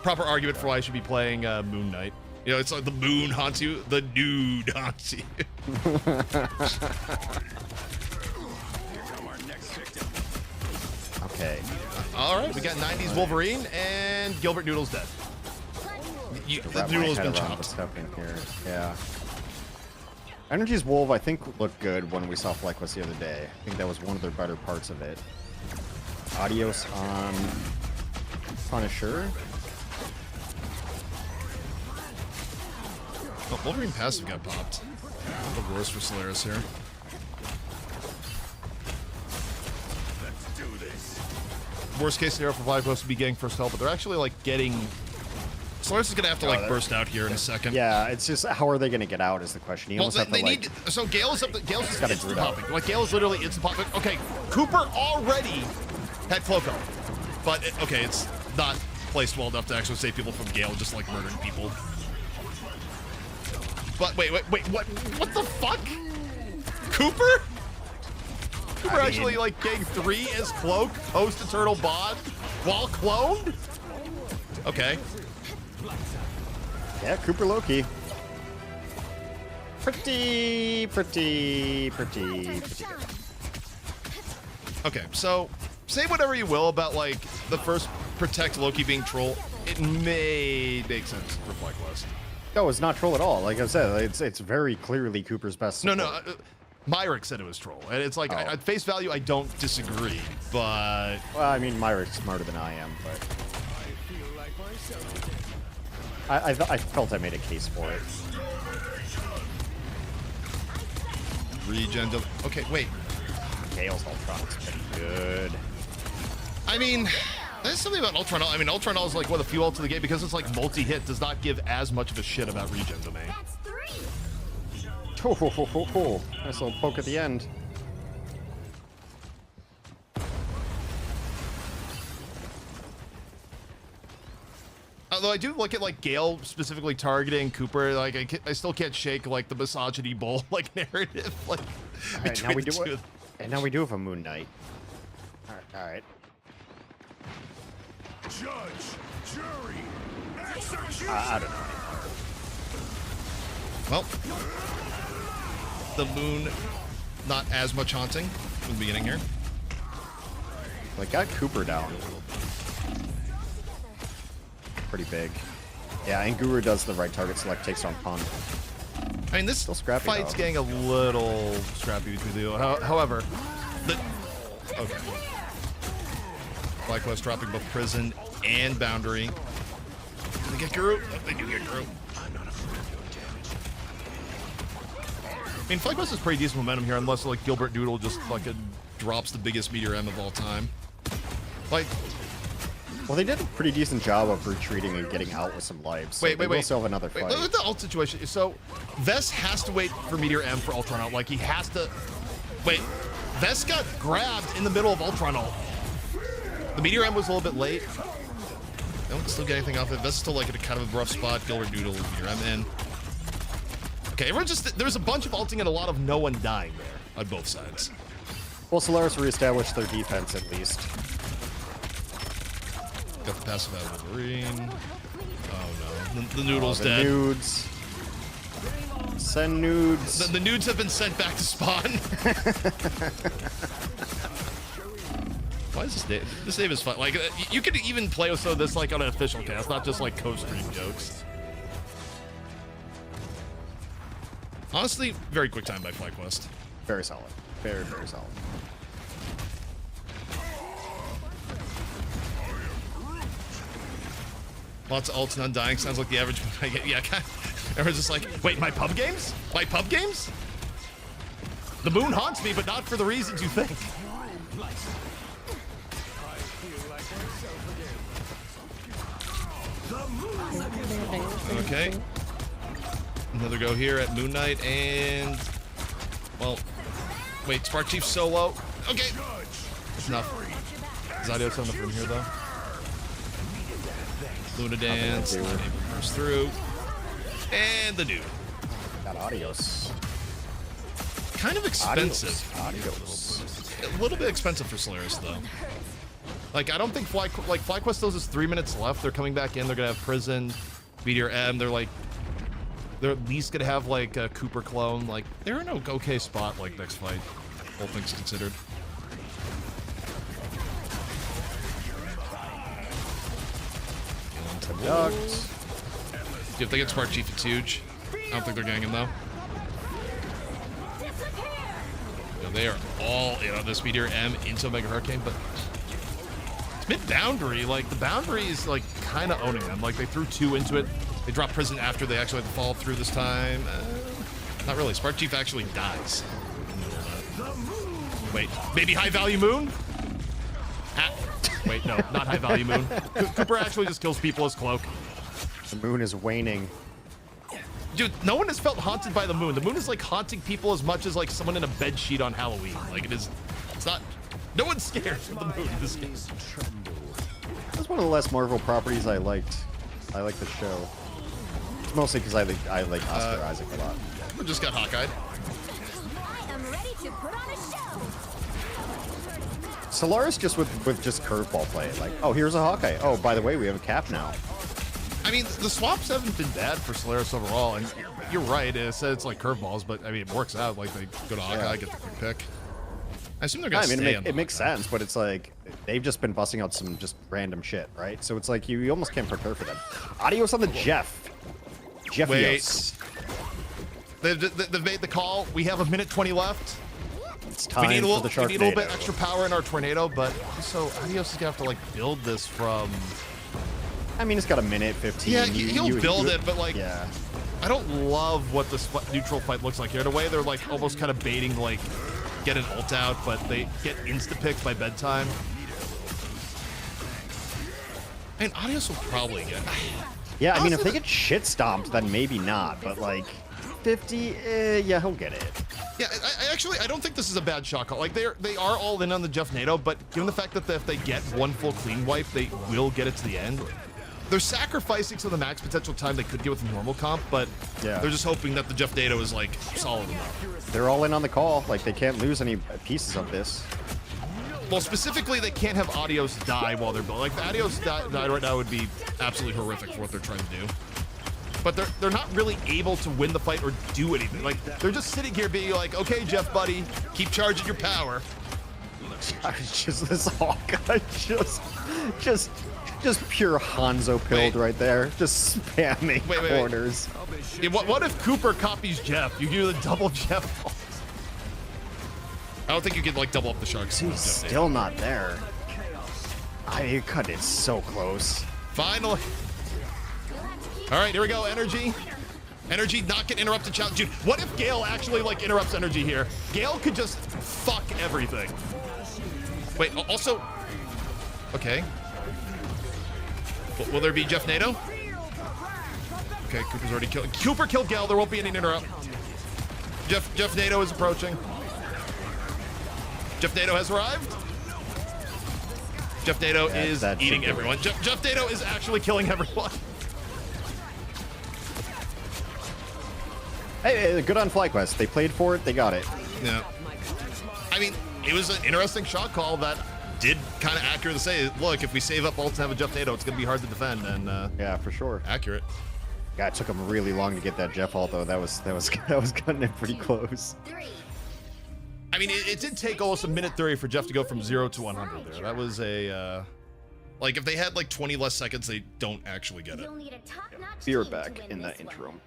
argument for why I should be playing Moon Knight. You know, it's like the moon haunts you, the nude haunts you. Okay. All right, we got 90s Wolverine and Gilbert Noodle's dead. The noodle's been chopped. What's happening here? Yeah. Energy's Wolf, I think, looked good when we saw FlyQuest the other day. I think that was one of their better parts of it. Adios on Punisher. Oh, Wolverine passive got popped. The worst for Solaris here. Let's do this. Worst case scenario for FlyQuest would be getting first help, but they're actually like getting. Solaris is gonna have to like burst out here in a second. Yeah, it's just how are they gonna get out is the question. So Gale is up. Gale's just instant popping. Like Gale is literally instant popping. Okay, Cooper already had cloak on, but okay, it's not placed well enough to actually save people from Gale just like murdering people. But wait, what the fuck? Cooper? Cooper actually like getting 3 as cloak, post Eternal Bond, while cloned? Okay. Yeah, Cooper Loki. Pretty good. Okay, so say whatever you will about like the first Protect Loki being troll. It may make sense for FlyQuest. No, it's not troll at all. Like I said, it's very clearly Cooper's best support. No. Myrick said it was troll, and it's like at face value, I don't disagree, but well, I mean, Myrick's smarter than I am, but I felt I made a case for it. Regen. Okay, wait. Gale's Ultron's pretty good. I mean, there's something about Ultron. I mean, Ultron is like one of the few ults of the game because it's like multi-hit, does not give as much of a shit about regen domain. Nice little poke at the end. Although I do look at like Gale specifically targeting Cooper, like I still can't shake like the misogyny bull like narrative. Like right, now we do it, and now we do have a Moon Knight. All right. Judge, jury, execution. I don't know. Well, the moon, not as much haunting from the beginning here. Like got Cooper down. Pretty big. Yeah, and Guru does the right target select, takes on Pun. I mean, this fight's getting a little scrappy between the two. However, okay. FlyQuest dropping both prison and boundary. Did they get Guru? Oh, they do get Guru. I'm not afraid of your damage. I mean, FlyQuest has pretty decent momentum here, unless like Gilbert Noodle just fucking drops the biggest Meteor M of all time. Like, well, they did a pretty decent job of retreating and getting out with some lives. So wait. We'll still have another fight. Look at the ult situation. So, Vest has to wait for Meteor M for Ultron ult. Like, he has to... Wait, Vest got grabbed in the middle of Ultron ult. The Meteor M was a little bit late. They don't still get anything off it. Vest is still like at a kind of a rough spot. Gilbert Noodle, Meteor M in. Okay, everyone just... There's a bunch of ulting and a lot of no one dying there on both sides. Well, Solaris reestablished their defense at least. Got the passive out of Wolverine. Oh no. The Noodle's the dead. Nudes. Send nudes. The nudes have been sent back to spawn. Why is this name is fun? Like, you could even play with this like on an official cast, not just like co-stream jokes. Honestly, very quick time by FlyQuest. Very solid. Very, very solid. Lots of ults and undying. Sounds like the average one I get. Yeah, everyone's just like, wait, my pub games? My pub games? The moon haunts me, but not for the reasons you think. Okay. Another go here at Moon Knight and... Well, wait, Spark Chief solo. Okay. That's enough. Zydio's enough from here, though. Luna Dance, burst through, and the dude. Got Adios. Kind of expensive. Adios. A little bit expensive for Solaris, though. Like, I don't think FlyQuest still has 3 minutes left. They're coming back in. They're gonna have Prison, Meteor M. They're at least gonna have like a Cooper clone. Like, they're in an okay spot. Like next fight, all things considered. If they get Spark Chief, it's huge. I don't think they're getting him though. They are all in on this Meteor M into Omega Hurricane, but it's mid-boundary. Like, the boundary is like kind of owning them. Like, they threw 2 into it. They dropped Prison after they actually had to follow through this time. Not really. Spark Chief actually dies. Wait, maybe High Value Moon? Wait, no, not High Value Moon. Cooper actually just kills people as Cloak. The moon is waning. Dude, no one has felt haunted by the moon. The moon is like haunting people as much as like someone in a bed sheet on Halloween. Like, it is, it's not, no one's scared of the moon in this game. That's one of the less Marvel properties I liked. I like the show. It's mostly because I like Oscar Isaac a lot. We just got Hawkeye. I am ready to put on a show. Solaris just with just curveball play. Like, oh, here's a Hawkeye. Oh, by the way, we have a cap now. I mean, the swaps haven't been bad for Solaris overall, and you're right. It said it's like curveballs, but I mean, it works out. Like, they go to Hawkeye, get the quick pick. I assume they're gonna stay on it makes sense, but it's like they've just been busting out some just random shit, right? So it's like you almost can't prepare for them. Adios on the Jeff. Jeffios. They've made the call. We have 1:20 left. It's time we need a for the little Sharknado. bit extra power in our tornado, but also Adios is gonna have to like build this from. I mean, it's got 1:15. Yeah, he'll build it, but like, yeah. I don't love what this neutral fight looks like here. In a way, they're like almost kind of baiting like get an ult out, but they get insta-picked by bedtime. And Adios will probably get. Yeah, I mean, if they get shit stomped, then maybe not. But like 50, yeah, he'll get it. Yeah, I don't think this is a bad shot call. Like they are all in on the Jeffnado, but given the fact that if they get one full clean wipe, they will get it to the end. They're sacrificing some of the max potential time they could get with a normal comp, but yeah, they're just hoping that the Jeffnado is like solid enough. They're all in on the call. Like they can't lose any pieces of this. Well, specifically, they can't have Adios die while they're building. Like the Adios die right now would be absolutely horrific for what they're trying to do. But they're not really able to win the fight or do anything. Like they're just sitting here being like, okay, Jeff, buddy, keep charging your power. Just this Hawkeye, just pure Hanzo pilled right there, just spamming corners. Yeah, what if Cooper copies Jeff? You do the double Jeff. I don't think you can like double up the Sharks. He's still not there. I mean, cut it so close. Finally. All right, here we go. Energy. Energy not get interrupted challenge. Dude, what if Gale actually like interrupts Energy here? Gale could just fuck everything. Wait, also. Okay. Will there be Jeffnado? Okay, Cooper's already killed. Cooper killed Gale. There won't be any interrupt. Jeffnado is approaching. Jeffnado has arrived. Jeffnado is eating everyone. Jeffnado is actually killing everyone. Hey, good on FlyQuest. They played for it. They got it. Yeah. I mean, it was an interesting shot call that did kind of accurately say, look, if we save up ult to have a Jeffnado, it's going to be hard to defend. And yeah, for sure. Accurate. Yeah, it took him really long to get that Jeff ult though. That was cutting it pretty close. I mean, it did take almost 1:30 for Jeff to go from 0 to 100 there. That was a like if they had like 20 less seconds, they don't actually get it. Be right back in that interim.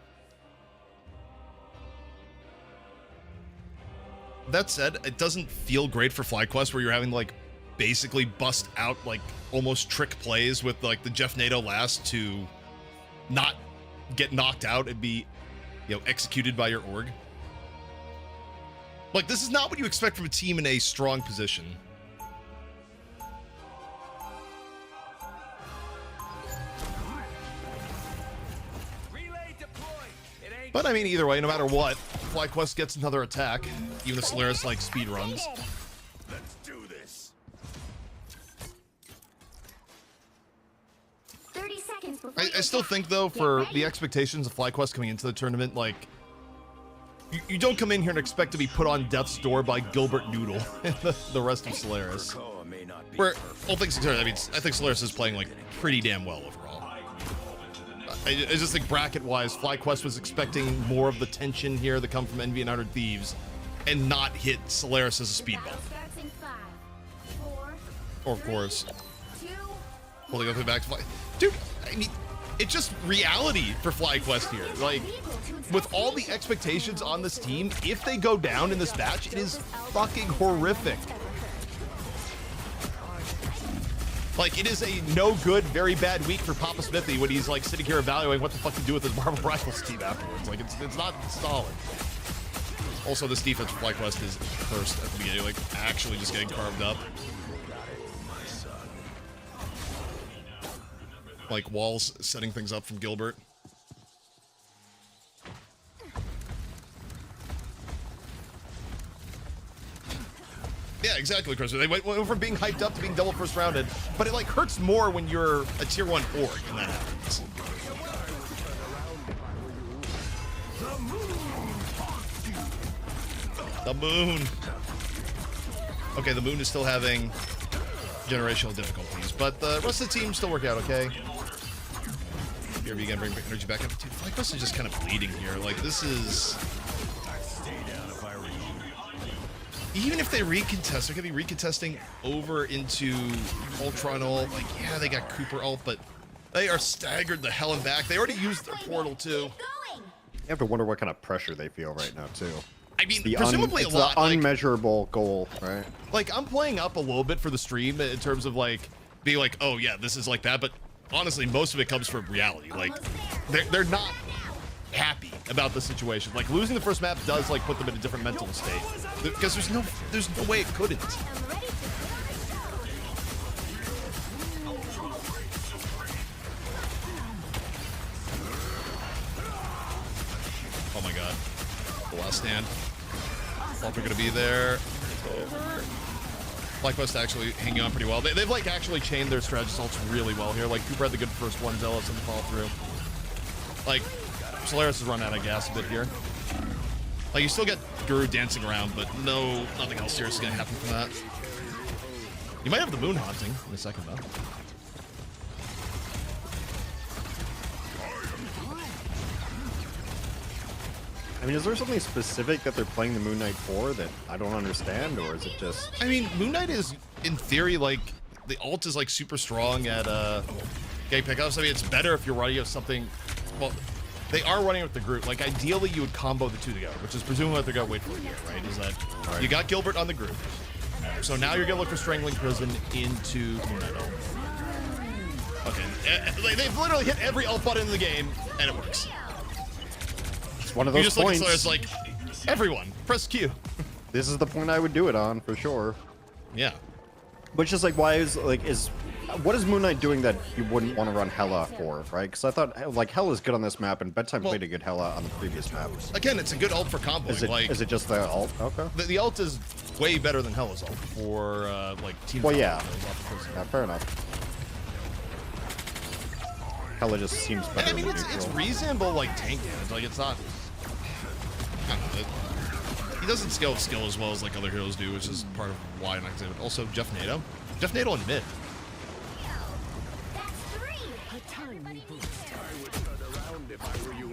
That said, it doesn't feel great for FlyQuest where you're having like basically bust out like almost trick plays with like the Jeffnado last to not get knocked out and be, you know, executed by your org. Like this is not what you expect from a team in a strong position. But I mean, either way, no matter what, FlyQuest gets another attack, even if Solaris like speed runs. Let's do this. 30 seconds before I still think though, for the expectations of FlyQuest coming into the tournament, like you don't come in here and expect to be put on death's door by Gilbert Noodle and the rest of Solaris. Where all things considered, I mean, I think Solaris is playing like pretty damn well overall. I just think bracket-wise, FlyQuest was expecting more of the tension here that come from Envy and 100 Thieves, and not hit Solaris as a speed bump. Or of course, holding up back to Fly. Dude, I mean, it's just reality for FlyQuest here. Like, with all the expectations on this team, if they go down in this match, it is fucking horrific. Like, it is a no good, very bad week for Papa Smithy when he's like sitting here evaluating what the fuck to do with his Marvel Rivals team afterwards. Like, it's not solid. Also, this defense for FlyQuest is cursed at the beginning, like actually just getting carved up. Like walls setting things up from Gilbert. Yeah, exactly, Chris. They went from being hyped up to being double first rounded, but it like hurts more when you're a tier 1 org when that happens. The moon. Okay, the moon is still having generational difficulties, but the rest of the team still work out okay. Here we can bring energy back up. Dude, FlyQuest is just kind of bleeding here. Like, this is... Even if they recontest, they're going to be recontesting over into Ultron ult. Like, yeah, they got Cooper ult, but they are staggered the hell and back. They already used their portal, too. have to wonder what kind of pressure they feel right now too. I mean, The presumably it's a lot. the Like, unmeasurable goal, right? like, I'm playing up a little bit for the stream in terms of like being like, oh yeah, this is like that. But honestly, most of it comes from reality. Like, they're not happy about the situation. Like, losing the first map does like put them in a different mental state because there's no way it couldn't. Oh my god. The last stand. Thought they're gonna be there. It's over. FlyQuest actually hanging on pretty well. They've like actually chained their strategy assaults really well here. Like, Cooper had the good first one, Zealous and follow through. Like, Solaris has run out of gas a bit here. Like, you still get Guru dancing around, but nothing else serious is gonna happen from that. You might have the moon haunting in a second though. I mean, is there something specific that they're playing the Moon Knight for that I don't understand, or is it just... I mean, Moon Knight is, in theory, like, the ult is, like, super strong at, getting pickups. I mean, it's better if you're running something... Well, they are running with the group. Like, ideally, you would combo the two together, which is presumably what they're going to wait for here, right? Is that you got Gilbert on the group. So now you're going to look for Strangling Prison into Moon Knight ult. Okay. They've literally hit every ult button in the game, and it works. One of those you just points. Look at Solaris like, everyone, press Q. This is the point I would do it on, for sure. Yeah. But it's just like, why is, like, what is Moon Knight doing that you wouldn't want to run Hela for, right? Because I thought, like, Hela's good on this map, and Bedtime played a good Hela on the previous map. Again, it's a good ult for comboing. Is it just the ult? Okay. The ult is way better than Hela's ult for, like, team. Well, yeah. Fair enough. Hela just seems better. And I mean, it's reasonable, like, tank damage. Like, it's not... I don't know. He doesn't scale with skill as well as like other heroes do, which is part of why I'm not excited. Also, Jeff Nato. Jeff Nato on mid.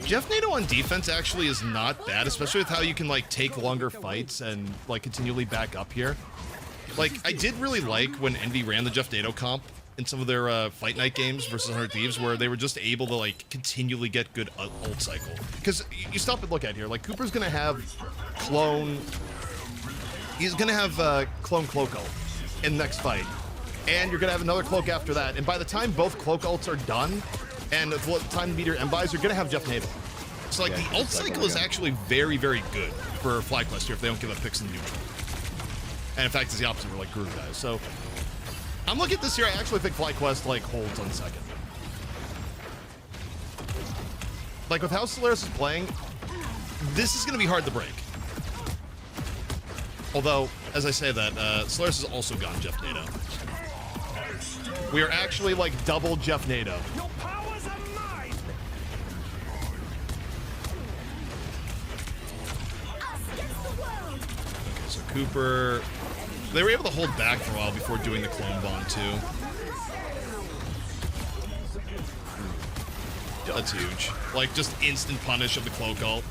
Jeff Nato on defense actually is not bad, especially with how you can like take longer fights and like continually back up here. Like, I did really like when Envy ran the Jeff Nato comp in some of their Fight Night games versus 100 Thieves, where they were just able to like continually get good ult cycle. Because you stop and look at here, like Cooper's gonna have clone. He's gonna have clone cloak ult in the next fight, and you're gonna have another cloak after that. And by the time both cloak ults are done, and the time to beat your M-buys, you're gonna have Jeff Nato. So like the ult cycle is actually very, very good for FlyQuest here if they don't give up picks in the neutral. And in fact, it's the opposite for like Guru guys. So. I'm looking at this here. I actually think FlyQuest like holds on second. Like with how Solaris is playing, this is going to be hard to break. Although, as I say that, Solaris has also gone Jeff Nato. We are actually like double Jeff Nato. Okay, so Cooper. They were able to hold back for a while before doing the clone bomb too. That's huge. Like just instant punish of the cloak ult.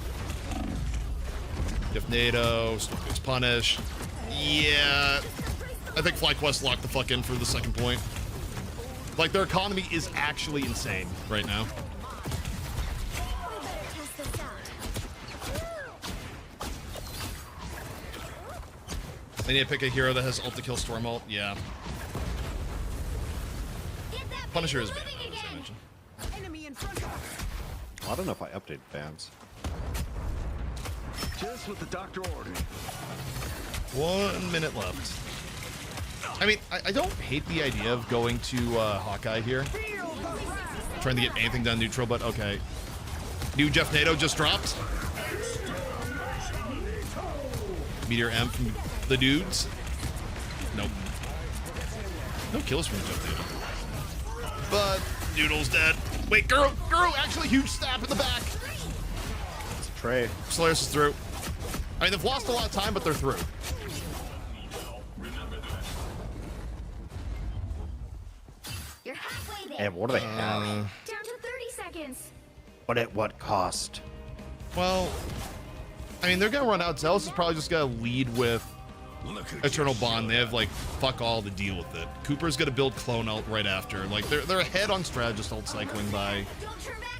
If NATO, Storm gets punished. Yeah. I think FlyQuest locked the fuck in for the second point. Like their economy is actually insane right now. They need to pick a hero that has ult to kill Storm ult. Yeah. Punisher is banned, as I mentioned. I don't know if I updated bans. Just what the doctor ordered. 1 minute left. I mean, I don't hate the idea of going to Hawkeye here. Trying to get anything done neutral, but okay. New Jeff Nato just dropped. Meteor M from the dudes. Nope. No kills from Jeff Nato. But Noodle's dead. Wait, Guru, actually huge stab in the back. It's a Trey. Solaris is through. I mean, they've lost a lot of time, but they're through. You're halfway there. And what do they have? Down to 30 seconds. But at what cost? Well, I mean, they're gonna run out. Zealous is probably just gonna lead with Eternal Bond. They have like fuck all to deal with it. Cooper's gonna build clone ult right after. Like they're ahead on strategist ult cycling by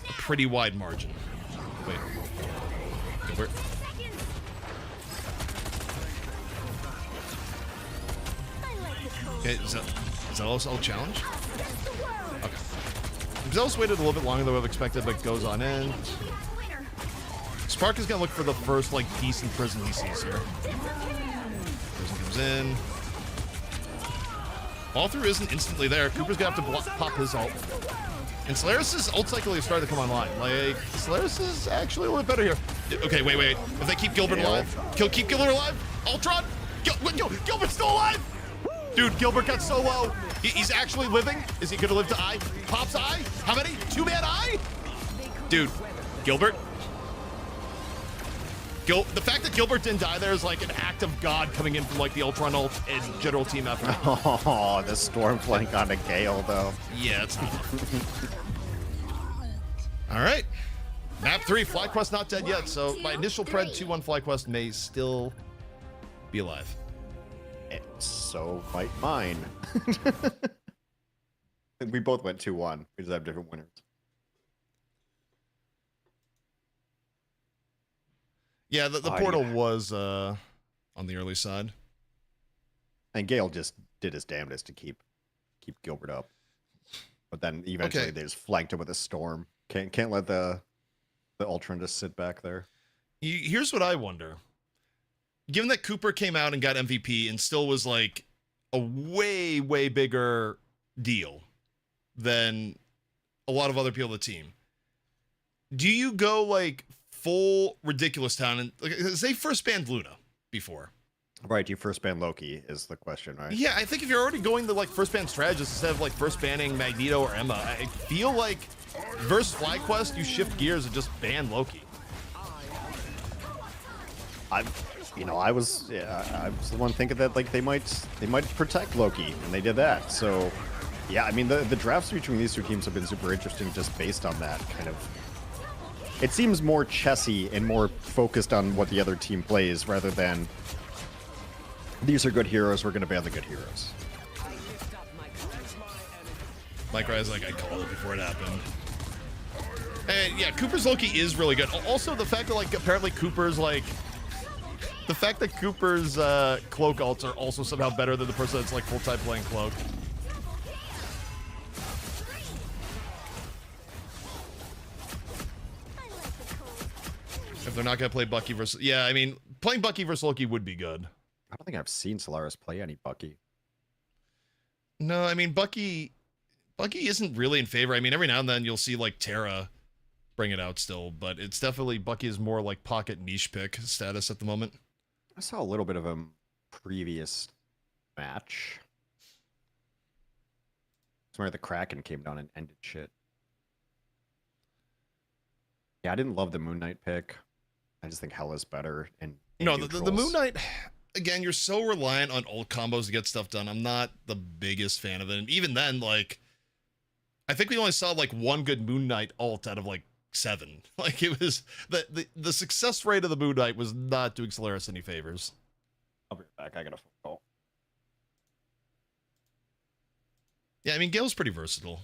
a pretty wide margin. Wait. Gilbert. Okay, is that also a challenge? Okay. Zealous waited a little bit longer than I would have expected, but goes on in. Spark is gonna look for the first like decent prison he sees here. Prison comes in. All through isn't instantly there. Cooper's gonna have to pop his ult. And Solaris' ult cycle is starting to come online. Like, Solaris is actually a little bit better here. Okay, wait. If they keep Gilbert alive, keep Gilbert alive. Ultron, Gilbert's still alive. Dude, Gilbert got so low. He's actually living. Is he gonna live to I? Pops I? How many? 2-man I? Dude, Gilbert. The fact that Gilbert didn't die there is like an act of God coming in from like the Ultron ult and general team effort. Oh, the storm flank onto Gale though. Yeah, it's not. All right. Map 3, FlyQuest not dead yet, so my initial pred 2-1 FlyQuest may still be alive. And so might mine. We both went 2-1. We just have different winners. Yeah, the portal was on the early side. And Gale just did his damnedest to keep Gilbert up. But then eventually they just flanked him with a storm. Can't let the Ultron just sit back there. Here's what I wonder. Given that Cooper came out and got MVP and still was like a way, way bigger deal than a lot of other people on the team, do you go like full ridiculous town? And like, they first banned Luna before. Right, you first ban Loki is the question, right? Yeah, I think if you're already going to like first ban strategist instead of like first banning Magneto or Emma, I feel like versus FlyQuest, you shift gears and just ban Loki. I was the one thinking that like they might protect Loki, and they did that. So yeah, I mean the drafts between these two teams have been super interesting just based on that kind of. It seems more chessy and more focused on what the other team plays rather than these are good heroes, we're going to ban the good heroes. Mike Rise, like I called it before it happened. And yeah, Cooper's Loki is really good. Also, the fact that like apparently Cooper's like, the fact that Cooper's cloak ults are also somehow better than the person that's like full time playing cloak. If they're not gonna play Bucky versus, yeah, I mean, playing Bucky versus Loki would be good. I don't think I've seen Solaris play any Bucky. No, I mean Bucky isn't really in favor. I mean, every now and then you'll see like Terra bring it out still, but it's definitely Bucky is more like pocket niche pick status at the moment. I saw a little bit of a previous match. It's where the Kraken came down and ended shit. Yeah, I didn't love the Moon Knight pick. I just think Hela's better. And no, the Moon Knight, again, you're so reliant on ult combos to get stuff done. I'm not the biggest fan of it. And even then, like, I think we only saw like one good Moon Knight ult out of like 7. Like it was the success rate of the Moon Knight was not doing Solaris any favors. I'll be right back. I got a phone call. Yeah, I mean, Gale's pretty versatile.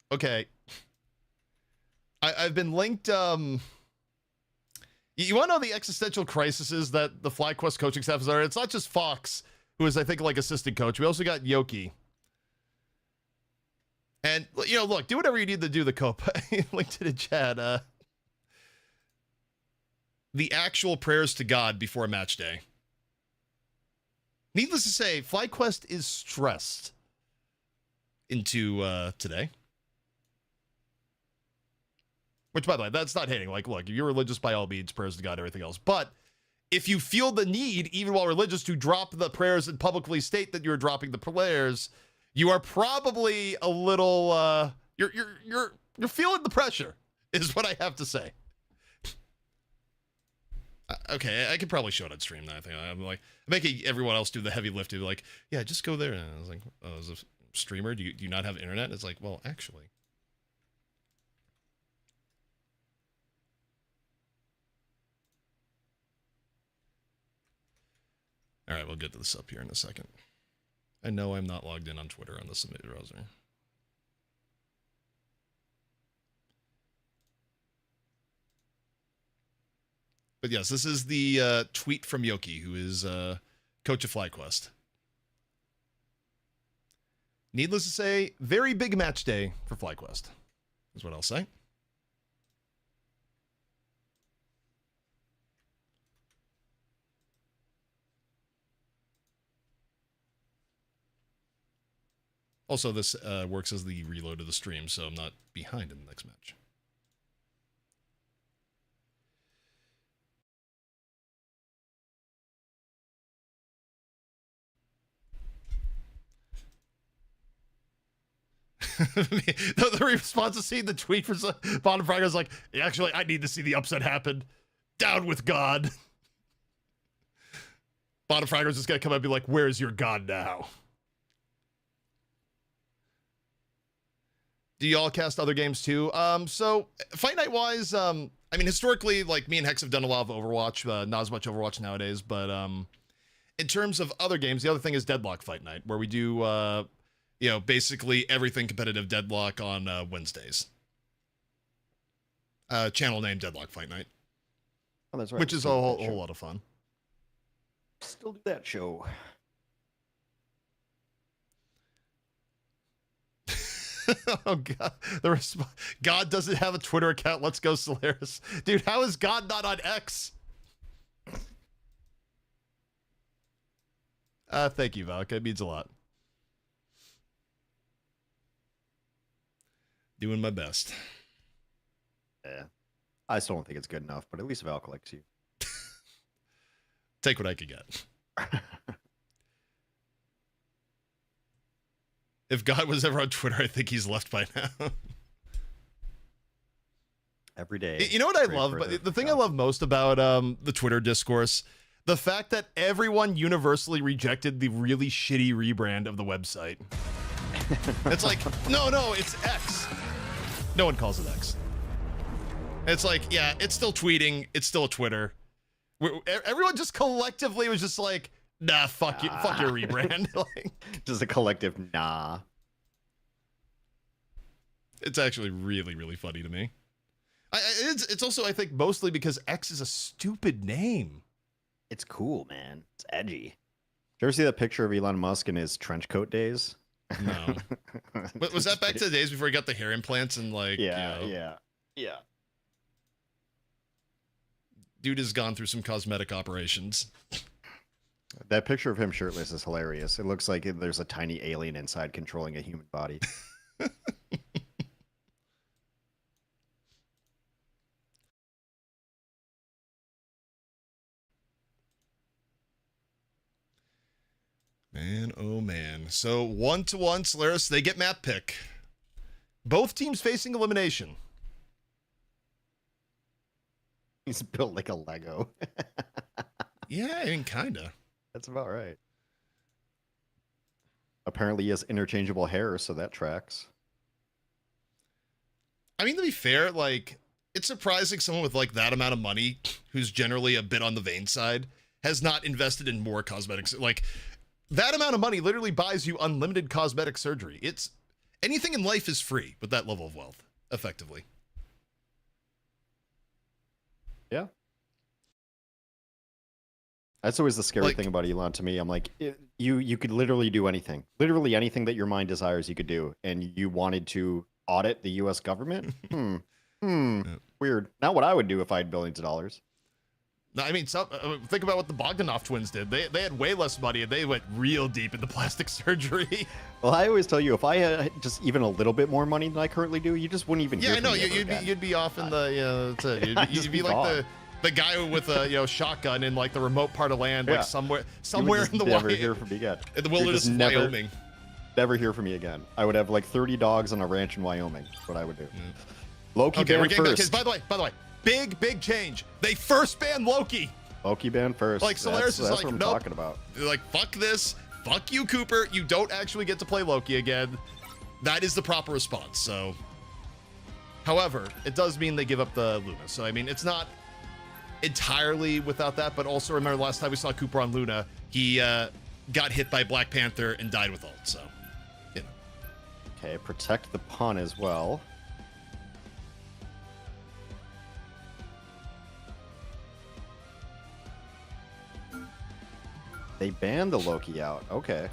Okay. I've been linked, you want to know the existential crises that the FlyQuest coaching staff is? It's not just Fox, who is, I think, like assistant coach. We also got Yoki. And, you know, look, do whatever you need to do the cope. Link to the chat. The actual prayers to God before a match day. Needless to say, FlyQuest is stressed into today. Which, by the way, that's not hating. Like, look, if you're religious, by all means, prayers to God, everything else. But if you feel the need, even while religious, to drop the prayers and publicly state that you're dropping the prayers, you are probably a little, you're feeling the pressure, is what I have to say. Okay, I could probably show it on stream now. I think I'm like making everyone else do the heavy lifting. Like, yeah, just go there. And I was like, oh, as a streamer, do you not have internet? It's like, well, actually. All right, we'll get to this up here in a second. I know I'm not logged in on Twitter on the Summit browser. But yes, this is the tweet from Yoki, who is coach of FlyQuest. Needless to say, very big match day for FlyQuest, is what I'll say. Also, this works as the reload of the stream, so I'm not behind in the next match. The response to seeing the tweet from Bottom Fragger is like, actually, I need to see the upset happen. Down with God. Bottom Fragger's just gonna come up and be like, where's your God now? Do y'all cast other games too? So Fight Night wise, I mean, historically, like me and Hex have done a lot of Overwatch, not as much Overwatch nowadays, but in terms of other games, the other thing is Deadlock Fight Night, where we do, you know, basically everything competitive Deadlock on Wednesdays. Channel name Deadlock Fight Night. Oh, that's right. Which is a whole lot of fun. Still do that show. Oh God! God doesn't have a Twitter account. Let's go, Solaris. Dude, how is God not on X? Thank you, Valk. It means a lot. Doing my best. Yeah. I still don't think it's good enough, but at least Valk likes you. Take what I could get. If God was ever on Twitter, I think he's left by now. Every day. You know what I love? But the thing I love most about the Twitter discourse, the fact that everyone universally rejected the really shitty rebrand of the website. It's like, no, it's X. No one calls it X. It's like, yeah, it's still tweeting. It's still Twitter. Everyone just collectively was just like, nah, fuck you, fuck your rebrand. Like, just a collective nah. It's actually really, really funny to me. It's also, I think, mostly because X is a stupid name. It's cool, man. It's edgy. Did you ever see that picture of Elon Musk in his trench coat days? No. But was that back to the days before he got the hair implants and like? Yeah, you know, yeah. Dude has gone through some cosmetic operations. That picture of him shirtless is hilarious. It looks like there's a tiny alien inside controlling a human body. Man, oh man. So 1-1, Solaris, they get map pick. Both teams facing elimination. He's built like a Lego. Yeah, I mean, kinda. That's about right. Apparently he has interchangeable hair, so that tracks. I mean, to be fair, like, it's surprising someone with like that amount of money, who's generally a bit on the vain side, has not invested in more cosmetics. Like, that amount of money literally buys you unlimited cosmetic surgery. It's anything in life is free with that level of wealth, effectively. Yeah. That's always the scary thing about Elon to me. I'm like, you could literally do anything. Literally anything that your mind desires you could do. And you wanted to audit the US government? Weird. Not what I would do if I had billions of dollars. No, I mean, think about what the Bogdanov twins did. They had way less money and they went real deep into plastic surgery. Well, I always tell you, if I had just even a little bit more money than I currently do, you just wouldn't even hear Yeah, I know. from me You'd be off in the, you know, that's it. You'd be like the guy with a shotgun in like the remote part of land, like somewhere in the never hear from me again. In the wilderness of Wyoming. Never hear from me again. I would have like 30 dogs on a ranch in Wyoming. That's what I would do. Loki banned first. By the way, big change. They first banned Loki. Loki banned first. Like Solaris is that's like, what I'm nope. talking about. They're like, fuck this. Fuck you, Cooper. You don't actually get to play Loki again. That is the proper response. So, however, it does mean they give up the Luna. So I mean, it's not entirely without that, but also remember last time we saw Cooper on Luna, he got hit by Black Panther and died with ult, so, you know. Okay, protect the pun as well. They banned the Loki out. Okay.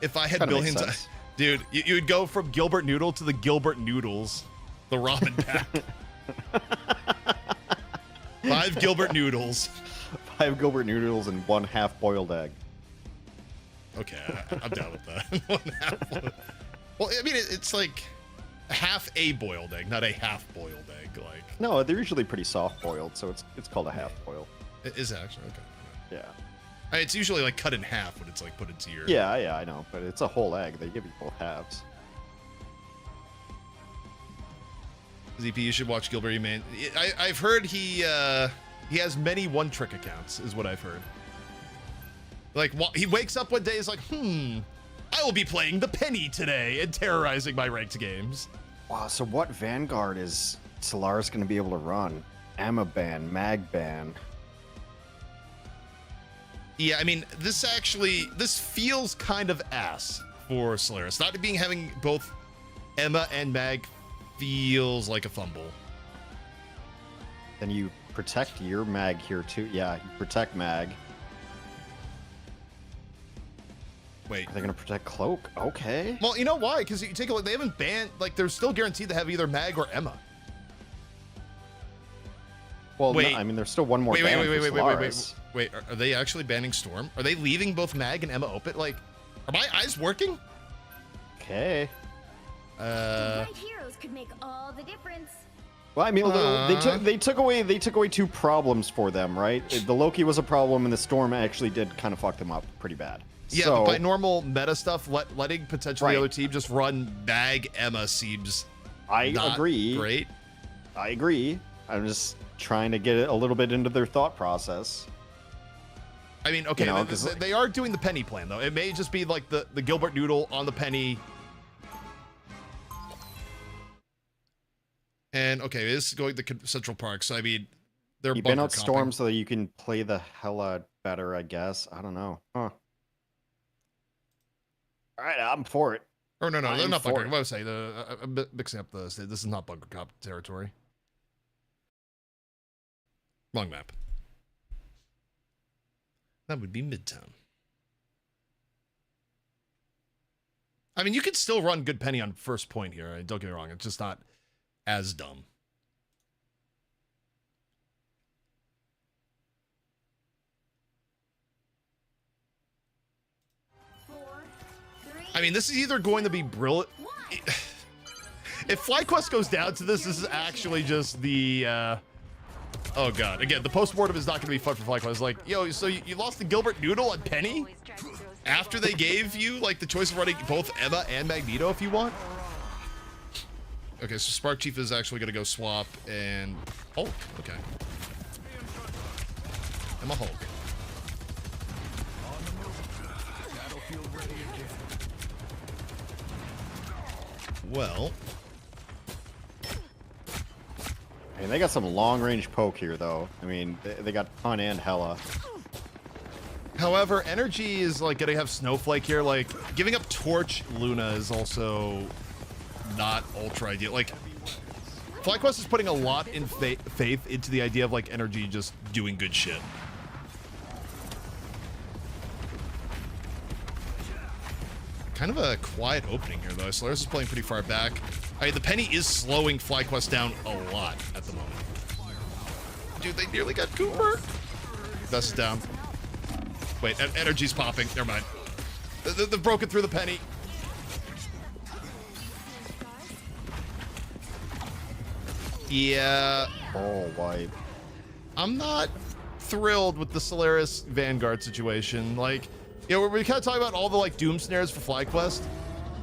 If I had Kinda makes billions, sense. dude, you would go from Gilbert Noodle to the Gilbert Noodles, the ramen pack. 5 Gilbert Noodles. 5 Gilbert Noodles and 1 half-boiled egg. Okay, I'm down with that. 1 half. Well, I mean, it's like half a boiled egg, not a half-boiled egg. Like, No, they're usually pretty soft-boiled, so it's called a half-boil. it is actually okay. Yeah. I mean, it's usually like cut in half when it's like put into your. Yeah, I know, but it's a whole egg. They give you both halves. ZP, you should watch Gilbert. Man, I've heard he has many one-trick accounts, is what I've heard. Like, he wakes up one day, he's like, I will be playing the Penny today and terrorizing my ranked games. Wow, so what Vanguard is Solaris going to be able to run? Ammo ban, mag ban. Yeah, I mean, this feels kind of ass for Solaris. Not having both Emma and Mag feels like a fumble. Then you protect your mag here too. Yeah, you protect mag. Wait. Are they going to protect Cloak? Okay. Well, you know why? Because you take a look, they haven't banned, like, they're still guaranteed to have either Mag or Emma. Well, wait. No, I mean, there's still one more ban for Solaris. Wait, are they actually banning Storm? Are they leaving both Mag and Emma open? Like, are my eyes working? Okay. The right heroes could make all the difference. Well, I mean, they took away 2 problems for them, right? The Loki was a problem, and the Storm actually did kind of fuck them up pretty bad. Yeah, so, but by normal meta stuff, letting potentially the Right. other team just run Mag Emma seems I not agree. great. I agree. I'm just trying to get it a little bit into their thought process. I mean, okay, You know, they are doing the Penny plan, though. It may just be like the Gilbert Noodle on the Penny. And, okay, this is going to Central Park, so, I mean, they're You bunker ban out comping. Storm so that you can play the Hela better, I guess. I don't know. Huh. All right, I'm for it. Or no, they're I'm not for bunker. it. What would I say? I'm mixing up this is not bunker cop territory. Wrong map. That would be Midtown. I mean, you could still run good Penny on first point here. Right? Don't get me wrong. It's just not as dumb. I mean, this is either going to be brilliant. If FlyQuest goes down to this is actually just the. Oh god! Again, the postmortem is not going to be fun for FlyQuest. Like, yo, so you lost the Gilbert Noodle on Penny after they gave you like the choice of running both Emma and Magneto if you want. Okay, so Spark Chief is actually going to go swap and Hulk. Okay, Emma Hulk. Well, I mean, they got some long-range poke here, though. I mean, they got Pun and Hela. however, Energy is like gonna have Snowflake here. Like, giving up Torch Luna is also not ultra ideal. Like, FlyQuest is putting a lot in faith into the idea of like Energy just doing good shit. Kind of a quiet opening here, though. Solaris is playing pretty far back. I mean, the Penny is slowing FlyQuest down a lot at the moment. Dude, they nearly got Cooper. Dust is down. Wait, Energy's popping. Never mind. They've broken through the Penny. Yeah. Oh, wipe. I'm not thrilled with the Solaris Vanguard situation. Like, you know, we kind of talk about all the like doom snares for FlyQuest.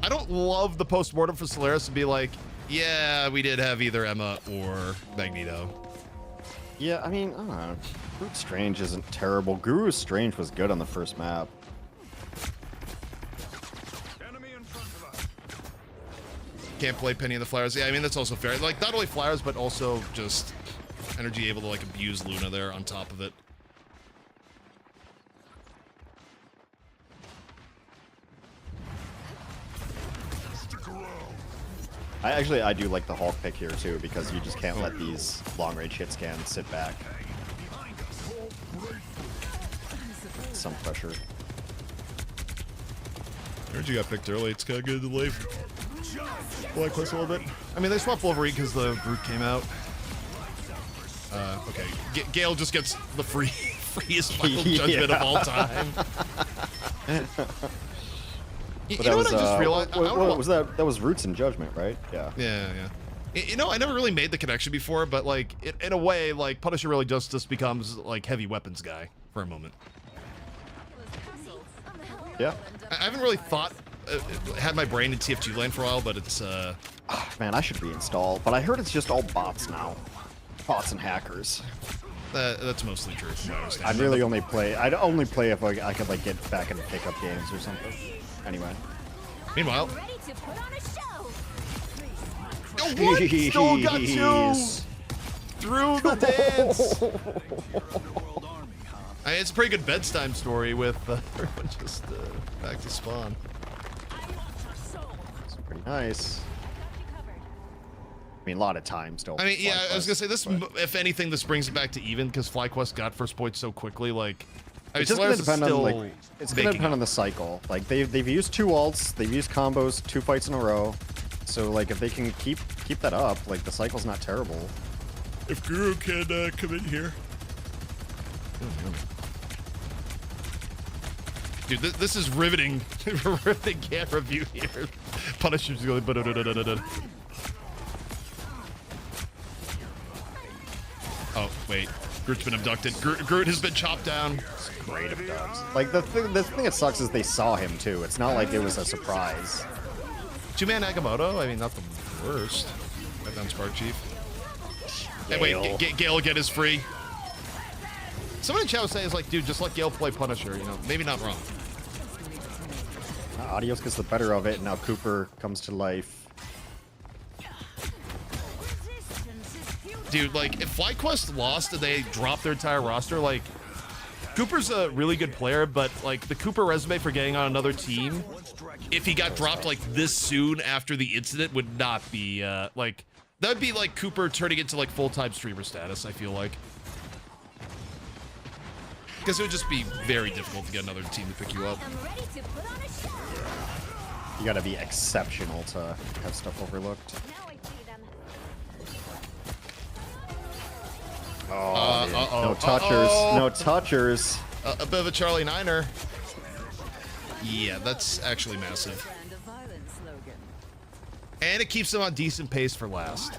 I don't love the postmortem for Solaris to be like, yeah, we did have either Emma or Magneto. Yeah, I mean, I don't know. Brute Strange isn't terrible. Guru Strange was good on the first map. Can't play Penny in the Flowers. Yeah, I mean, that's also fair. Like, not only Flowers, but also just Energy able to like abuse Luna there on top of it. I do like the Hulk pick here too, because you just can't let these long-range hit scans sit back. Some pressure. Energy got picked early. It's kind of good to delay Black Quest a little bit. I mean, they swapped Wolverine because the Brute came out. Okay, Gale just gets the freest final judgment of all time. You know what I just realized? What was that? That was Roots and Judgment, right? Yeah. Yeah. You know, I never really made the connection before, but like, in a way, like Punisher really just becomes like heavy weapons guy for a moment. Yeah. I haven't really thought, had my brain in TF2 lane for a while, but it's man, I should reinstall. But I heard it's just all bots now, bots and hackers. That's mostly true. From my understanding. I'd really only play. I'd only play if I could like get back into pickup games or something. Anyway. Meanwhile. Ready to put on a show. What? Still got you through the dance. I mean, it's a pretty good bedtime story with everyone just back to spawn. It's pretty nice. I mean, a lot of times don't. I mean, yeah, I was gonna say this. But if anything, this brings it back to even because FlyQuest got first point so quickly. Like, I mean, it's just gonna depend on like it's gonna depend on the cycle. Like they've used 2 ults, they've used combos 2 fights in a row. So like if they can keep that up, like the cycle's not terrible. If Guru can come in here. Dude, this is riveting. Riveting camera view here. Punisher's going. Oh wait, Groot's been abducted. Groot has been chopped down. Great abducts. Like the thing that sucks is they saw him too. It's not like it was a surprise. 2-man Agamotto. I mean, not the worst. Right down Spark Chief. Hey, wait, Gale get his free. Someone in chat was saying, is like, dude, just let Gale play Punisher. You know, maybe not wrong. Adios gets the better of it, and now Cooper comes to life. Dude, like, if FlyQuest lost and they dropped their entire roster, like, Cooper's a really good player, but, like, the Cooper resume for getting on another team, if he got dropped, like, this soon after the incident would not be, like, that would be, like, Cooper turning into, like, full-time streamer status, I feel like. Because it would just be very difficult to get another team to pick you up. You gotta be exceptional to have stuff overlooked. Oh, no touchers. No touchers. A bit of a Charlie Niner. Yeah, that's actually massive. And it keeps them on decent pace for last.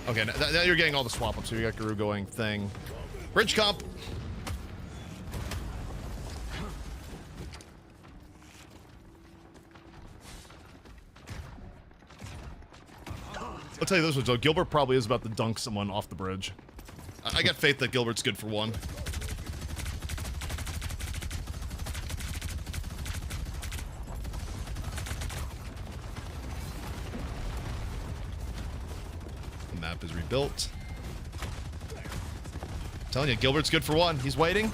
Okay, now you're getting all the swap ups. So you got Guru going thing. Bridge comp. I'll tell you this one, Joe. Gilbert probably is about to dunk someone off the bridge. I got faith that Gilbert's good for one. The map is rebuilt. I'm telling you, Gilbert's good for one. He's waiting.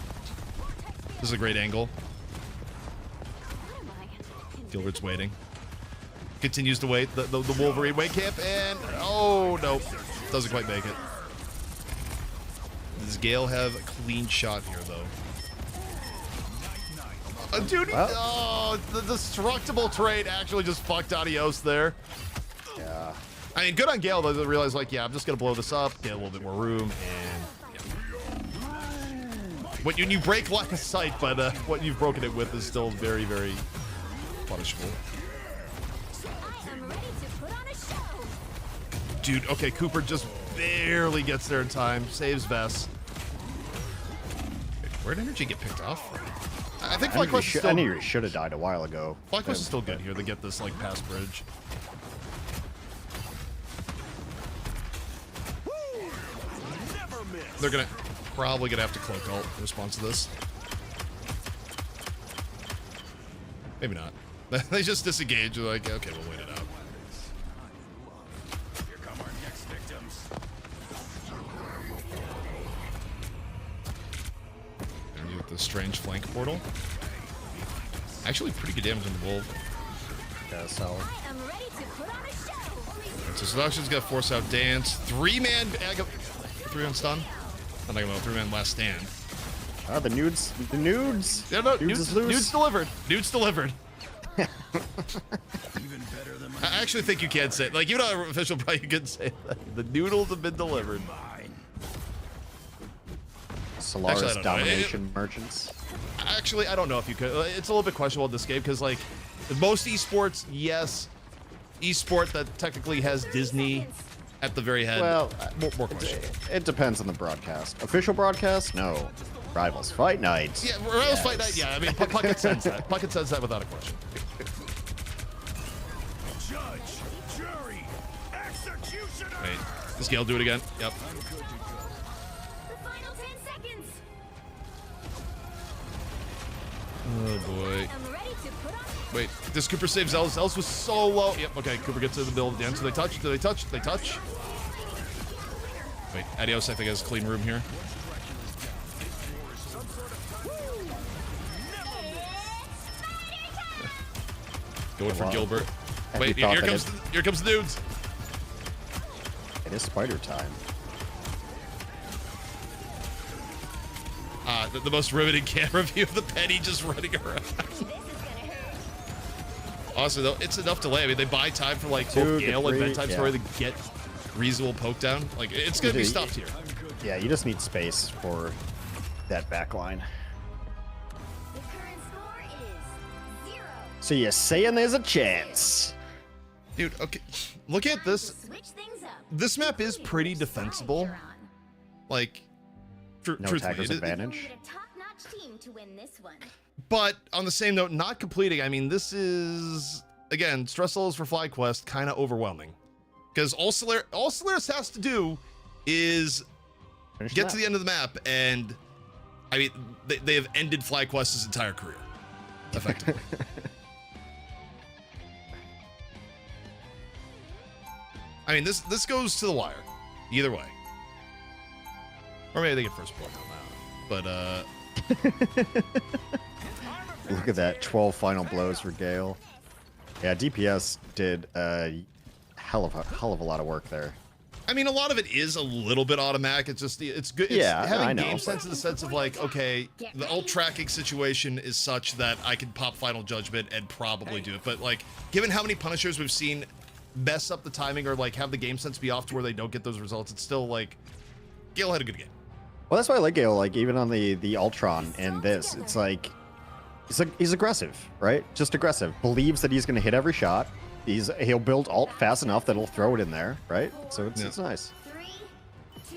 This is a great angle. Gilbert's waiting. Continues to wait. The Wolverine wait camp, and oh no, doesn't quite make it. Does Gale have a clean shot here though? Dude, oh, the destructible trade actually just fucked Adios there. Yeah. I mean, good on Gale though to realize like, yeah, I'm just gonna blow this up, get a little bit more room, and when you break line of sight, but what you've broken it with is still very, very punishable. Dude, okay, Cooper just barely gets there in time. Saves Vess. Where'd Energy get picked off from? I think FlyQuest is still... I knew he should have died a while ago. FlyQuest is still good here. They get this, like, past bridge. They're probably gonna have to cloak ult in response to this. Maybe not. They just disengage. They're like, okay, we'll wait it out. strange flank portal. Actually, pretty good damage on the wolf. Yeah, solid. So Seduction's got force out dance. 3-man. 3-man stun. I'm talking about 3-man last stand. Oh, the nudes. The nudes. Yeah, no, nudes is loose. Nudes delivered. Nudes delivered. I actually think you can say, like, even on official, probably you can say that. The noodles have been delivered. Solaris domination merchants. Actually, I don't know if you could. It's a little bit questionable in this game because, like, most esports, yes, esport that technically has Disney at the very head. Well, more questionable. It depends on the broadcast. Official broadcast, no. Rivals Fight Night. Yeah, Rivals Fight Night. Yeah, I mean, Puckett says that. Puckett says that without a question. Judge, jury, executioner. Wait, does Gale do it again? Yep. Oh boy. Wait, does Cooper save Zealous? Zealous was so low. Yep, okay, Cooper gets to the middle of the end. So they touch, do they touch? They touch. Wait, Adios, I think, has a clean room here. Going for Gilbert. Wait, here comes the dudes. It is spider time. The most riveting camera view of the Penny just running around. Also, though, it's enough delay. I mean, they buy time for like both Gale and Bedtime Story to get reasonable poke down. Like, it's gonna be stopped here. Yeah, you just need space for that back line. So you're saying there's a chance? Dude, okay, look at this. This map is pretty defensible. Like, no attacker's advantage. But on the same note, not completing. I mean, this is, again, stress levels for FlyQuest kind of overwhelming, because all Solaris has to do is get to the end of the map, and I mean, they have ended FlyQuest's entire career, effectively. I mean, this goes to the wire, either way. Or maybe they get first blood on that. But look at that, 12 final blows for Gale. Yeah, DPS did a hell of a lot of work there. I mean, a lot of it is a little bit automatic. It's just, it's good. It's having game sense in the sense of like, okay, the ult tracking situation is such that I can pop Final Judgment and probably do it. But like, given how many Punishers we've seen mess up the timing or like have the game sense be off to where they don't get those results, it's still like, Gale had a good game. Well, that's why I like Gale. Like, even on the Ultron and this, it's like, he's aggressive, right? Just aggressive. Believes that he's going to hit every shot. He'll build ult fast enough that he'll throw it in there, right? So it's nice.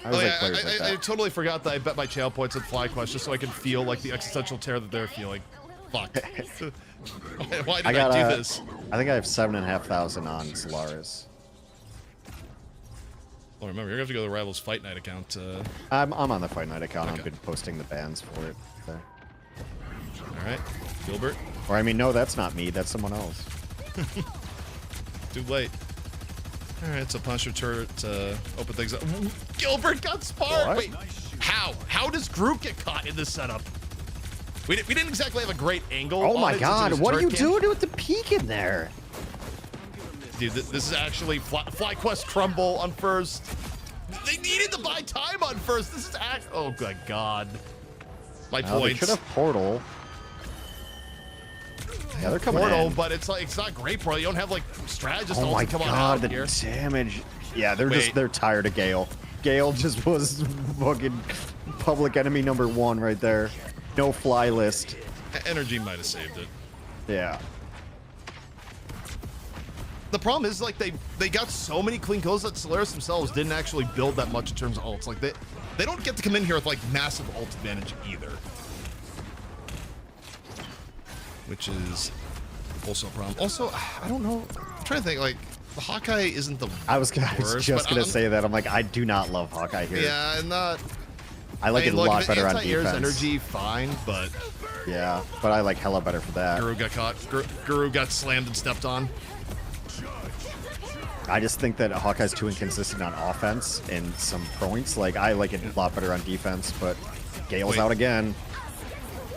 I totally forgot that I bet my channel points at FlyQuest just so I could feel like the existential terror that they're feeling. Fuck. Why did I do this? I think I have 7,500 on Solaris. Well, remember, you're gonna have to go to the Rivals Fight Night account. I'm on the Fight Night account. Okay. I've been posting the bans for it there. All right, Gilbert. Or I mean, no, that's not me. That's someone else. Too late. All right, so Punisher turret to open things up. Gilbert got sparred. Wait, how does Groot get caught in this setup? We didn't exactly have a great angle. Oh my god, what are you doing with the peek in there? Dude, this is actually FlyQuest crumble on first. They needed to buy time on first. This is oh my god. My points. They should have portal. Yeah, they're coming portal, in. But it's like it's not great portal. You don't have like strategists. Oh my come god, on out the here. damage. Yeah, they're tired of Gale. Gale just was fucking public enemy number 1 right there. No fly list. Energy might have saved it. Yeah. The problem is like they got so many clean kills that Solaris themselves didn't actually build that much in terms of ults. Like they don't get to come in here with like massive ult advantage either, which is also a problem. Also, I don't know. I'm trying to think. Like the Hawkeye isn't the I was just gonna say that. I'm like, I do not love Hawkeye here. Yeah, I'm not. I like it a lot better on defense. Energy, fine, but yeah, but I like hella better for that. Guru got caught. Guru got slammed and stepped on. I just think that Hawkeye's too inconsistent on offense in some points. Like, I like it a lot better on defense, but Gale's out again.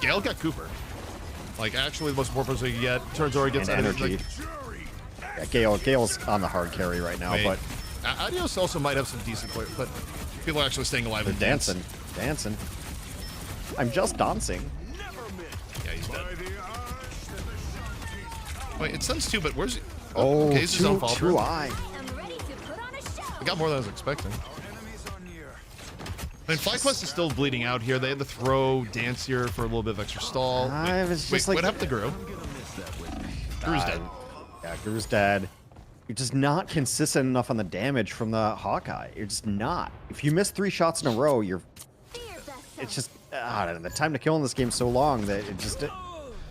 Gale got Cooper. Like, actually, the most important person you get. Turns over, gets And energy. Like, yeah, Gale's on the hard carry right now, but Adios also might have some decent players, but people are actually staying alive. They're dancing. I'm just dancing. Yeah, he's dead. Wait, it sends 2, but where's he? Oh, okay, he's on fall through. 2-eye. I got more than I was expecting. I mean, FlyQuest is still bleeding out here. They had to throw Dance here for a little bit of extra stall. Wait, what happened to Gru? Gru's dead. Yeah, Gru's dead. You're just not consistent enough on the damage from the Hawkeye. You're just not. If you miss 3 shots in a row, it's just, I don't know, the time to kill in this game is so long that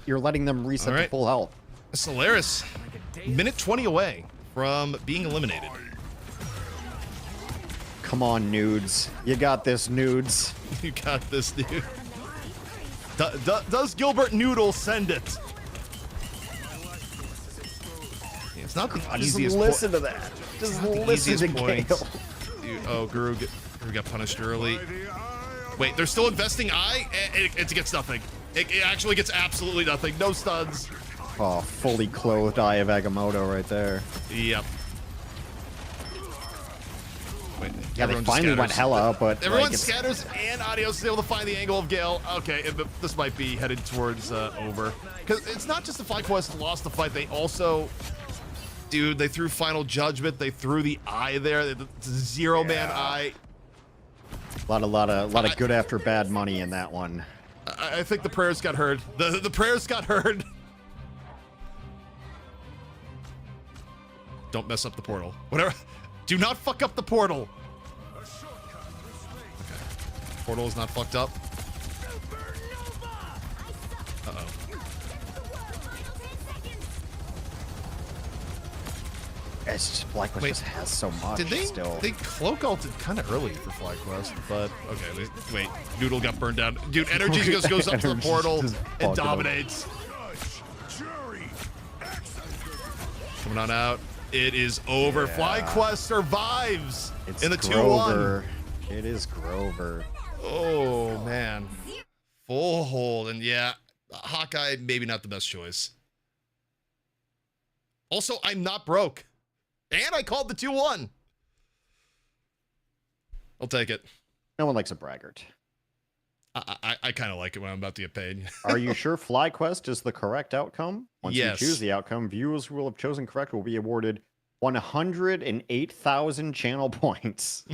you're letting them reset to full health. Solaris, minute 20 away from being eliminated. Come on, nudes. You got this, nudes. You got this, dude. Does Gilbert Noodle send it? It's not the easiest Just listen to that. Just listen to Gale. Dude, oh, Gru got punished early. Wait, they're still investing I? It gets nothing. It actually gets absolutely nothing. No stuns. Oh, fully clothed Eye of Agamotto right there. Yep. Wait, yeah, they finally went hella, but everyone scatters, and Adios is able to find the angle of Gale. Okay, this might be headed towards over. Because it's not just the FlyQuest lost the fight, they also, dude, they threw Final Judgment, they threw the eye there, the zero-man eye. A lot of good after bad money in that one. I think the prayers got heard. The prayers got heard. Don't mess up the portal. Whatever. Do not fuck up the portal. Okay. Portal is not fucked up. Uh-oh. It's just FlyQuest just has so much still. They cloak ulted kind of early for FlyQuest, but okay. Wait, Noodle got burned down. Dude, energy just goes up to the portal and dominates. Coming on out. It is over. Yeah. FlyQuest survives in the 2-1. It is Grover. Oh, man. Full hold. And yeah, Hawkeye, maybe not the best choice. Also, I'm not broke. And I called the 2-1. I'll take it. No one likes a braggart. I kind of like it when I'm about to get paid. Are you sure FlyQuest is the correct outcome? Once yes. you choose the outcome, viewers who will have chosen correct will be awarded 108,000 channel points.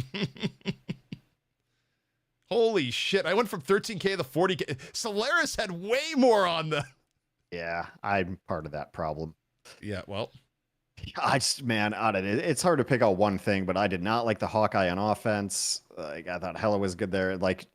Holy shit. I went from 13K to 40K. Solaris had way more on the... Yeah, I'm part of that problem. Yeah, well... Man, it's hard to pick out one thing, but I did not like the Hawkeye on offense. Like, I thought Hella was good there. Like,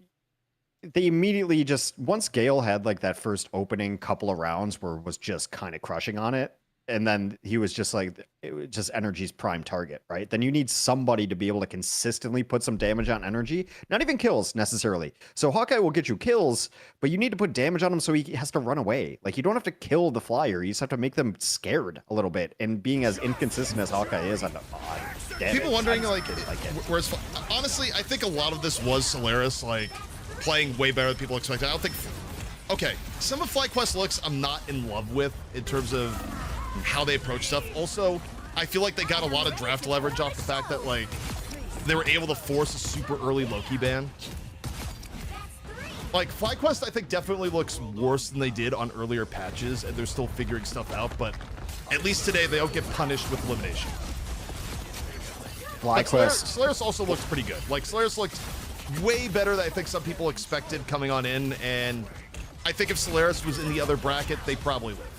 they immediately just, once Gale had like that first opening couple of rounds where was just kind of crushing on it, and then he was just like, it was just Energy's prime target, right? Then you need somebody to be able to consistently put some damage on Energy, not even kills necessarily. So Hawkeye will get you kills, but you need to put damage on him so he has to run away. Like, you don't have to kill the flyer, you just have to make them scared a little bit. And being as inconsistent as Hawkeye is, people wondering, like, whereas, honestly, I think a lot of this was Solaris, like, playing way better than people expected. I don't think... Okay, some of FlyQuest looks I'm not in love with in terms of how they approach stuff. Also, I feel like they got a lot of draft leverage off the fact that, like, they were able to force a super early Loki ban. Like, FlyQuest, I think, definitely looks worse than they did on earlier patches, and they're still figuring stuff out, but at least today they don't get punished with elimination. FlyQuest. Like, Solaris also looks pretty good. Like, Solaris looked way better than I think some people expected coming on in, and I think if Solaris was in the other bracket, they probably live.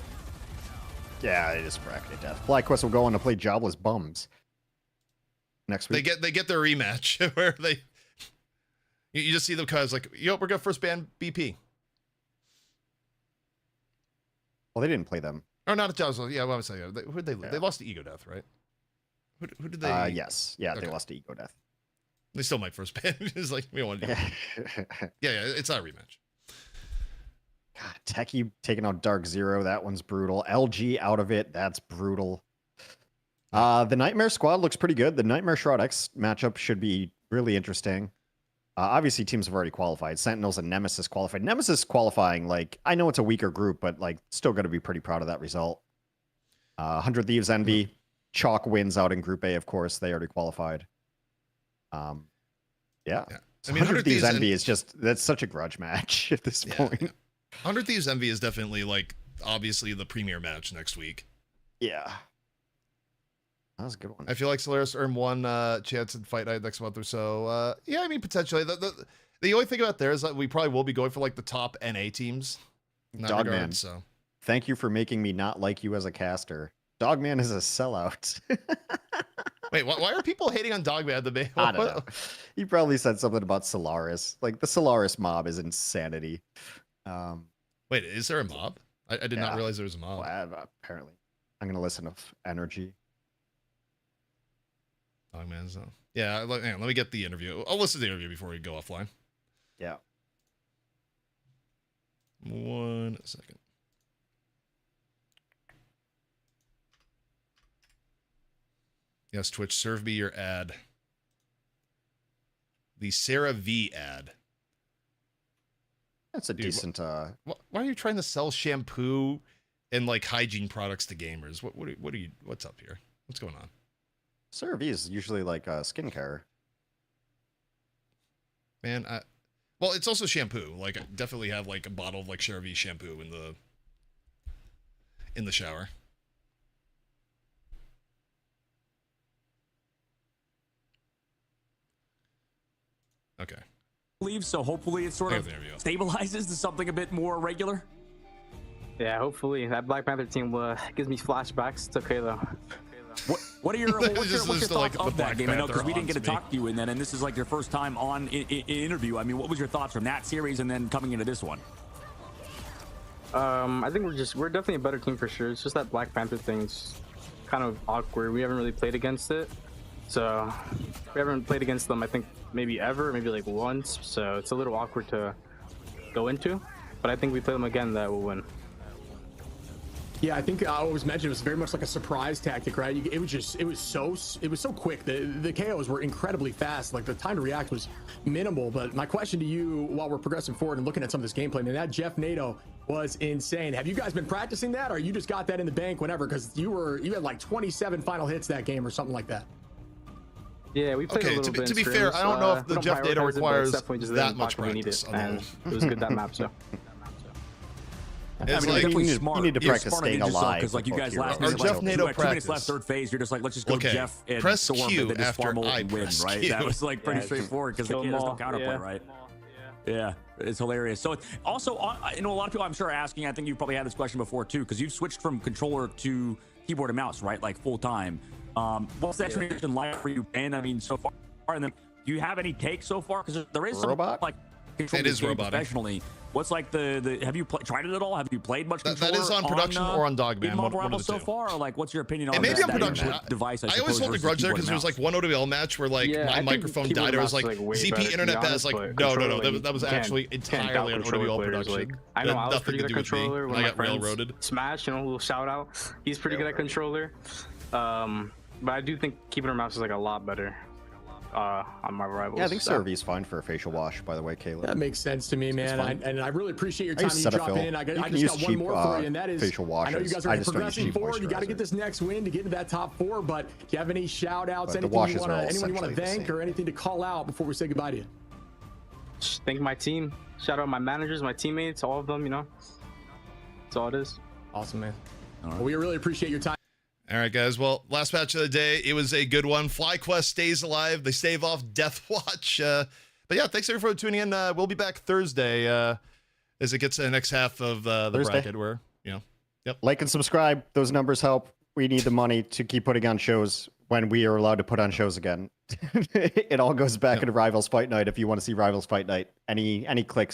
Yeah, it is bracketed death. FlyQuest will go on to play Jobless Bums next week. They get their rematch where they you just see them guys like, yo, we're gonna first ban BP. Well, they didn't play them. Or not a Jobless. Yeah, what was I saying? Who did they lose? Yeah. They lost to Ego Death, right? Who did they? Yes. Yeah, okay. They lost to Ego Death. They still might first ban. It's like, we don't want to do it. Yeah, it's not a rematch. God, Techie taking out Dark Zero, that one's brutal. LG out of it, that's brutal. The Nightmare squad looks pretty good. The Nightmare Shroud X matchup should be really interesting. Obviously, teams have already qualified. Sentinels and Nemesis qualified. Nemesis qualifying, like, I know it's a weaker group, but, like, still going to be pretty proud of that result. 100 Thieves Envy. Chalk wins out in Group A, of course. They already qualified. Yeah. I mean, 100 Thieves Envy is just, that's such a grudge match at this point. 100 Thieves Envy is definitely, like, obviously the premier match next week. Yeah. That was a good one. I feel like Solaris earned one chance in Fight Night next month or so. Yeah, I mean, potentially. The only thing about there is that we probably will be going for, like, the top NA teams. Dogman, so. Thank you for making me not like you as a caster. Dogman is a sellout. Wait, why are people hating on Dogman? I don't know. He probably said something about Solaris. Like, the Solaris mob is insanity. Wait, is there a mob? I did not realize there was a mob. Well, apparently. I'm going to listen to Energy. Dogman, so. Yeah, hang on, let me get the interview. I'll listen to the interview before we go offline. Yeah. 1 second. Yes, Twitch, serve me your ad. The Sarah V ad. That's a decent. Why are you trying to sell shampoo and like hygiene products to gamers? What's up here? What's going on? CeraVe is usually like skincare. Man, well, it's also shampoo. Like, I definitely have like a bottle of like CeraVe shampoo in the shower. Okay. So hopefully it sort of stabilizes to something a bit more regular. Yeah, hopefully that Black Panther team gives me flashbacks. It's okay though. What are your what's your thoughts of that game? I know because we didn't get to talk to you in that, and this is like your first time on in interview. I mean, what was your thoughts from that series and then coming into this one? I think we're definitely a better team for sure. It's just that Black Panther thing's kind of awkward. We haven't really played against it, so we haven't played against them. I think maybe ever, maybe like once. So it's a little awkward to go into, but I think we play them again that we'll win. Yeah, I think I always mentioned it was very much like a surprise tactic, right? It was so quick. The KOs were incredibly fast. Like the time to react was minimal. But my question to you, while we're progressing forward and looking at some of this gameplay, man, that Jeff NATO was insane. Have you guys been practicing that, or you just got that in the bank whenever? Because you had like 27 final hits that game or something like that. Yeah, we played a little bit. To be fair, I don't know if the Jeff NATO requires that much practice. And it was good that map, so. It's like you need to practice staying alive. Because like you guys last minute, like, Jeff NATO 2 minutes left, third phase, you're just like, let's just go Jeff and press Storm Q and then just farm ult and win, right? Q. That was like pretty straightforward because there's no counterplay, right? Yeah, it's hilarious. So also, you know, a lot of people I'm sure are asking, I think you've probably had this question before too, because you've switched from controller to keyboard and mouse, right? Like full time. What's that transition like for you, Ben? I mean, so far, and then do you have any takes so far? Because there is some like it is robotic. Professionally. What's like the have you tried it at all? Have you played much controller? That is on production or on Dogman. One of the so far, or like what's your opinion on it? Maybe on production. Device, I always hold a grudge there because there was like one OWL match where like my microphone died. It was like ZP Internet Baz. Like no, that was actually entirely on OWL production. I know I was pretty good at controller. controller. I got railroaded. Smash, you know, a little shout out. He's pretty good at controller. But I do think keyboard and mouse is like a lot better. On my rivals. Yeah, I think CeraVe is fine for a facial wash, by the way, Caleb. That makes sense to me, man. And I really appreciate your time you drop in. I just got cheap, one more for you, and that is, facial washes. I know you guys are progressing forward. You got to get this next win to get into that top 4, but do you have any shout outs, anyone you want to thank, or anything to call out before we say goodbye to you? Just thank my team. Shout out my managers, my teammates, all of them, you know. That's all it is. Awesome, man. Well, we really appreciate your time. All right, guys. Well, last match of the day, it was a good one. FlyQuest stays alive. They stave off Death Watch. But yeah, thanks everyone for tuning in. We'll be back Thursday as it gets to the next half of the bracket where, you know, Like and subscribe. Those numbers help. We need the money to keep putting on shows when we are allowed to put on shows again. It all goes back into Rivals Fight Night. If you want to see Rivals Fight Night, any clicks